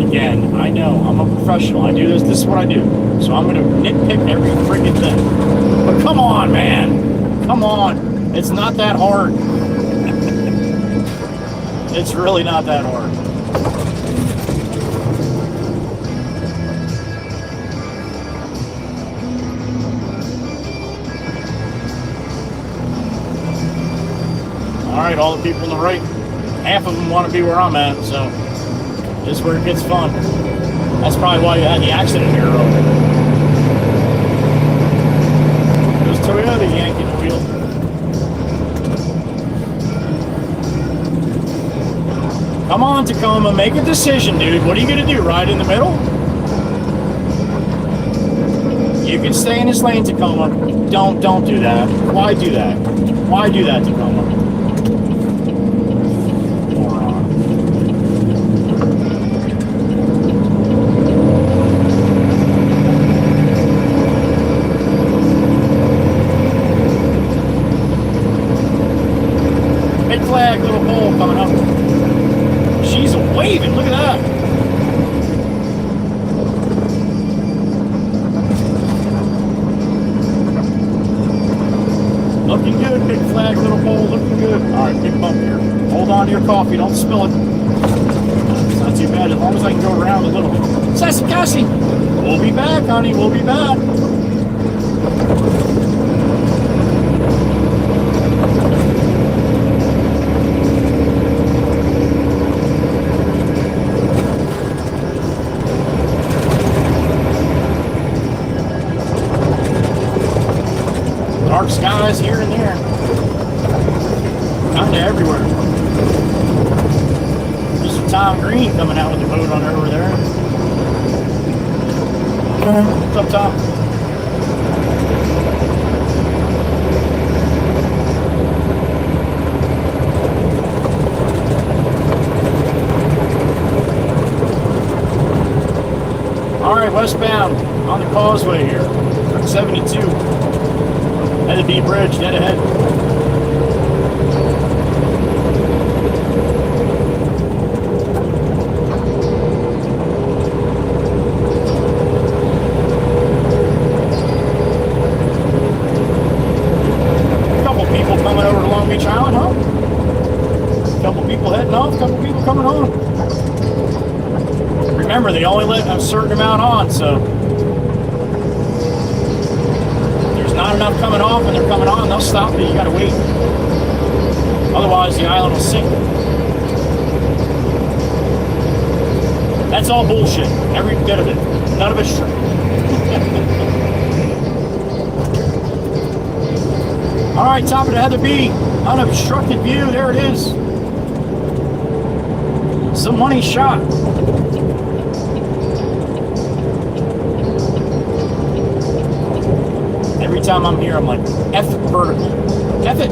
Again, I know, I'm a professional. I do this. This is what I do. So I'm going to nitpick every freaking thing. But come on, man. Come on. It's not that hard. It's really not that hard. Alright, all the people on the right, half of them want to be where I'm at, so this is where it gets fun. That's probably why you had the accident here earlier. It was Toyota yanking the wheel. Come on, Tacoma, make a decision, dude. What are you going to do, ride in the middle? You can stay in this lane, Tacoma. Don't do that. Why do that? Why do that, Tacoma? Moron. Big flag, little pole coming up. She's waving, look at that. Looking good, big flag, little pole, looking good. Alright, big bump here. Hold on to your coffee, don't spill it. It's not too bad, as long as I can go around a little bit. Sassy Cassie, we'll be back, honey, we'll be back. Dark skies here and there. Kinda everywhere. Mr. Tom Green coming out with the boat on over there. What's up, Tom? Alright, westbound on the causeway here. 72. At the D bridge, dead ahead. amount on, so if there's not enough coming off and they're coming on, they'll stop it. You gotta wait. Otherwise, the island will sink. That's all bullshit. Every bit of it. None of it's true. All right, top of the Heather B. Unobstructed view. There it is. Some money shot. Every time I'm here, I'm like, F vertical. F it.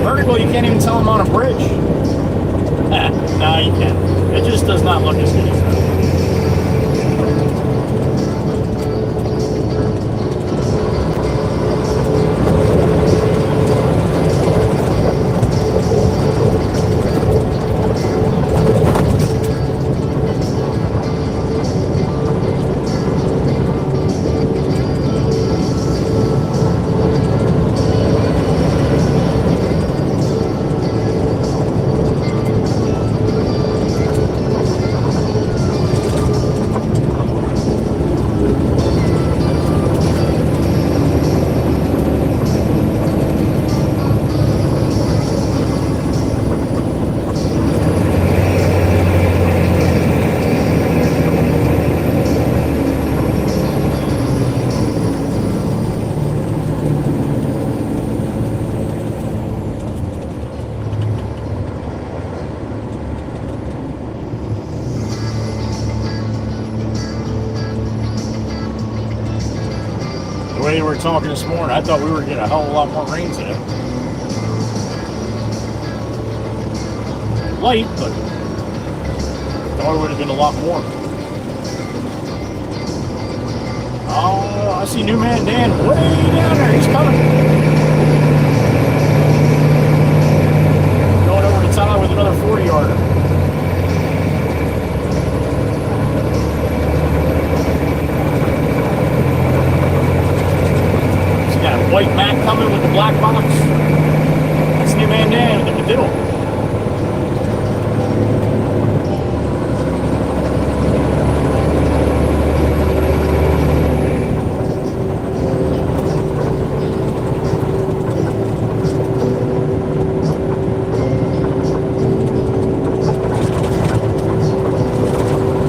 Vertical, you can't even tell I'm on a bridge. No, you can't. It just does not look as good as that. The way we were talking this morning, I thought we were going to get a hell of a lot more rain today. Light, but thought it would have been a lot more. Oh, I see New Man Dan way down there. He's coming. Going over the tide with another 40-yarder. White Mac coming with the black box. That's New Man Dan with the diddle.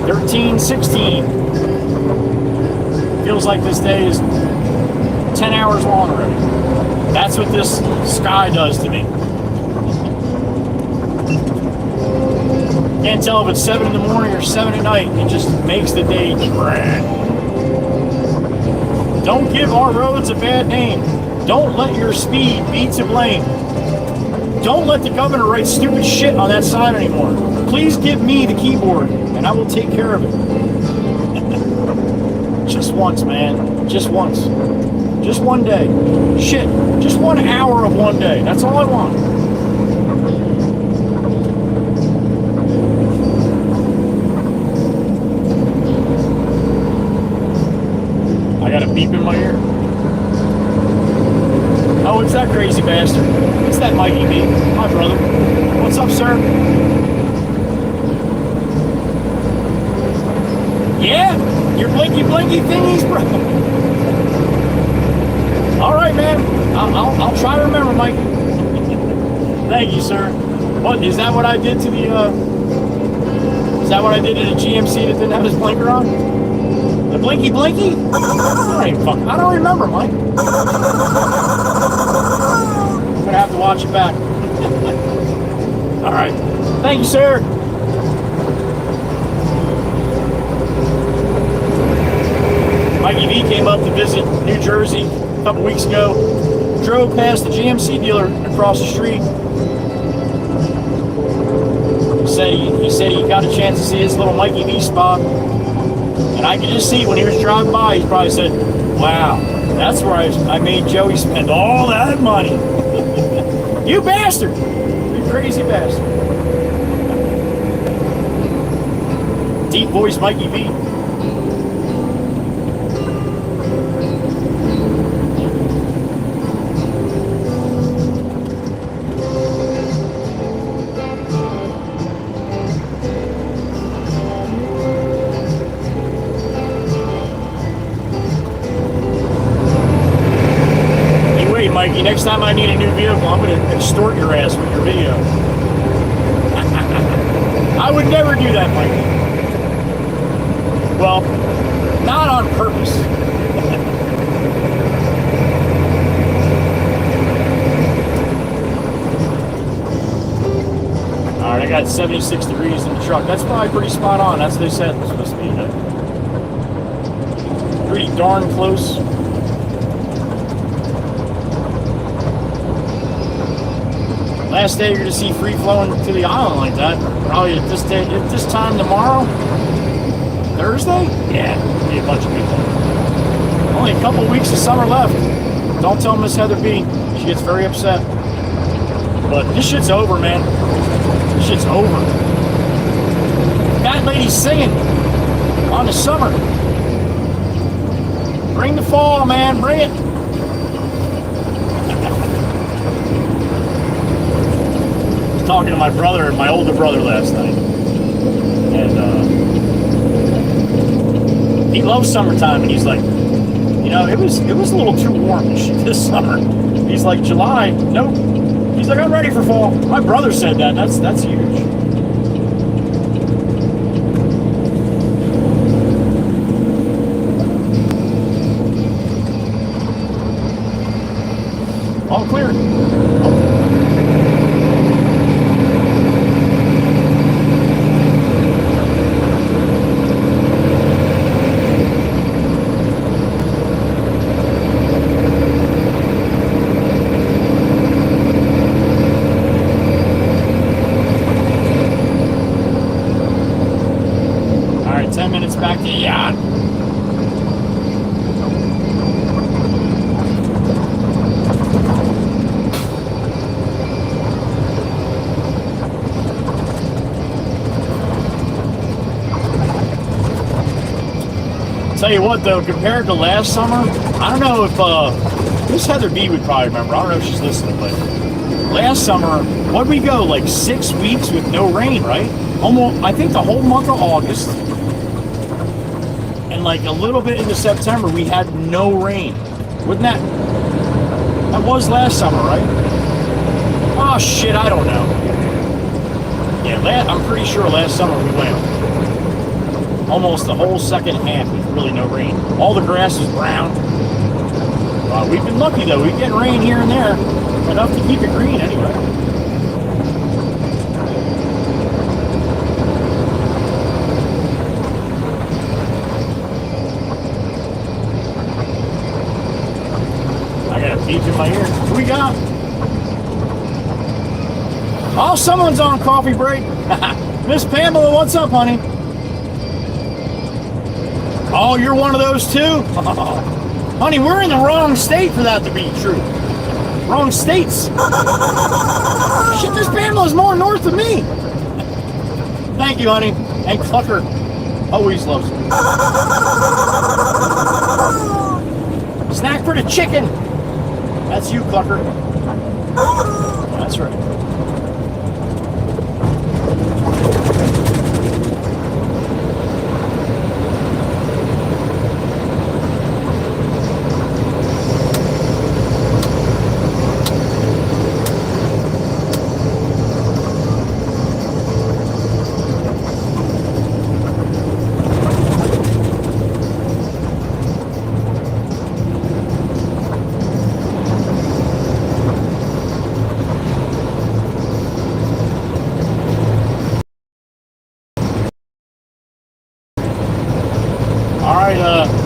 $13:16. Feels like this day is 10 hours long already. That's what this sky does to me. Can't tell if it's 7 in the morning or 7 at night. It just makes the day drag. Don't give our roads a bad name. Don't let your speed be to blame. Don't let the governor write stupid shit on that sign anymore. Please give me the keyboard and I will take care of it. Just once, man. Just once. Just one day. Shit. Just 1 hour of one day. That's all I want. I got a beep in my ear. Oh, it's that crazy bastard. It's that Mikey B. My brother. What's up, sir? Yeah? Your blinky thingies, bro. All right, man. I'll try to remember, Mike. Thank you, sir. What is that? What I did to the? Is that what I did to the GMC that didn't have his blinker on? The blinky? I don't remember, Mike. I'm gonna have to watch it back. All right. Thank you, sir. Mikey V came up to visit New Jersey a couple weeks ago. Drove past the GMC dealer across the street. He said he got a chance to see his little Mikey V spot. And I could just see when he was driving by, he probably said, wow, that's where I made Joey spend all that money. You bastard! You crazy bastard. Deep voice Mikey V. Mikey, next time I need a new vehicle, I'm going to extort your ass with your video. I would never do that, Mikey. Well, not on purpose. Alright, I got 76 degrees in the truck. That's probably pretty spot on. That's what they said it was supposed to be. Pretty darn close. Last day you're going to see free flowing to the island like that. Probably at this time tomorrow. Thursday? Yeah, be a bunch of people. Only a couple weeks of summer left. Don't tell Miss Heather B. She gets very upset. But this shit's over, man. This shit's over. That lady's singing on the summer. Bring the fall, man. Bring it. I was talking to my brother, my older brother, last night. And he loves summertime, and he's like, you know, it was a little too warm this summer. He's like, July, nope. He's like, I'm ready for fall. My brother said that. That's huge. All clear. Back to the yacht. Tell you what though, compared to last summer, I don't know if Miss Heather B would probably remember. I don't know if she's listening, but last summer, what'd we go, like 6 weeks with no rain, right? Almost, I think the whole month of August. And like a little bit into September, we had no rain. Wouldn't that was last summer, right? Oh shit, I don't know. Yeah, I'm pretty sure last summer we went almost the whole second half with really no rain. All the grass is brown. We've been lucky though. We get rain here and there, enough to keep it green anyway. Beats in my ear. Who we got? Oh, someone's on coffee break. Miss Pamela, what's up, honey? Oh, you're one of those too? Honey, we're in the wrong state for that to be true. Wrong states. Shit, Miss Pamela's more north than me. Thank you, honey. And Clucker always loves me. Snack for the chicken. That's you, Clucker. That's right.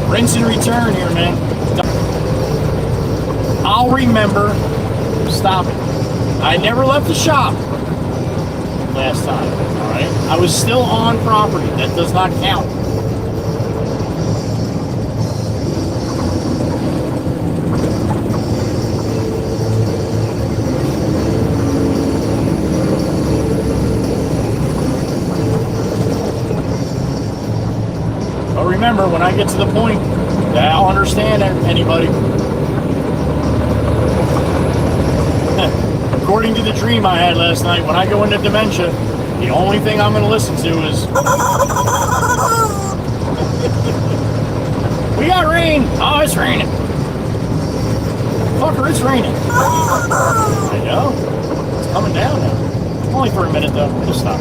Rinse and return here, man. I'll remember. Stop it. I never left the shop last time, alright? I was still on property. That does not count. But remember, when I get to the point that I'll understand anybody. According to the dream I had last night, when I go into dementia, the only thing I'm going to listen to is... We got rain! Oh, it's raining. Fucker sure it's raining. I know. It's coming down now. Only for a minute though. Just stop.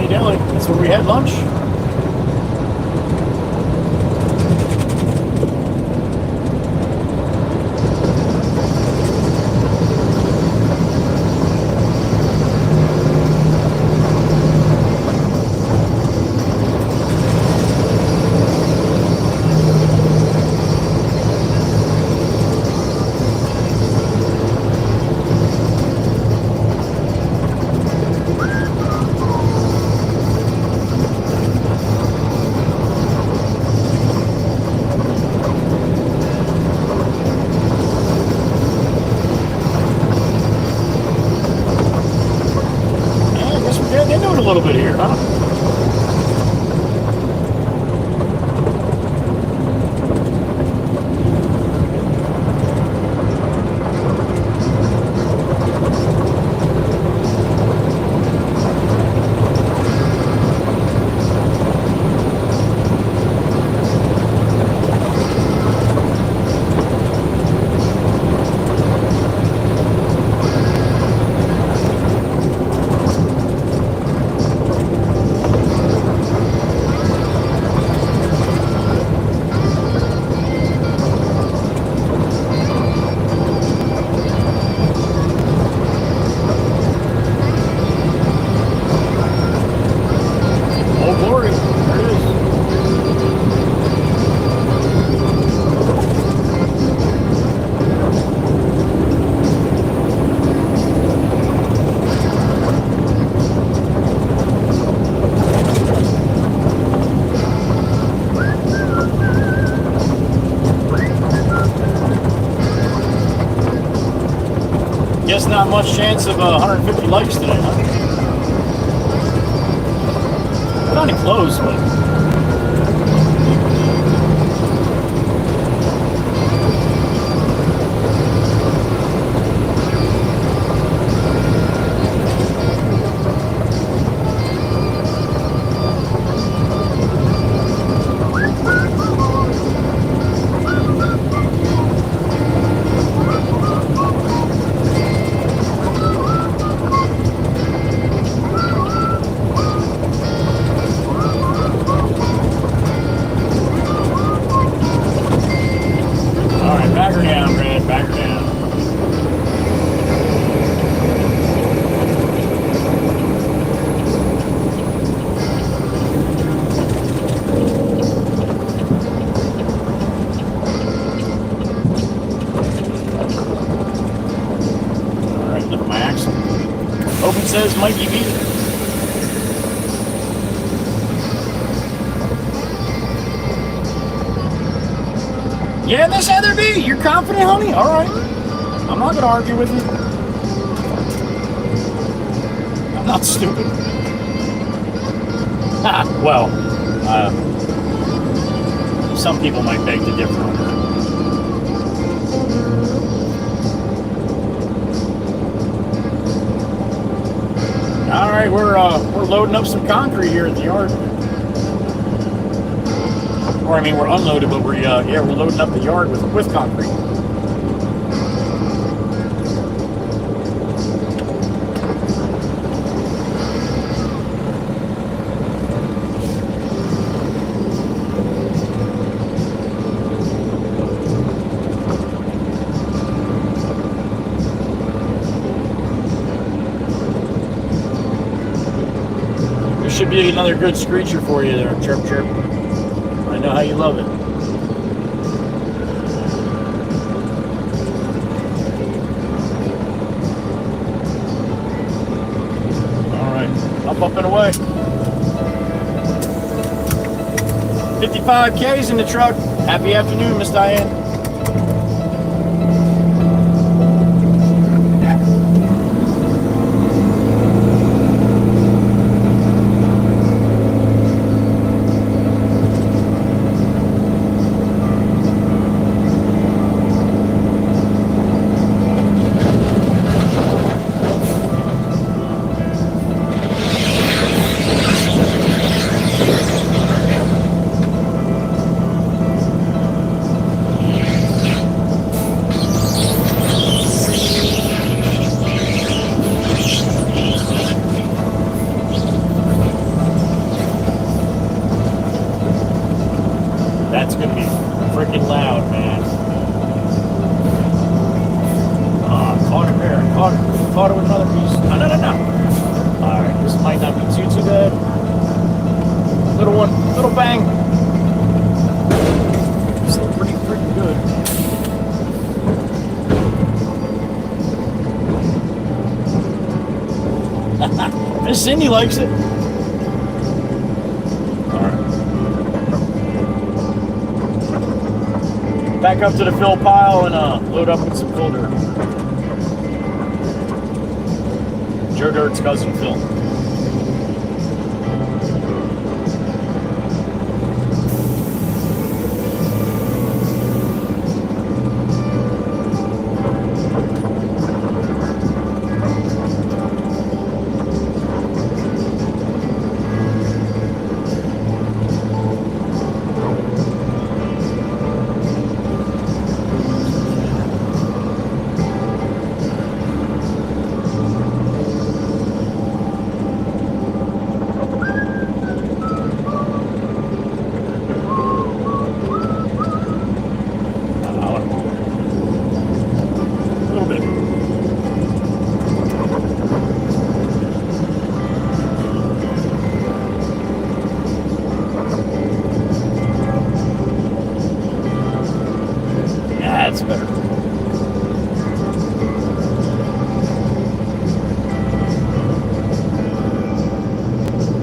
Deli. That's where we had lunch. A little bit here, huh? Guess not much chance of 150 likes today, huh? Kind of close, but... Says Mikey B. Yeah, Miss Heather B. You're confident, honey? All right. I'm not going to argue with you. I'm not stupid. Well, some people might beg to differ on that. All right, we're loading up some concrete here at the yard. Or I mean, we're unloaded, but we're loading up the yard with concrete. Should be another good screecher for you there, chirp chirp. I know how you love it. All right, up and away. 55 K's in the truck. Happy afternoon, Miss Diane. Little bang. It's pretty good. Miss Cindy likes it. Alright. Back up to the fill pile and load up with some fill dirt. Joe Dirt's cousin Phil. That's better.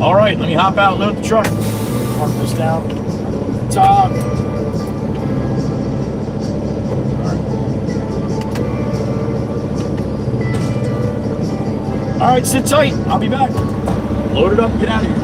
All right, let me hop out and load the truck. Mark this down. Top. All right, sit tight. I'll be back. Load it up, get out of here.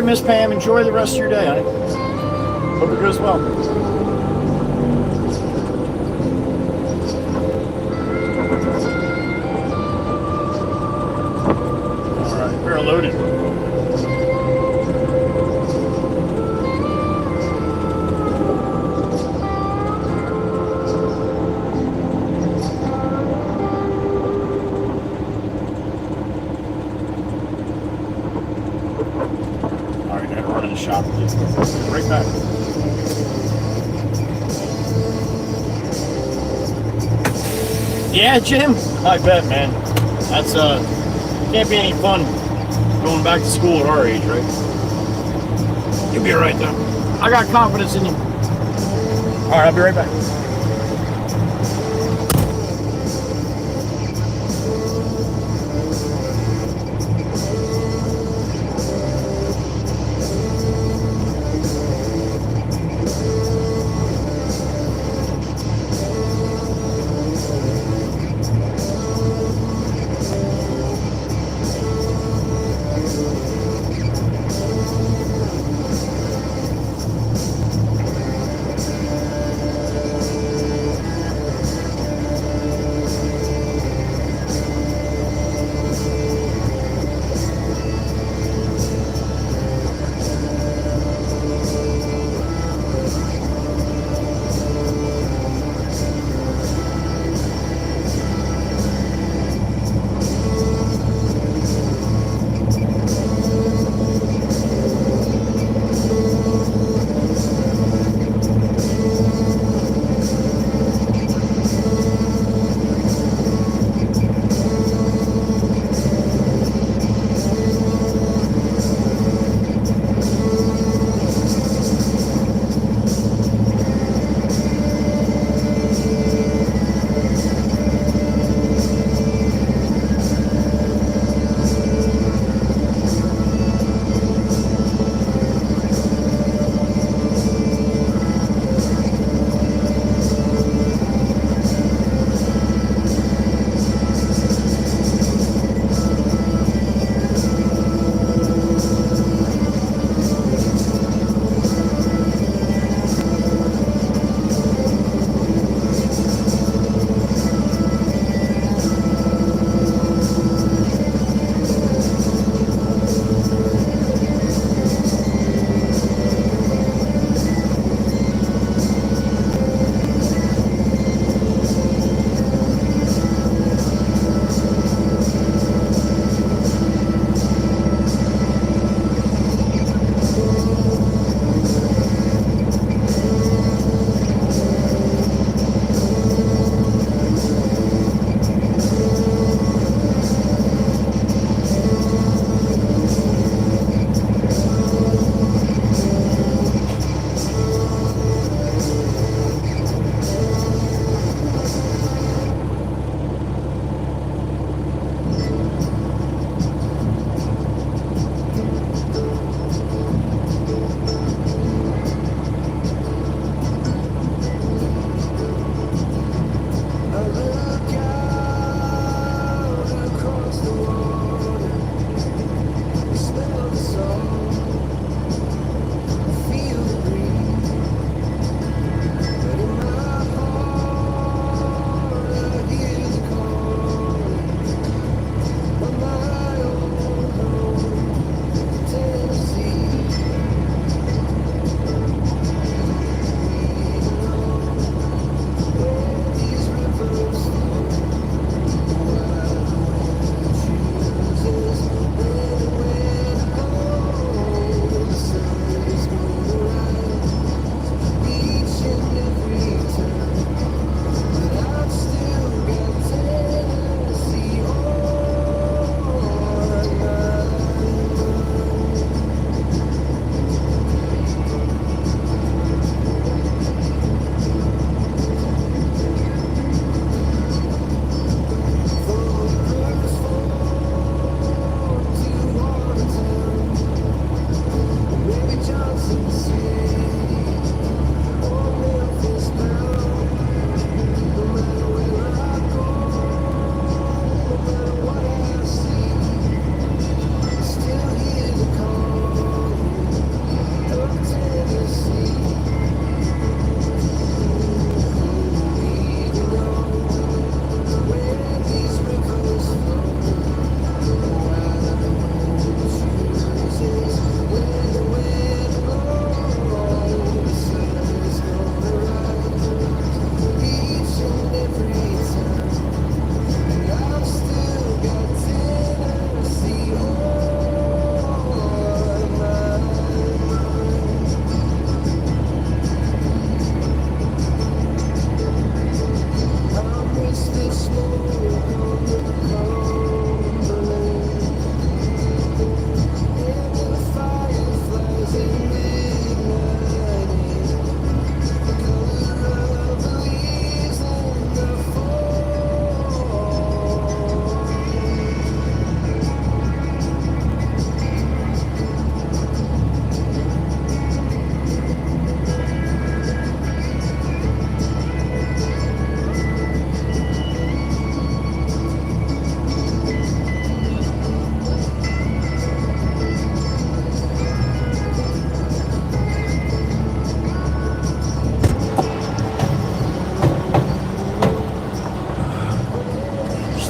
right, Miss Pam. Enjoy the rest of your day, honey. Hope it goes well. All right, we're loaded. All right, I gotta run in the shop again. Right back. Yeah, Jim. I bet, man. That's can't be any fun going back to school at our age, right? You'll be all right though. I got confidence in you. All right, I'll be right back.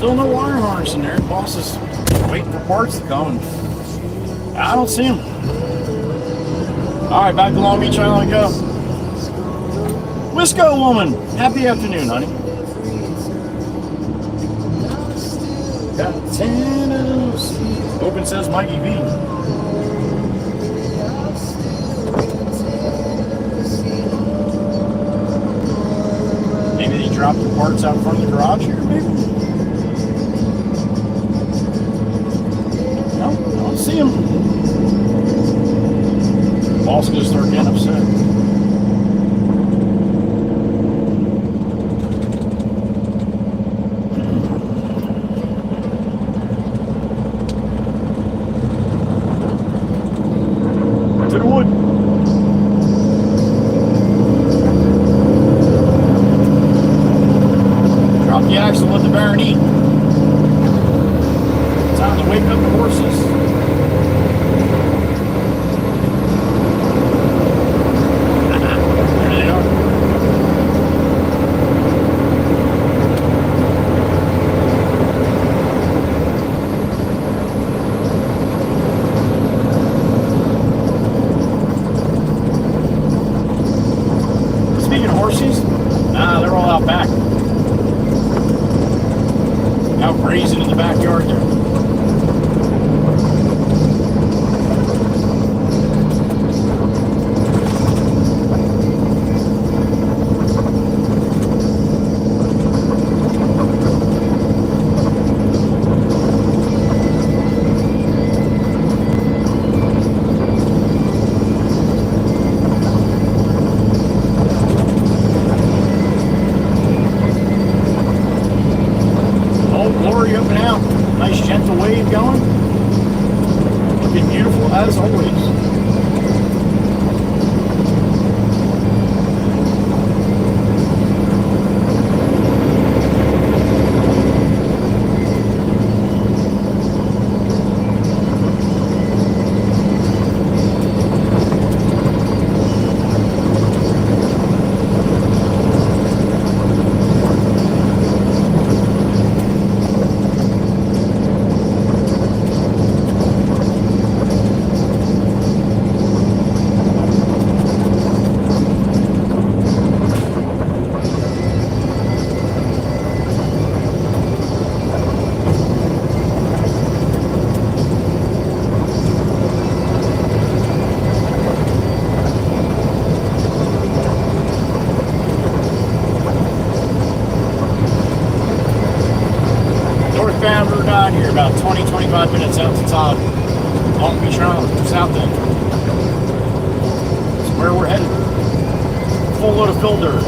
Still no wire harness in there. The boss is waiting for parts to come. I don't see him. All right, back to Long Beach Island we go. Wisco woman, happy afternoon, honey. Got 10 of those. Open says Mikey B. Maybe they dropped the parts out front of the garage here, maybe? No, I don't see them. Boss gonna start getting upset. To the wood. Drop the axle, let the Baron eat. Time to wake up the horses. There they are. Speaking of horses, nah, they're all out back. Out grazing in the backyard there. Glory up and out. Nice gentle wave going. Looking beautiful as always. Northbound Route 9 here, about 20-25 minutes out to Todd. Long Beach Island, south end. That's where we're headed. Full load of fill dirt.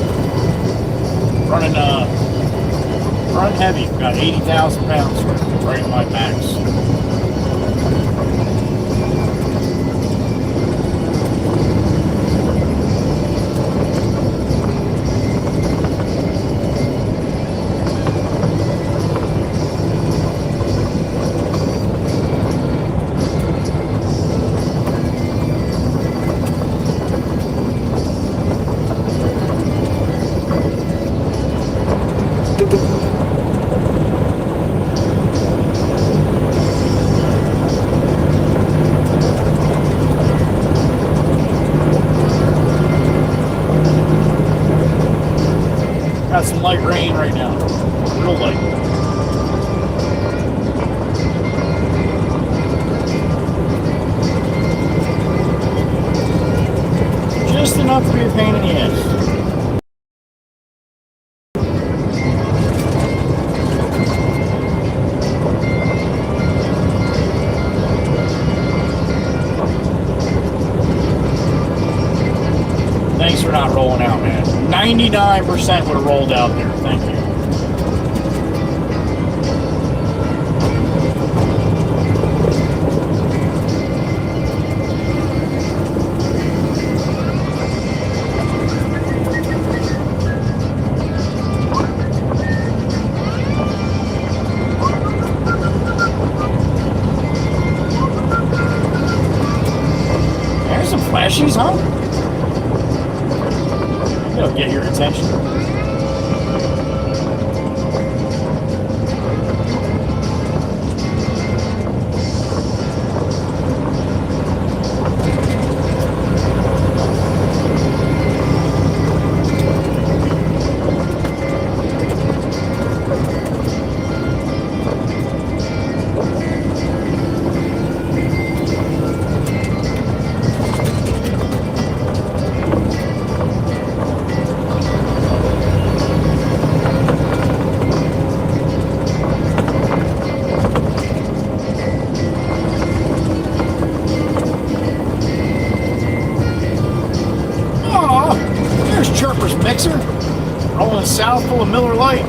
Running heavy, about 80,000 pounds right at my max. Got some light rain right now, real light. Just enough to be a pain in the ass. Thanks for not rolling out, man. 99% would have rolled out there. Thank you. There's some flashies, huh? It'll get your attention. mixer. Rolling south full of Miller Lite.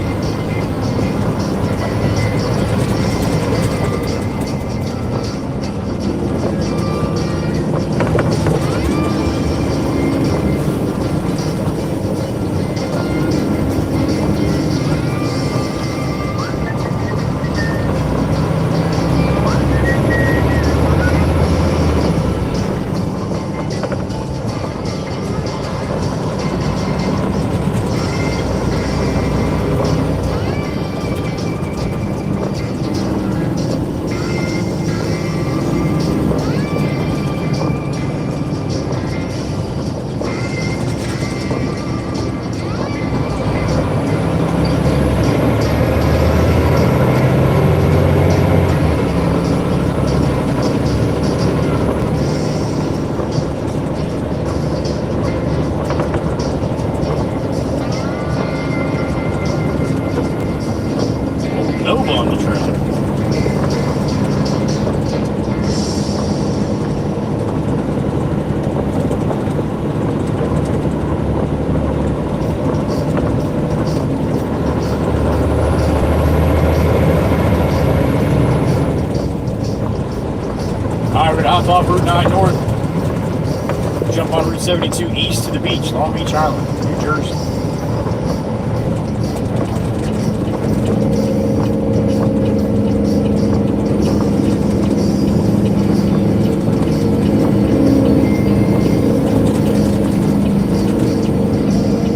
Nova on the trailer. Alright, we're gonna hop off Route 9 North. Jump on Route 72 east to the beach, Long Beach Island, New Jersey.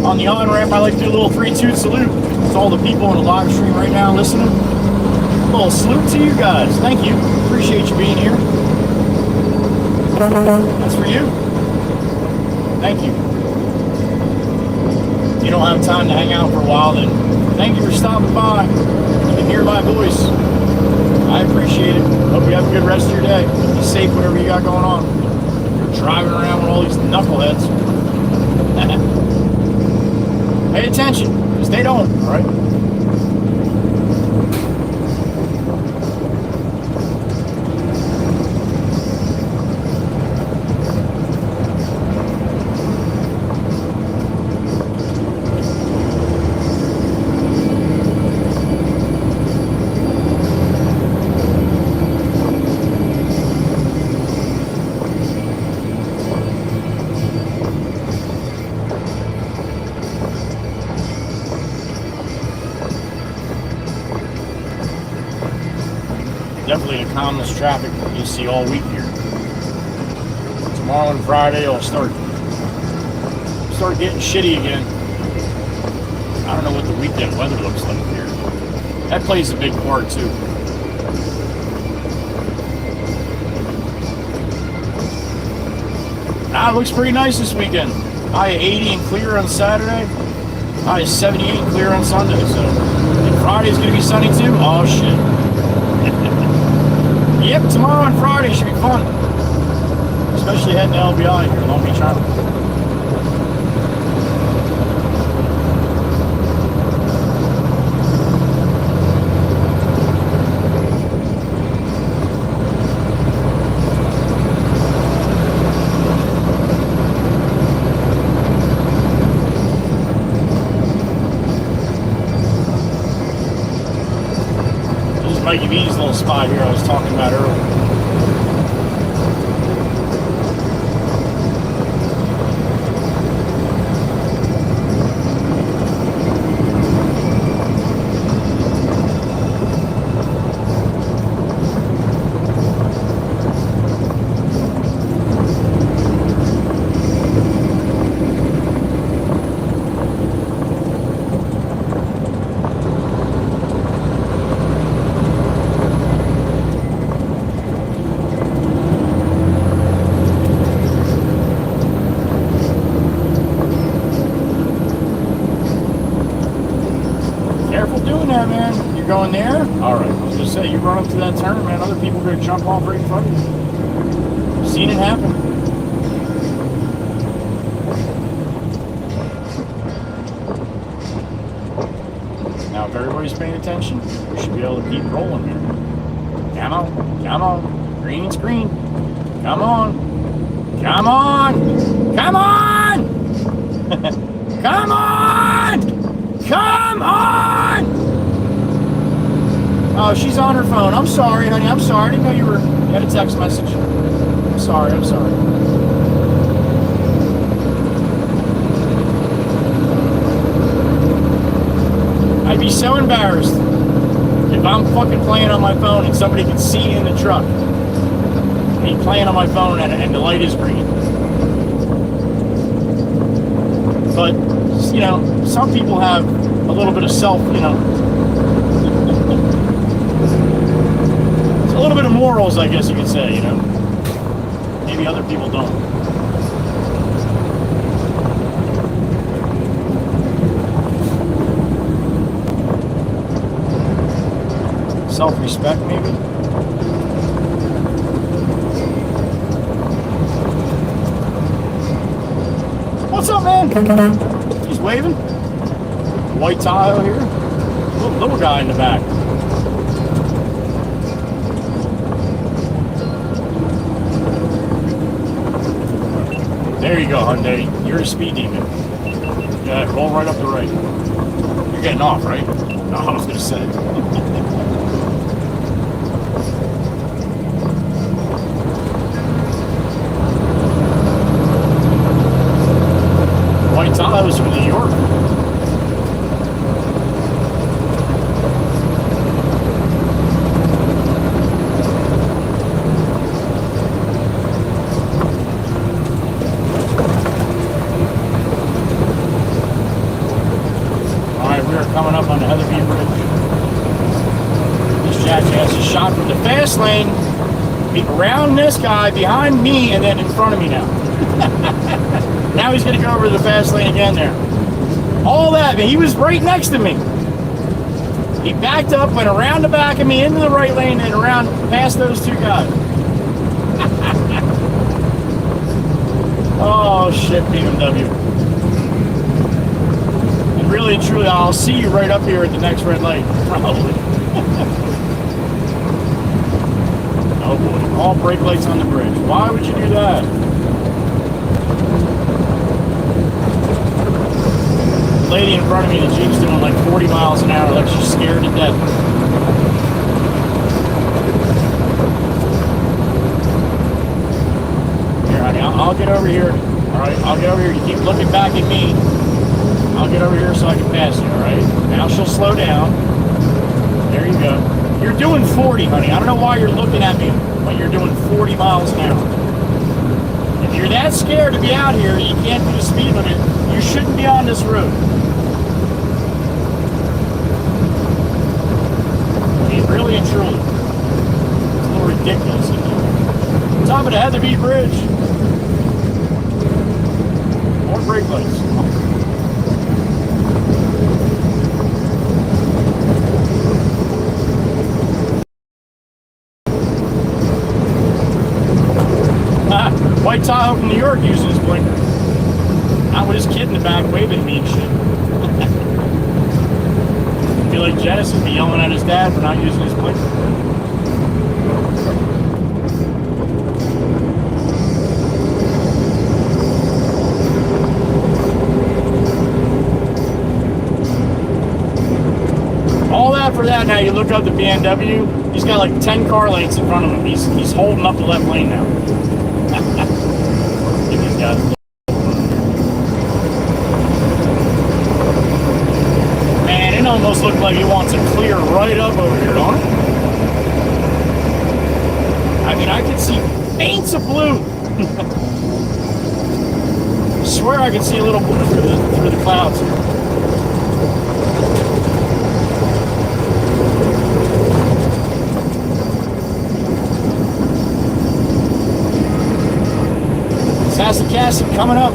On the on-ramp, I like to do a little 3-2 salute to all the people in the live stream right now listening. A little salute to you guys. Thank you. Appreciate you being here. That's for you. Thank you. If you don't have time to hang out for a while, then thank you for stopping by. You can hear my voice. I appreciate it. Hope you have a good rest of your day. Be safe, whatever you got going on. You're driving around with all these knuckleheads. Pay attention, because they don't, all right? Definitely the calmest traffic you see all week here. Tomorrow and Friday will start getting shitty again. I don't know what the weekend weather looks like here. That plays a big part too. It looks pretty nice this weekend. High 80 and clear on Saturday. High 78 and clear on Sunday. So, and Friday's gonna be sunny too. Oh shit. Yep, tomorrow and Friday should be fun. Especially heading to LBI here, Long Beach Island. This is Mikey V's little spot here I was talking about earlier. Man, you're going there? Alright, I was gonna say, you run up to that turn, man, other people are gonna jump off right in front of you. I've seen it happen. Now, if everybody's paying attention, we should be able to keep rolling here. Come on, come on. Green's green. Come on. Come on. Come on! Come on! Oh, she's on her phone. I'm sorry, honey. I'm sorry. I didn't know you had a text message. I'm sorry. I'm sorry. I'd be so embarrassed if I'm fucking playing on my phone and somebody can see in the truck me playing on my phone and the light is green. But, you know, some people have a little bit of self, you know, it's a little bit of morals, I guess you could say, you know. Maybe other people don't. Self-respect, maybe. What's up, man? He's waving. White Tahoe here. Little guy in the back. There you go, Hyundai. You're a speed demon. Yeah, roll right up the right. You're getting off, right? No, I was gonna say. White Tahoe's from New York. Alright, we are coming up on the Heatherby Bridge. This jackass is shot from the fast lane, around this guy, behind me, and then in front of me now. Now he's going to go over to the fast lane again there. All that, man. He was right next to me. He backed up, went around the back of me, into the right lane, and around past those two guys. Oh, shit, BMW. And really and truly, I'll see you right up here at the next red light. Probably. Oh, boy. All brake lights on the bridge. Why would you do that? Lady in front of me, the Jeep's doing like 40 miles an hour, like she's scared to death. Here, honey, I'll get over here. All right, I'll get over here. You keep looking back at me. I'll get over here so I can pass you. All right. Now she'll slow down. There you go. You're doing 40, honey. I don't know why you're looking at me, but you're doing 40 miles an hour. If you're that scared to be out here, you can't do the speed limit. You shouldn't be on this road. Really and truly. It's a little ridiculous. Top of the Heatherby Bridge. More brake lights. White Tahoe from New York using his blinker. Not with his kid in the back waving at me and shit. I feel like Genesis would be yelling at his dad for not using his blinker. All that for that. Now you look up the BMW, he's got like 10 car lanes in front of him. He's holding up the left lane now. Look at these guys. Almost look like he wants to clear right up over here, don't it? I mean, I can see faints of blue. I swear I can see a little blue through the clouds here. Sassy Cassie coming up.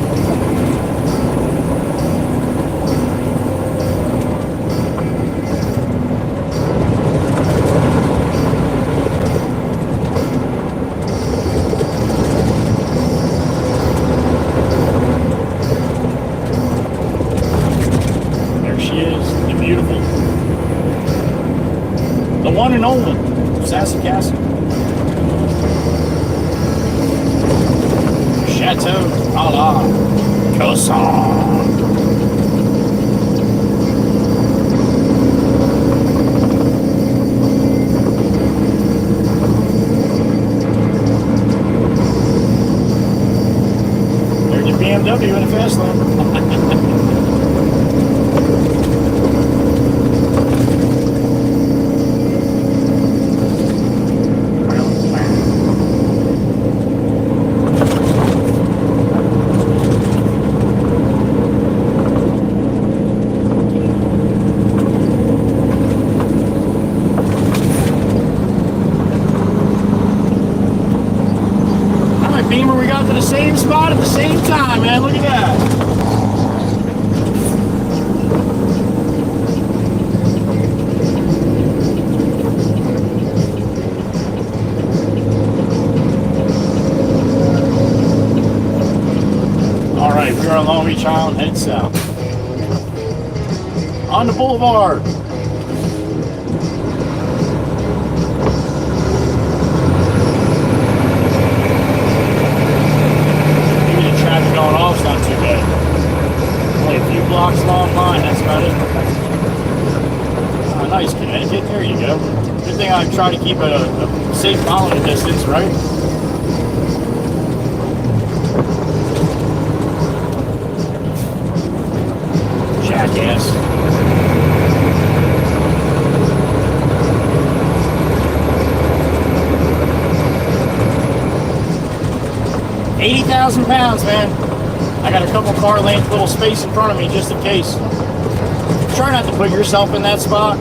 One and only Sassy Castle. Chateau a la Cosson. fast lane. Beamer, we got to the same spot at the same time, man. Look at that. All right, we are on Long Beach Island, headed south. On the boulevard. Going off is not too bad. Only a few blocks long line, that's about it. Oh, nice, Connecticut. There you go. Good thing I try to keep a safe following distance, right? Jackass. £80,000, man. I got a couple car length little space in front of me just in case. Try not to put yourself in that spot.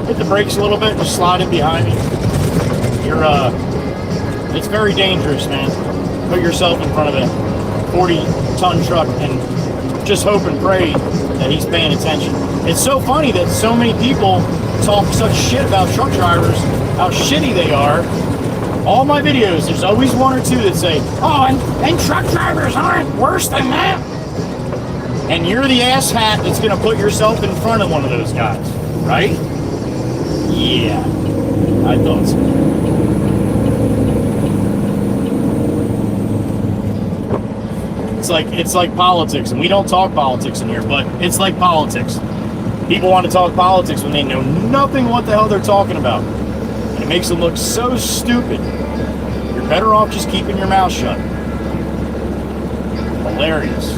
Hit the brakes a little bit, just slide in behind me. It's very dangerous, man. Put yourself in front of a 40-ton truck and just hope and pray that he's paying attention. It's so funny that so many people talk such shit about truck drivers, how shitty they are. All my videos, there's always one or two that say, oh, and truck drivers aren't worse than that. And you're the asshat that's going to put yourself in front of one of those guys, right? Yeah, I thought so. It's like politics, and we don't talk politics in here, but it's like politics. People want to talk politics when they know nothing what the hell they're talking about. It makes them look so stupid. You're better off just keeping your mouth shut. Hilarious.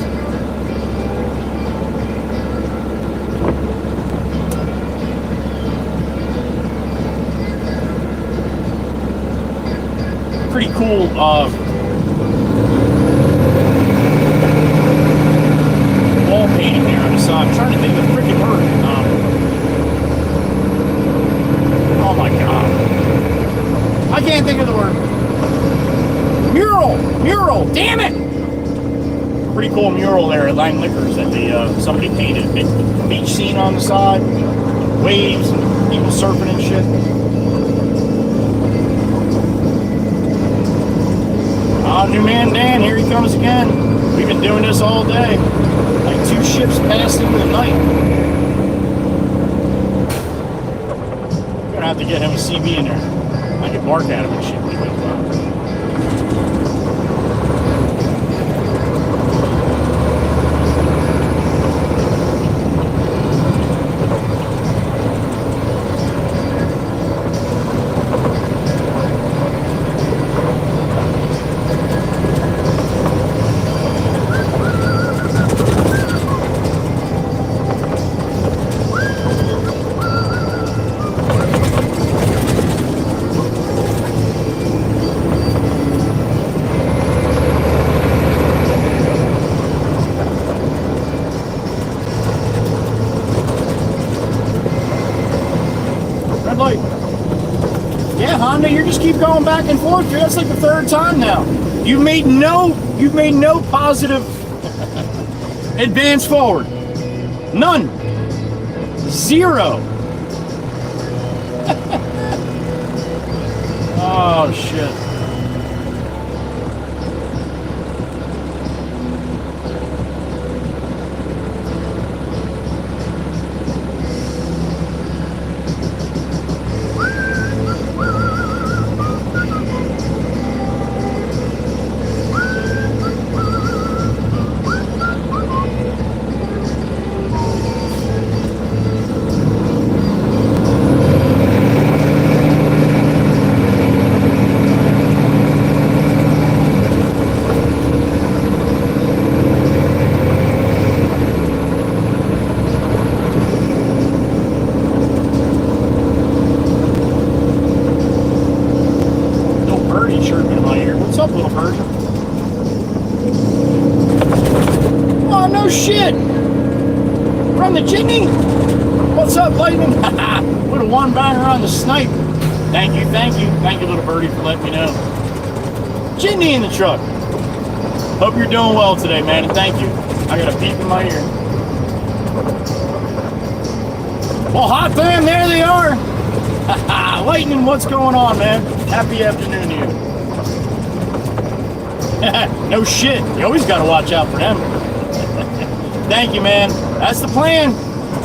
Pretty cool wall painting there on the side. I'm trying to think of the freaking word. Oh my god. I can't think of the word. Mural, damn it! Pretty cool mural there at Lang Liquors that somebody painted. Big beach scene on the side, waves, and people surfing and shit. Ah, new man Dan, here he comes again. We've been doing this all day. Like 2 ships passed into the night. Gonna have to get him a CB in there. I can bark at him and shit. Yeah, Honda, you just keep going back and forth, dude. That's like the 3rd time now. You've made no positive advance forward. None. 0. Oh shit. from the Jitney. What's up, Lightning? With a one banger on the snipe. Thank you, thank you. Thank you, little birdie, for letting me know. Jitney in the truck. Hope you're doing well today, man, and thank you. I got a beep in my ear. Well, hot damn, there they are. Lightning, what's going on, man? Happy afternoon to you. No shit. You always got to watch out for them. Thank you, man. That's the plan.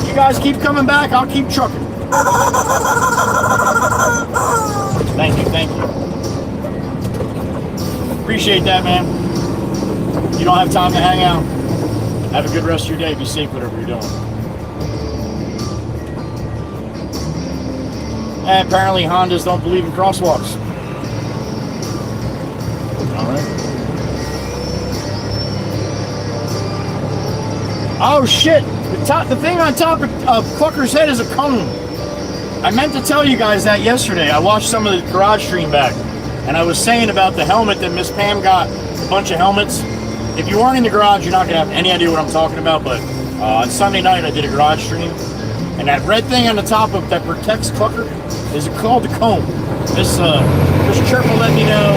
You guys keep coming back. I'll keep trucking. Thank you, thank you. Appreciate that, man. You don't have time to hang out. Have a good rest of your day. Be safe, whatever you're doing. And apparently Hondas don't believe in crosswalks. All right. Oh shit! The thing on top of Clucker's head is a cone. I meant to tell you guys that yesterday. I watched some of the garage stream back, and I was saying about the helmet that Miss Pam got. A bunch of helmets. If you weren't in the garage, you're not gonna have any idea what I'm talking about. But on Sunday night, I did a garage stream, and that red thing on the top of that protects Clucker is called the cone. This Chirpa let me know,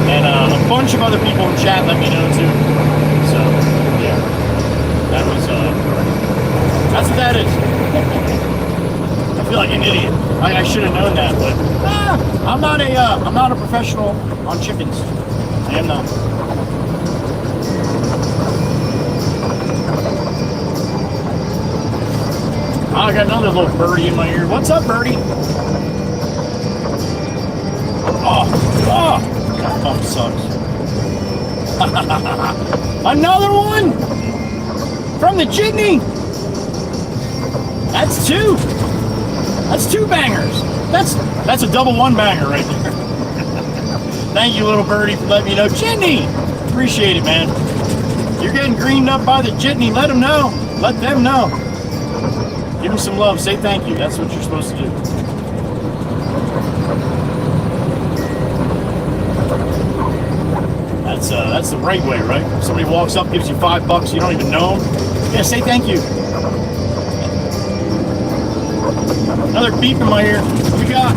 and a bunch of other people in chat let me know too. So yeah, that's what that is. I feel like an idiot. I should have known that, but I'm not a professional on chickens. I am not. I got another little birdie in my ear. What's up, birdie? Oh, that pump sucks. Another one from the Jitney. That's two. That's two bangers. That's a double one banger right there. Thank you, little birdie, for letting me know. Jitney, appreciate it, man. You're getting greened up by the Jitney. Let them know. Let them know. Give them some love. Say thank you. That's what you're supposed to do. That's the right way, right? If somebody walks up, gives you $5, you don't even know them. Yeah, say thank you. Another beep in my ear. What we got?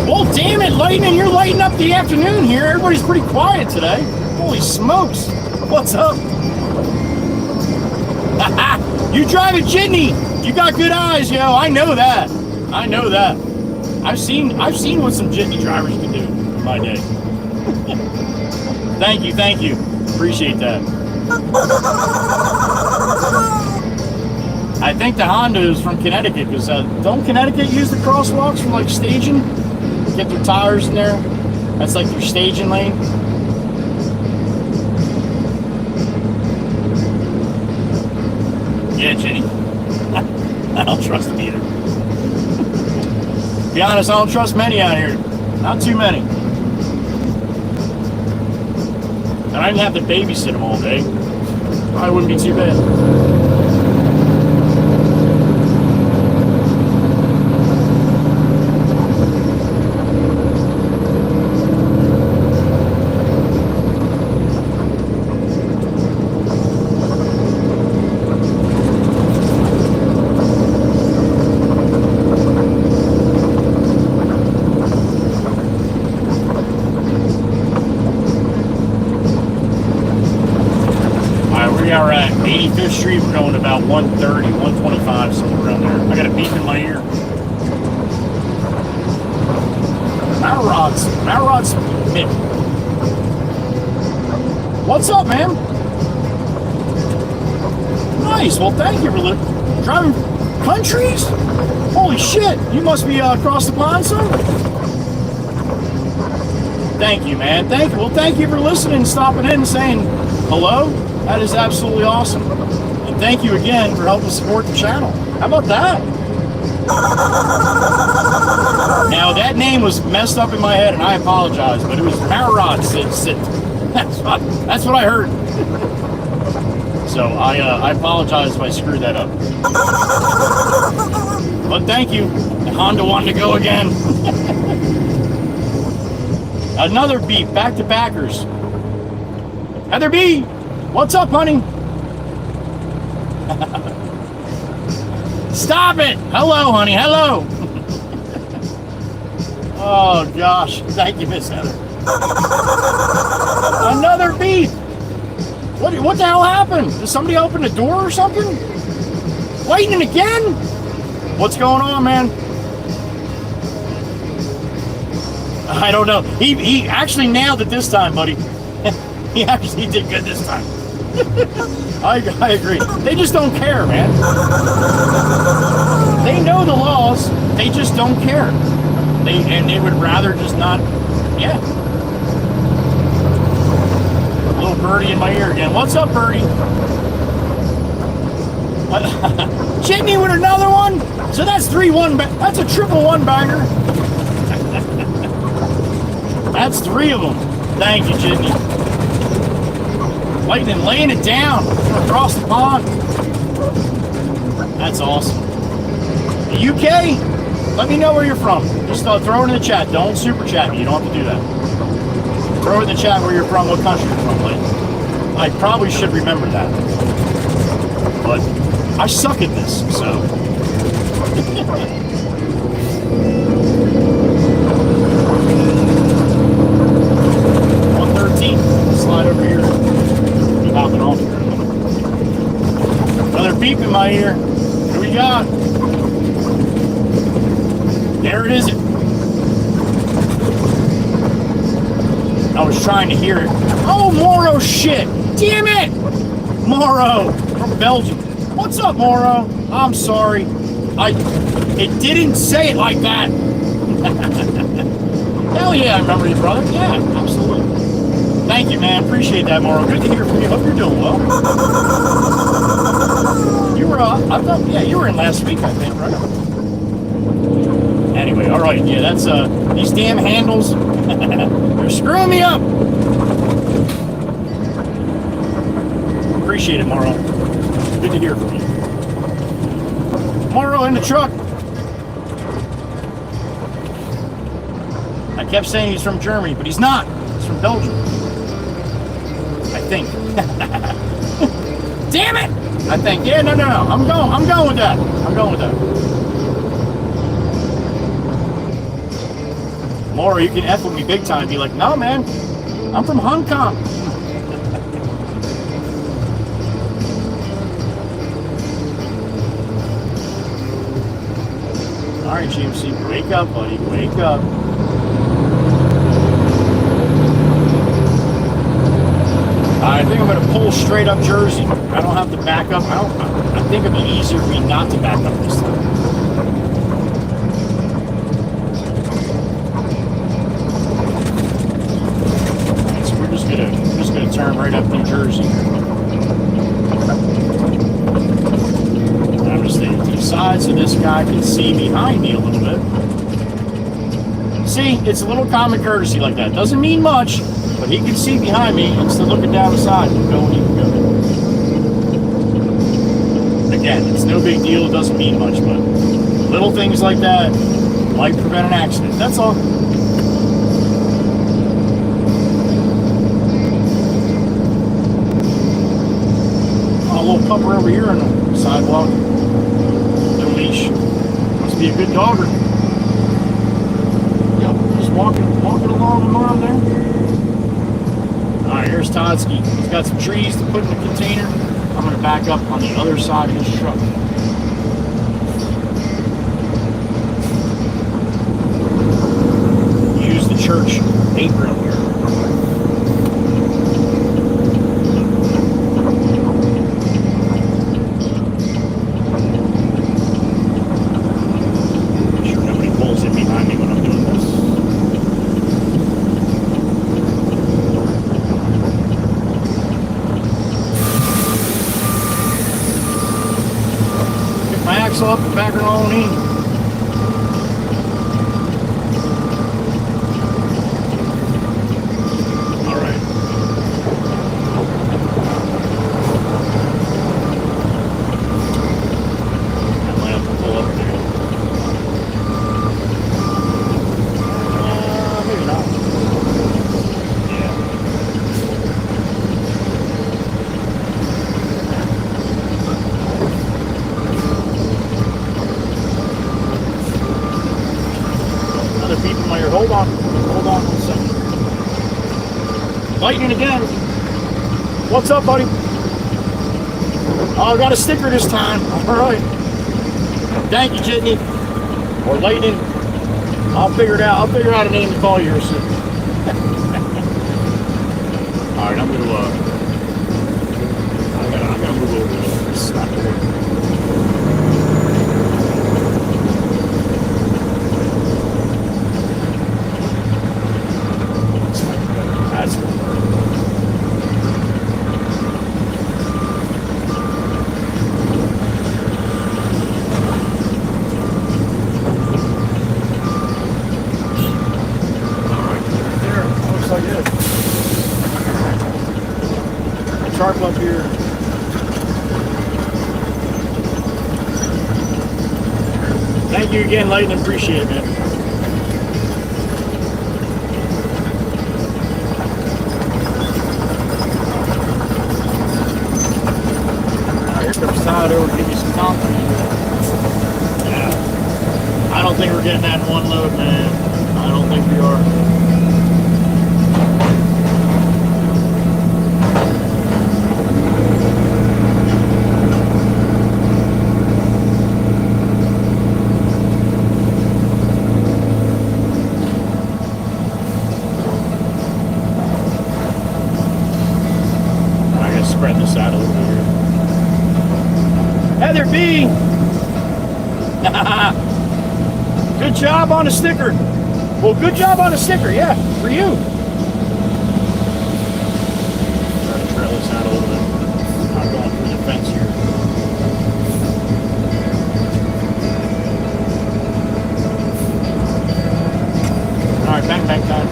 Well, damn it, Lightning, you're lighting up the afternoon here. Everybody's pretty quiet today. Holy smokes. What's up? You drive a Jitney. You got good eyes, yo. I know that. I know that. I've seen what some Jitney drivers can do in my day. Thank you, thank you. Appreciate that. I think the Honda is from Connecticut, because don't Connecticut use the crosswalks for like staging? Get their tires in there. That's like your staging lane. Yeah, Jenny. I don't trust them either. To be honest, I don't trust many out here. Not too many. And I didn't have to babysit them all day. Probably wouldn't be too bad. Street, we're going about 130, 125, somewhere around there. I got a beep in my ear. Malrod's hit. What's up, man? Nice. Well, thank you for driving countries. Holy shit! You must be across the pond, son. Thank you, man. Thank you. Well, thank you for listening, stopping in, and saying hello. That is absolutely awesome. And thank you again for helping support the channel. How about that? Now, that name was messed up in my head, and I apologize, but it was Marrod Sit. That's what I heard. So I apologize if I screwed that up. But thank you. The Honda wanted to go again. Another beep, back to backers. Heather B, what's up, honey? Stop it! Hello, honey. Hello. Oh gosh! Thank you, Miss Heather. Another beep. What the hell happened? Did somebody open the door or something? Lightning again? What's going on, man? I don't know. He actually nailed it this time, buddy. He actually did good this time. I agree. They just don't care, man. They know the laws. They just don't care. They would rather just not. Yeah. Little birdie in my ear again. What's up, birdie? Jimmy with another one. So that's 3-1. That's a triple one banger. That's 3 of them. Thank you, Jimmy. Lightning laying it down from across the pond. That's awesome. The UK? Let me know where you're from. Just throw it in the chat. Don't super chat me. You don't have to do that. Throw it in the chat where you're from, what country you're from, please. I probably should remember that. But I suck at this, so. 113. Slide over here. Be hopping off here. Another beep in my ear. Here we got. There it is. I was trying to hear it. Oh, Moro shit. Damn it. Moro from Belgium. What's up, Moro? I'm sorry. It didn't say it like that. Hell yeah, I remember you, brother. Yeah, absolutely. Thank you, man. Appreciate that, Moro. Good to hear from you. Hope you're doing well. You were, I thought, yeah, you were in last week, I think, right? Anyway, all right, yeah, that's these damn handles. They're screwing me up. Appreciate it, Moro. Good to hear from you. Moro in the truck. I kept saying he's from Germany, but he's not. He's from Belgium. I think. Damn it! I think. Yeah, no. I'm going with that. I'm going with that. Moro, you can F with me big time. Be like, no, man. I'm from Hong Kong. All right, GMC, wake up, buddy. Wake up. I think I'm going to pull straight up Jersey. I don't have to back up. I think it'd be easier for me not to back up this time. Right, so we're just gonna turn right up New Jersey. I'm just staying to the side so this guy can see behind me a little bit. See, it's a little common courtesy like that. Doesn't mean much. But he can see behind me instead of looking down the side and go when he can go. Again, it's no big deal. It doesn't mean much, but little things like that might prevent an accident. That's all. Oh, a little pupper over here on the sidewalk. No leash. Must be a good dogger. Yep, just walking along the arm there. Alright, here's Todsky. He's got some trees to put in the container. I'm going to back up on the other side of his truck. Use the church apron here. Make sure nobody pulls in behind me when I'm doing this. Up and back her on in. All right. I might have to pull up there. Maybe not. Yeah. Lightning again. What's up, buddy? Oh, I got a sticker this time. All right. Thank you, Jitney. Or Lightning. I'll figure it out. I'll figure out a name to call you here soon. All right, I'm going to, I gotta move over this. This is not going to work. That's going to work. Sharp up here. Thank you again, Lightning. Appreciate it, man. Right, here comes Todd over to give me some company. Yeah. I don't think we're getting that in one load, man. I don't think we are. Spread this out a little bit here. Heather B! Good job on the sticker. Well, good job on the sticker, yeah, for you. Try to trail this out a little bit. I'm going through the fence here. All right, bang, bang time.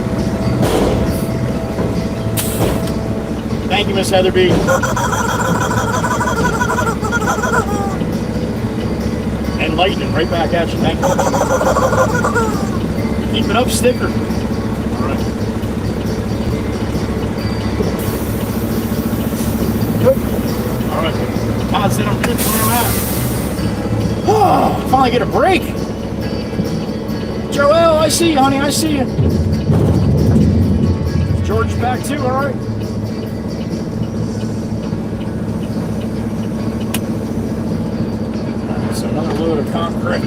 Thank you, Miss Heather B. And Lightning, right back at you. Thank you. Keep it up, sticker. All right. Good. All right. Todd said I'm good where I'm at. Oh, finally get a break. Joelle, I see you, honey. I see you. George back too. All right. Another load of concrete.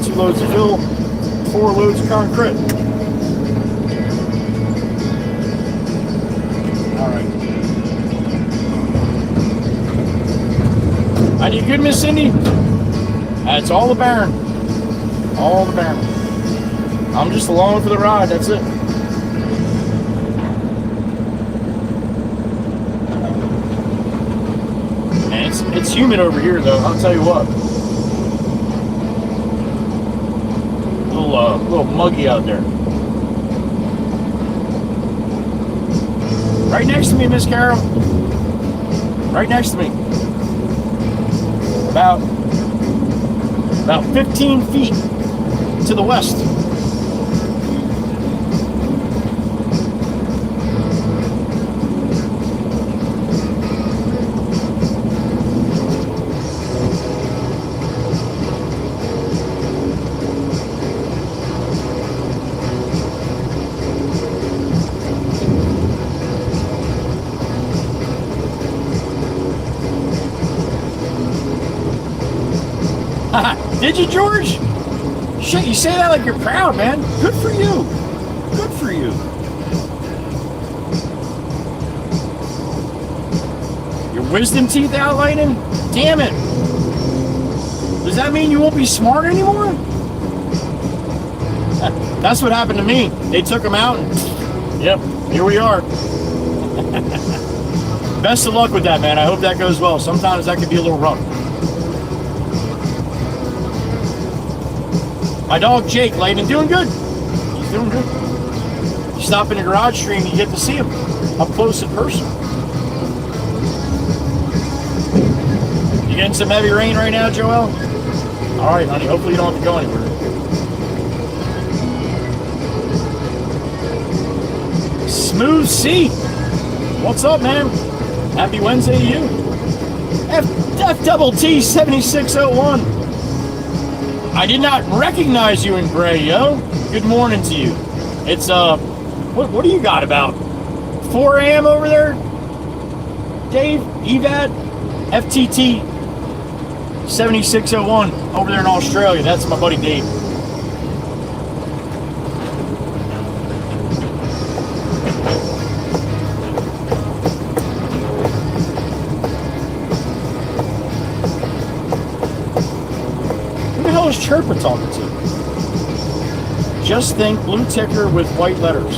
2 loads of fill, 4 loads of concrete. All right. Are you good, Miss Cindy? That's all the Baron. All the Baron. I'm just along for the ride. That's it. It's humid over here, though. I'll tell you what. A little muggy out there. Right next to me, Miss Carol. Right next to me. About 15 feet to the west. Did you, George? Shit, you say that like you're proud, man. Good for you. Good for you. Your wisdom teeth out, Lightning? Damn it. Does that mean you won't be smart anymore? That's what happened to me. They took them out and, yep, here we are. Best of luck with that, man. I hope that goes well. Sometimes that can be a little rough. My dog Jake, Layden, doing good. He's doing good. You stop in the garage stream, you get to see him up close in person. You getting some heavy rain right now, Joel? All right, honey. Hopefully you don't have to go anywhere. Smooth C. What's up, man? Happy Wednesday to you. F double T 7601. I did not recognize you in gray, yo. Good morning to you. It's what do you got, about 4 a.m. over there, Dave? EVAD FTT 7601 over there in Australia. That's my buddy Dave. Who the hell is Chirpa talking to? Just think, blue ticker with white letters.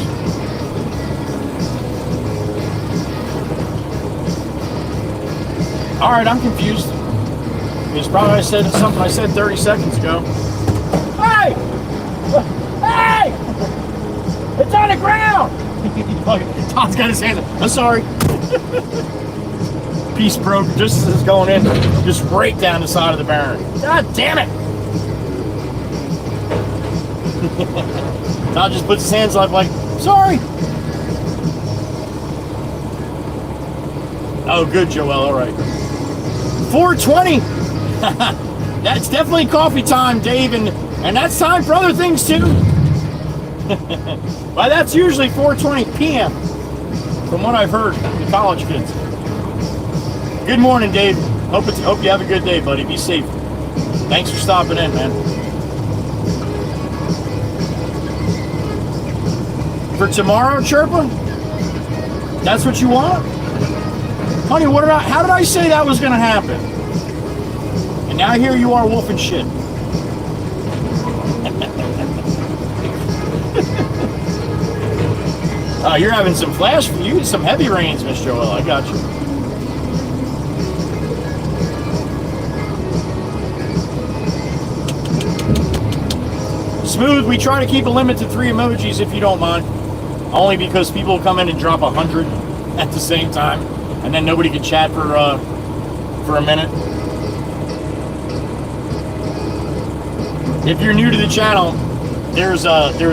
All right, I'm confused. It's probably something I said 30 seconds ago. Hey! Hey! It's on the ground! Todd's got his hands up. I'm sorry. Piece broke just as it's going in, just right down the side of the barren. God damn it! Todd just puts his hands up like, sorry. Oh, good, Joel. All right. 4:20. That's definitely coffee time, Dave, and that's time for other things too. Well, that's usually 4:20 p.m. from what I've heard from the college kids. Good morning, Dave. Hope you have a good day, buddy. Be safe. Thanks for stopping in, man. For tomorrow, Chirpa? That's what you want? Honey, how did I say that was going to happen? And now here you are wolfing shit. You're having some some heavy rains, Miss Joelle. I got you. Smooth, we try to keep a limit to 3 emojis if you don't mind. Only because people come in and drop 100 at the same time. And then nobody can chat for a minute. If you're new to the channel, there's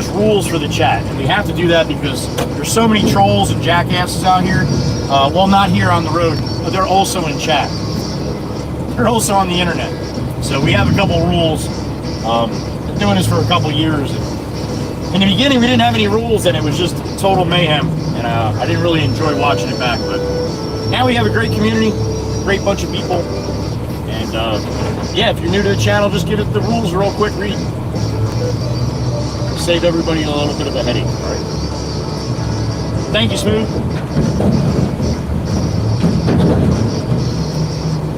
rules for the chat, and we have to do that because there's so many trolls and jackasses out here. Well, not here on the road, but they're also in chat. They're also on the internet. So we have a couple rules. Been doing this for a couple years. In the beginning, we didn't have any rules, and it was just total mayhem. And I didn't really enjoy watching it back, but now we have a great community, great bunch of people, and yeah, if you're new to the channel, just give it the rules real quick read. Save everybody a little bit of a headache, all right? Thank you, Smooth.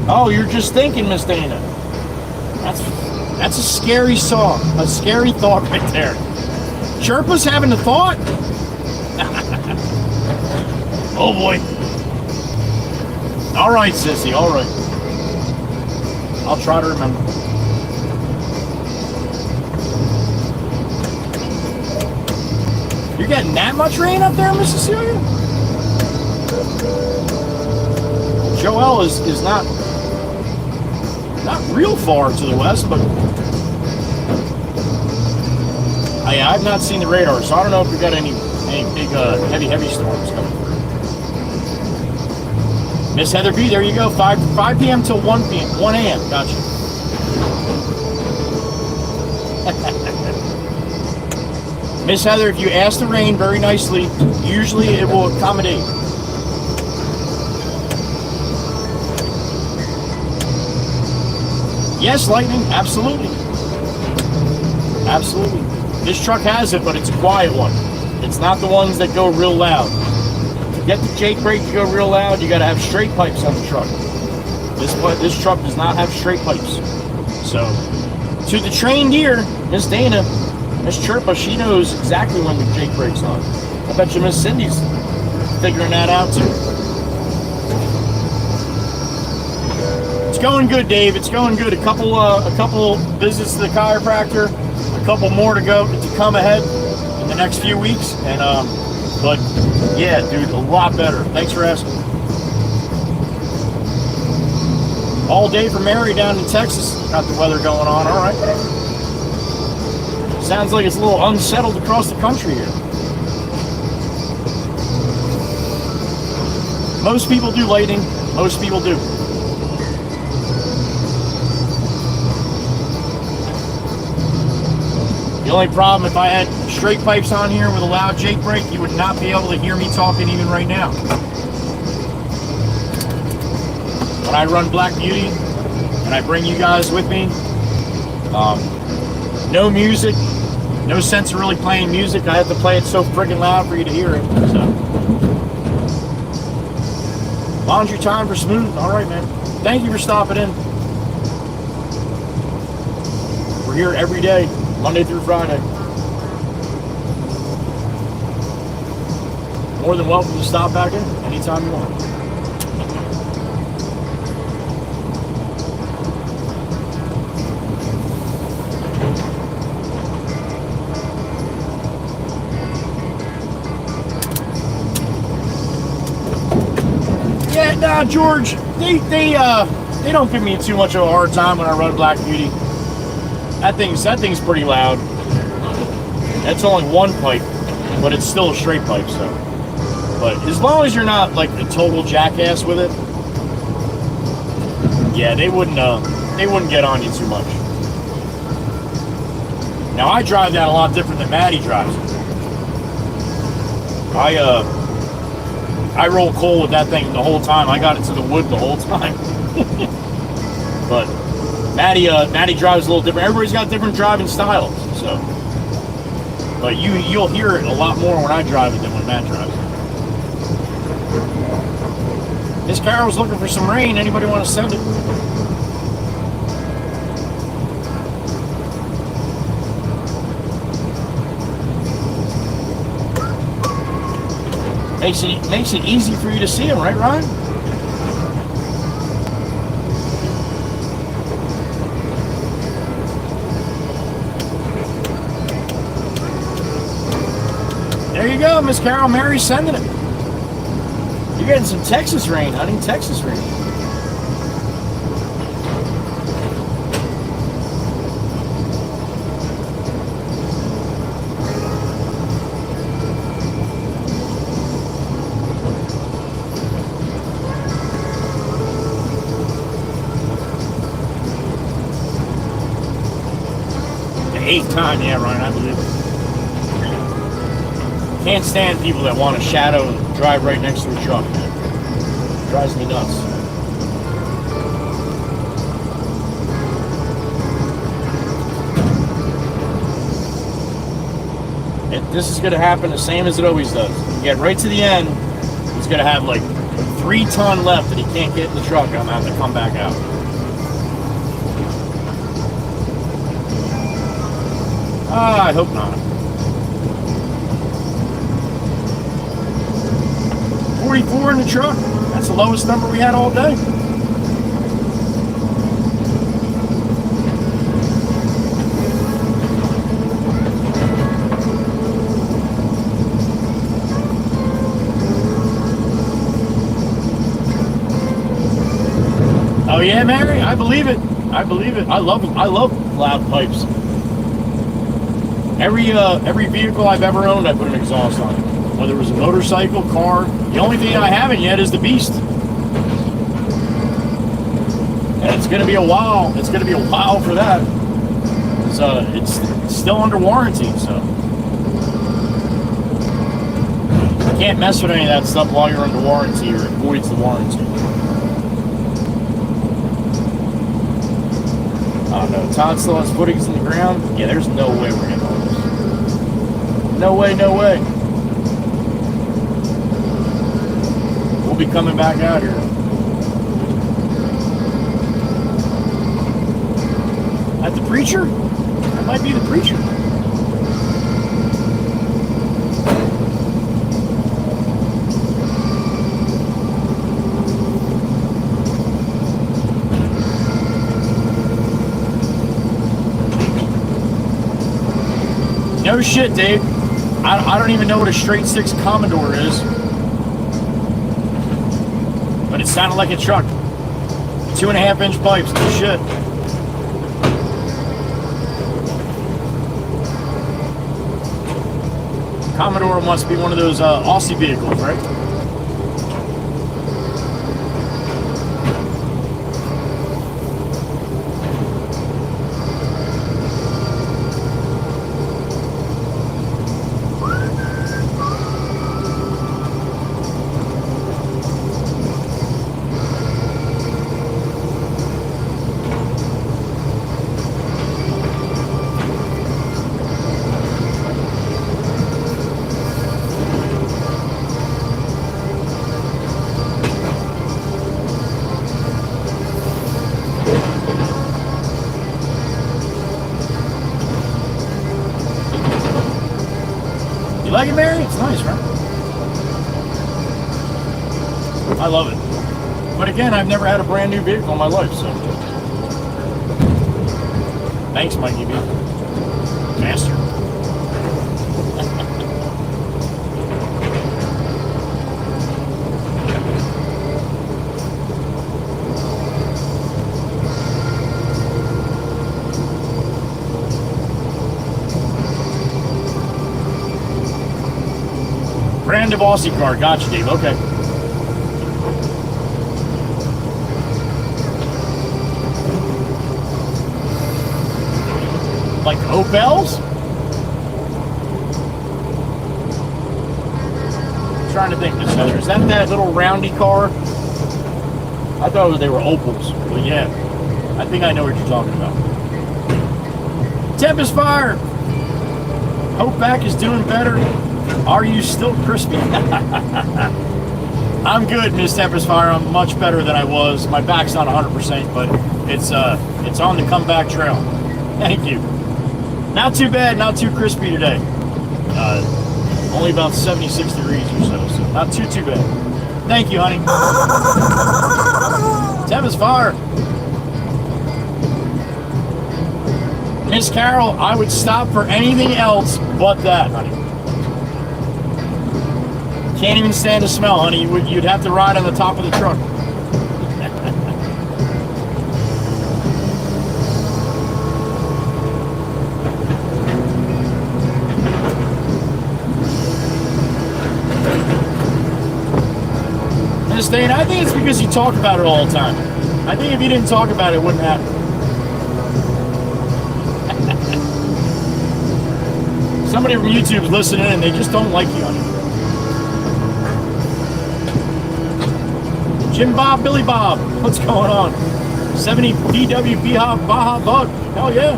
Oh, you're just thinking, Miss Dana. That's a scary thought right there. Chirpa's having a thought? Oh boy. All right, sissy, all right. I'll try to remember. You're getting that much rain up there, Miss Cecilia? Joelle is not real far to the west, but I've not seen the radar, so I don't know if we got any big heavy storms coming through. Miss Heather B, there you go. 5 p.m. till 1 p.m. 1 a.m. Gotcha. Miss Heather, if you ask the rain very nicely, usually it will accommodate. Yes, lightning, absolutely. Absolutely. This truck has it, but it's a quiet one. It's not the ones that go real loud. To get the Jake brake to go real loud, you got to have straight pipes on the truck. This truck does not have straight pipes. So, to the trained ear, Miss Dana, Miss Chirpa, she knows exactly when the Jake brake's on. I bet you Miss Cindy's figuring that out too. It's going good, Dave. It's going good. A couple visits to the chiropractor, a couple more to come ahead in the next few weeks, and but yeah, dude, a lot better. Thanks for asking. All day for Mary down in Texas. Got the weather going on. All right. Sounds like it's a little unsettled across the country here. Most people do lightning. Most people do. The only problem, if I had straight pipes on here with a loud Jake brake, you would not be able to hear me talking even right now. When I run Black Beauty and I bring you guys with me, no music, no sense of really playing music. I have to play it so freaking loud for you to hear it. So, laundry time for Smooth. All right, man. Thank you for stopping in. We're here every day, Monday through Friday. More than welcome to stop back in anytime you want. Yeah, nah, George, they don't give me too much of a hard time when I run Black Beauty. That thing's pretty loud. That's only one pipe, but it's still a straight pipe, so. But as long as you're not like a total jackass with it, yeah, they wouldn't get on you too much. Now I drive that a lot different than Maddie drives it. I roll coal with that thing the whole time. I got it to the wood the whole time. But Maddie drives a little different. Everybody's got different driving styles, so. But you'll hear it a lot more when I drive it than when Matt drives it. Miss Carol's looking for some rain. Anybody want to send it? Makes it easy for you to see them, right, Ryan? There you go, Miss Carol. Mary's sending it. You're getting some Texas rain, honey. Texas rain. The 8th time, yeah, Ryan, I believe it. Can't stand people that want to shadow and drive right next to a truck, man. Drives me nuts. This is going to happen the same as it always does. You get right to the end, he's going to have like 3 ton left that he can't get in the truck. I'm going to have to come back out. I hope not. 44 in the truck. That's the lowest number we had all day. Oh yeah, Mary, I believe it. I believe it. I love loud pipes. Every vehicle I've ever owned, I put an exhaust on it. Whether it was a motorcycle, car. The only thing I haven't yet is the Beast. And it's going to be a while. It's going to be a while for that. It's still under warranty, so. You can't mess with any of that stuff while you're under warranty, or it voids the warranty. I don't know. Todd still has footings in the ground. Yeah, there's no way we're getting all this. No way, no way. We'll be coming back out here. At the preacher? That might be the preacher. No shit, Dave. I don't even know what a straight 6 Commodore is. But it sounded like a truck. 2.5-inch pipes, no shit. Commodore must be one of those Aussie vehicles, right? I love it. But again, I've never had a brand new vehicle in my life, so. Thanks, Mikey B. Master. Brand of Aussie car. Gotcha, Dave. Okay. Like Opels? I'm trying to think, Miss Heather. Is that little roundy car? I thought they were Opals. But yeah, I think I know what you're talking about. Tempest Fire! Hope back is doing better. Are you still crispy? I'm good, Miss Tempest Fire. I'm much better than I was. My back's not 100%, but it's on the comeback trail. Thank you. Not too bad, not too crispy today. Only about 76 degrees or so not too bad. Thank you, honey. Tempest Fire. Miss Carol, I would stop for anything else but that, honey. Can't even stand the smell, honey. You'd have to ride on the top of the truck. Miss Dane, I think it's because you talk about it all the time. I think if you didn't talk about it, it wouldn't happen. Somebody from YouTube's listening and they just don't like you, honey. Jim Bob, Billy Bob, what's going on? 70 BWP Baja Bug. Hell yeah.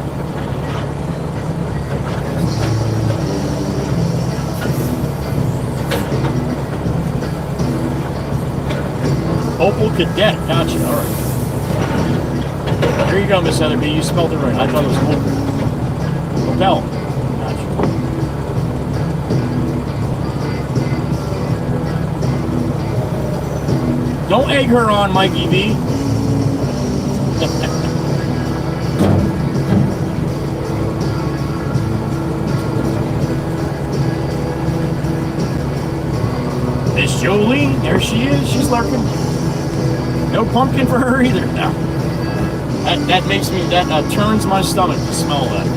Opel Cadet. Gotcha. All right. Here you go, Miss Heather B. You spelled it right. I thought it was Opel. Opel. Gotcha. Don't egg her on, Mikey B. Miss Jolene, there she is. She's lurking. No pumpkin for her either. No. That makes me, that turns my stomach to smell that.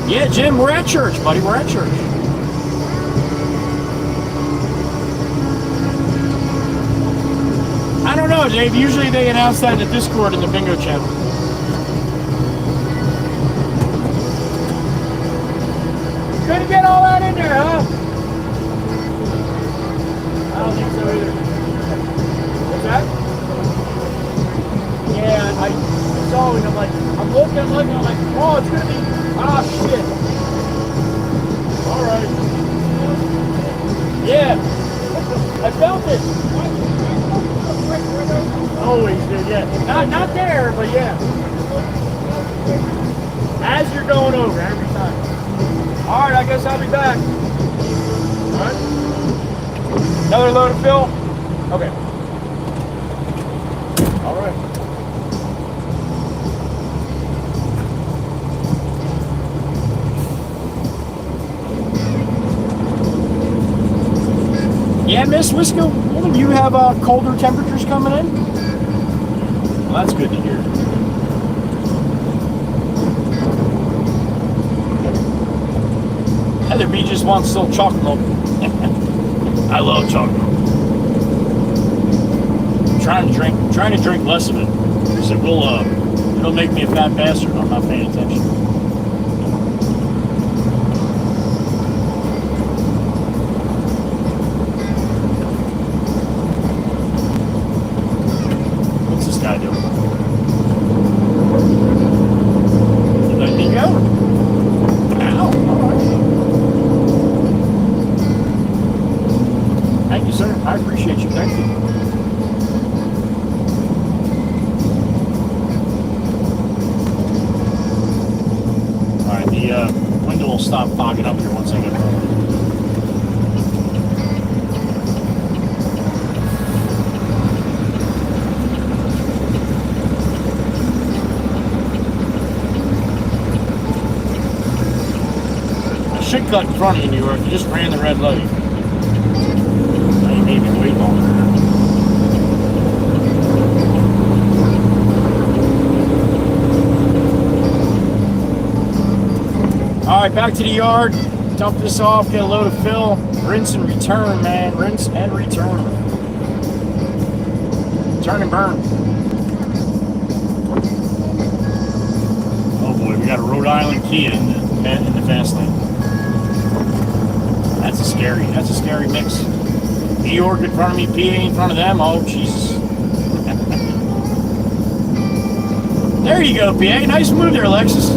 Yeah, Jim, we're at church, buddy. We're at church. I don't know, Dave. Usually they announce that in the Discord in the bingo channel. Couldn't get all that in there, huh? I don't think so either. What's that? Yeah, I saw it and I'm looking, I'm like, oh, it's gonna be, ah, shit. Alright. Yeah. I felt it. Always do, yeah. Not there, but yeah. As you're going over every time. Alright, I guess I'll be back. Alright. Another load of fill? Okay. Alright. Yeah, Miss Wisco, well, you have colder temperatures coming in? Well, that's good to hear. Heather B just wants still chocolate milk. I love chocolate milk. I'm trying to drink less of it because it'll make me a fat bastard. I'm not paying attention. What's this guy doing? You let me go? Ow! All right. Thank you, sir. I appreciate you. Thank you. All right, the window will stop fogging up here once I get home. cut in front of you, or if you just ran the red light. Now you made me wait longer. All right, back to the yard. Dump this off, get a load of fill, rinse and return, man. Rinse and return. Turn and burn. Oh boy, we got a Rhode Island Kia in the fast lane. That's a scary mix. New York in front of me, PA in front of them. Oh Jesus. There you go, PA. Nice move there, Alexis.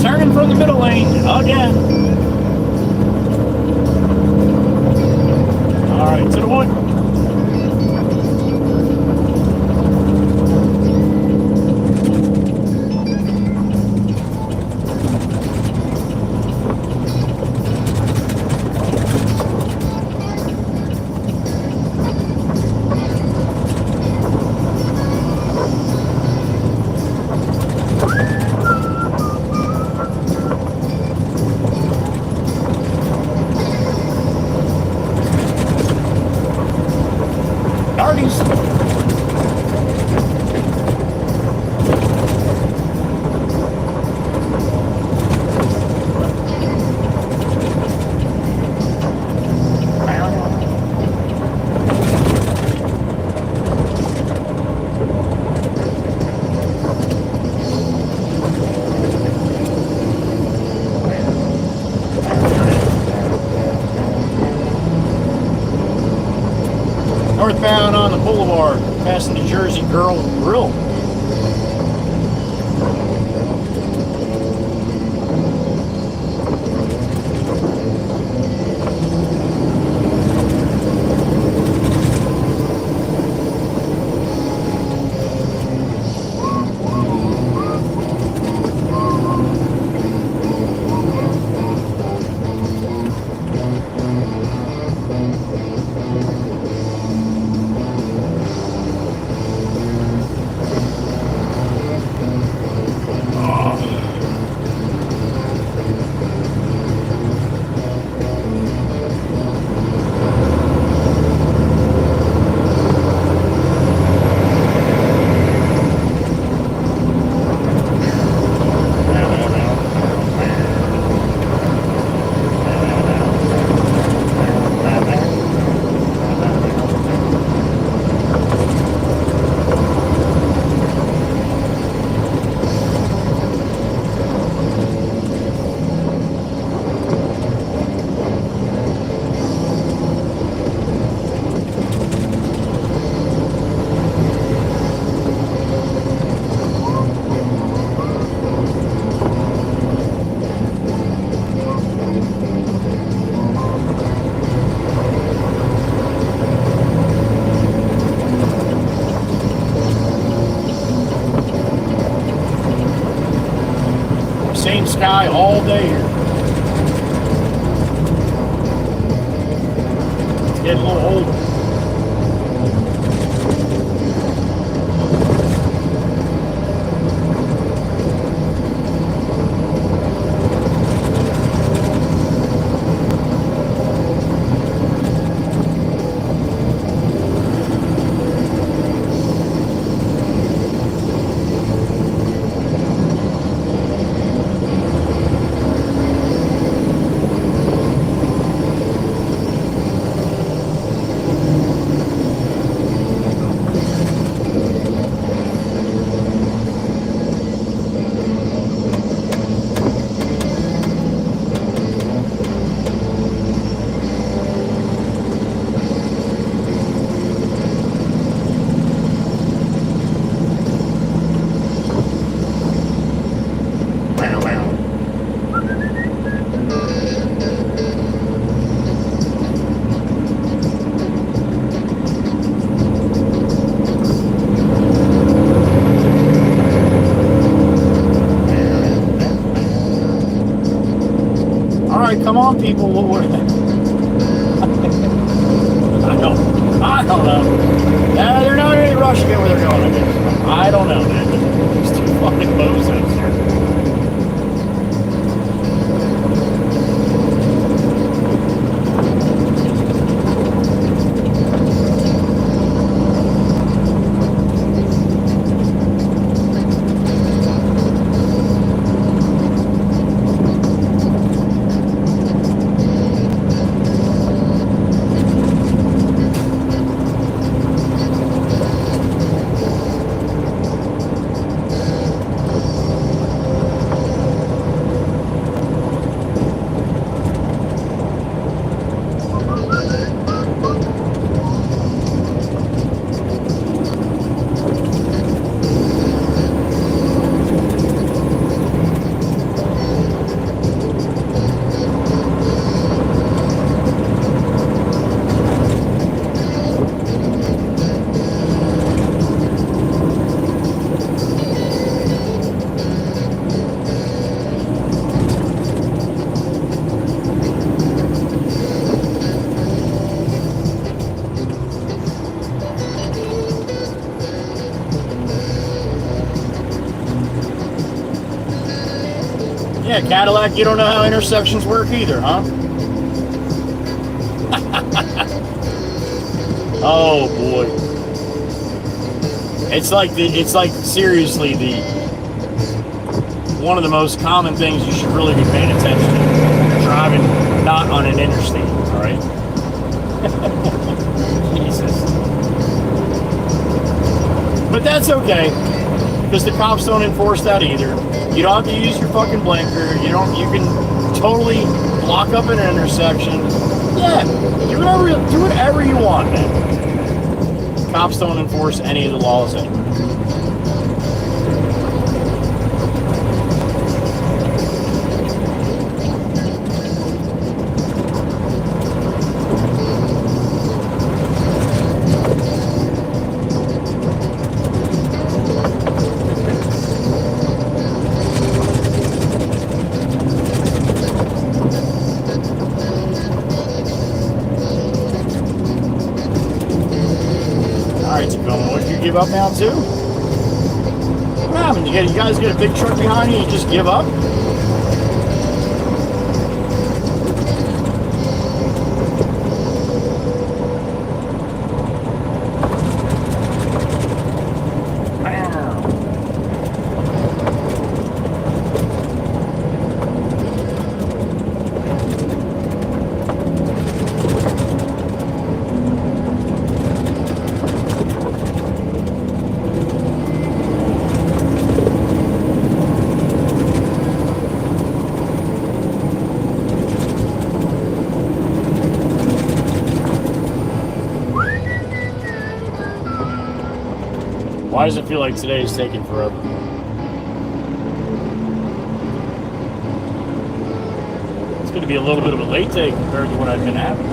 Turning from the middle lane again. All right, to the wood. Northbound on the boulevard, passing the Jersey Girl Grill. Same sky all day here. It's getting a little older. Come on, people. I don't know. They're not in any rush to get where they're going, I guess. I don't know, man. These two fucking bozos here. Yeah, Cadillac, you don't know how intersections work either, huh? Oh boy. It's like seriously one of the most common things you should really be paying attention to when you're driving not on an interstate, all right? Jesus. But that's okay, because the cops don't enforce that either. You don't have to use your fucking blinker. You can totally block up an intersection. Yeah, do whatever you want, man. Cops don't enforce any of the laws anymore. Give up now too? What happened? You guys get a big truck behind you, you just give up? Why does it feel like today is taking forever? It's going to be a little bit of a late day compared to what I've been having.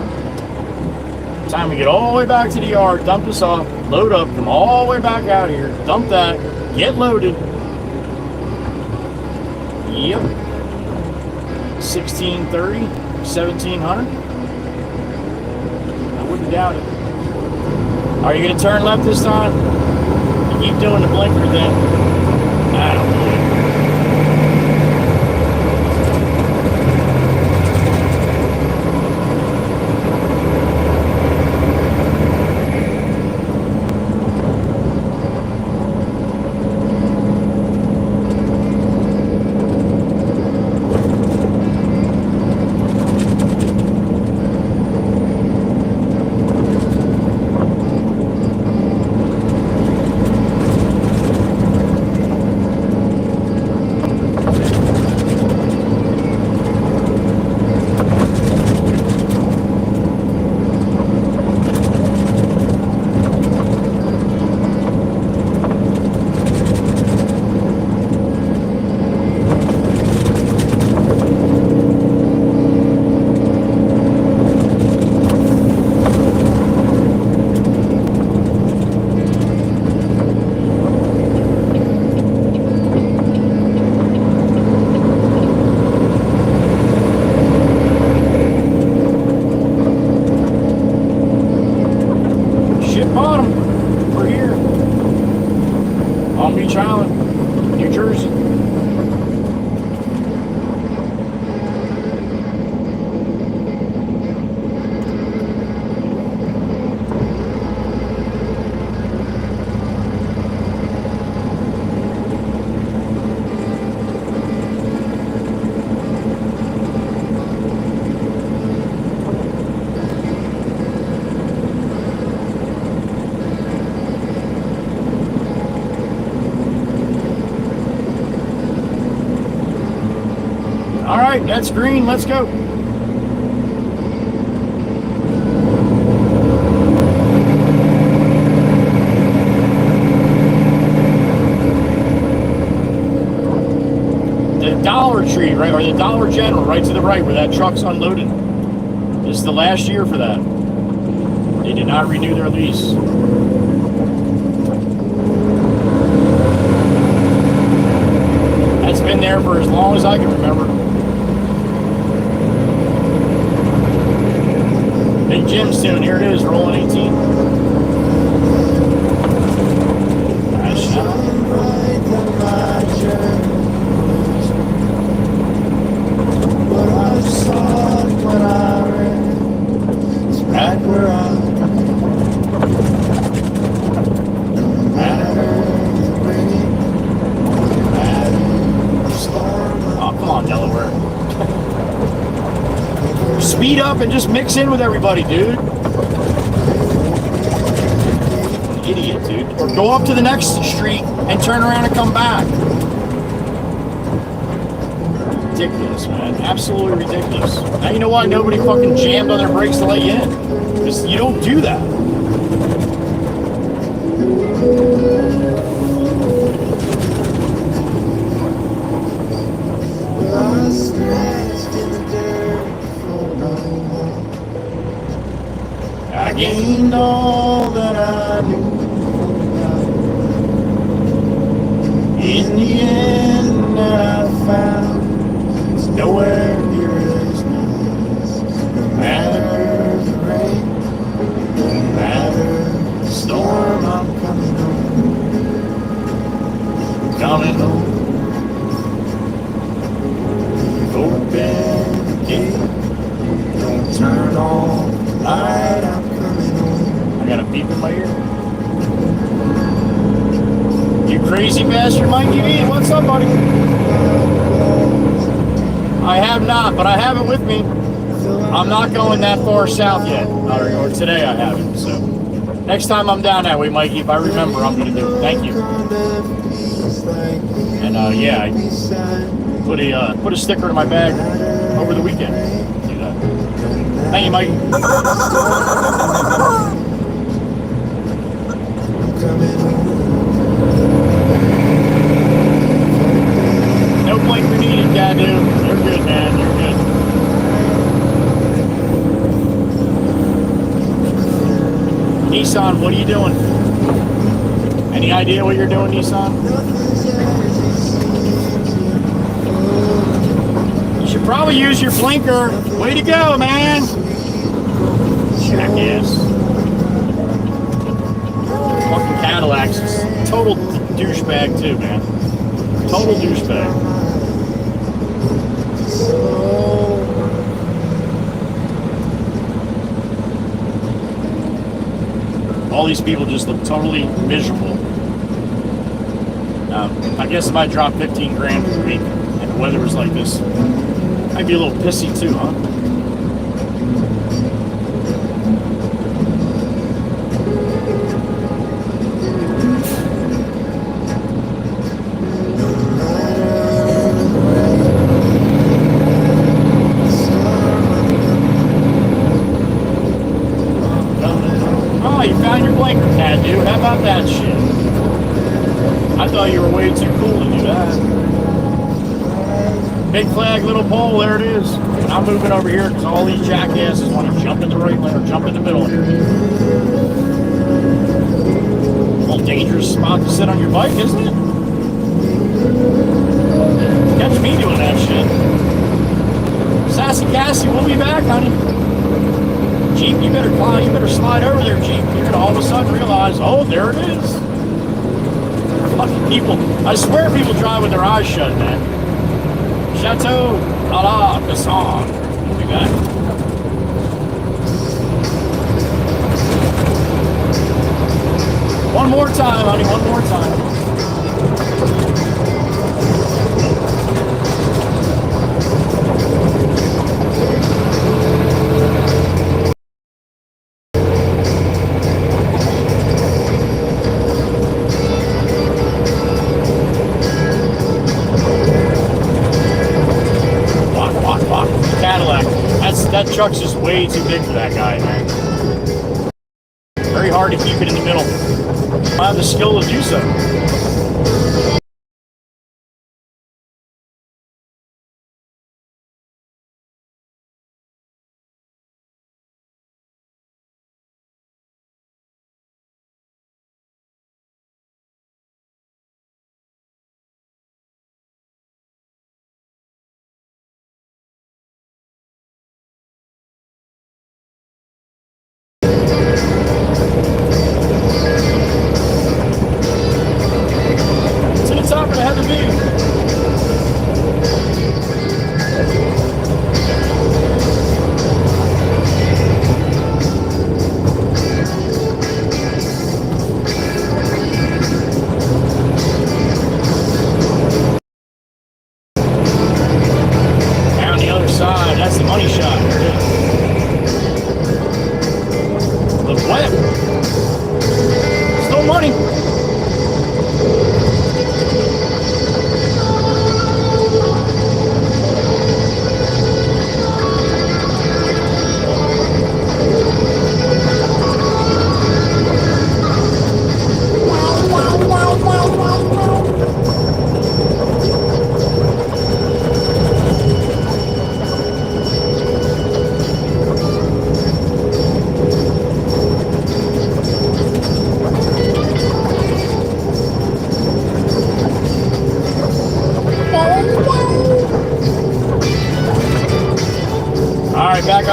Time to get all the way back to the yard, dump this off, load up, come all the way back out here, dump that, get loaded. Yep. 1630, 1700. I wouldn't doubt it. Are you going to turn left this time? Keep doing the blinker then. I don't believe it. All right, that's green. Let's go. The Dollar Tree, right, or the Dollar General, right to the right, where that truck's unloaded. This is the last year for that. They did not renew their lease. That's been there for as long as I can remember. Big Jim's tune, here it is, rolling 18. thought what I read is right where I'm no matter the rain, no matter the storm. Oh, come on, Delaware. Speed up and just mix in with everybody, dude. Idiot, dude. Or go up to the next street and turn around and come back. Ridiculous, man. Absolutely ridiculous. Now you know why nobody fucking jammed on their brakes to let you in. Because you don't do that. Lost rest in the dirt before no more. I I gained all that I knew. In the end, that I found is nowhere near as nice. No matter the rain, no matter the storm, I'm coming home. Coming home. Open the gate, don't turn on the light, I'm coming home. I got a beep in my ear. You crazy bastard, Mikey V. What's up, buddy? I have not, but I have it with me. I'm not going that far south yet. Or today I haven't, so. Next time I'm down that way, Mikey, if I remember, I'm going to do it. Thank you. And, yeah, I put a sticker in my bag over the weekend. Do that. Thank you, Mikey. No blinker needed, Dadu. You're good, man. You're good. Nissan, what are you doing? Any idea what you're doing, Nissan? You should probably use your blinker. Way to go, man. Jackass. Fucking Cadillacs is total douchebag too, man. Total douchebag. All these people just look totally miserable. I guess if I dropped 15 grand per week and the weather was like this, I'd be a little pissy too, huh? Oh, you found your blinker, Cat, dude. How about that shit? I thought you were way too cool to do that. Big flag, little pole, there it is. And I'm moving over here because all these jackasses want to jump in the right lane or jump in the middle. Well, dangerous spot to sit on your bike, isn't it? Catch me doing that shit. Sassy Cassie, we'll be back, honey. Jeep, you better climb, you better slide over there, Jeep. You're gonna all of a sudden realize, oh, there it is. Fucking people, I swear people drive with their eyes shut, man. Chateau, la Casson. We'll be back. One more time, honey, one more time. That truck's just way too big for that guy, man. Very hard to keep it in the middle. I have the skill to do so.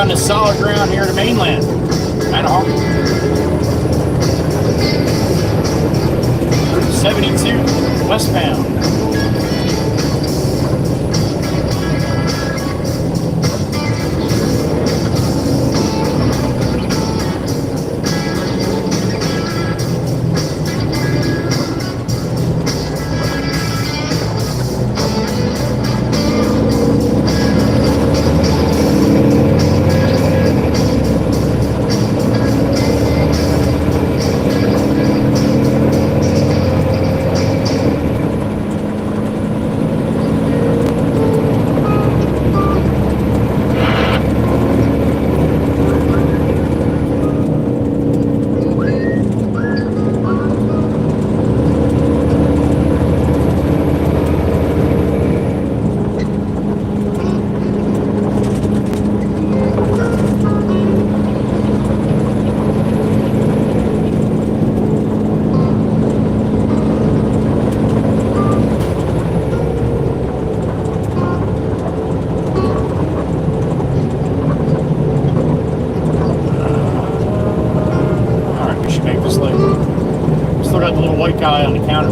on the solid ground here to mainland. Kind of hard. 72 westbound. White guy on the counter.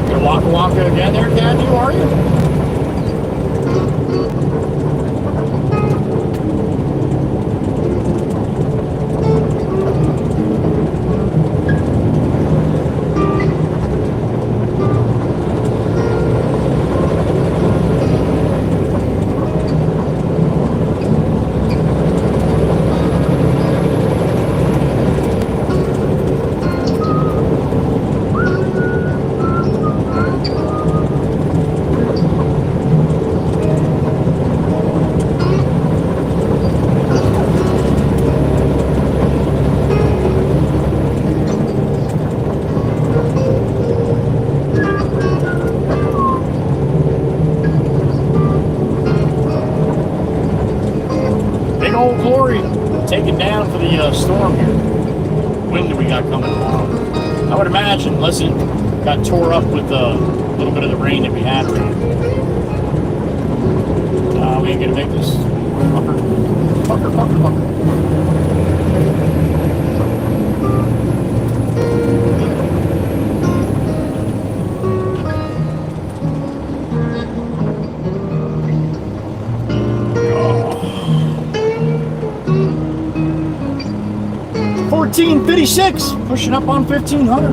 You're Waka Waka again there, Cat? You are you? Taken down for the storm here. Wind that we got coming tomorrow. I would imagine, unless it got tore up with a little bit of the rain that we had around. We ain't gonna make this. Fucker. 1456, pushing up on 1500.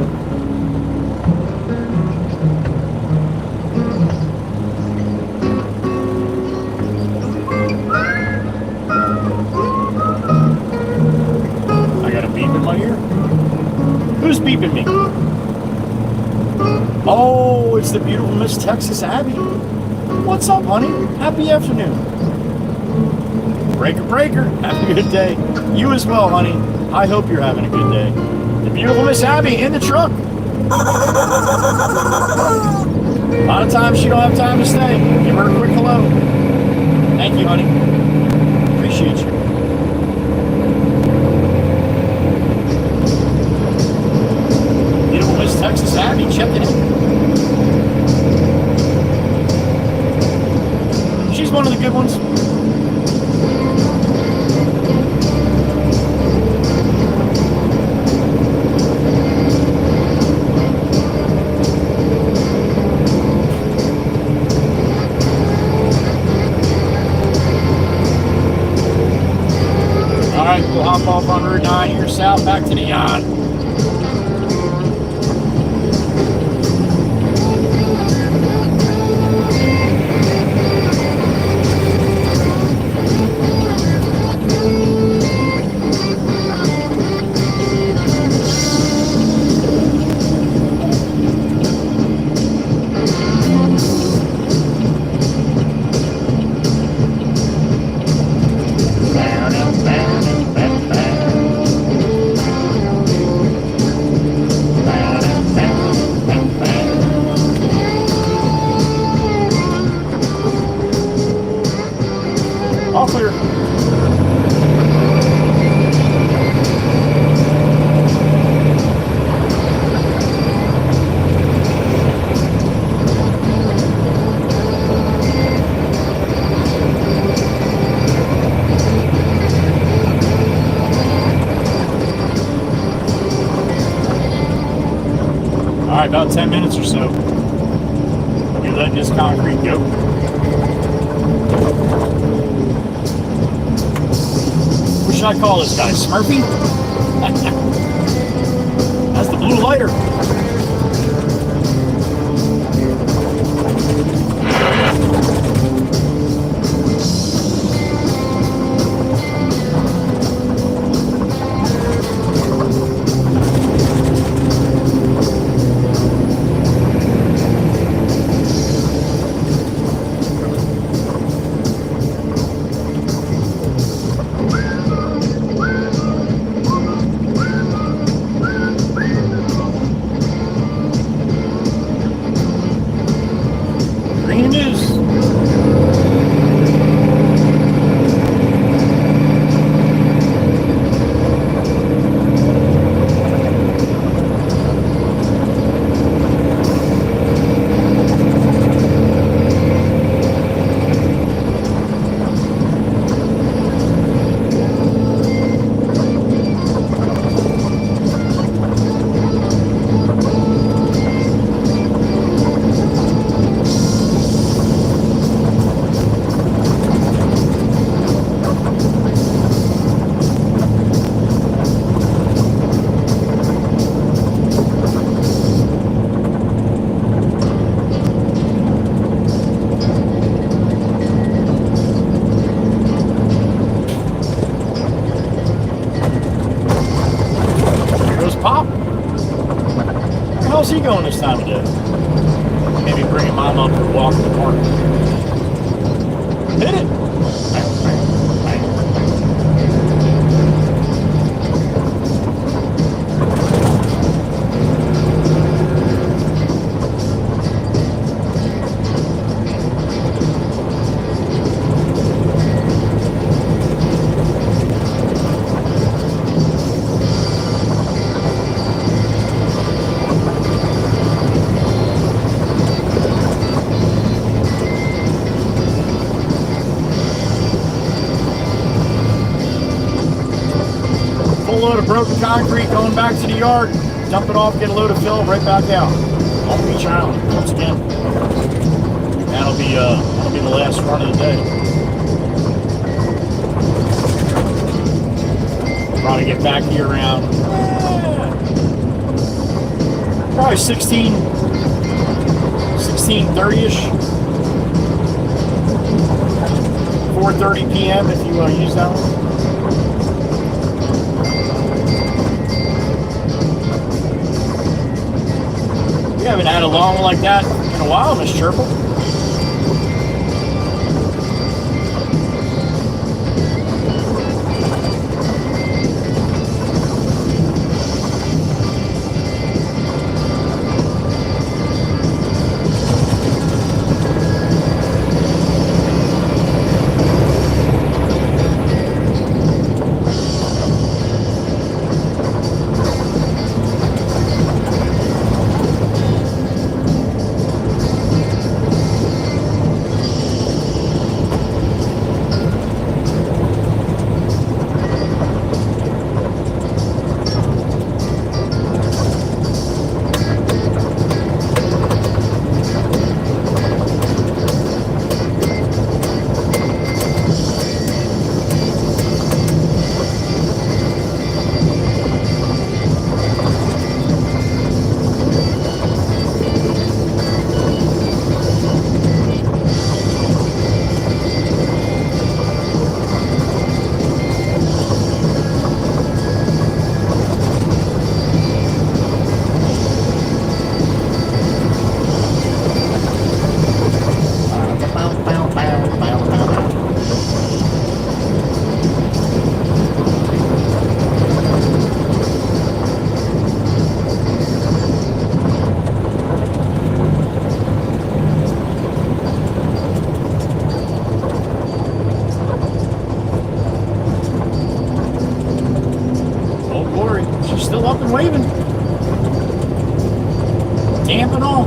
I got a beep in my ear. Who's beeping me? Oh, it's the beautiful Miss Texas Abby. What's up, honey? Happy afternoon. Breaker, have a good day. You as well, honey. I hope you're having a good day. The beautiful Miss Abby in the truck. A lot of times she don't have time to stay. Give her a quick hello. Thank you, honey. Appreciate you. Beautiful Miss Texas Abby, checking in. She's one of the good ones. We'll hop off on Route 9 here south back to the yacht. All clear. Probably about 10 minutes or so. You're letting this concrete go. What should I call this guy? Smurfy? That's the blue lighter. Green it is. Pop. Where the hell's he going this time of day? Maybe bringing mom up for a walk in the park. Hit it. Full load of broken concrete going back to the yard. Dump it off, get a load of fill, right back out. Long Beach Island once again. That'll be the last run of the day. Probably get back here around probably 16:30ish. 4:30 p.m. if you use that one. We haven't had a long one like that in a while, Miss Chirple. Still up and waving. Damp and all.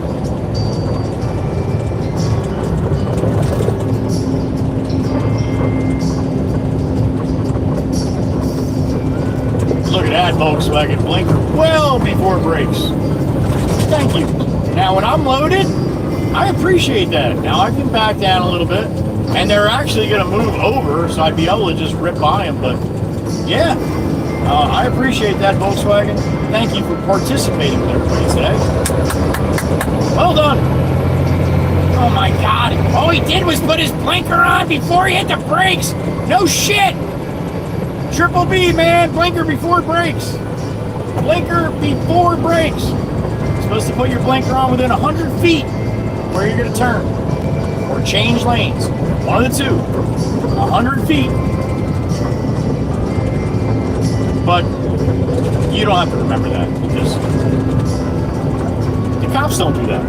Look at that Volkswagen blinker well before it brakes. Thank you. Now, when I'm loaded, I appreciate that. Now, I can back down a little bit, and they're actually going to move over, so I'd be able to just rip by them. But, yeah, I appreciate that, Volkswagen. Thank you for participating with everybody today. Well done. Oh, my God. All he did was put his blinker on before he hit the brakes. No shit. Triple B, man. Blinker before brakes. Blinker before brakes. You're supposed to put your blinker on within 100 feet where you're going to turn or change lanes. One of the two. 100 feet. But you don't have to remember that because the cops don't do that.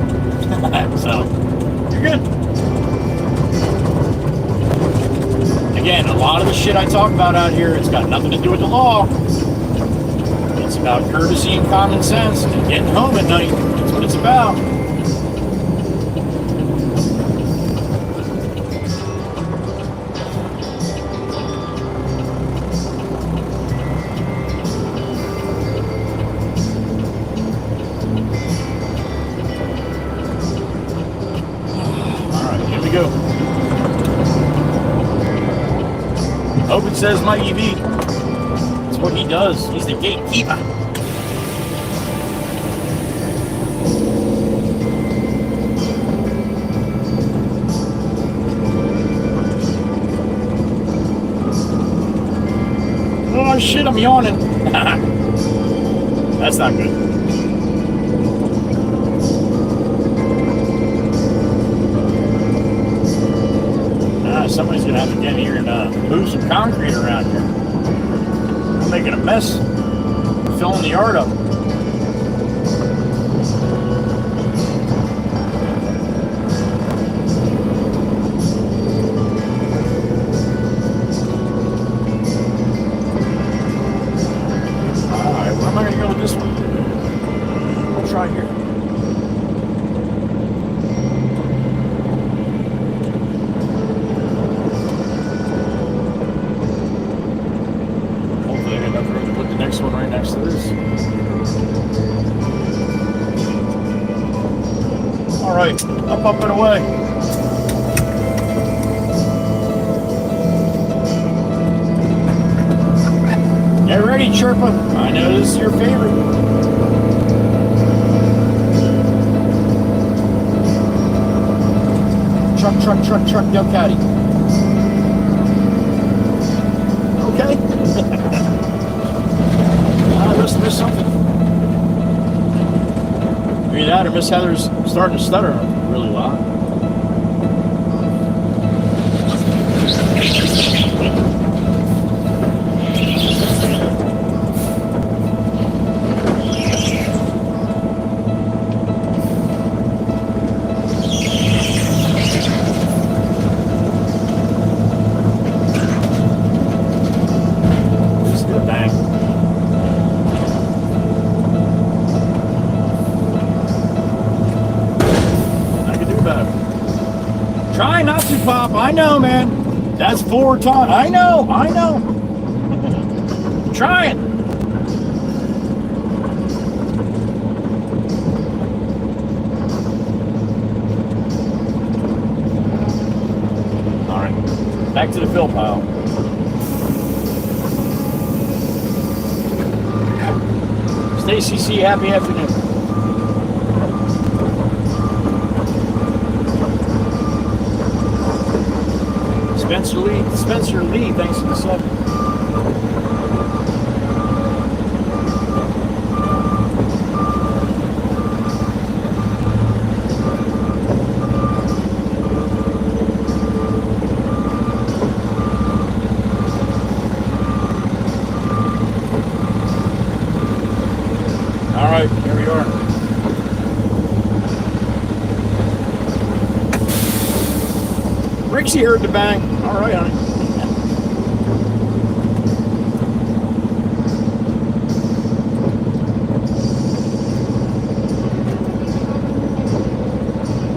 So you're good. Again, a lot of the shit I talk about out here, it's got nothing to do with the law. It's about courtesy and common sense and getting home at night. That's what it's about. Go. Hope it says my EV. That's what he does. He's the gatekeeper. Oh shit, I'm yawning. That's not good. Somebody's gonna have to get here and move some concrete around here. I'm making a mess, filling the yard up. Alright, where am I gonna go with this one? We'll try here. Next one right next to this. All right, up and away. Get ready, Chirpa. I know this is your favorite. Truck, Del Caddy. Okay. I must have missed something. Either that or Miss Heather's starting to stutter really loud. Try not to pop. I know, man. That's 4 times. I know. Try it. All right. Back to the fill pile. Stacy C, happy afternoon. Spencer Lee, thanks for the sub. All right, here we are. Rixie heard the bang. All right, honey.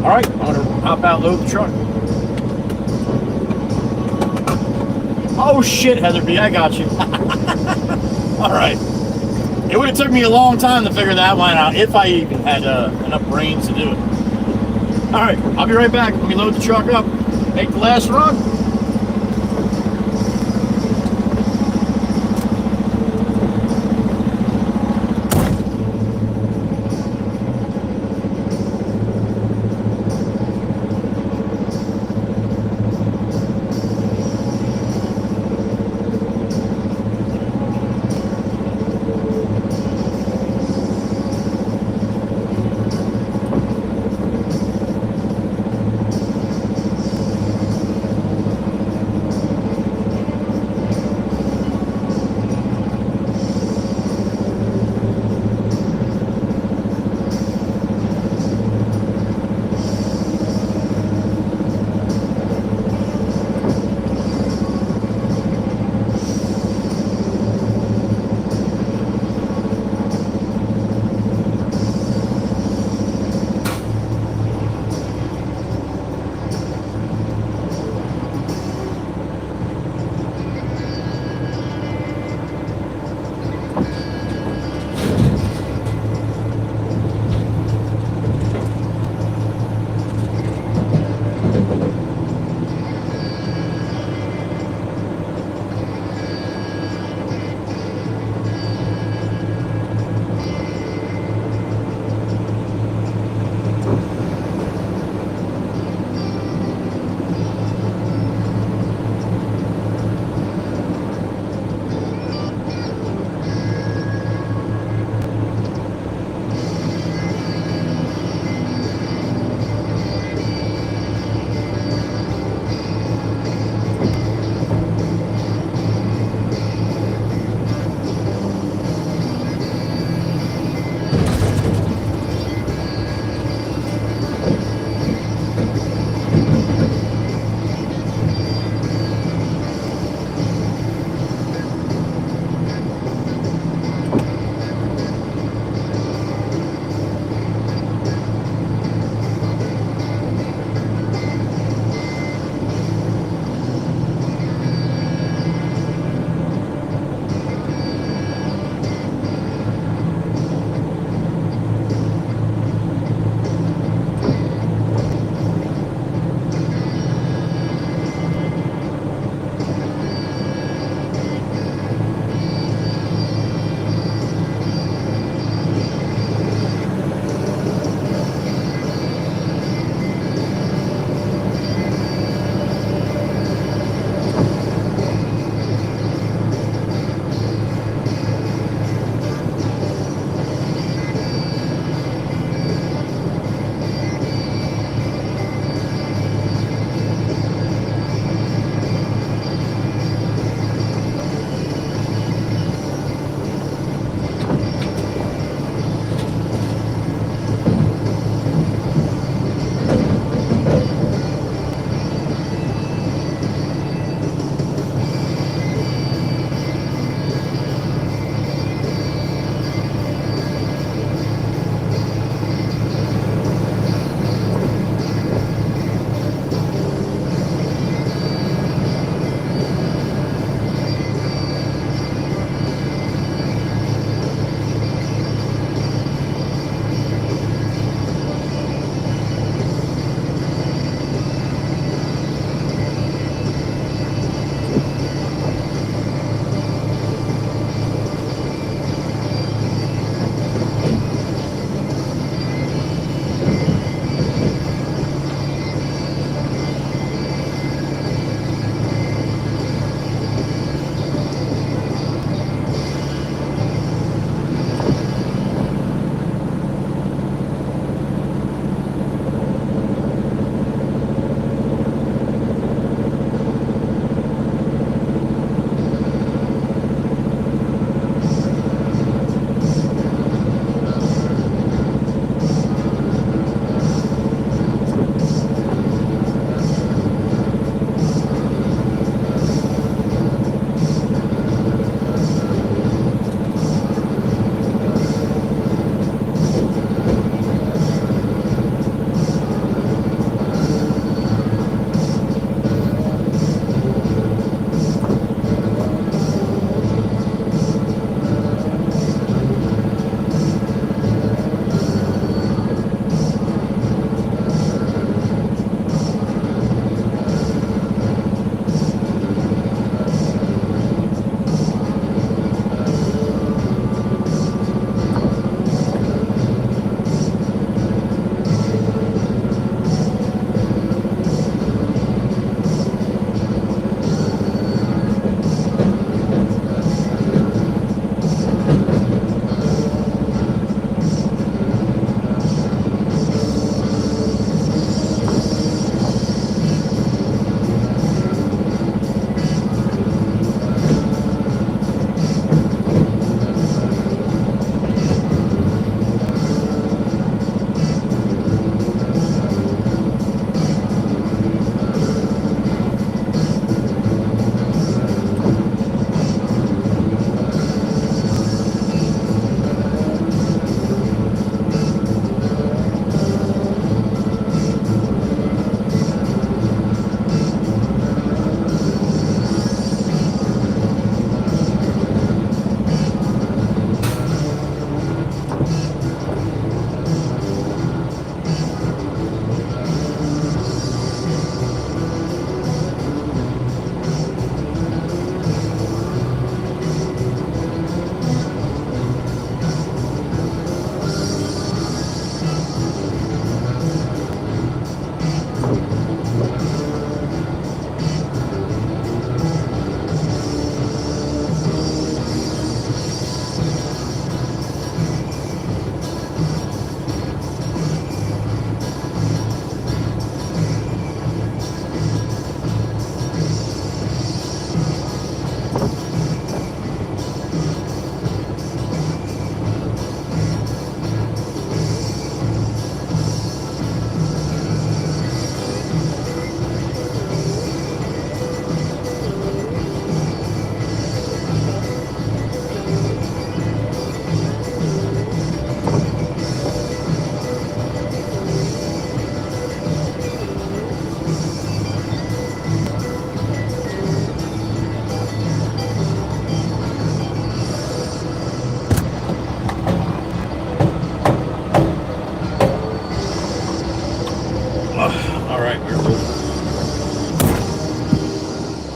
All right, I'm gonna hop out, load the truck. Oh shit, Heather B, I got you. All right, It would have took me a long time to figure that one out if I even had enough brains to do it. All right, I'll be right back. Let me load the truck up, make the last run.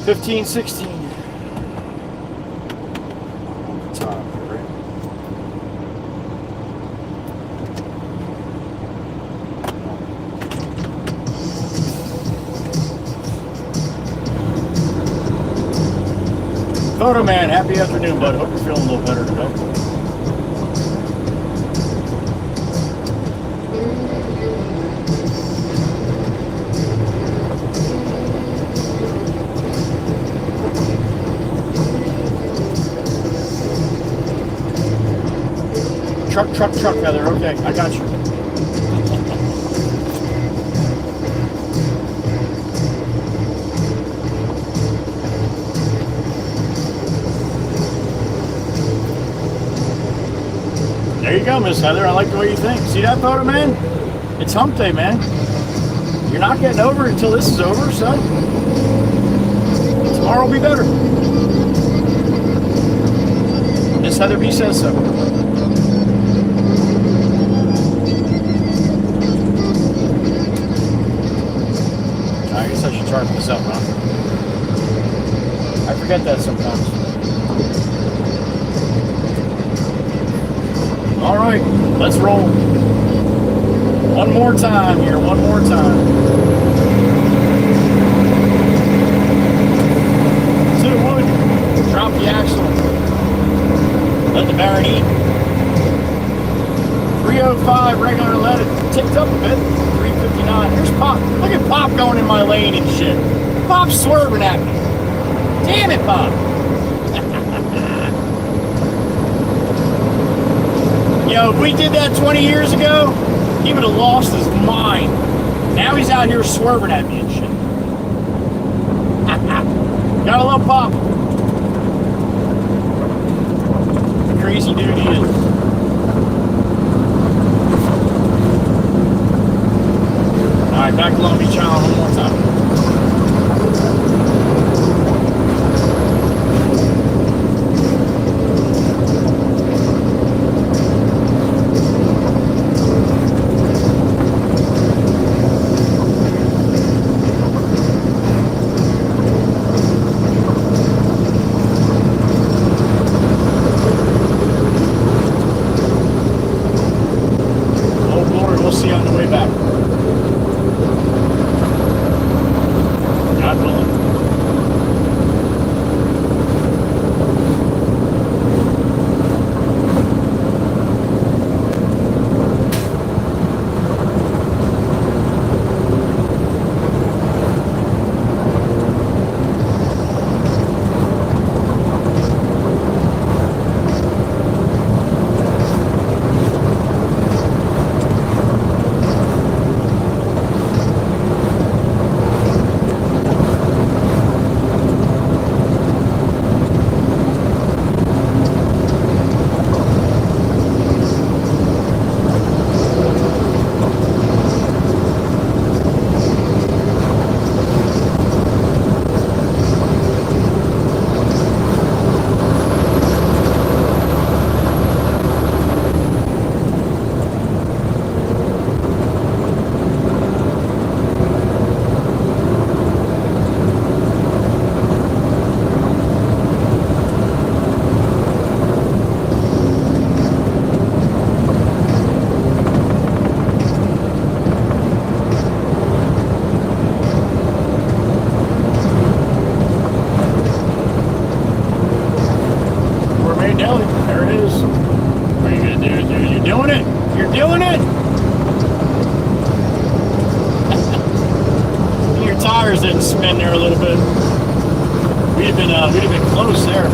15, 16. Top, right? Photo man, happy afternoon, bud. Hope you're feeling a little better today. Truck, Heather. Okay, I got you. There you go, Miss Heather. I like the way you think. See that photo, man? It's hump day, man. You're not getting over it until this is over, son. Tomorrow will be better. Miss Heather B says so. I guess I should charge this up, huh? I forget that sometimes. All right, let's roll. One more time here, one more time. To the wood, drop the axle. Let the Baron eat. 305 regular, let it ticked up a bit. 359. Here's Pop. Look at Pop going in my lane and shit. Pop's swerving at me. Damn it, Pop. Yo, if we did that 20 years ago, he would have lost his mind. Now he's out here swerving at me and shit. Gotta love Pop. Crazy dude he is. Alright, back to Long Beach Island one more time. Didn't spin there a little bit. We'd have been close there.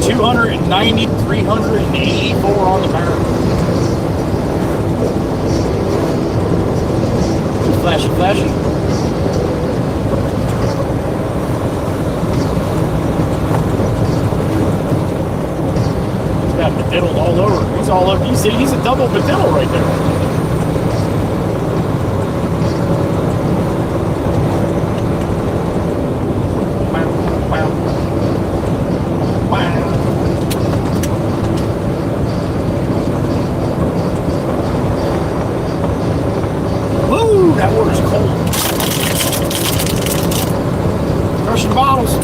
$290, $384 on the barrel. Flashy, flashy. Got got bediddled all over. He's all over. He's a double bediddle right there. Woo! That water's cold. Crushing bottles.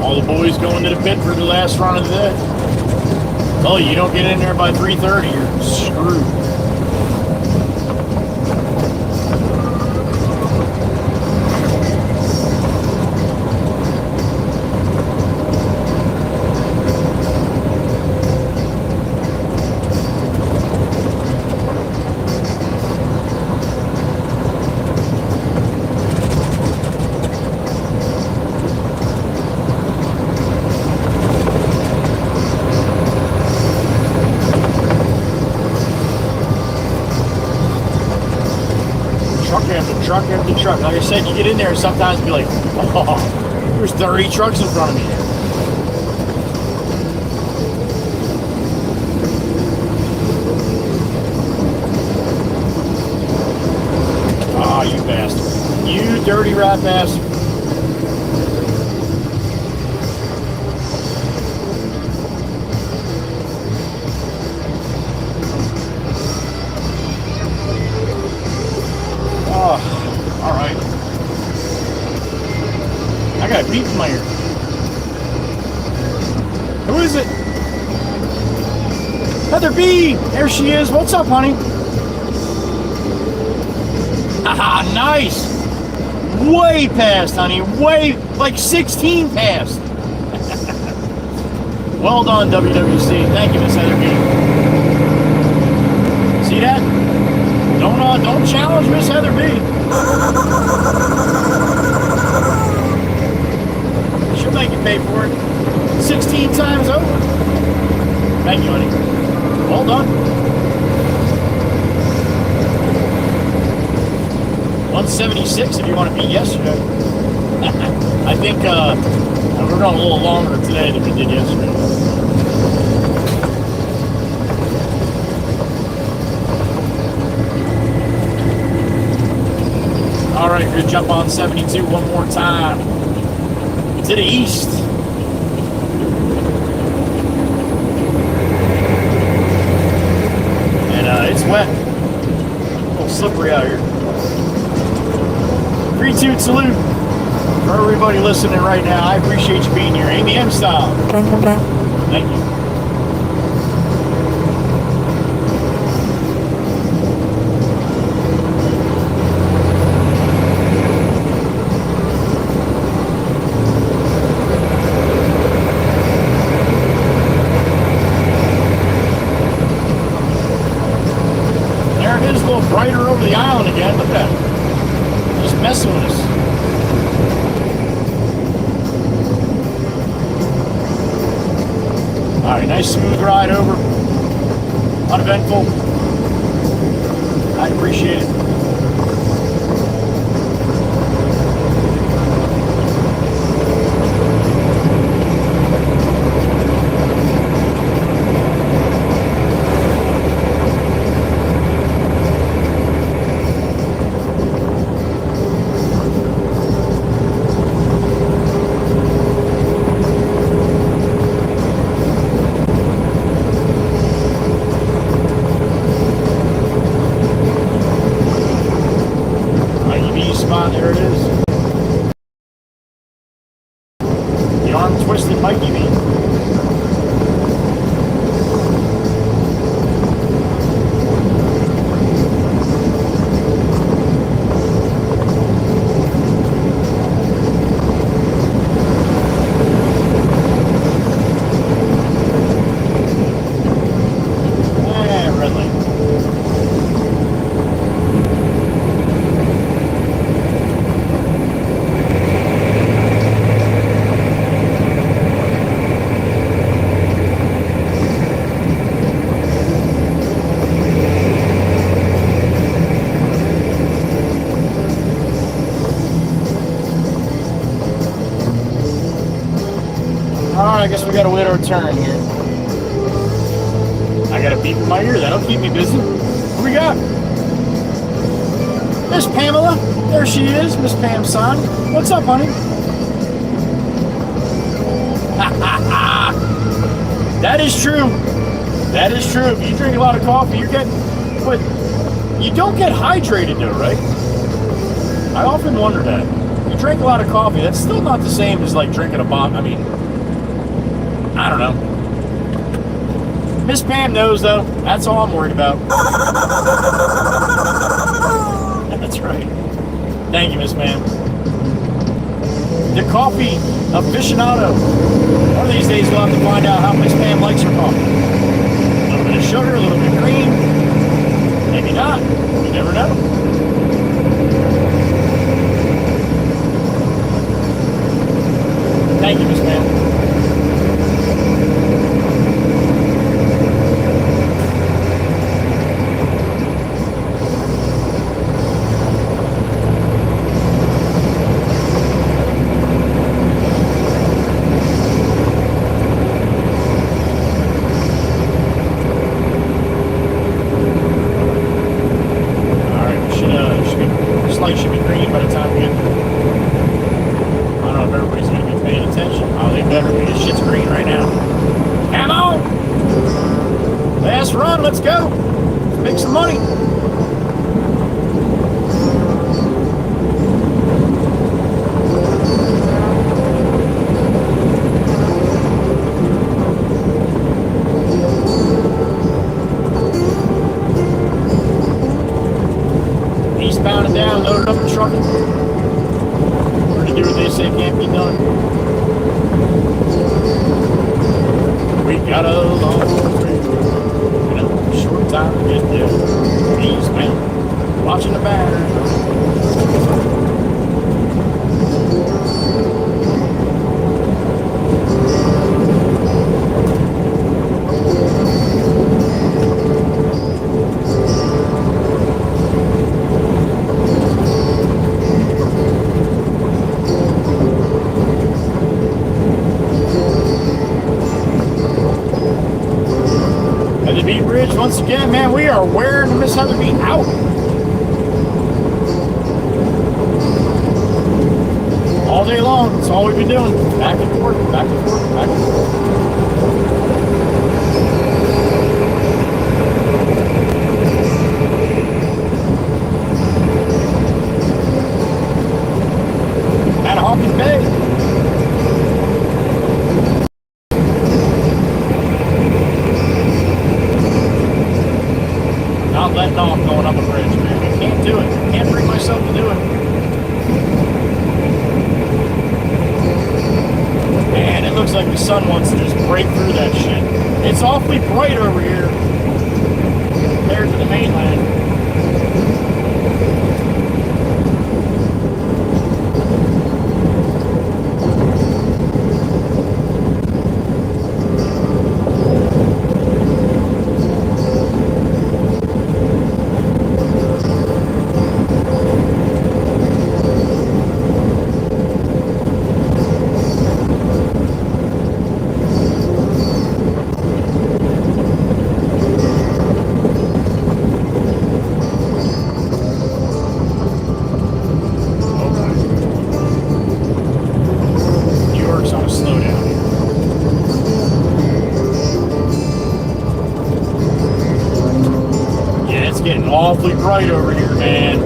All the boys going to the pit for the last run of the day. Oh, you don't get in there by 3:30, you're screwed. Truck after truck. Like I said, you get in there and sometimes be like, oh, there's 30 trucks in front of me. Ah, you bastard. You dirty rat bastard. All right. I got a beep in my ear. Who is it? Heather B. There she is. What's up, honey? Haha, nice. Way past, honey. Way, like 16 past. Well done, WWC. Thank you, Miss Heather B. See that? Don't challenge Miss Heather B. She'll make you pay for it 16 times over. Thank you, honey. Well done. 176 if you want to beat yesterday. I think we're going a little longer today than we did yesterday. All right, we're gonna jump on 72 one more time to the east. And it's wet, a little slippery out here. 3-2 salute for everybody listening right now. I appreciate you being here, Amy M style. Thank you. Brighter over the island again. Look at that. Just messing with us. Alright, nice smooth ride over. Uneventful. I appreciate it. Alright, I guess we gotta wait our turn here. I got a beep in my ear. That'll keep me busy. What we got? Miss Pamela. There she is, Miss Pam's son. What's up, honey? That is true. That is true. If you drink a lot of coffee, you're getting... But you don't get hydrated though, right? I often wonder that. You drink a lot of coffee, that's still not the same as like drinking a bomb. I mean, I don't know. Miss Pam knows though. That's all I'm worried about. That's right. Thank you, Miss Pam. The coffee aficionado. One of these days we'll have to find out how Miss Pam likes her coffee. A little bit of sugar, a little bit of cream. Maybe not. You never know. Thank you, Miss Pam. Should be green by the time we get there. I don't know if everybody's going to be paying attention. Oh, they better be. This shit's green right now. Come on! Last run, let's go! Let's make some money. Eastbound and down, loaded up and trucking. We're to do what they say can't be done. We got a long way, and a short time to get there. Eastbound, watching the banner. Bridge once again, man, we are wearing Miss Heatherby out. All day long, that's all we've been doing. Back and forth, back and forth, back and forth. At Hawkins Bay. Not letting off going up a bridge, man. I can't do it. Can't bring myself to do it. Man, it looks like the sun wants to just break through that shit. It's awfully bright over here compared to the mainland. Awfully bright over here, man.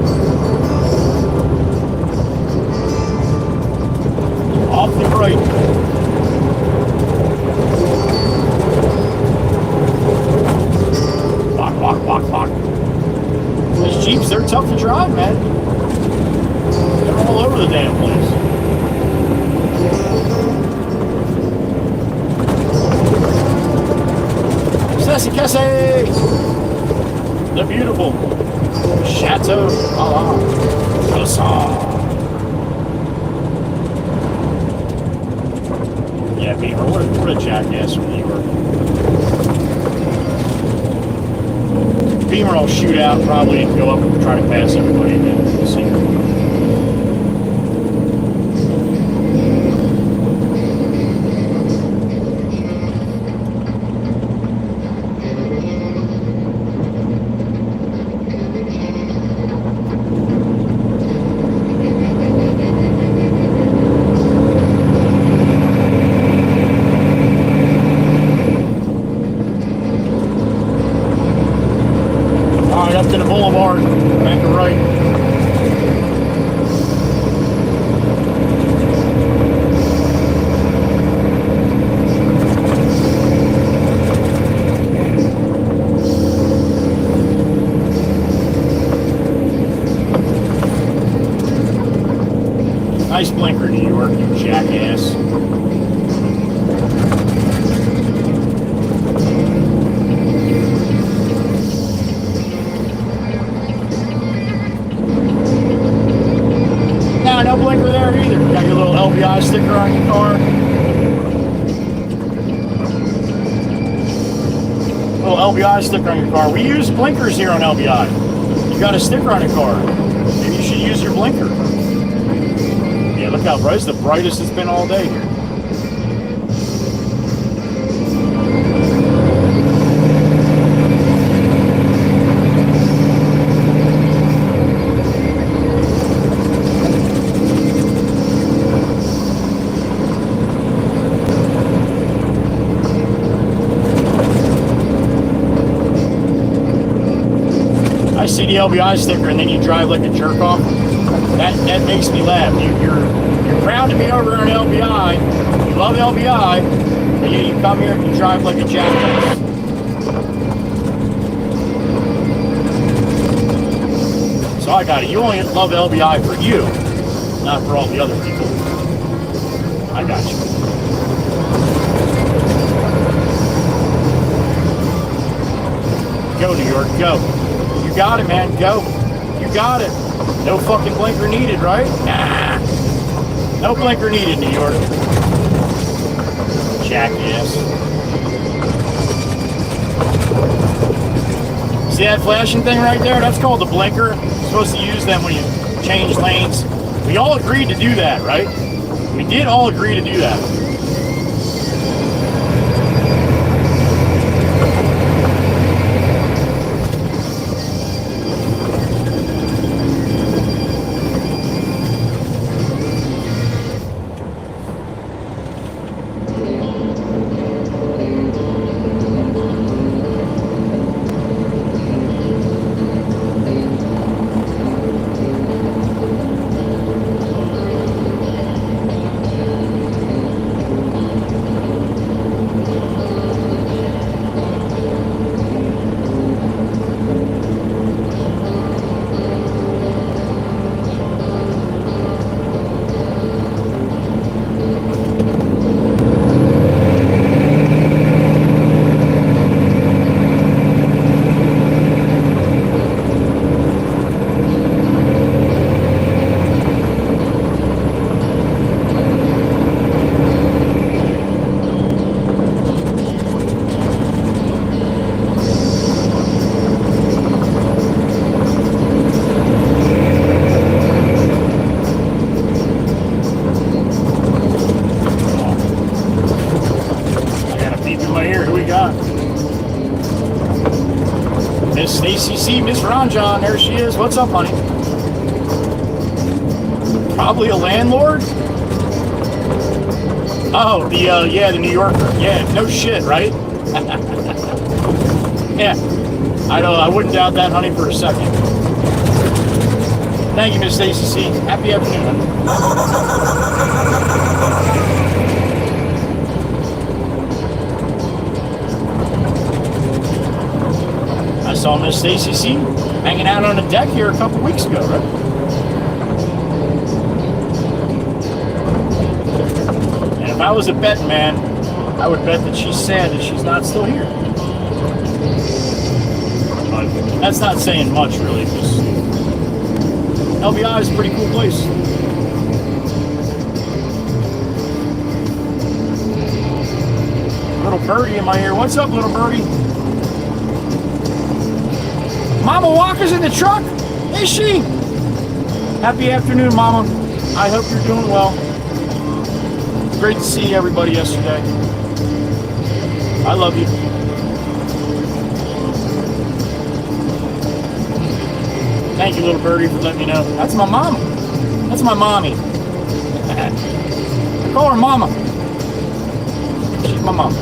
Awfully bright. Walk, walk, walk, walk. Those Jeeps, they're tough to drive, man. They're all over the damn place. Sassy Cassie! The beautiful Chateau Cosson. Yeah, Beamer, what a jackass from New York. Beamer will shoot out probably and go up and try to pass everybody again. We'll see. Little LBI sticker on your car. We use blinkers here on LBI. You got a sticker on your car. Maybe you should use your blinker. Yeah, look how bright. It's the brightest it's been all day here. I see the LBI sticker and then you drive like a jerk off. That makes me laugh. You're proud to be over on LBI. You love LBI, and yet you come here and you drive like a jackass. So I got it. You only love LBI for you, not for all the other people. I got you. Go, New York, go. You got it, man. Go. You got it. No fucking blinker needed, right? Nah. No blinker needed, New York. Jackass. See that flashing thing right there? That's called the blinker. You're supposed to use them when you change lanes. We all agreed to do that, right? We did all agree to do that. Miss ACC, Miss Ranjan, there she is. What's up, honey? Probably a landlord? Oh, yeah, the New Yorker. Yeah, no shit, right? Yeah, I wouldn't doubt that, honey, for a second. Thank you, Miss ACC. Happy afternoon, I saw Miss ACC hanging out on the deck here a couple weeks ago, right? And if I was a betting man, I would bet that she's sad that she's not still here. But that's not saying much, really, because LBI is a pretty cool place. Little birdie in my ear. What's up, little birdie? Mama Walker's in the truck? Is she? Happy afternoon, Mama. I hope you're doing well. Great to see everybody yesterday. I love you. Thank you, little birdie, for letting me know. That's my mama. That's my mommy. I call her Mama. She's my mom.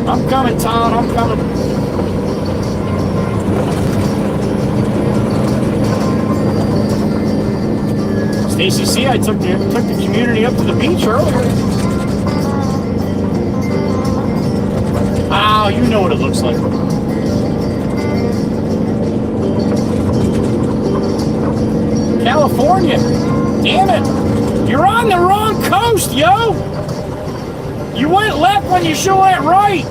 I'm coming, Todd. I'm coming. Stacy, see, I took the community up to the beach earlier. Oh, you know what it looks like. California. Damn it. You're on the wrong coast, yo! You went left when you should went right!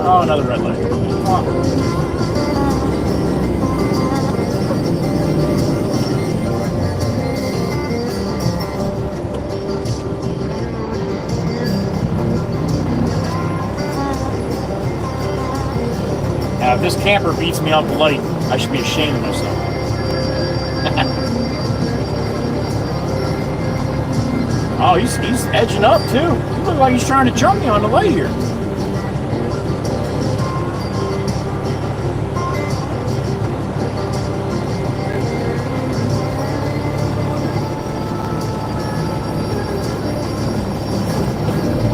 Oh, another red light. Come on. Now, if this camper beats me off the light, I should be ashamed of myself. Oh, he's edging up too. He looks like he's trying to jump me on the light here.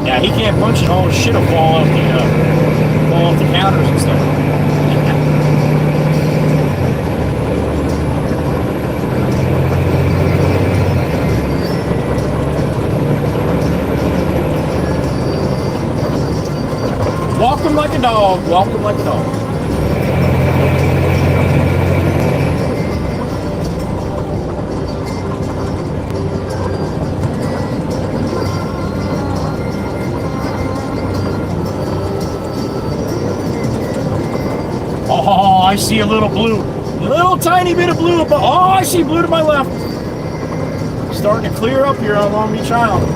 Yeah, he can't punch it. All his shit will fall off the counters and stuff. Walk him like a dog. Walk him like a dog. Oh, I see a little blue. A little tiny bit of blue. Oh, I see blue to my left. Starting to clear up here on Long Beach Island.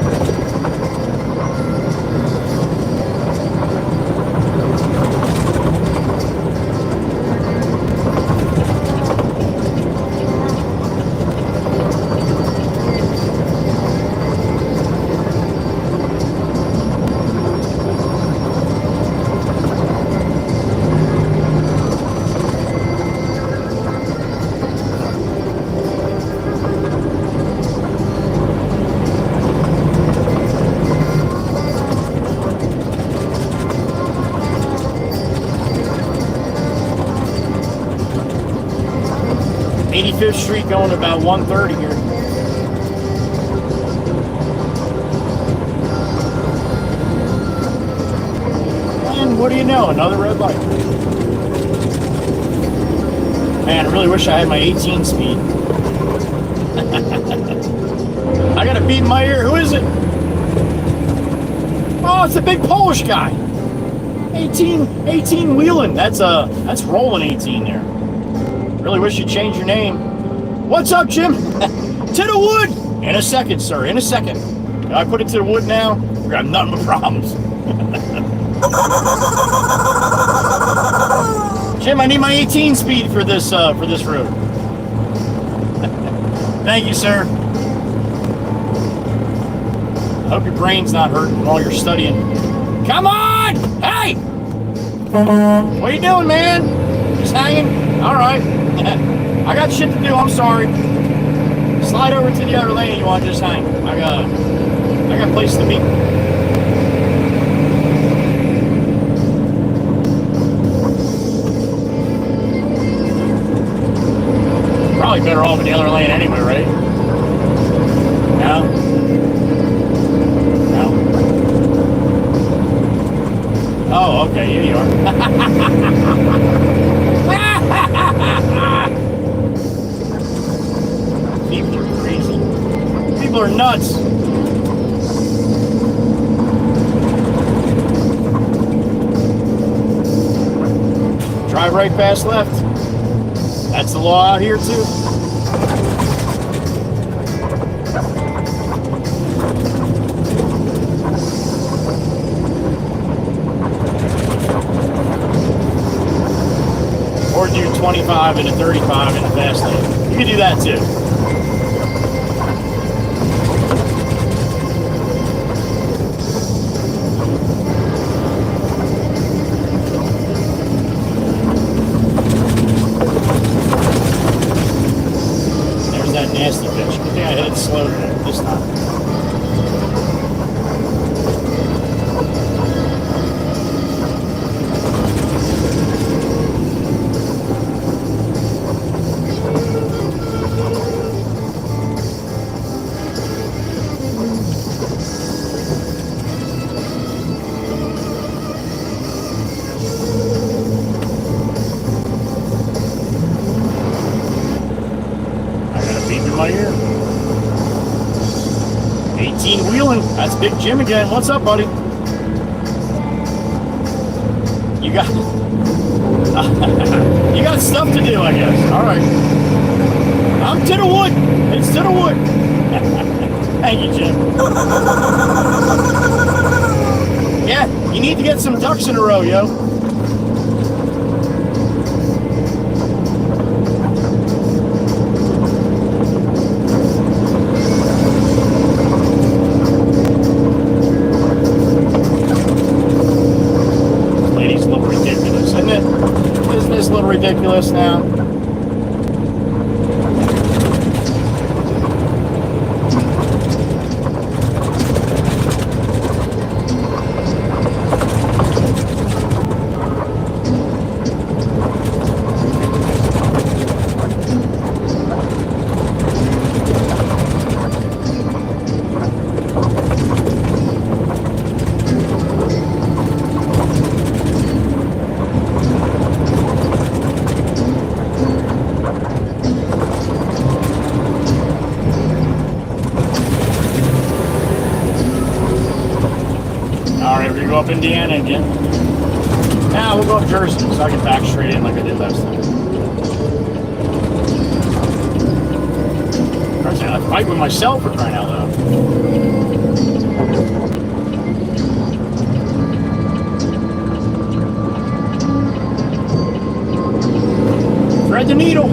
Fifth Street going about 130 here. And what do you know? Another red light. Man, I really wish I had my 18 speed. I got a beat in my ear. Who is it? Oh, it's the big Polish guy. 18 wheeling. That's rolling 18 there. Really wish you'd change your name. What's up, Jim? To the wood! In a second, sir, in a second. If I put it to the wood now, we're gonna have nothing but problems. Jim, I need my 18 speed for this road. Thank you, sir. I hope your brain's not hurting while you're studying. Come on! Hey! What are you doing, man? Just hanging? All right. I got shit to do. I'm sorry. Slide over to the other lane. You want to just hang? I got a place to be. Probably better off in the other lane anyway, right? No. No. Oh, okay. Here you are. People are crazy. People are nuts. Drive right past left. That's the law out here too. Or do 25 and a 35 in the fast lane. You can do that too. There's that nasty bitch. I think I hit it slow this time. Big Jim again. What's up, buddy? You got you got stuff to do, I guess. All right. I'm to the wood. It's to the wood. Thank you, Jim. Yeah, you need to get some ducks in a row, yo. Lady's a little ridiculous, isn't it? Isn't this a little ridiculous now? Go up Indiana again. Now we'll go up Jersey so I can back straight in like I did last time. I fight with myself for crying out loud. Thread the needle.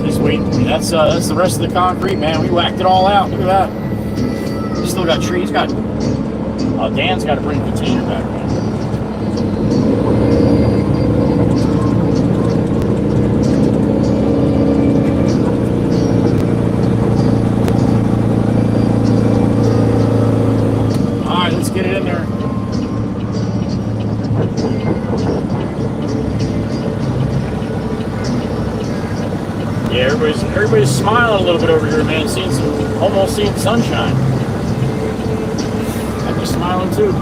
He's waiting for me. That's the rest of the concrete, man. We whacked it all out. Look at that. We still got trees. Dan's got to bring the container back, man. All right, let's get it in there. Yeah, everybody's smiling a little bit over here, man. Almost seeing sunshine. I'm just smiling too.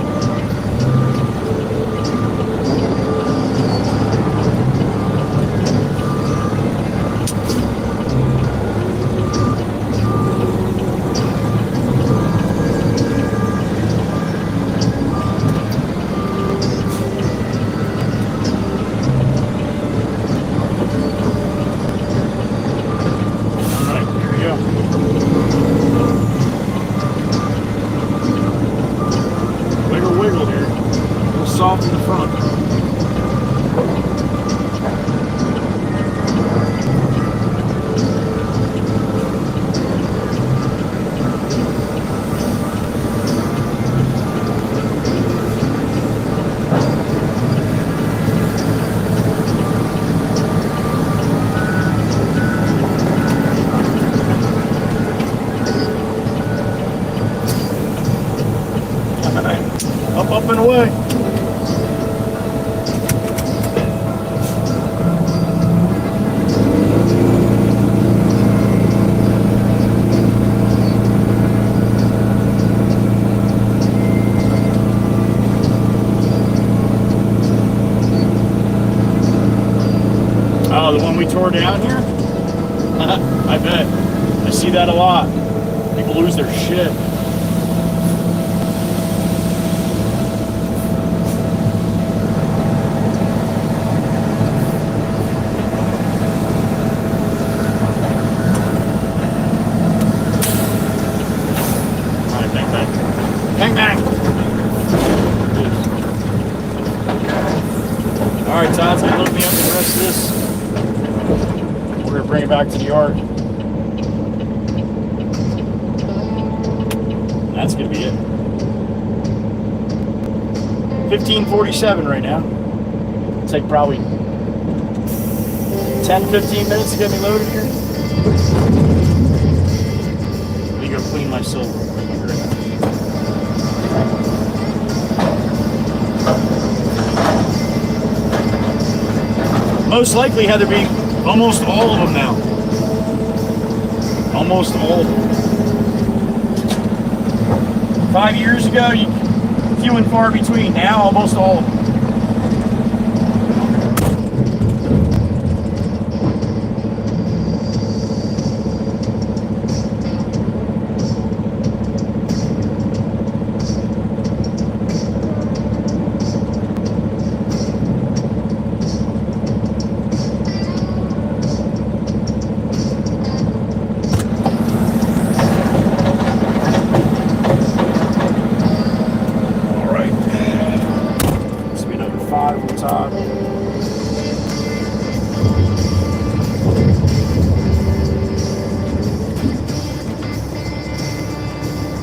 Soft in the front. 4 down here? I bet. I see that a lot. People lose their shit. Alright, bang bang. Bang bang! Alright, Todd's gonna load me up the rest of this. We're gonna bring it back to the yard. That's gonna be it. 15:47 right now. It'll take probably 10-15 minutes to get me loaded here. Let me go clean my silver. Most likely had to be almost all of them now. Almost all of them. 5 years ago, few and far between. Now, almost all of them.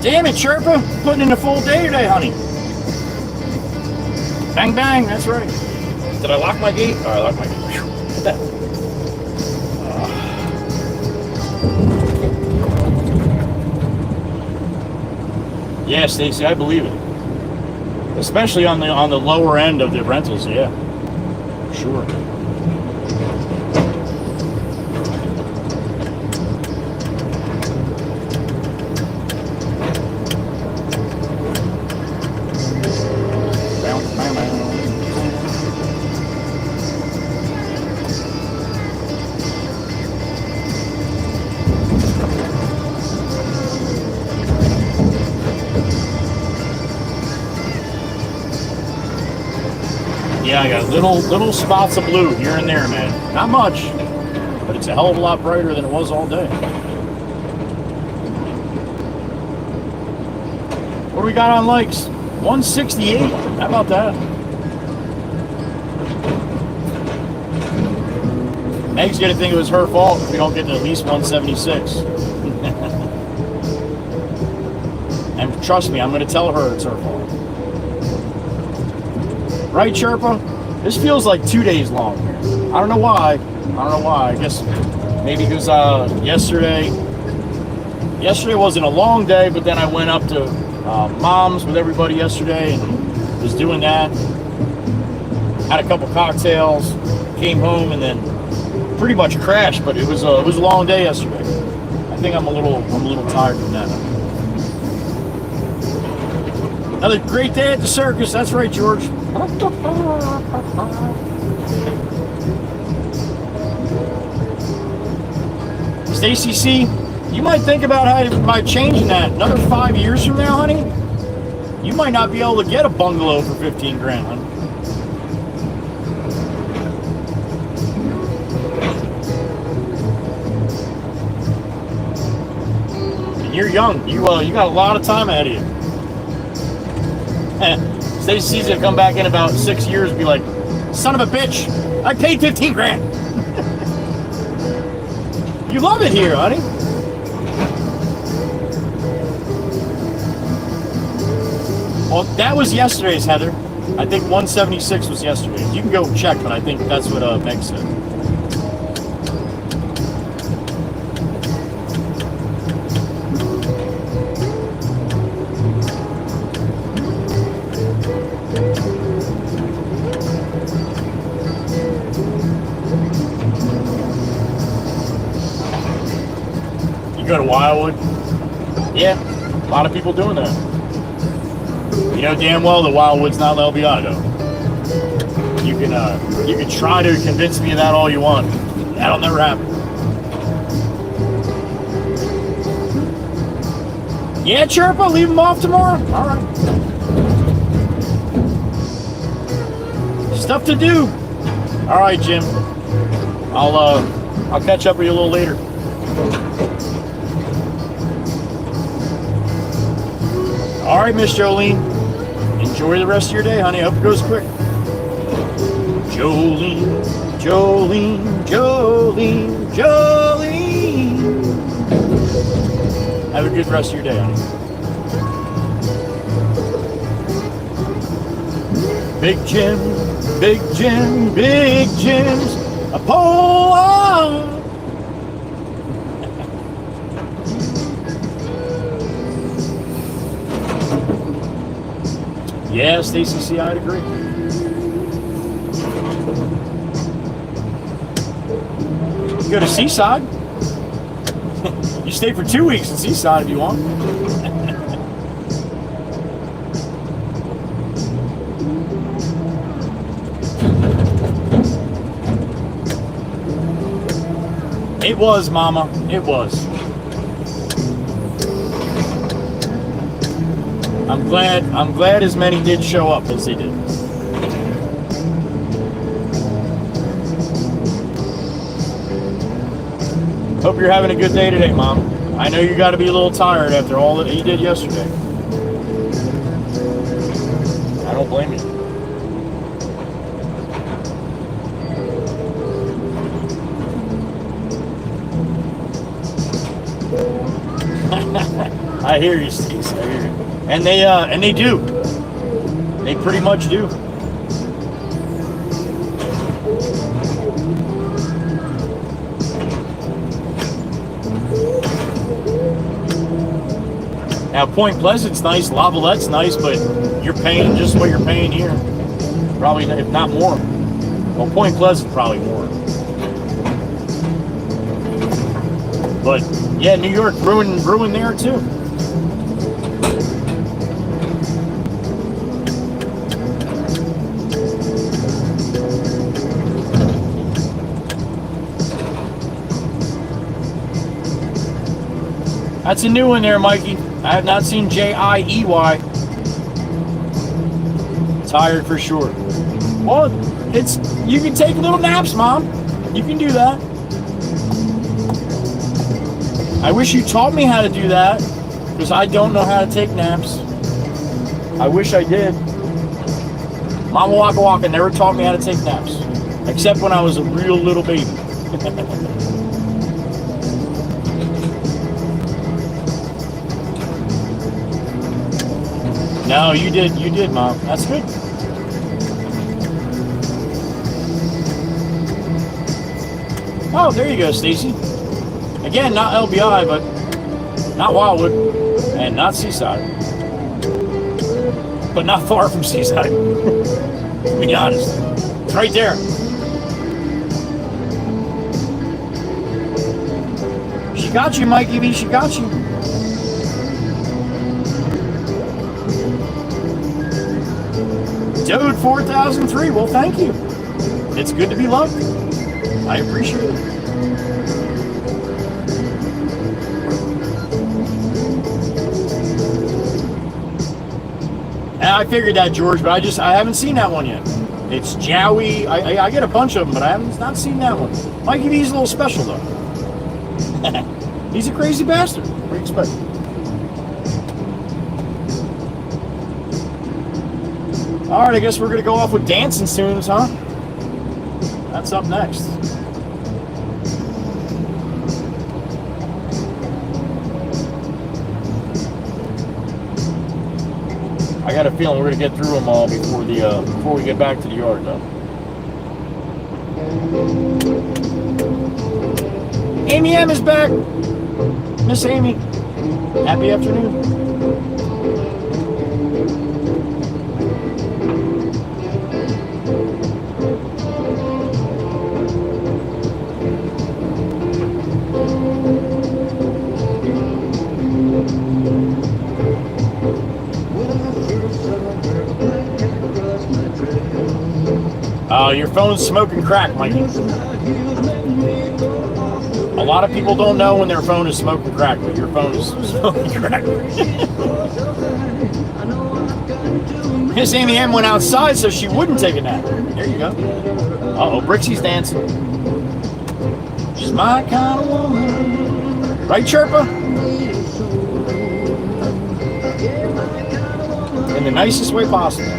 Damn it, Sherpa. Putting in a full day today, honey. Bang, bang. That's right. Did I lock my gate? Oh, I locked my gate. Whew. Look at that. Yeah, Stacy, I believe it. Especially on the lower end of the rentals, yeah. Sure. Yeah, I got little spots of blue here and there, man. Not much, but it's a hell of a lot brighter than it was all day. What do we got on likes? 168. How about that? Meg's gonna think it was her fault if we don't get to at least 176. And trust me, I'm gonna tell her it's her fault. Right, Sherpa? This feels like 2 days long here. I don't know why. I guess maybe because yesterday wasn't a long day, but then I went up to Mom's with everybody yesterday and was doing that. Had a couple cocktails, came home, and then pretty much crashed. But it was a long day yesterday. I think I'm a little tired from that. Another great day at the circus. That's right, George. Stacy C, you might think about by changing that. Another 5 years from now, honey, you might not be able to get a bungalow for 15 grand, honey. And you're young. You got a lot of time ahead of you. Stacy's gonna come back in about 6 years and be like, son of a bitch, I paid 15 grand. You love it here, honey. Well, that was yesterday's, Heather. I think 176 was yesterday's. You can go check, but I think that's what Meg said. Go to Wildwood. Yeah, a lot of people doing that. You know damn well that Wildwood's not LBI though. You can try to convince me of that all you want. That'll never happen. Yeah, Chirpa, leave them off tomorrow. All right. Stuff to do. All right, Jim. I'll catch up with you a little later. All right, Miss Jolene. Enjoy the rest of your day, honey. I hope it goes quick. Jolene, Jolene, Jolene, Jolene. Have a good rest of your day, honey. Big Jim, Big Jim, Big Jim's a pole on. Yeah, Stacy C, I'd agree. Go to Seaside. You stay for 2 weeks in Seaside if you want. It was, Mama. It was. I'm glad as many did show up as they did. Hope you're having a good day today, Mom. I know you got to be a little tired after all that you did yesterday. I don't blame you. I hear you, Steve. I hear you. And they do. They pretty much do. Now, Point Pleasant's nice, Lavalette's nice, but you're paying just what you're paying here. Probably, if not more. Well, Point Pleasant probably more. But yeah, New York brewing there too. That's a new one there, Mikey. I have not seen J-I-E-Y. Tired for sure. Well, you can take little naps, Mom. You can do that. I wish you taught me how to do that, because I don't know how to take naps. I wish I did. Mama Waka Waka never taught me how to take naps, except when I was a real little baby. No, you did, Mom. That's good. Oh, there you go, Stacy. Again, not LBI, but not Wildwood, and not Seaside. But not far from Seaside. To be honest. It's right there. She got you, Mikey B. She got you. Dude, 4003. Well, thank you. It's good to be loved. I appreciate it. And I figured that, George, but I haven't seen that one yet. It's Jowie. I get a bunch of them, but I haven't not seen that one. Mikey B's a little special though. He's a crazy bastard. What do you expect? All right, I guess we're gonna go off with Dancing Tunes, huh? That's up next. I got a feeling we're gonna get through them all before we get back to the yard, though. Amy M is back. Miss Amy, happy afternoon. Your phone's smoking crack, Mikey. A lot of people don't know when their phone is smoking crack, but your phone is smoking crack. Miss Amy M went outside so she wouldn't take a nap. There you go. Uh-oh, Brixie's dancing. She's my kind of woman. Right, Chirpa? In the nicest way possible.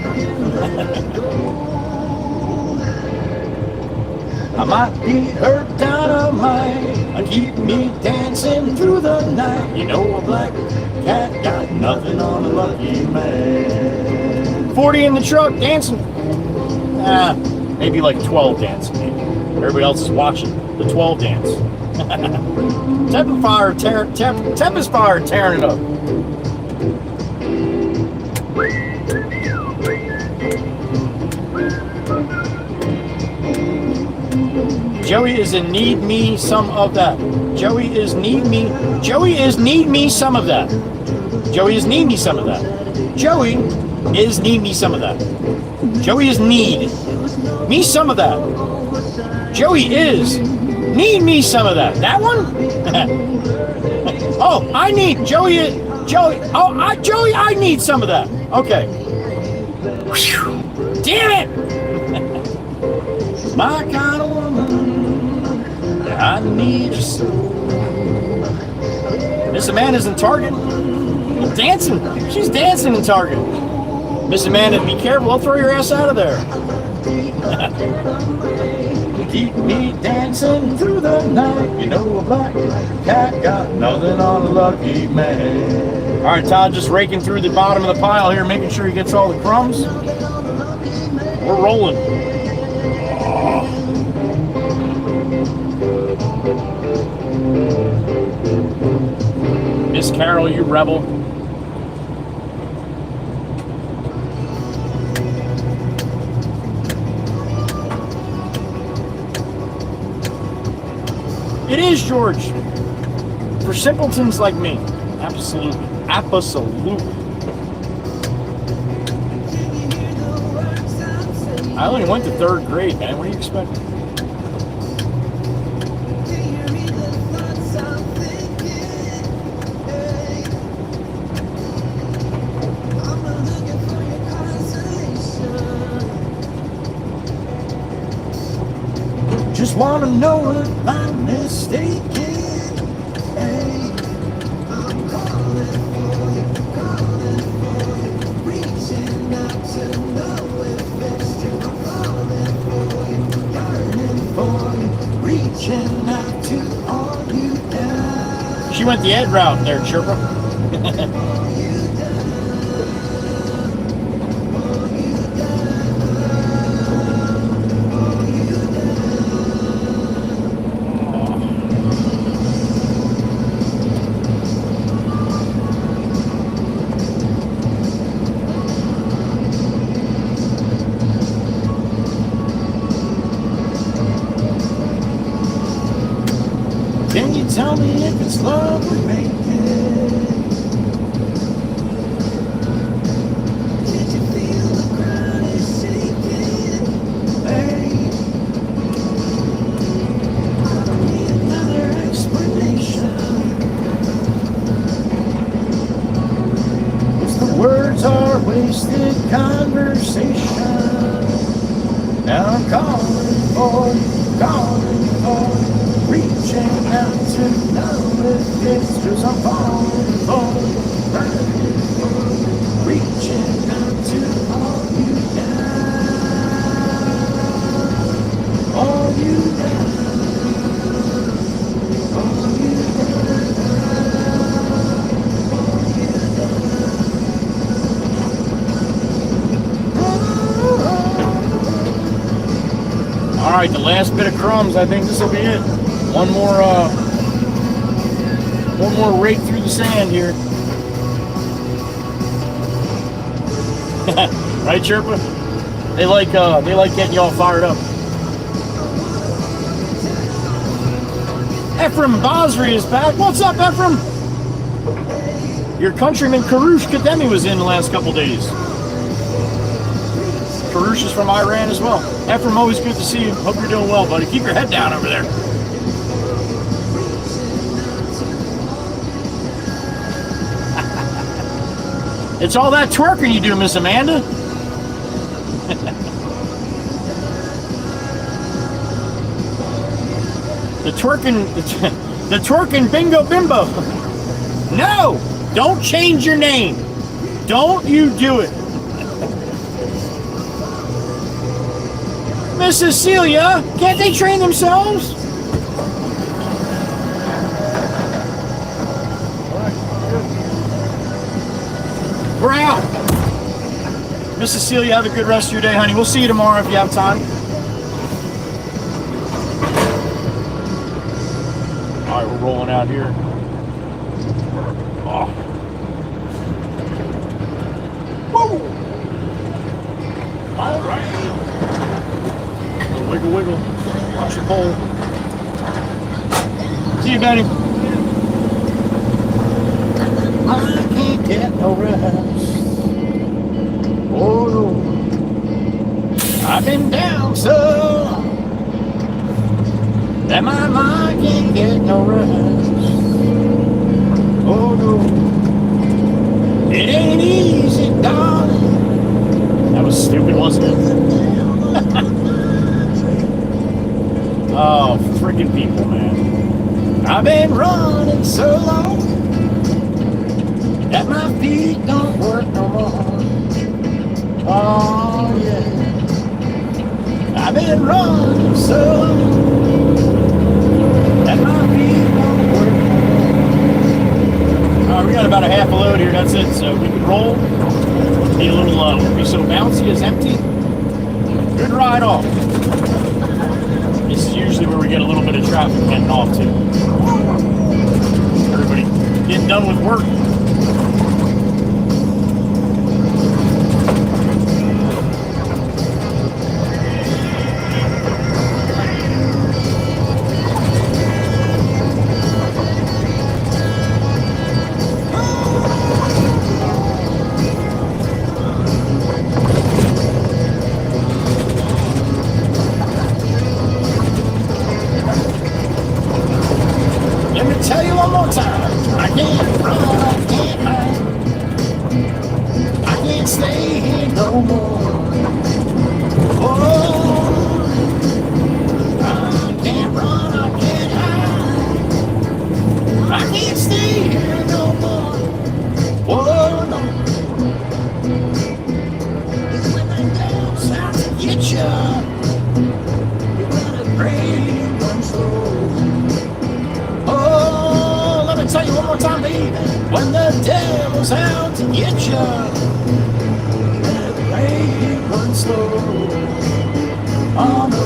I might be her dynamite, keep me dancing through the night. You know a black cat got nothing on a lucky man. 40 in the truck dancing. Maybe like 12 dancing. Maybe. Everybody else is watching the 12 dance. Tempest fire tearing it up. Joey is in need me some of that. Joey is need me some of that. Joey is need me some of that. Joey is need me some of that. Joey is need me some of that. Joey is need me some of that. That one? Oh, I need Joey. I need some of that. Okay. Damn it! My kind of woman. I need you so. Miss Amanda's in Target. Dancing. She's dancing in Target. Miss Amanda, be careful. I'll throw your ass out of there. keep me dancing through the night. You know a black cat got nothing on a lucky man. All right, Todd, just raking through the bottom of the pile here, making sure he gets all the crumbs. We're rolling. Miss Carol, you rebel. It is, George. For simpletons like me. Absolutely. Absolutely. I only went to 3rd grade, man. What do you expect? Just wanna know if I'm mistaken. Hey, I'm calling for you, reaching out to know if it's true. I'm calling for you, yearning for you, reaching out to all you down. She went the Ed route there, Chirpa. Can you tell me if it's love we're making? Did you feel the ground is shaking? Hey, I don't need another explanation. 'Cause the words are wasted conversation. Now I'm calling for you, reaching out to know if it's just I'm falling for you, burning for you, reaching out to all you down, all you down, all you All right, the last bit of crumbs. I think this will be it. One more rake through the sand here. Right, Chirpa? They like getting you all fired up. Ephraim Basri is back. What's up, Ephraim? Your countryman Karush Kademi was in the last couple days. Karush is from Iran as well. Ephraim, always good to see you. Hope you're doing well, buddy. Keep your head down over there. It's all that twerking you do, Miss Amanda. The twerking bingo bimbo. No, don't change your name. Don't you do it. Miss Cecilia, can't they train themselves? We're out. Miss Cecilia, have a good rest of your day, honey. We'll see you tomorrow if you have time. All right, we're rolling out here. Oh. Woo! All right. Wiggle, wiggle. Watch your pole. See you, Betty. I can't get no rest. Oh no, I've been down so that my mind can't get no rest. Oh no, it ain't easy, darling. That was stupid, wasn't it? Oh, freaking people, man. I've been running so long that my feet don't work no more. Oh yeah, I've I've been running so that my feet won't work. All right, we got about a half a load here. That's it. So we can roll. Be a little won't be so bouncy as empty. Good ride off. This is usually where we get a little bit of traffic getting off to. Everybody getting done with work. Let me tell you one more time. I can't run, I can't hide. I can't stay here no more. Oh, I can't run, I can't hide. I can't stay here no more. Oh, no. When they down out to get you, you gotta break one slow. Oh, let me tell you one more time, baby. When the devil's out to get you, better play one slow. Oh no.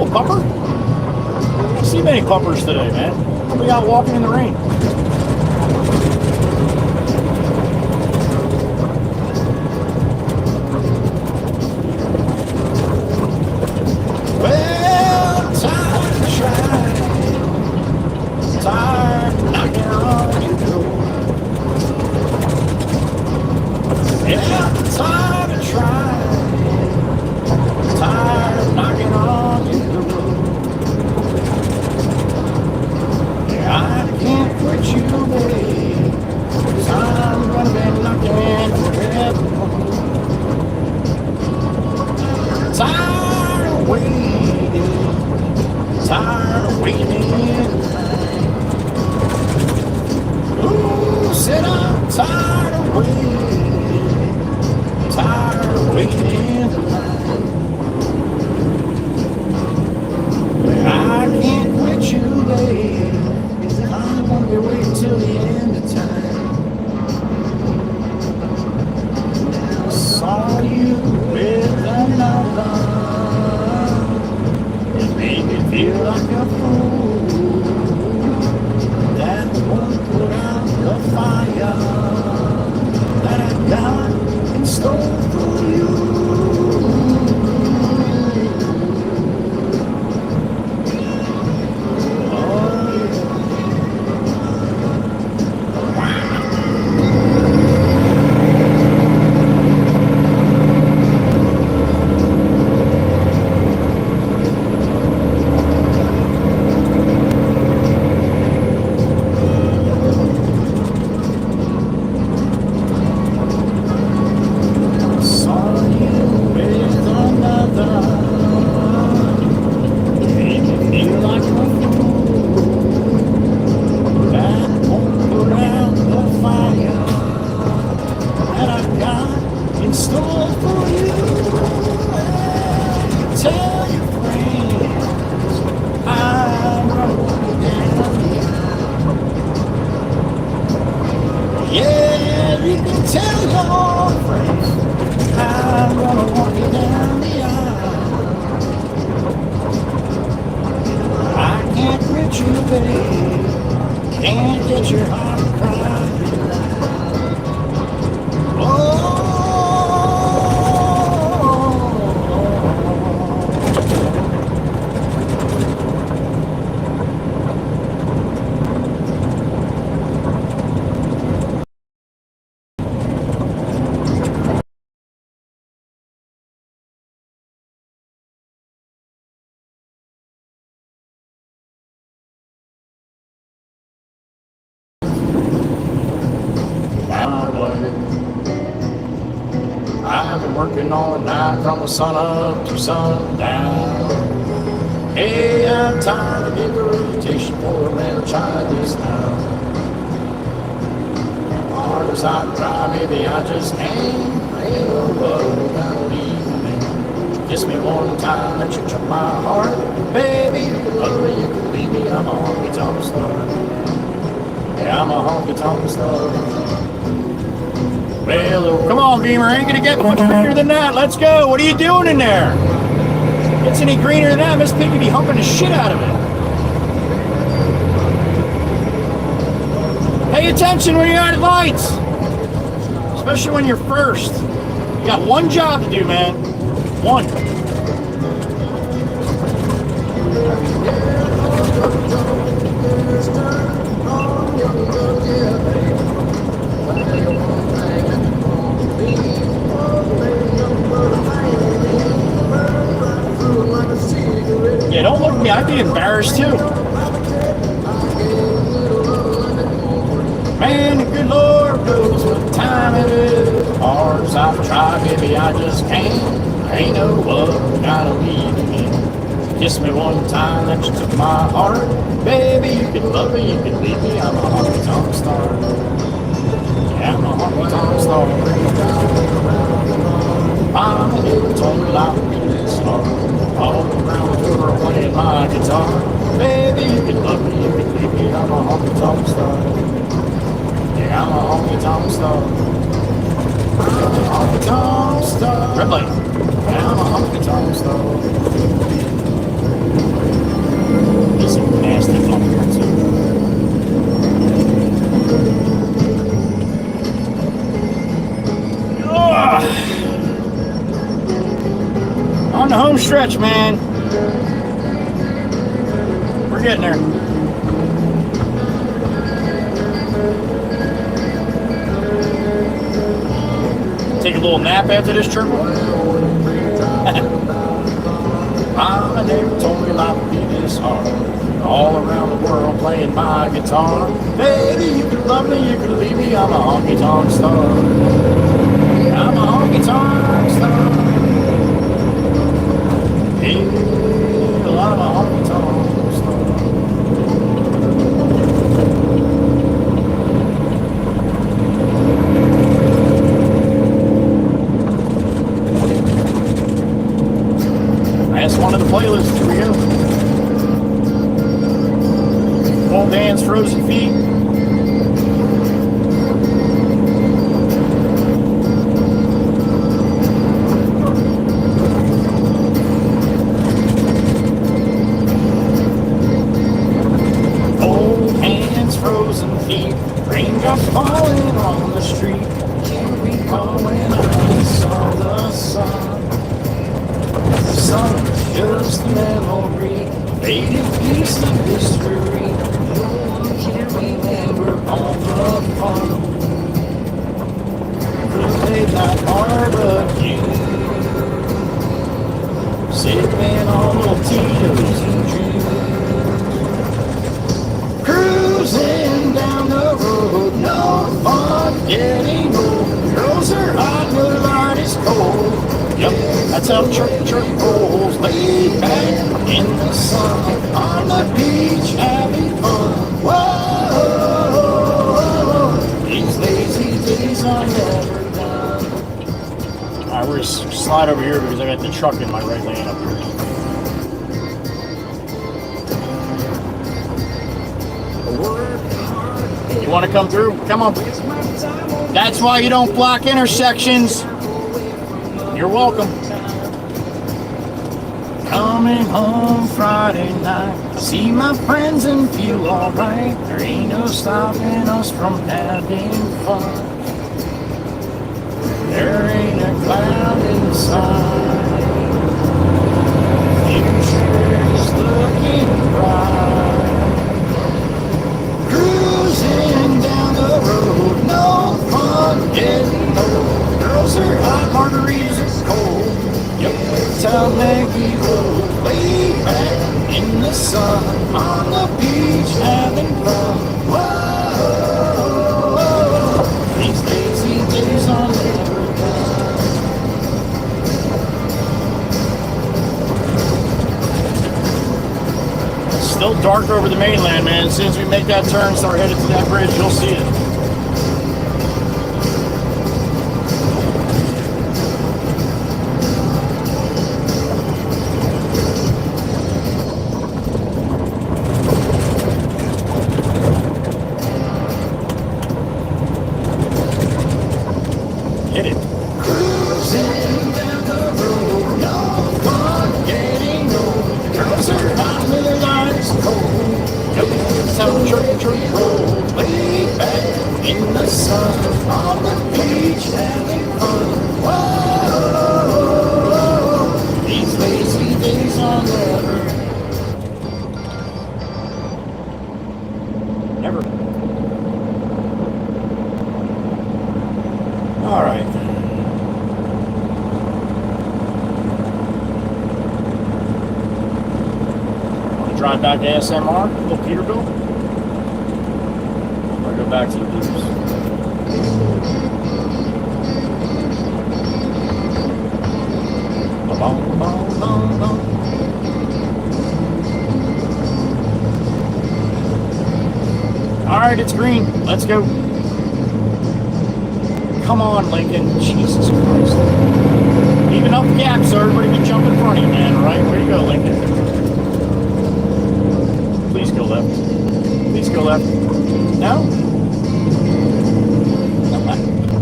Oh, pupper? I don't see many puppers today, man. We out walking in the rain. Well, time to try. Time knocking on your door. Yeah, time to try. Time knocking on your door. Yeah, I can't quit you, babe. 'Cause I'm gonna be knocking forever. Tired of waiting. Tired of waiting. Ooh, said I'm tired of waiting. Tired of waiting. I can't quit you, babe. 'Cause I'm gonna be waiting till the end of time. Now I saw you with another. It made me feel like a fool. That won't put out the fire that I got in store for you. Yeah, you can tell your friends I'm gonna walk you down the aisle. I can't reach you, babe. Can't get your heart crying loud. Oh. I've been working all night from the sun up to sundown. Hey, I'm tired of getting a reputation for a man who tried this now. Hard as I try, maybe I just can't. Ain't no love gotta leave me. Kiss me one time, let you touch my heart. Baby, you can love me, you can leave me. I'm a honky-tonk star. Yeah, I'm a honky-tonk star. Well, come on, Beamer. I ain't gonna get much greener than that. Let's go. What are you doing in there? Gets any greener than that, Miss Piggy be humping the shit out of it. Pay attention when you're at lights, especially when you're first. You got one job to do, man. One. Yeah, don't look at me. I'd be embarrassed too. Man, the good Lord knows what time it is. Hard as I've tried, baby, I just can't. Ain't no love gotta leave me. Kiss me one time, that you took my heart. Baby, you can love me, you can leave me. I'm a honky-tonk star. Yeah, I'm a honky-tonk star. I'm a little told me like a music star. All around the world playing my guitar. Baby, you can love me, you can leave me. I'm a honky-tonk star. Yeah, I'm a honky-tonk star. I'm a honky-tonk star. Red light. Yeah, I'm a honky-tonk star. There's some nasty fun here too. Ugh. On the home stretch, man. We're getting there. Take a little nap after this trip. My neighbor told me life would be this hard. All around the world playing my guitar. Baby, you can love me, you can leave me. I'm a honky-tonk star. I'm a honky-tonk star. Hey, I'm a honky-tonk star. That's one of the playlists. Here we go. Old Dan's Frozen Feet. Old hands, frozen feet. Raindrops falling on the street. Can't recall when I saw the sun. The sun is just a memory, faded piece of history. No one can remember all the fun. Could make that barbecue, sipping on little Tito's and juice. Cruising down the road, no fun getting old. Girls are hot, the light is cold. Yep, that's how church rolls, laid back in the sun, on the beach having fun. Whoa, these lazy days are never done. Alright, we're gonna slide over here because I got the truck in my right lane up here. You want to come through? Come on. That's why you don't block intersections. You're welcome. Coming home Friday night, see my friends and feel alright. There ain't no stopping us from having fun. There ain't a cloud in sight. Future's looking bright. Cruising down the road, no fun getting old. Girls are hot, margaritas are cold. Yep, that's how Maggie rolls. Way back in the sun, on the beach having fun. Whoa, these lazy days are never done. dark over the mainland, man. As soon as we make that turn, start headed to that bridge, you'll see it. Hit it. Cruising down the road, no forgetting old. Girls are hot, little eyes cold. Some church road, way back in the sun, on the beach having fun. Whoa, these lazy days are never. Never. All right. Want to drive back to ASMR, little Peterbilt? Or go back to the blues? Ba-bum, bum, bum, bum. All right, it's green. Let's go. Come on, Lincoln. Jesus Christ. Even up the gap so everybody can jump in front of you, man. All right, where you go, Lincoln? Please go left. Please go left. No?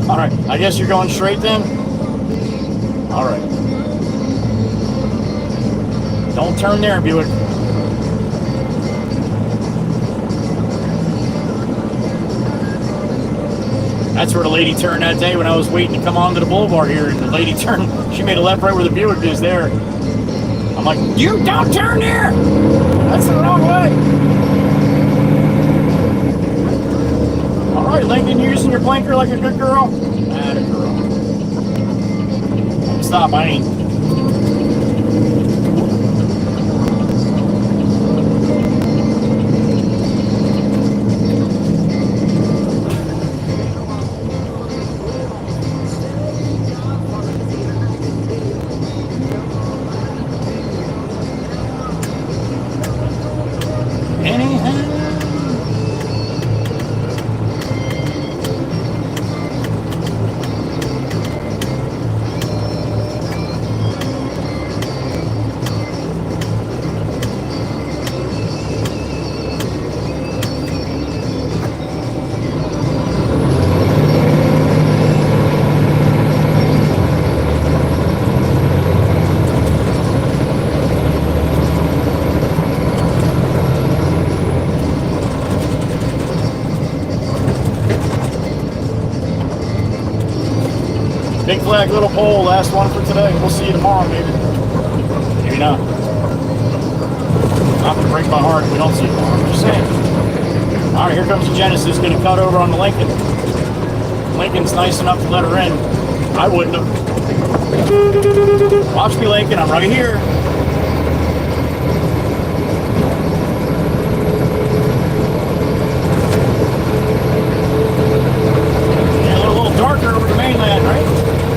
All right, I guess you're going straight then? All right. Don't turn there, Buick. That's where the lady turned that day when I was waiting to come onto the boulevard here, and the lady turned, she made a left right where the Buick is there. I'm like, you don't turn there! That's the wrong way! Alright, Lincoln, you using your blinker like a good girl? Atta girl. Stop, I ain't. Big flag, little pole, last one for today. We'll see you tomorrow, maybe. Maybe not. Not to break my heart if we don't see you tomorrow. I'm just saying. All right, here comes the Genesis. Going to cut over on the Lincoln. Lincoln's nice enough to let her in. I wouldn't have. Watch me, Lincoln. I'm right here. Yeah, a little darker over the mainland, right?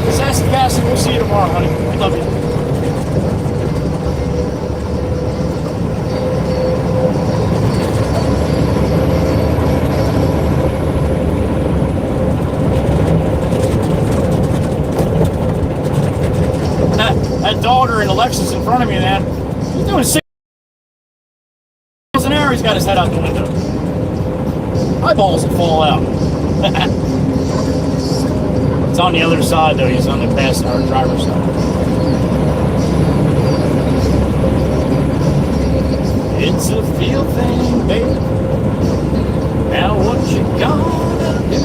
Sassy Cassie, we'll see you tomorrow, honey. I love you. That daughter and Alexis in front of me, man. He's doing 6 miles an hour. He's got his head out the window. Eyeballs will fall out. It's on the other side, though. He's on the passenger or driver's side. It's a feel thing, baby. Now what you gonna do?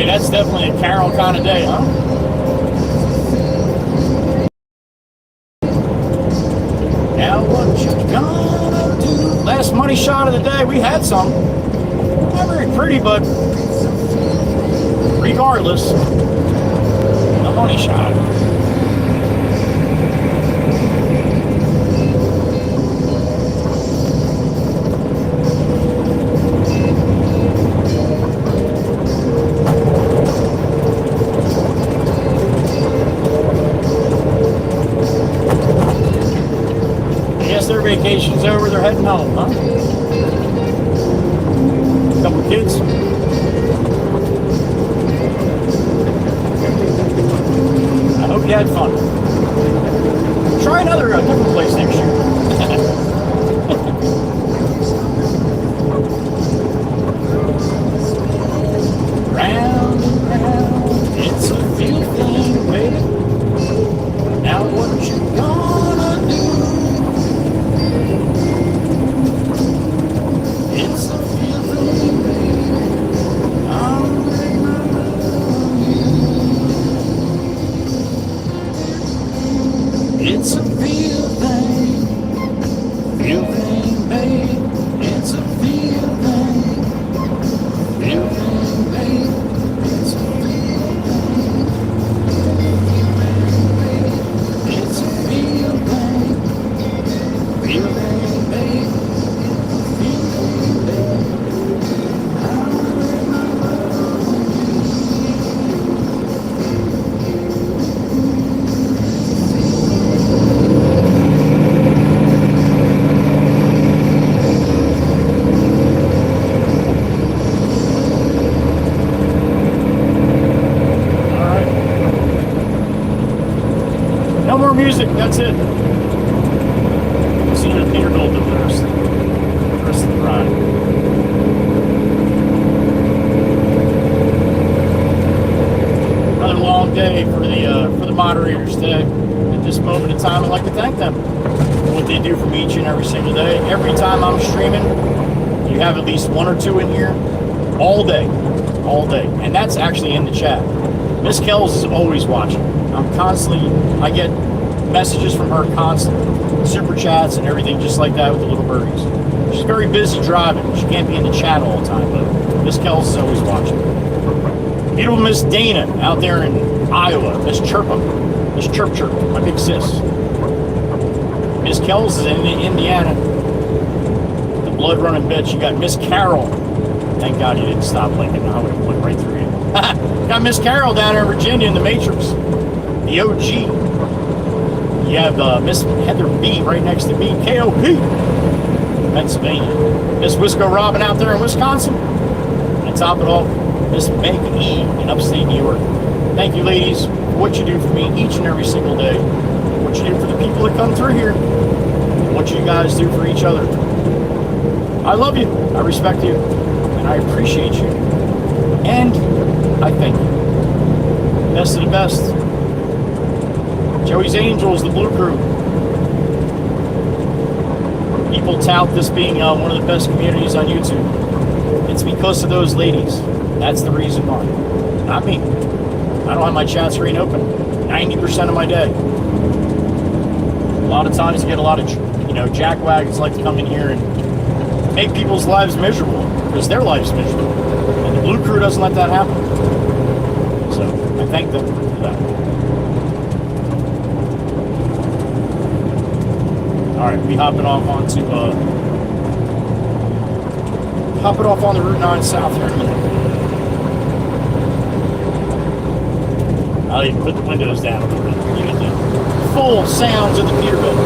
That's definitely a Carol kind of day, huh? Now what you gonna do? Last money shot of the day. We had some. Not very pretty, but regardless, a money shot. over, they're heading home, huh? Couple kids. I hope you had fun. Try another different place next year. Round and round, it's a feel thing, baby. Now what you gonna do? It's a feel thing, baby. I'm It's a feel thing, babe. It's a feel thing, babe. It's a feel thing, it's a feel thing, babe. No more music, that's it. See you at Peterbilt the rest of the ride. Another long day for the moderators today. At this moment in time, I'd like to thank them for what they do for me each and every single day. Every time I'm streaming, you have at least one or two in here all day. And that's actually in the chat. Miss Kells is always watching. I get messages from her constantly, super chats and everything just like that with the little birdies. She's very busy driving. She can't be in the chat all the time, but Miss Kells is always watching. Beautiful Miss Dana out there in Iowa. Miss Chirp, my big sis. Miss Kells is in Indiana. The blood running bitch. You got Miss Carol. Thank God you didn't stop blinking. I would have went right through you. Got Miss Carol down there in Virginia in the Matrix. The OG. You have Miss Heather B right next to me. KOP. Pennsylvania. Miss Wisco Robin out there in Wisconsin. And to top it off, Miss Meg E in upstate New York. Thank you, ladies, for what you do for me each and every single day. What you do for the people that come through here. What you guys do for each other. I love you. I respect you. And I appreciate you. And I thank you. Best of the best. Joey's Angels, the Blue Crew. People tout this being one of the best communities on YouTube. It's because of those ladies. That's the reason why. Not me. I don't have my chat screen open 90% of my day. A lot of times you get a lot of, jackwagons like to come in here and make people's lives miserable because their life's miserable. And the Blue Crew doesn't let that happen. So I thank them for that. All right, we hopping off on the Route 9 South here in a minute. I'll even put the windows down a little bit. You get the full sounds of the Peterbilt.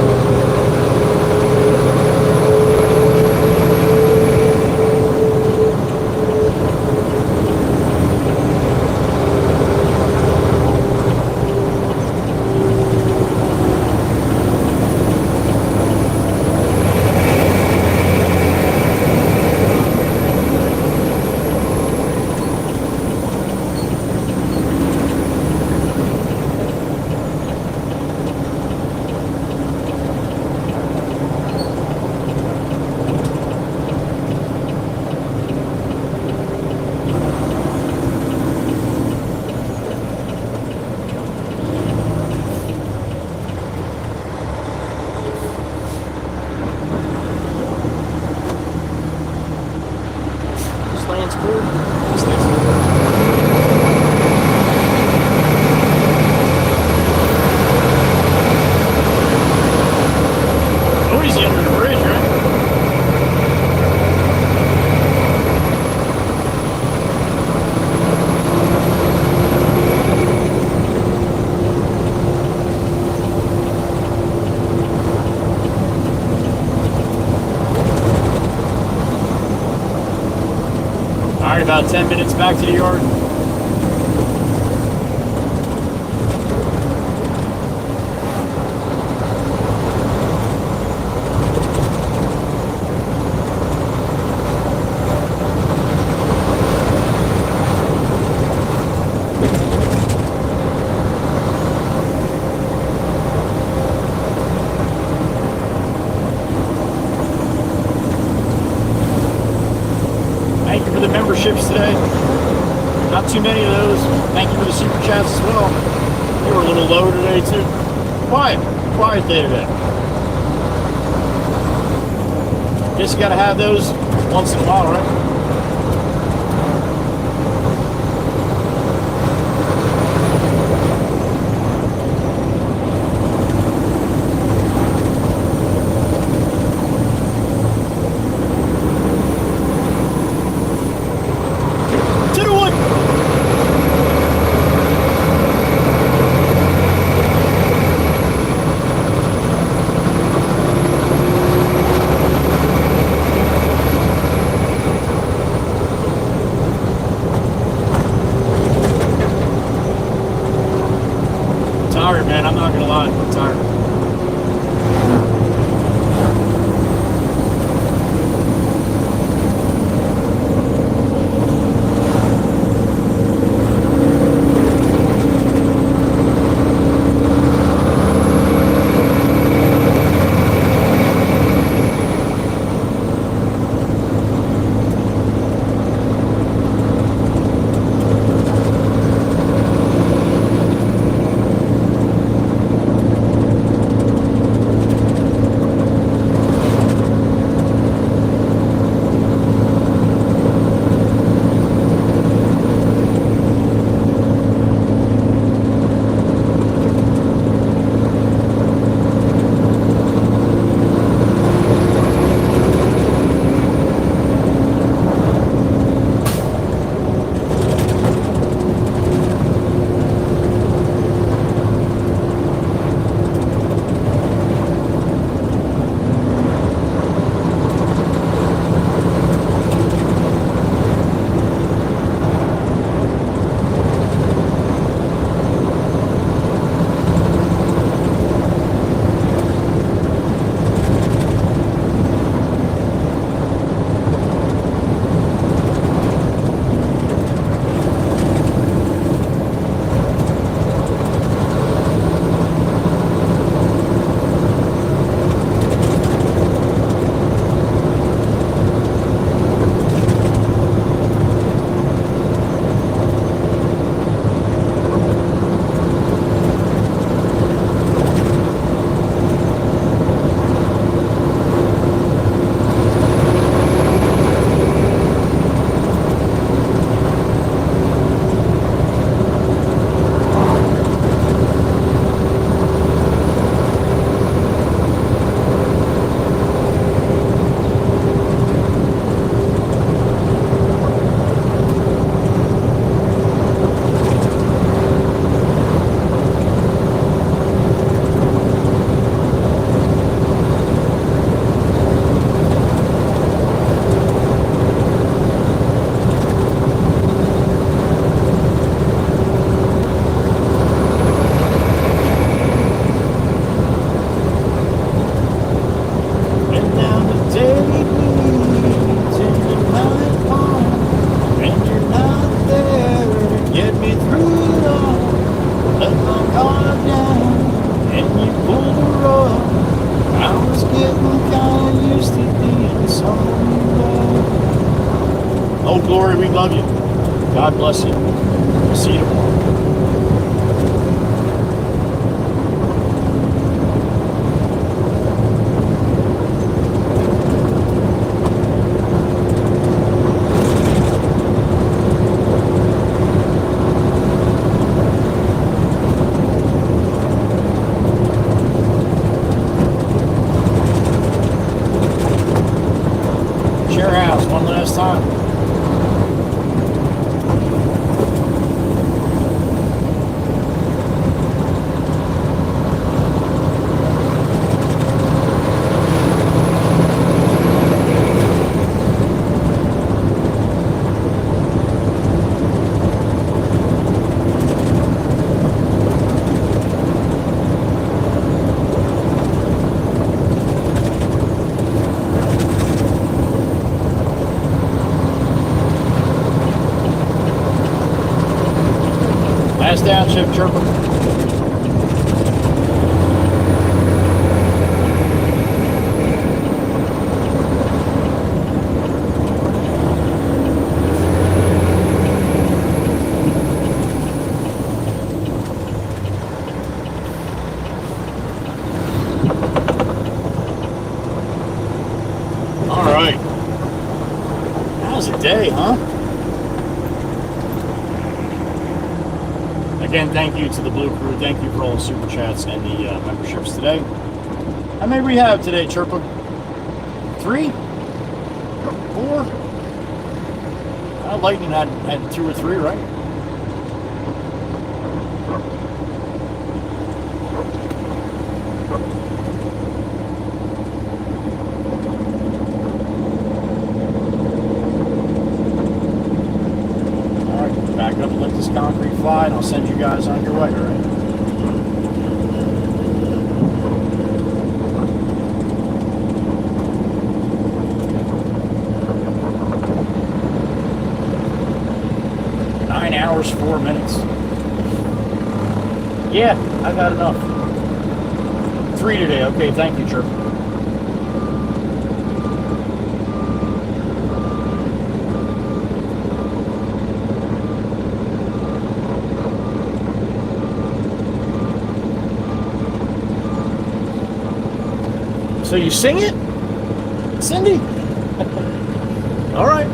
about 10 minutes back to the yard. Thank you for the memberships today. Not too many of those. Thank you for the super chats as well. You were a little low today too. Quiet day today. Guess you gotta have those once in a while, right? Tired, man. I'm not gonna lie. I'm tired. Oh, Glory, we love you. God bless you. We'll see you tomorrow. Share house one last time. Last downshift chirper. All right. That was a day, huh? Again, thank you to the Blue Crew. Thank you for all the super chats and the memberships today. How many we have today, Chirpa? 3? 4? Lightning had 2 or 3, right? Back up and let this concrete fly, and I'll send you guys on your way, all right? Nine hours, 4 minutes. Yeah, I got enough. 3 today. Okay, thank you, Chirp. So you sing it, Cindy? All right.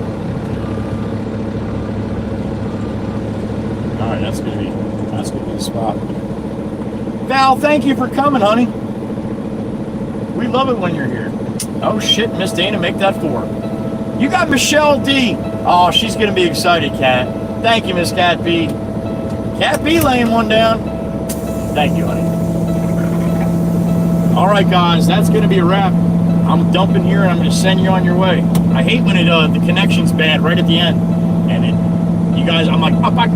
All right, that's gonna be the spot. Val, thank you for coming, honey. We love it when you're here. Oh shit, Miss Dana, make that 4. You got Michelle D. Oh, she's gonna be excited, Kat. Thank you, Miss Kat B. Kat B laying one down. Thank you, honey. All right, guys, that's going to be a wrap. I'm dumping here, and I'm going to send you on your way. I hate when the connection's bad right at the end, and you guys, I'm like, bye.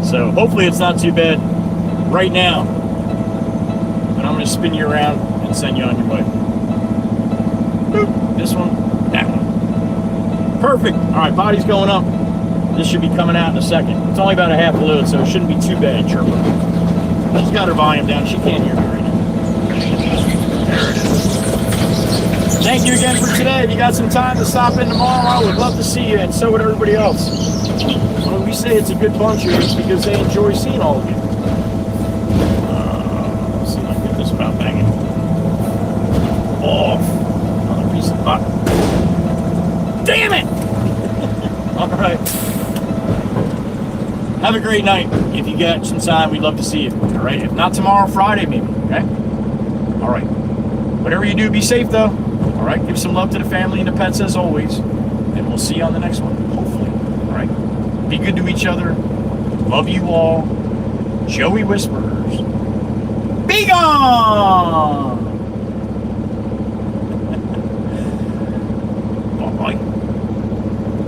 So hopefully it's not too bad right now. But I'm going to spin you around and send you on your way. Boop. This one, that one. Perfect. All right, body's going up. This should be coming out in a second. It's only about a half a load, so it shouldn't be too bad, Chirpa. She's got her volume down. She can't hear me right now. There it is. Thank you again for today. If you got some time to stop in tomorrow, I would love to see you, and so would everybody else. When we say it's a good bunch here, it's because they enjoy seeing all of you. Let's see if I can get this without banging. Off. Another piece of butt. Damn it! All right. Have a great night. If you get some time, we'd love to see you. All right. If not tomorrow, Friday maybe. Okay. All right. Whatever you do, be safe though. All right. Give some love to the family and the pets as always, and we'll see you on the next one. Hopefully. All right. Be good to each other. Love you all. Joey Whispers. Be gone.